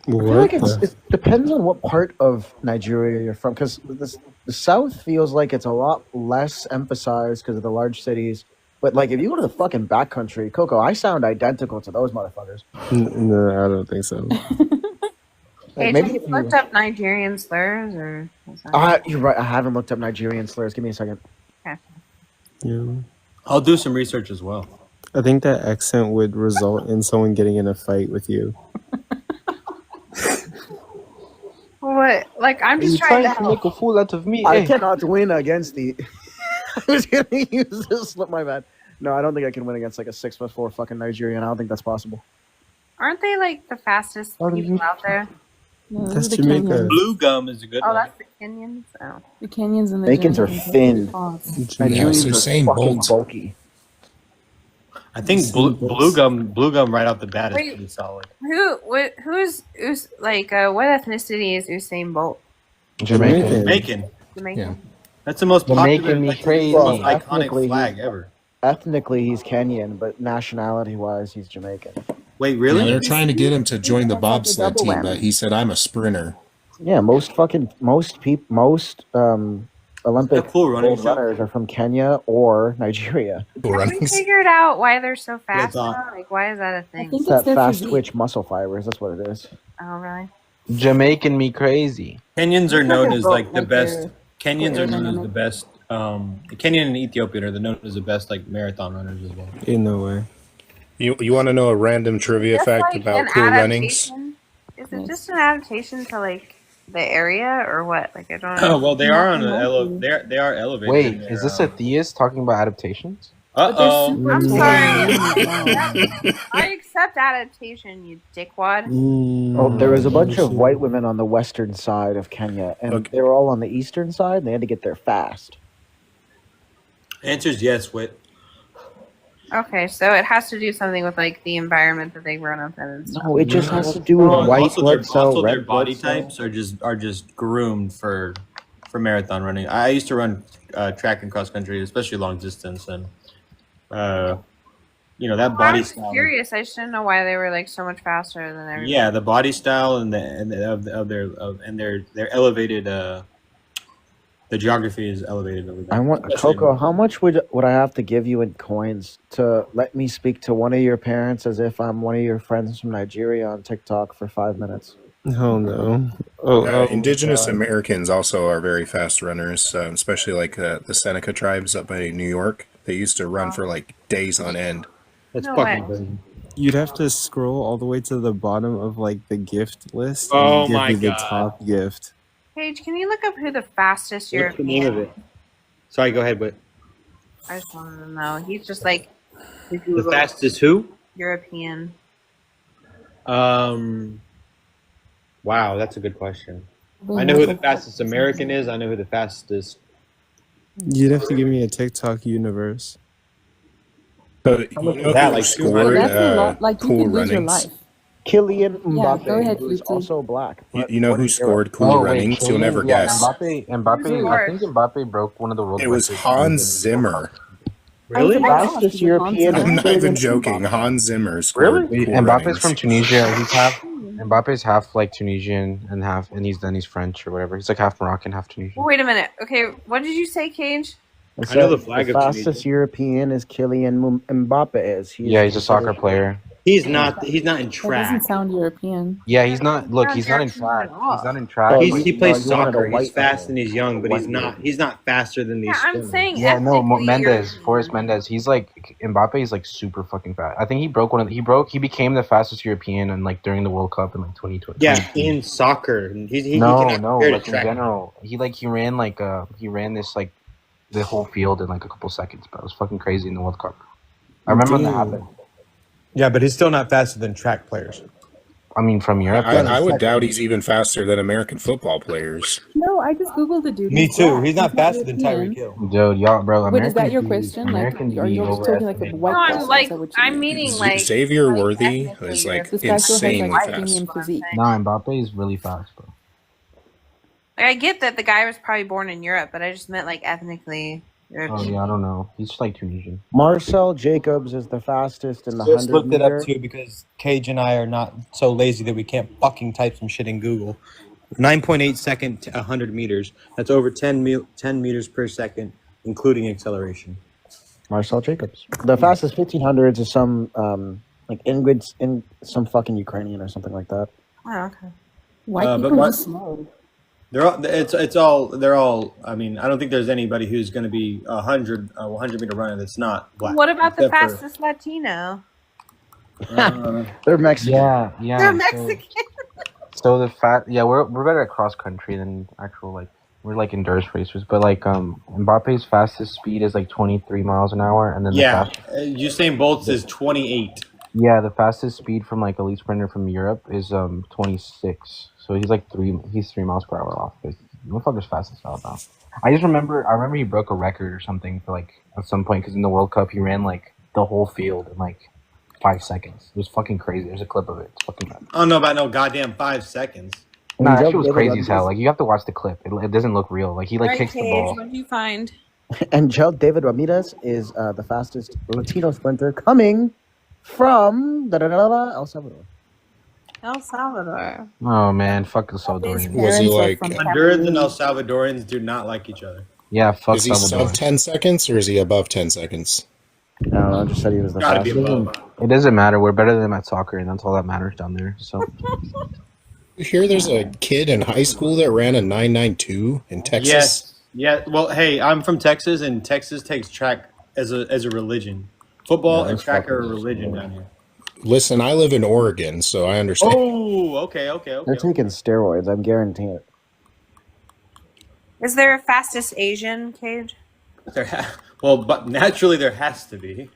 S5: I feel like it depends on what part of Nigeria you're from, because the South feels like it's a lot less emphasized because of the large cities. But like, if you go to the fucking backcountry, Coco, I sound identical to those motherfuckers.
S18: No, I don't think so.
S14: Hey,
S5: maybe
S14: have you
S5: if
S14: looked up Nigerian slurs or?
S5: You're right. I haven't looked up Nigerian slurs. Give me a second.
S14: Okay.
S18: Yeah.
S17: I'll do some research as well.
S18: I think that accent would result in someone getting in a fight with you.
S14: What? Like, I'm just trying to help.
S12: make a fool out of me.
S5: I
S12: eh?
S5: cannot win against the. I was gonna use this. Slip my bad. No, I don't think I can win against like a 6'4" fucking Nigerian. I don't think that's possible.
S14: Aren't they like the fastest people out there?
S3: No,
S18: That's
S3: those are the
S18: Jamaica.
S3: Kenyans.
S17: Blue gum is a good
S14: Oh,
S17: one.
S14: that's the Kenyans. Oh.
S3: The Kenyans and the
S5: Jamaicans are
S3: Jamaicans
S5: thin.
S3: fast.
S5: Nigerians
S8: Yeah,
S5: are
S8: Usain
S5: fucking
S8: Bolt.
S5: bulky.
S17: I think blue gum right off the bat is
S14: Wait.
S17: pretty solid.
S14: Who's like what ethnicity is Usain Bolt?
S12: Jamaican.
S22: Jamaican.
S14: Jamaican.
S22: That's the most
S12: You're
S22: popular,
S12: making me
S22: like,
S12: crazy.
S22: the most iconic
S5: ethnically,
S22: flag ever.
S5: Ethnically, he's Kenyan, but nationality-wise, he's Jamaican.
S22: Wait,
S8: Yeah,
S22: really?
S8: they're trying to get him to join the
S3: That's like a
S8: bobsled
S3: double
S8: team, but
S3: whammy.
S8: he said, "I'm a sprinter."
S5: Yeah, most Olympic
S22: Cool running
S5: gold runners are from Kenya or Nigeria.
S14: Have we figured out why they're so fast?
S22: on.
S14: Now? Like, why is that a thing?
S5: It's that fast twitch muscle fibers. That's what it is.
S14: Oh, really?
S12: Jamaican me crazy.
S22: Kenyans are known as like the
S3: like
S22: best.
S3: their-
S22: Kenyans
S3: their
S22: are known as the
S3: aerodynamic.
S22: best. Kenyan and Ethiopian are known as the best like marathon runners as well.
S18: In no way.
S8: You want to know a random trivia
S14: Just
S8: fact
S14: like
S8: about
S14: an
S8: cool runnings?
S14: adaptation. Is it just an adaptation to like the area or what? Like I don't
S22: Oh
S14: know.
S22: well, they are on an they are elevated.
S12: Wait,
S22: in their,
S12: is this a theist talking about adaptations?
S22: Uh-oh.
S14: I'm sorry. I accept adaptation, you dickwad.
S5: Oh, there was a bunch of white women on the western side of Kenya, and they were all on the eastern side, and they had to get there fast.
S22: Answer's yes, Wit.
S14: Okay, so it has to do something with like the environment that they grown up in and stuff.
S5: No, it just has to do with white blood cell,
S22: Also, their
S5: red
S22: body
S5: blood cell.
S22: types are just groomed for marathon running. I used to run track and cross country, especially long distance, and that
S14: I
S22: body
S14: was
S22: style.
S14: curious. I just didn't know why they were like so much faster than everybody.
S22: Yeah, the body style and their elevated the geography is elevated over there.
S5: I want
S22: Especially-
S5: Coco. How much would I have to give you in coins to let me speak to one of your parents as if I'm one of your friends from Nigeria on TikTok for 5 minutes?
S18: Oh no.
S8: Indigenous Americans also are very fast runners, especially like the Seneca tribes up by New York. They used to run for like days on end.
S22: That's
S14: No
S22: fucking
S14: way.
S22: crazy.
S18: You'd have to scroll all the way to the bottom of like the gift list.
S22: Oh
S18: and
S22: my
S18: give you the
S22: God.
S18: top gift.
S14: Paige, can you look up who the fastest
S22: What's the name
S14: European?
S22: of it? Sorry, go ahead, Wit.
S14: I just wanted to know. He's just like
S22: The fastest who?
S14: European.
S22: Wow, that's a good question. I know who the fastest American is. I know who the fastest.
S18: You'd have to give me a TikTok universe.
S8: But
S22: How
S8: you
S22: much
S8: know
S22: is that,
S8: who
S22: like,
S8: scored
S3: That's a lot. Like you
S8: cool
S3: could lose your
S8: runnings?
S3: life.
S5: Kylian
S3: Yeah,
S5: Mbappe,
S3: go ahead,
S5: who's
S3: Flutie.
S5: also black.
S8: You know who scored cool runnings? You'll never guess.
S12: Mbappe, I think Mbappe broke one of the world
S8: It was
S12: records.
S8: Hans Zimmer.
S22: Really?
S5: Fastest European.
S8: I'm not even
S5: Kylian
S8: joking.
S5: Mbappe.
S8: Hans Zimmer scored
S12: Wait,
S8: cool
S12: Mbappe's
S8: runnings.
S12: from Tunisia. Mbappe's half like Tunisian and he's French or whatever. He's like half Moroccan, half Tunisian.
S14: Wait a minute. Okay, what did you say, Cage?
S5: It
S22: I know the
S5: says
S22: flag
S5: the
S22: of
S5: fastest European is Kylian Mbappe.
S12: Yeah, he's a soccer player.
S22: He's not in
S3: That doesn't
S22: track.
S3: sound European.
S12: Yeah, he's not. Look, he's not in track. He's not in track.
S22: He plays
S5: you wanted a
S22: soccer. He's
S5: white
S22: fast
S5: guy.
S22: and he's young, but he's not faster than these.
S14: Yeah, I'm
S22: swimmers.
S14: saying
S12: Yeah, no,
S14: ethnically
S12: Mendes,
S14: European.
S12: Forrest Mendes. He's like Mbappe is like super fucking fast. I think he became the fastest European and like during the World Cup in like 2020.
S22: Yeah, in soccer. He
S12: No,
S22: cannot compare to
S12: like in
S22: track.
S12: general. He ran this like the whole field in like a couple seconds, but it was fucking crazy in the World Cup. I remember when that happened.
S22: Yeah, but he's still not faster than track players.
S12: I mean, from Europe.
S8: I would doubt he's even faster than American football players.
S3: No, I just googled the dude.
S22: Me
S3: He's
S22: too.
S3: black.
S22: He's not faster than
S3: European.
S22: Tyreek Hill.
S12: Dude, y'all, bro.
S3: Wait, is that your
S12: Americans
S3: question? Like,
S12: Americans
S3: are you
S12: be
S3: just talking like a
S12: overestimated.
S3: white
S14: No,
S3: person?
S14: I'm like,
S3: Is that what you
S14: I'm
S3: mean?
S14: meaning like
S8: Xavier Worthy
S14: ethnically
S8: is like
S3: This guy still has
S8: insanely
S3: like
S8: fast.
S3: premium physique.
S12: Nah, Mbappe is really fast, bro.
S14: Like, I get that the guy was probably born in Europe, but I just meant like ethnically
S12: Oh
S14: European.
S12: yeah, I don't know. He's like Tunisian.
S5: Marcel Jacobs is the fastest in the
S22: Just
S5: 100
S22: looked it
S5: meter.
S22: up too because Cage and I are not so lazy that we can't fucking type some shit in Google. 9.8 second to 100 meters. That's over 10 meters per second, including acceleration.
S5: Marcel Jacobs. The fastest 1500s is some like Ingrid in some fucking Ukrainian or something like that.
S14: Oh, okay.
S3: White
S22: but
S3: people
S22: what-
S3: are slow.
S22: They're all. I mean, I don't think there's anybody who's going to be a 100 meter runner that's not black.
S14: What about the
S22: Except for-
S14: fastest Latino?
S5: They're Mexican.
S12: Yeah.
S14: They're Mexican.
S12: So we're better at cross country than actual like we're like endurance racers. But like Mbappe's fastest speed is like 23 miles an hour, and then
S22: Usain Bolt's is 28.
S12: the fastest speed from like elite sprinter from Europe is 26. So he's like 3 miles per hour off. But motherfucker's fast as hell now. I remember he broke a record or something for like at some point because in the World Cup he ran like the whole field in like 5 seconds. It was fucking crazy. There's a clip of it. It's fucking mad.
S22: I don't know about no goddamn 5 seconds.
S12: Nah, that
S5: Angel
S12: shit was
S5: David
S12: crazy as hell.
S5: Ramirez.
S12: Like you have to watch the clip. It doesn't look real. Like he like
S14: Alright,
S12: kicks the
S14: Paige,
S12: ball.
S14: what did you find?
S5: Angel David Ramirez is the fastest Latino sprinter coming from El Salvador.
S14: El Salvador.
S12: Oh man, fuck the
S14: His
S12: Salvadorians.
S8: Was he
S14: parents are
S8: like?
S14: from
S17: Hondurans and
S14: Cameroon.
S17: El Salvadorians do not like each other.
S12: Yeah, fuck
S8: Is he
S12: Salvador.
S8: sub 10 seconds or is he above 10 seconds?
S5: I don't know. I just said he was the
S17: Gotta be
S5: fastest.
S17: above.
S12: It doesn't matter. We're better than them at soccer, and that's all that matters down there. So
S8: You hear there's a kid in high school that ran a 992 in Texas?
S17: Yes. Yeah. Well, hey, I'm from Texas, and Texas takes track as a religion. Football
S5: Yeah,
S17: and
S5: that's
S17: track are a
S5: fucking
S17: religion
S5: stupid.
S17: down here.
S8: Listen, I live in Oregon, so I understand.
S17: Oh, okay.
S5: They're taking steroids. I'm guaranteeing it.
S14: Is there a fastest Asian, Cage?
S17: Well, but naturally there has to be.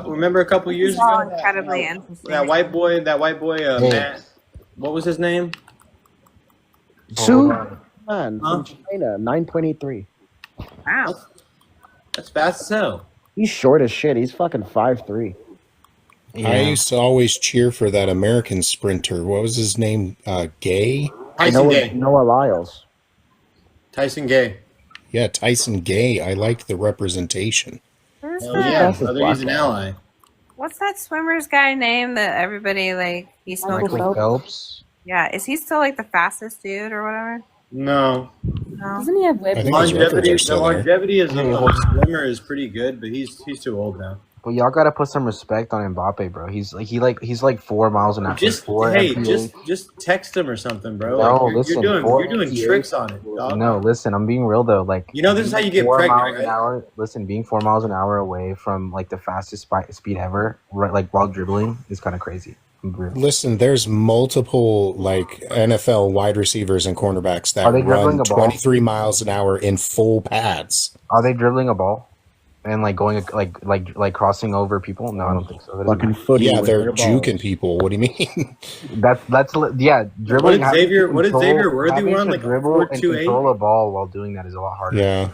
S17: Remember a couple years
S14: It's all
S17: ago?
S14: incredibly interesting.
S17: That white boy,
S12: Hey.
S17: Matt. What was his name?
S5: Su Man from China, 9.83.
S14: Wow.
S17: That's fast as hell.
S5: He's short as shit. He's fucking 5'3".
S8: I used to always cheer for that American sprinter. What was his name? Gay?
S17: Tyson Gay.
S5: Noah Lyles.
S17: Tyson Gay.
S8: Yeah, Tyson Gay. I like the representation.
S14: Who's
S17: Hell
S14: that?
S17: yeah, brother, he's an ally.
S14: What's that swimmer's guy name that everybody like? He smokes.
S12: Michael Phelps.
S14: Yeah, is he still like the fastest dude or whatever?
S17: No.
S14: No.
S3: Doesn't he have web?
S8: I think his records
S17: Longevity,
S8: are
S17: the
S8: still there.
S17: longevity as a swimmer is pretty good, but he's too old now.
S12: But y'all gotta put some respect on Mbappe, bro. He's like 4 miles an hour.
S17: Just just text him or something, bro.
S12: No,
S17: Like,
S12: listen,
S17: you're doing tricks on it, dog.
S12: No, listen, I'm being real though. Like,
S17: You know this is how you get
S12: 4
S17: pregnant,
S12: miles
S17: right?
S12: an hour. Listen, being 4 miles an hour away from like the fastest speed ever, right? Like while dribbling, is kind of crazy. I'm real.
S8: Listen, there's multiple like NFL wide receivers and cornerbacks that
S12: Are they dribbling
S8: run
S12: a ball?
S8: 23 miles an hour in full pads.
S12: Are they dribbling a ball and like going like crossing over people? No, I don't think so. That doesn't
S5: Fucking
S12: matter.
S5: footy.
S8: Yeah,
S5: with
S8: they're
S5: their
S8: juking
S5: balls.
S8: people. What do you mean?
S12: That's yeah. Dribbling.
S17: What did Xavier Worthy
S12: having
S17: run,
S12: to
S17: like a
S12: dribble and
S17: 4.28?
S12: control a ball while doing that is a lot harder.
S8: Yeah.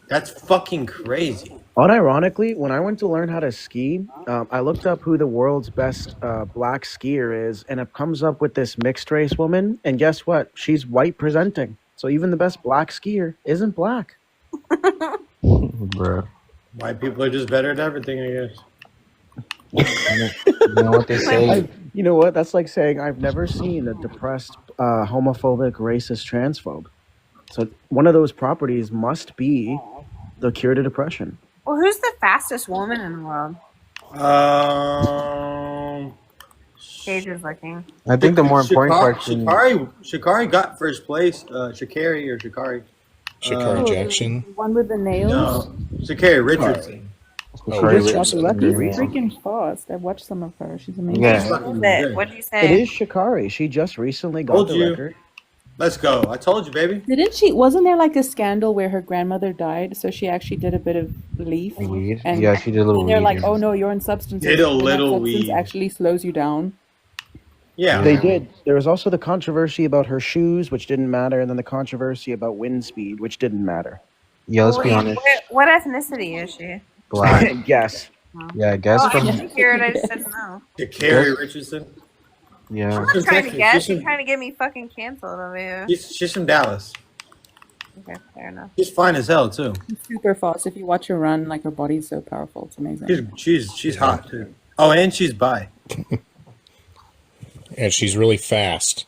S17: That's fucking crazy.
S5: Unironically, when I went to learn how to ski, I looked up who the world's best black skier is, and it comes up with this mixed race woman. And guess what? She's white presenting. So even the best black skier isn't black.
S12: Bro.
S17: White people are just better at everything, I guess.
S12: You know what they say?
S5: You know what? That's like saying I've never seen a depressed, homophobic, racist, transphobe. So one of those properties must be the cure to depression.
S14: Well, who's the fastest woman in the world? Cage is looking.
S12: I think the more important question.
S17: Shikari got first place. Shikari.
S8: Shikari Jackson.
S3: One with the nails.
S17: No, Shikari Richardson.
S12: Shikari
S5: She just shot the record.
S3: She's freaking fast. I've watched some of her. She's amazing.
S12: Yeah.
S14: What is it? What did you say?
S5: It is Shikari. She just recently got
S17: Told
S5: the
S17: you.
S5: record.
S17: Let's go. I told you, baby.
S3: Didn't she? Wasn't there like a scandal where her grandmother died? So she actually did a bit of leaf.
S12: Weed?
S3: And
S12: Yeah, she did a little
S3: and they're
S12: weed,
S3: like,
S12: yeah.
S3: "Oh no, you're on substances."
S17: Did a
S3: and that
S17: little
S3: substance
S17: weed.
S3: actually slows you down.
S17: Yeah.
S5: They did. There was also the controversy about her shoes, which didn't matter, and then the controversy about wind speed, which didn't matter.
S12: Yeah, let's be
S14: Wait,
S12: honest.
S14: What ethnicity is she?
S12: Black.
S5: Yes.
S12: Yeah, I guess
S14: Oh, I
S12: from.
S14: didn't hear it. I just said no.
S17: Shikari Richardson.
S12: Yeah.
S14: I'm not
S17: She's
S14: trying to
S17: Texas.
S14: guess.
S17: She's
S14: You're
S17: from-
S14: trying to get me fucking canceled over here.
S17: She's from Dallas.
S14: Okay, fair enough.
S17: She's fine as hell too.
S3: She's super fast. If you watch her run, like her body's so powerful, it's amazing.
S17: She's hot too. Oh, and she's bi.
S8: And she's really fast.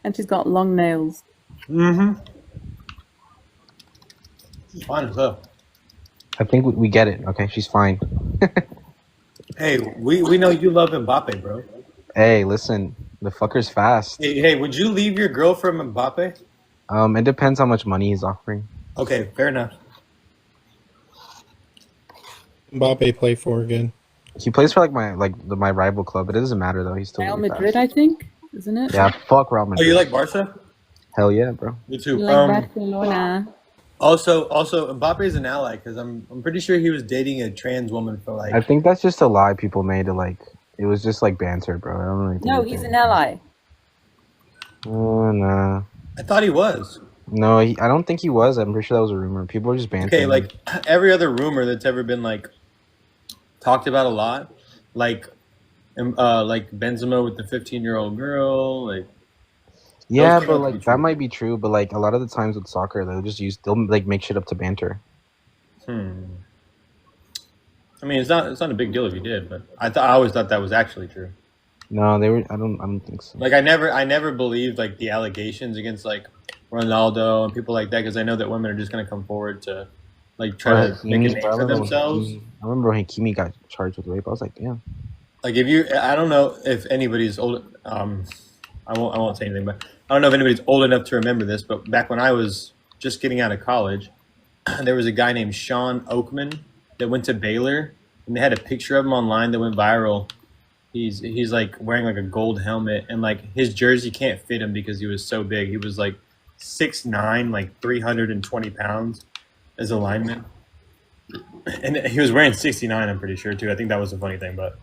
S3: And she's got long nails.
S17: Mm-hmm. She's fine as hell.
S12: I think we get it. Okay, she's fine.
S17: Hey, we know you love Mbappe, bro.
S12: Hey, listen, the fucker's fast.
S17: Hey, would you leave your girl for Mbappe?
S12: It depends how much money he's offering.
S17: Okay, fair enough.
S8: Mbappe play for again?
S12: He plays for my rival club, but it doesn't matter though. He's still
S3: Real
S12: really
S3: Madrid,
S12: fast.
S3: I think, isn't it?
S12: Yeah, fuck Real
S17: Oh,
S12: Madrid.
S17: you like Barca?
S12: Hell yeah, bro.
S17: Me too.
S3: You like Barcelona?
S17: Also, Mbappe is an ally because I'm pretty sure he was dating a trans woman for like.
S12: I think that's just a lie people made to like. It was just like banter, bro. I don't really think.
S3: No, he's an ally.
S12: Oh no.
S17: I thought he was.
S12: No, I don't think he was. I'm pretty sure that was a rumor. People were just bantering.
S17: Okay, like every other rumor that's ever been like talked about a lot, like Benzema with the 15-year-old girl, like.
S12: Yeah,
S17: Those
S12: but
S17: cannot be
S12: like that
S17: true.
S12: might be true, but like a lot of the times with soccer, they'll like make shit up to banter.
S17: I mean, it's not a big deal if you did, but I always thought that was actually true.
S12: No, they were. I don't think so.
S17: Like I never believed like the allegations against like Ronaldo and people like that because I know that women are just gonna come forward to like try to make a name for themselves.
S12: I remember when Hakimi got charged with rape. I was like, damn.
S17: Like I don't know if anybody's old. I won't say anything, but I don't know if anybody's old enough to remember this. But back when I was just getting out of college, there was a guy named Sean Oakman that went to Baylor, and they had a picture of him online that went viral. He's like wearing like a gold helmet, and like his jersey can't fit him because he was so big. He was like 6'9", like 320 pounds as a lineman, and he was wearing 69. I'm pretty sure too. I think that was the funny thing, but.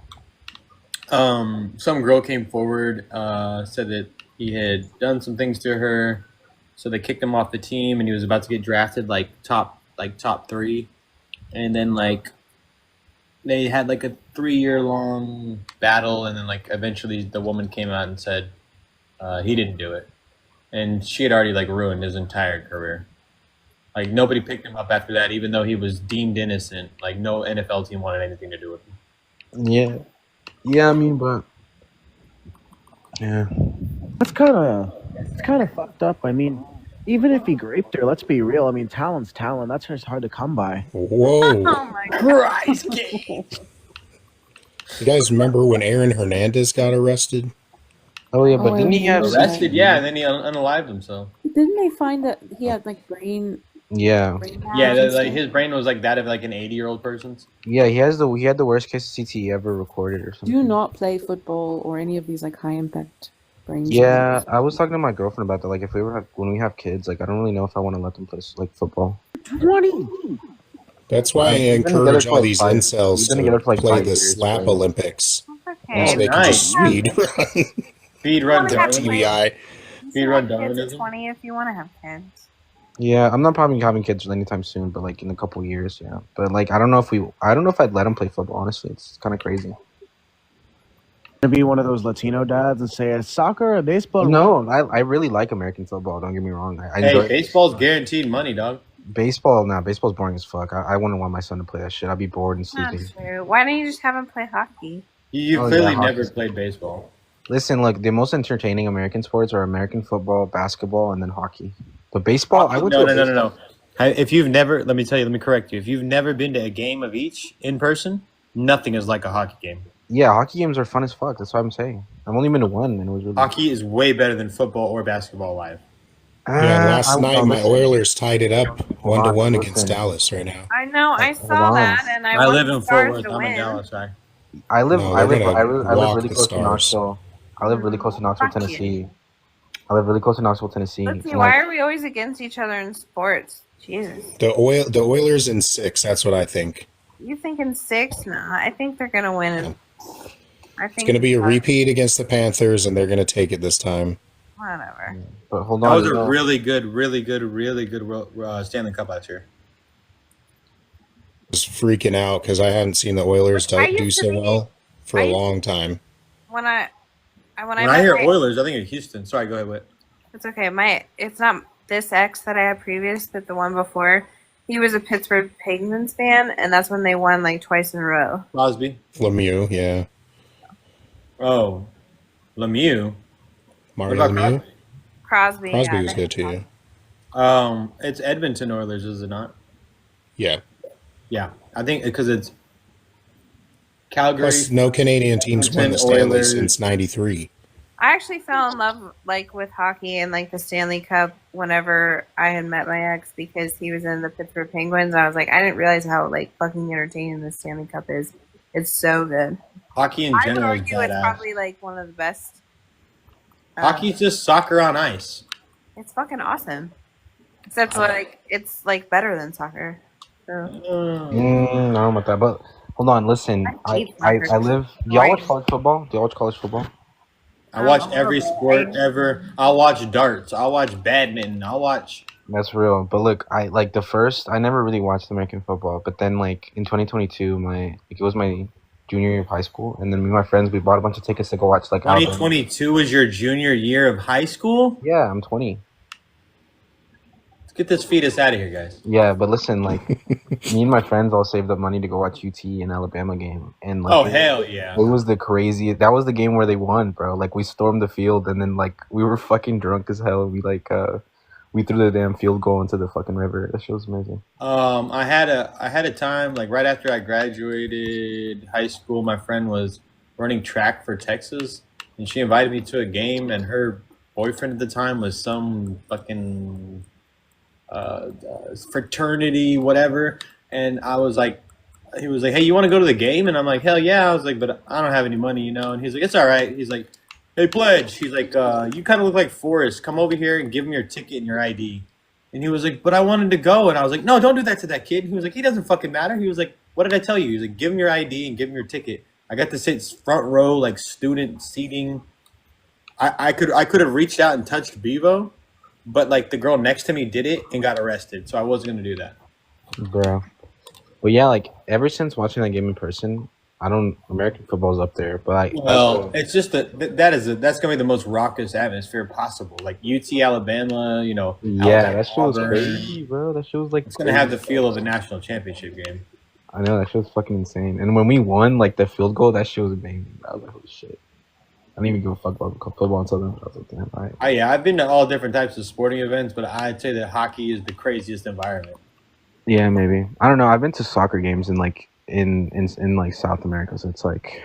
S17: Some girl came forward, said that he had done some things to her, so they kicked him off the team, and he was about to get drafted like top 3, and then like they had like a 3-year long battle, and then like eventually the woman came out and said he didn't do it, and she had already like ruined his entire career. Like nobody picked him up after that, even though he was deemed innocent. Like no NFL team wanted anything to do with him.
S12: Yeah. Yeah, I mean, but yeah,
S5: That's kind of fucked up. I mean, even if he raped her, let's be real. I mean, talent's talent. That's just hard to come by.
S8: Whoa.
S14: Oh my
S17: Christ!
S8: You guys remember when Aaron Hernandez got arrested?
S12: Oh yeah, but didn't he have
S17: arrested? Yeah, and then he unalived himself.
S3: Didn't they find that he had like brain?
S12: Yeah.
S17: Yeah, like his brain was like that of like an 80-year-old person's.
S12: Yeah, he had the worst case of CTE ever recorded or something.
S3: Do not play football or any of these like high impact brain.
S12: Yeah, I was talking to my girlfriend about that. Like, when we have kids, like, I don't really know if I want to let them play like football.
S5: 20.
S8: That's why I encourage all these incels to play the slap Olympics.
S14: Okay.
S8: So they can just speed run.
S17: Speed run
S8: TBI.
S17: Speed run
S14: Kids at
S17: Darwinism.
S14: 20 if you want to have kids.
S12: Yeah, I'm not probably having kids anytime soon, but like in a couple years, yeah. But like, I don't know if I'd let them play football. Honestly, it's kind of crazy.
S5: To be one of those Latino dads and say soccer or baseball.
S12: No, I really like American football. Don't get me wrong. I
S17: Hey,
S12: enjoy
S17: baseball's guaranteed money, dog.
S12: baseball. Nah, baseball's boring as fuck. I wouldn't want my son to play that shit. I'd be bored and
S14: Not
S12: sleepy.
S14: true. Why don't you just have him play hockey?
S17: You
S12: Oh,
S17: clearly
S12: yeah,
S17: never
S12: hockey.
S17: played baseball.
S12: Listen, look, the most entertaining American sports are American football, basketball, and then hockey. But baseball, I would
S17: No. If you've never, let me correct you. If you've never been to a game of each in person, nothing is like a hockey game.
S12: Yeah, hockey games are fun as fuck. That's what I'm saying. I've only been to one, and it was really.
S17: Hockey is way better than football or basketball live.
S8: Yeah, last night my
S12: listen.
S8: Oilers tied it up 1-1
S12: listen.
S8: against Dallas right now.
S14: I know, I saw
S12: on.
S14: that, and I
S17: I
S14: want
S17: live
S14: the
S17: in Fort
S14: Stars
S17: Worth.
S14: to
S17: I'm a
S14: win.
S17: Dallas guy.
S12: I live
S8: No,
S12: really
S8: they're gonna walk
S12: close
S8: the
S12: to
S8: Stars.
S12: Knoxville. I live really close to Knoxville,
S14: Fuck you.
S12: Tennessee. I live really close to Knoxville, Tennessee.
S14: Let's see,
S12: And,
S14: why
S12: like,
S14: are we always against each other in sports? Jesus.
S8: The Oilers in 6. That's what I think.
S14: You thinking 6? No, I think they're going to win. I think
S8: It's going to be a repeat against the Panthers, and they're going to take it this time.
S14: Whatever.
S12: But hold
S17: That
S12: on.
S17: was
S12: you
S17: a
S12: know-
S17: really good Stanley Cup last year.
S8: I was freaking out because I hadn't seen the Oilers
S14: I
S8: do
S14: used to
S8: so
S14: be-
S8: well for
S14: I
S8: a
S14: used-
S8: long time.
S14: When I
S17: When I hear Oilers, I think of Houston. Sorry, go ahead, Whit.
S14: It's okay. It's not this ex that I had previous, but the one before. He was a Pittsburgh Penguins fan, and that's when they won like twice in a row.
S17: Crosby.
S8: Lemieux, yeah.
S17: Oh, Lemieux.
S8: Mario
S17: What about
S8: Lemieux.
S14: Crosby.
S8: Crosby
S14: yeah,
S8: was good too.
S17: It's Edmonton Oilers, is it not?
S8: Yeah.
S17: Yeah, I think because it's Calgary.
S8: Plus, no Canadian teams won the Stanley
S17: Oilers.
S8: since '93.
S14: I actually fell in love like with hockey and like the Stanley Cup whenever I had met my ex because he was in the Pittsburgh Penguins. I was like, I didn't realize how like fucking entertaining the Stanley Cup is. It's so good.
S17: Hockey in
S14: I would
S17: general is
S14: argue it's
S17: badass.
S14: probably like one of the best.
S17: Hockey's just soccer on ice.
S14: It's fucking awesome. Except like it's like better than soccer. So.
S12: I don't know about that, but hold on, listen. I
S14: hate soccer.
S12: live. Y'all watch college football? Do y'all watch college football?
S17: I watch every sport ever. I'll watch darts. I'll watch badminton. I'll watch
S12: That's real. But look, I like the first. I never really watched American football, but then like in 2022, it was my junior year of high school, and then me and my friends we bought a bunch of tickets to go watch like Alabama.
S17: 2022 was your junior year of high school?
S12: Yeah, I'm 20.
S17: Let's get this fetus out of here, guys.
S12: Yeah, but listen, like me and my friends all saved up money to go watch UT and Alabama game, and like
S17: Oh, hell yeah.
S12: it was the crazy. That was the game where they won, bro. Like we stormed the field, and then like we were fucking drunk as hell. We threw the damn field goal into the fucking river. That shit was amazing.
S17: I had a time like right after I graduated high school. My friend was running track for Texas, and she invited me to a game. And her boyfriend at the time was some fucking fraternity, whatever. And I was like, he was like, "Hey, you want to go to the game?" And I'm like, "Hell yeah!" I was like, "But I don't have any money, you know." And he's like, "It's all right." He's like, "Hey, pledge." He's like, "You kind of look like Forrest. Come over here and give him your ticket and your ID." And he was like, "But I wanted to go." And I was like, "No, don't do that to that kid." He was like, "He doesn't fucking matter." He was like, "What did I tell you?" He was like, "Give him your ID and give him your ticket." I got to sit front row, like student seating. I could have reached out and touched Bevo, but like the girl next to me did it and got arrested, so I wasn't gonna do that.
S12: Bro. But yeah, like ever since watching that game in person, American football's up there. But
S17: It's just that's gonna be the most raucous atmosphere possible. Like UT Alabama, you know.
S12: Yeah, that shit was
S17: Auburn.
S12: crazy, bro. That shit was like
S17: It's gonna have the feel of a national championship game.
S12: I know, that shit was fucking insane. And when we won, like the field goal, that shit was amazing. I was like, holy shit. I didn't even give a fuck about football until then. I was like, damn, all right.
S17: Yeah, I've been to all different types of sporting events, but I'd say that hockey is the craziest environment.
S12: Yeah, maybe. I don't know. I've been to soccer games in like in like South America, so it's like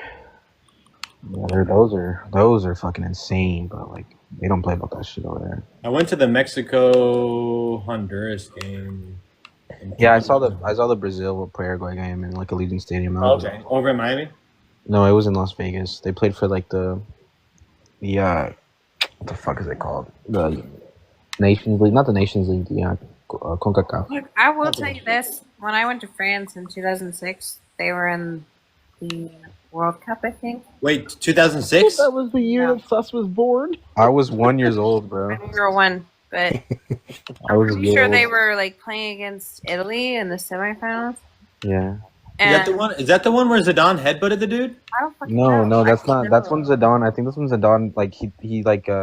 S12: those are fucking insane, but like they don't play about that shit over there.
S17: I went to the Mexico Honduras game.
S12: Yeah, I saw the Brazil Paraguay game in like Allegiant Stadium.
S17: Okay, over in Miami.
S12: No, it was in Las Vegas. They played for like the what the fuck is it called? The Nations League, not the Nations League. The CONCACAF.
S14: Look, I will tell you this: when I went to France in 2006, they were in the World Cup, I think.
S17: Wait, 2006?
S5: That was the year that Sus was born.
S12: I was 1 year old, bro.
S14: We were one, but
S12: I was
S14: I'm sure they were like playing against Italy in the semifinals.
S12: Yeah.
S17: Is that the one where Zidane headbutted the dude?
S14: I don't fucking know.
S12: No, that's not. That's when Zidane. I think this one Zidane. Like he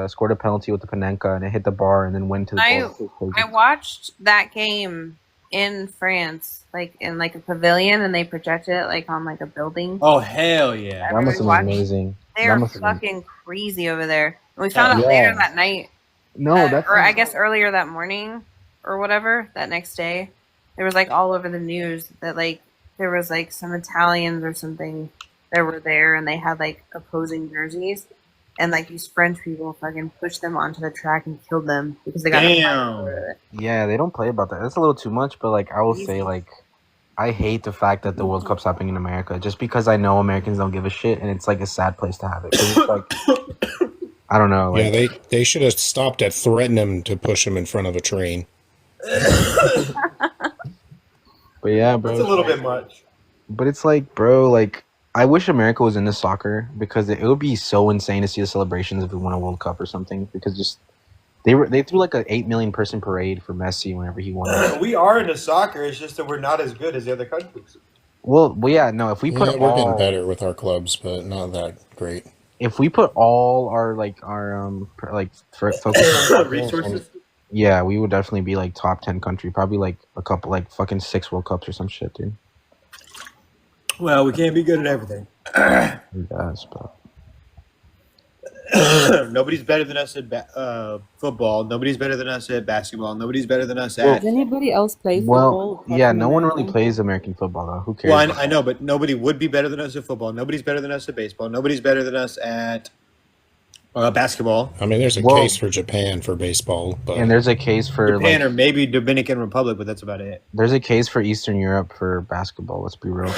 S12: scored a penalty with the Panenka and it hit the bar and then went to the.
S14: I watched that game in France, like in like a pavilion, and they projected it like on like a building.
S17: Oh hell yeah!
S12: That must have been amazing.
S14: They're fucking crazy over there. And we found out later that night.
S12: No,
S14: or I guess earlier that morning or whatever. That next day, there was like all over the news that like there was like some Italians or something that were there, and they had like opposing jerseys, and like these French people fucking pushed them onto the track and killed them because they got.
S17: Damn.
S12: Yeah, they don't play about that. That's a little too much, but like I will say, like I hate the fact that the World Cup's happening in America, just because I know Americans don't give a shit, and it's like a sad place to have it. 'Cause it's like, I don't know. Like,
S8: Yeah, they should have stopped at threatening him to push him in front of a train.
S12: But yeah, bro.
S17: That's a little bit much.
S12: But it's like, bro, like I wish America was into soccer because it would be so insane to see the celebrations if we won a World Cup or something. Because just they threw like an 8 million person parade for Messi whenever he won.
S17: We are into soccer. It's just that we're not as good as the other countries.
S12: Well, yeah, no. If we put
S8: we're getting better with our clubs, but not that great.
S12: If we put all our focus on
S17: resources.
S12: Yeah, we would definitely be like top 10 country. Probably like a couple, like fucking 6 World Cups or some shit, dude.
S17: Well, we can't be good at everything.
S12: Yes, bro.
S17: Nobody's better than us at football. Nobody's better than us at basketball. Nobody's better than us
S3: Does
S17: at.
S3: anybody else play football?
S12: Well, yeah, no one really plays American football though. Who cares?
S17: Well, I know, but nobody would be better than us at football. Nobody's better than us at baseball. Nobody's better than us at basketball.
S8: I mean, there's a case for Japan for baseball, but
S12: And there's a case for
S17: Japan
S12: like,
S17: or maybe Dominican Republic, but that's about it.
S12: there's a case for Eastern Europe for basketball. Let's be real.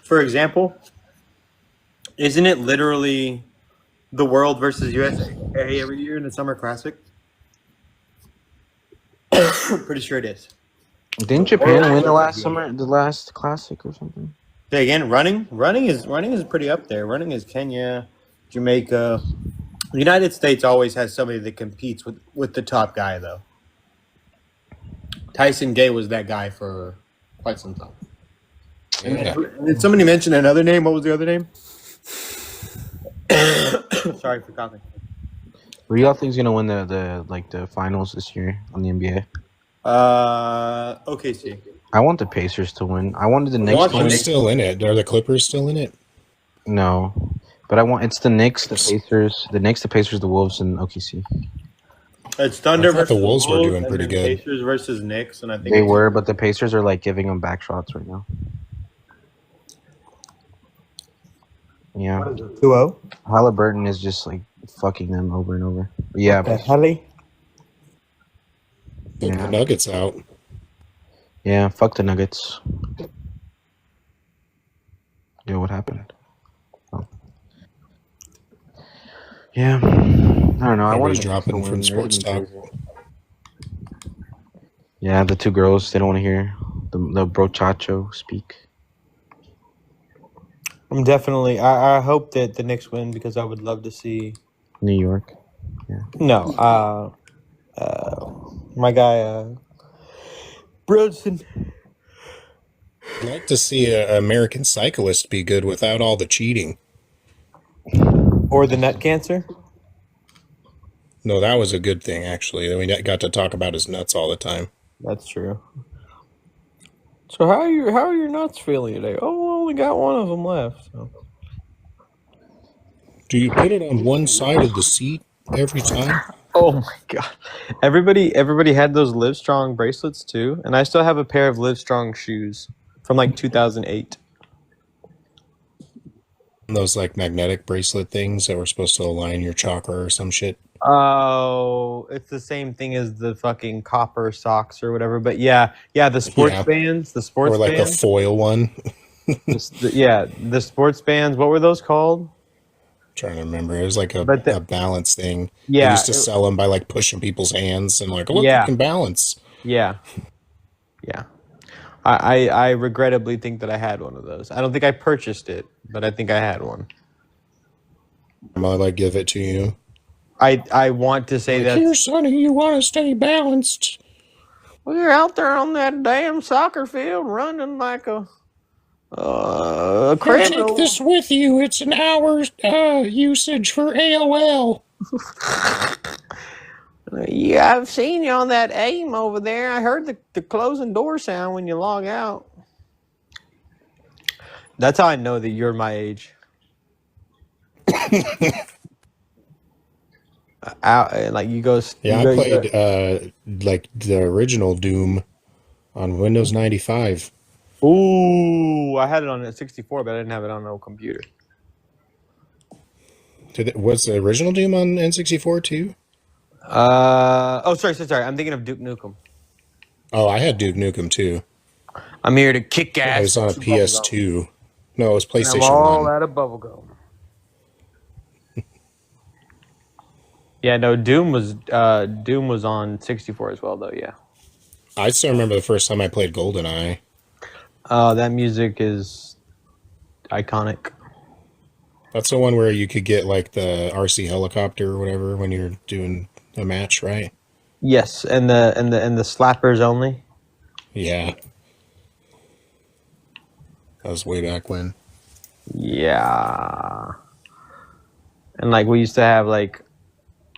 S17: For example, isn't it literally the world versus USA every year in the Summer Classic? Pretty sure it is.
S12: Didn't Japan win the last classic or something?
S17: Say again, running is pretty up there. Running is Kenya, Jamaica, The United States always has somebody that competes with the top guy, though. Tyson Gay was that guy for quite some time.
S8: Yeah.
S17: Did somebody mention another name? What was the other name? Sorry for coughing.
S12: Who do y'all think's gonna win the finals this year on the NBA?
S17: OKC.
S12: I want the Pacers to win. I wanted the Knicks to win.
S8: Who's still in it? Are the Clippers still in it?
S12: No, but it's the Knicks, the Pacers, the Wolves, and OKC.
S17: It's Thunder versus
S8: the Wolves were doing
S17: and
S8: pretty
S17: then
S8: good.
S17: Pacers versus Knicks, and I think
S12: They were, but the Pacers are like giving them back shots right now. Yeah.
S13: 2-0.
S12: Halliburton is just like fucking them over and over. Yeah.
S13: Helly.
S8: The Nuggets out.
S12: Yeah, fuck the Nuggets. Yo, what happened? Oh. Yeah. I don't know. I want
S8: Everybody's dropping from sports talk.
S12: Yeah, the two girls, they don't want to hear the brochacho speak.
S22: I'm definitely. I hope that the Knicks win because I would love to see
S12: New York. Yeah.
S22: No, my guy, Bronson.
S8: I'd like to see an American cyclist be good without all the cheating.
S22: Or the nut cancer.
S8: No, that was a good thing, actually. We got to talk about his nuts all the time.
S22: That's true. So how are your nuts feeling today? Oh, I only got one of them left. So.
S8: Do you put it on one side of the seat every time?
S22: Oh my god! Everybody had those Livestrong bracelets too, and I still have a pair of Livestrong shoes from like 2008.
S8: Those like magnetic bracelet things that were supposed to align your chakra or some shit.
S22: Oh, it's the same thing as the fucking copper socks or whatever. But yeah, the sports bands,
S8: or like
S22: bands.
S8: a foil one.
S22: The sports bands. What were those called?
S8: Trying to remember. It was like a balance thing.
S22: Yeah,
S8: they used to sell them by like pushing people's hands and like, look, you can balance.
S22: Yeah. I regrettably think that I had one of those. I don't think I purchased it, but I think I had one.
S8: I'm gonna like give it to you.
S22: I want to say that.
S8: Here, Sonny, you want to stay balanced.
S22: Well, you're out there on that damn soccer field running like a
S8: Here, take this with you. It's an hour's usage for AOL.
S22: Yeah, I've seen you on that AIM over there. I heard the closing door sound when you log out. That's how I know that you're my age. Like you go.
S8: Yeah, I played like the original Doom on Windows 95.
S22: Ooh, I had it on a 64, but I didn't have it on no computer.
S8: Was the original Doom on N64 too?
S22: Sorry. I'm thinking of Duke Nukem.
S8: Oh, I had Duke Nukem too.
S22: I'm here to kick ass.
S8: It was on a PS2. No, it was PlayStation 1.
S22: I'm all out of bubblegum. Yeah, no, Doom was on 64 as well, though. Yeah.
S8: I still remember the first time I played GoldenEye.
S22: That music is iconic.
S8: That's the one where you could get like the RC helicopter or whatever when you're doing a match, right?
S22: Yes, and the slappers only.
S8: Yeah. That was way back when.
S22: Yeah. And like we used to have like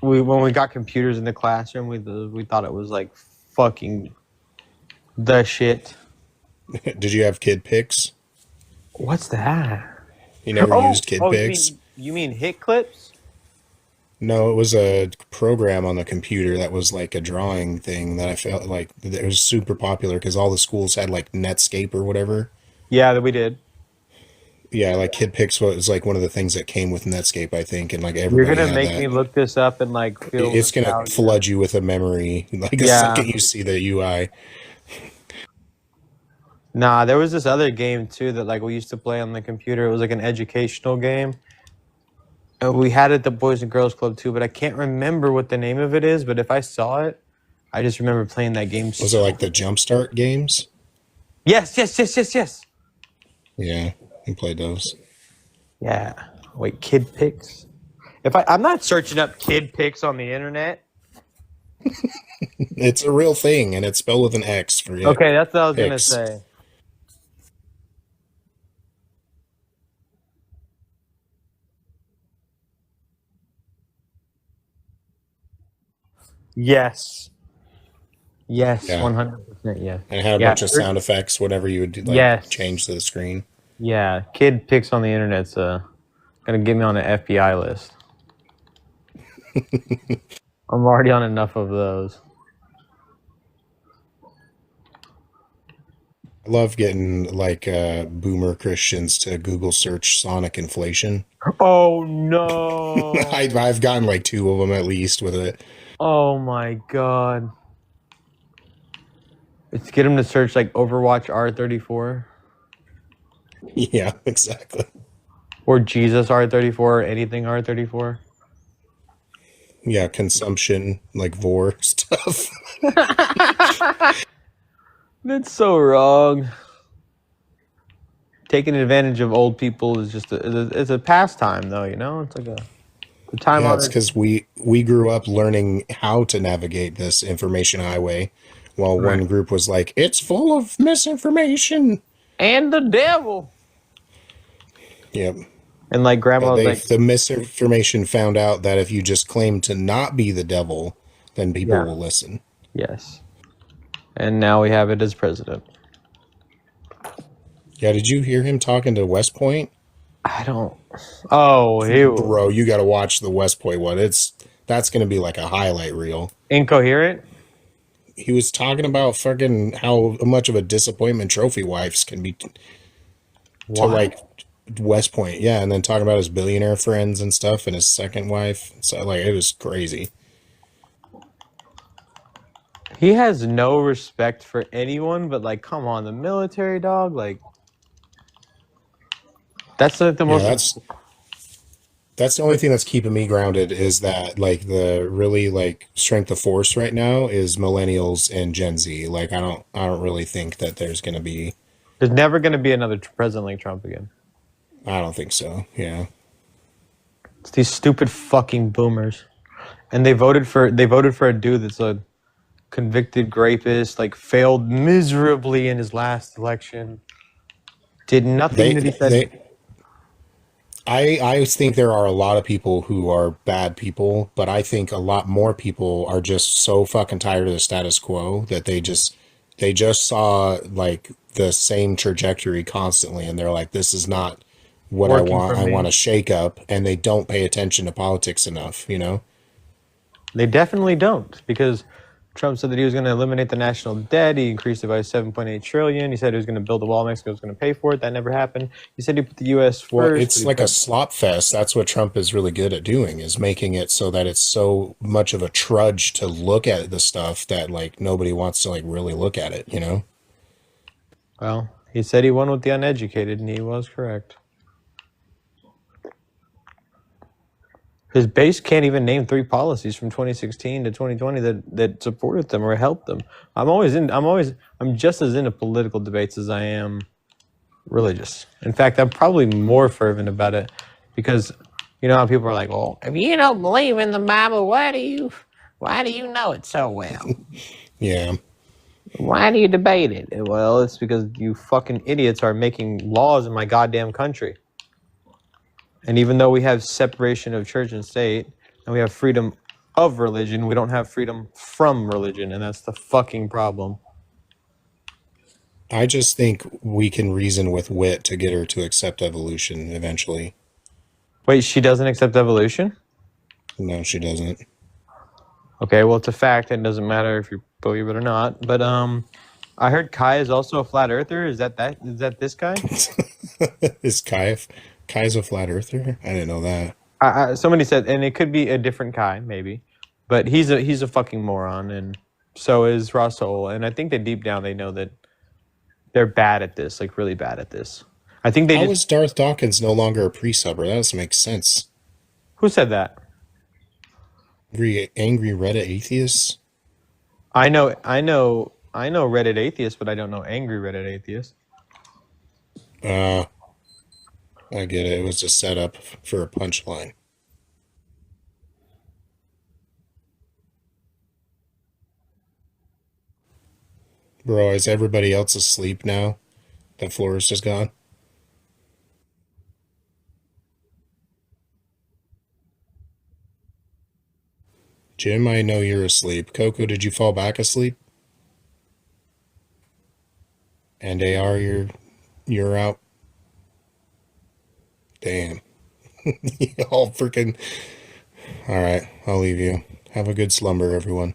S22: when we got computers in the classroom, we thought it was like fucking the shit.
S8: Did you have Kid Picks?
S22: What's that?
S8: You never used Kid Picks?
S22: You mean hit clips?
S8: No, it was a program on the computer that was like a drawing thing that I felt like it was super popular because all the schools had like Netscape or whatever.
S22: Yeah, that we did.
S8: Yeah, like Kid Picks was like one of the things that came with Netscape, I think, and like everybody.
S22: You're gonna
S8: had
S22: make
S8: that.
S22: me look this up and like feel.
S8: It's gonna flood you with a memory like the second you see the UI.
S22: Nah, there was this other game too that like we used to play on the computer. It was like an educational game. And we had it at the Boys and Girls Club too, but I can't remember what the name of it is. But if I saw it, I just remember playing that game.
S8: Was it like the Jumpstart games?
S22: Yes.
S8: Yeah, we played those.
S22: Yeah. Wait, Kid Picks? I'm not searching up kid pics on the internet.
S8: It's a real thing, and it's spelled with an X for it.
S22: Okay, that's what I was gonna
S8: Pics.
S22: say. Yes. Yes,
S8: Yeah.
S22: 100%. Yeah.
S8: And it had a bunch of sound effects, whatever you would do, like
S22: Yes.
S8: change to the screen.
S22: Yeah, kid pics on the internet's gonna get me on the FBI list. I'm already on enough of those.
S8: I love getting like boomer Christians to Google search Sonic inflation.
S22: Oh no!
S8: I've gotten like 2 of them at least with it.
S22: Oh my god! Let's get them to search like Overwatch R34.
S8: Yeah, exactly.
S22: Or Jesus R34 or anything R34.
S8: Yeah, consumption, like vor stuff.
S22: That's so wrong. Taking advantage of old people is just it's a pastime, though. You know, it's like a time.
S8: Yeah, it's because we grew up learning how to navigate this information highway, while one group was like, "It's full of misinformation
S22: and the devil."
S8: Yep.
S22: And like grandma was like,
S8: the misinformation found out that if you just claim to not be the devil, then people will listen.
S22: Yes. And now we have it as president.
S8: Yeah, did you hear him talking to West Point?
S22: I don't. Oh, ew.
S8: Bro, you got to watch the West Point one. That's going to be like a highlight reel.
S22: Incoherent?
S8: He was talking about fucking how much of a disappointment trophy wives can be to like West Point. Yeah, and then talking about his billionaire friends and stuff and his second wife. So like it was crazy.
S22: He has no respect for anyone, but like, come on, the military, dog. Like, that's like the most.
S8: That's the only thing that's keeping me grounded is that like the really like strength of force right now is millennials and Gen Z. Like I don't really think that there's gonna be.
S22: There's never gonna be another president like Trump again.
S8: I don't think so. Yeah.
S22: It's these stupid fucking boomers, and they voted for a dude that's a convicted rapist, like failed miserably in his last election. Did nothing that he said.
S8: I think there are a lot of people who are bad people, but I think a lot more people are just so fucking tired of the status quo that they just saw like the same trajectory constantly, and they're like, this is not what I want. I want to shake up, and they don't pay attention to politics enough, you know?
S22: They definitely don't, because Trump said that he was going to eliminate the national debt. He increased it by 7.8 trillion. He said he was going to build a wall. Mexico was going to pay for it. That never happened. He said he put the U.S. first.
S8: Well, it's like a slop fest. That's what Trump is really good at doing, is making it so that it's so much of a trudge to look at the stuff that like nobody wants to like really look at it, you know?
S22: Well, he said he won with the uneducated, and he was correct. His base can't even name 3 policies from 2016 to 2020 that supported them or helped them. I'm just as into political debates as I am religious. In fact, I'm probably more fervent about it because you know how people are like, well, if you don't believe in the Bible, why do you know it so well?
S8: Yeah.
S22: Why do you debate it? Well, it's because you fucking idiots are making laws in my goddamn country. And even though we have separation of church and state, and we have freedom of religion, we don't have freedom from religion, and that's the fucking problem.
S8: I just think we can reason with wit to get her to accept evolution eventually.
S22: Wait, she doesn't accept evolution?
S8: No, she doesn't.
S22: Okay, well, it's a fact. It doesn't matter if you believe it or not. But I heard Kai is also a flat earther. Is that this guy?
S8: Is Kai's a flat earther? I didn't know that.
S22: Somebody said, and it could be a different Kai, maybe. But he's a fucking moron, and so is Russell. And I think that deep down they know that they're bad at this, like really bad at this. I think they.
S8: How is Darth Dawkins no longer a pre-subber? That doesn't make sense.
S22: Who said that?
S8: Angry Reddit atheists?
S22: I know Reddit atheists, but I don't know angry Reddit atheists.
S8: I get it. It was a setup for a punchline. Bro, is everybody else asleep now? The florist is gone. Jim, I know you're asleep. Coco, did you fall back asleep? And AR, you're out. Damn. All freaking. All right, I'll leave you. Have a good slumber, everyone.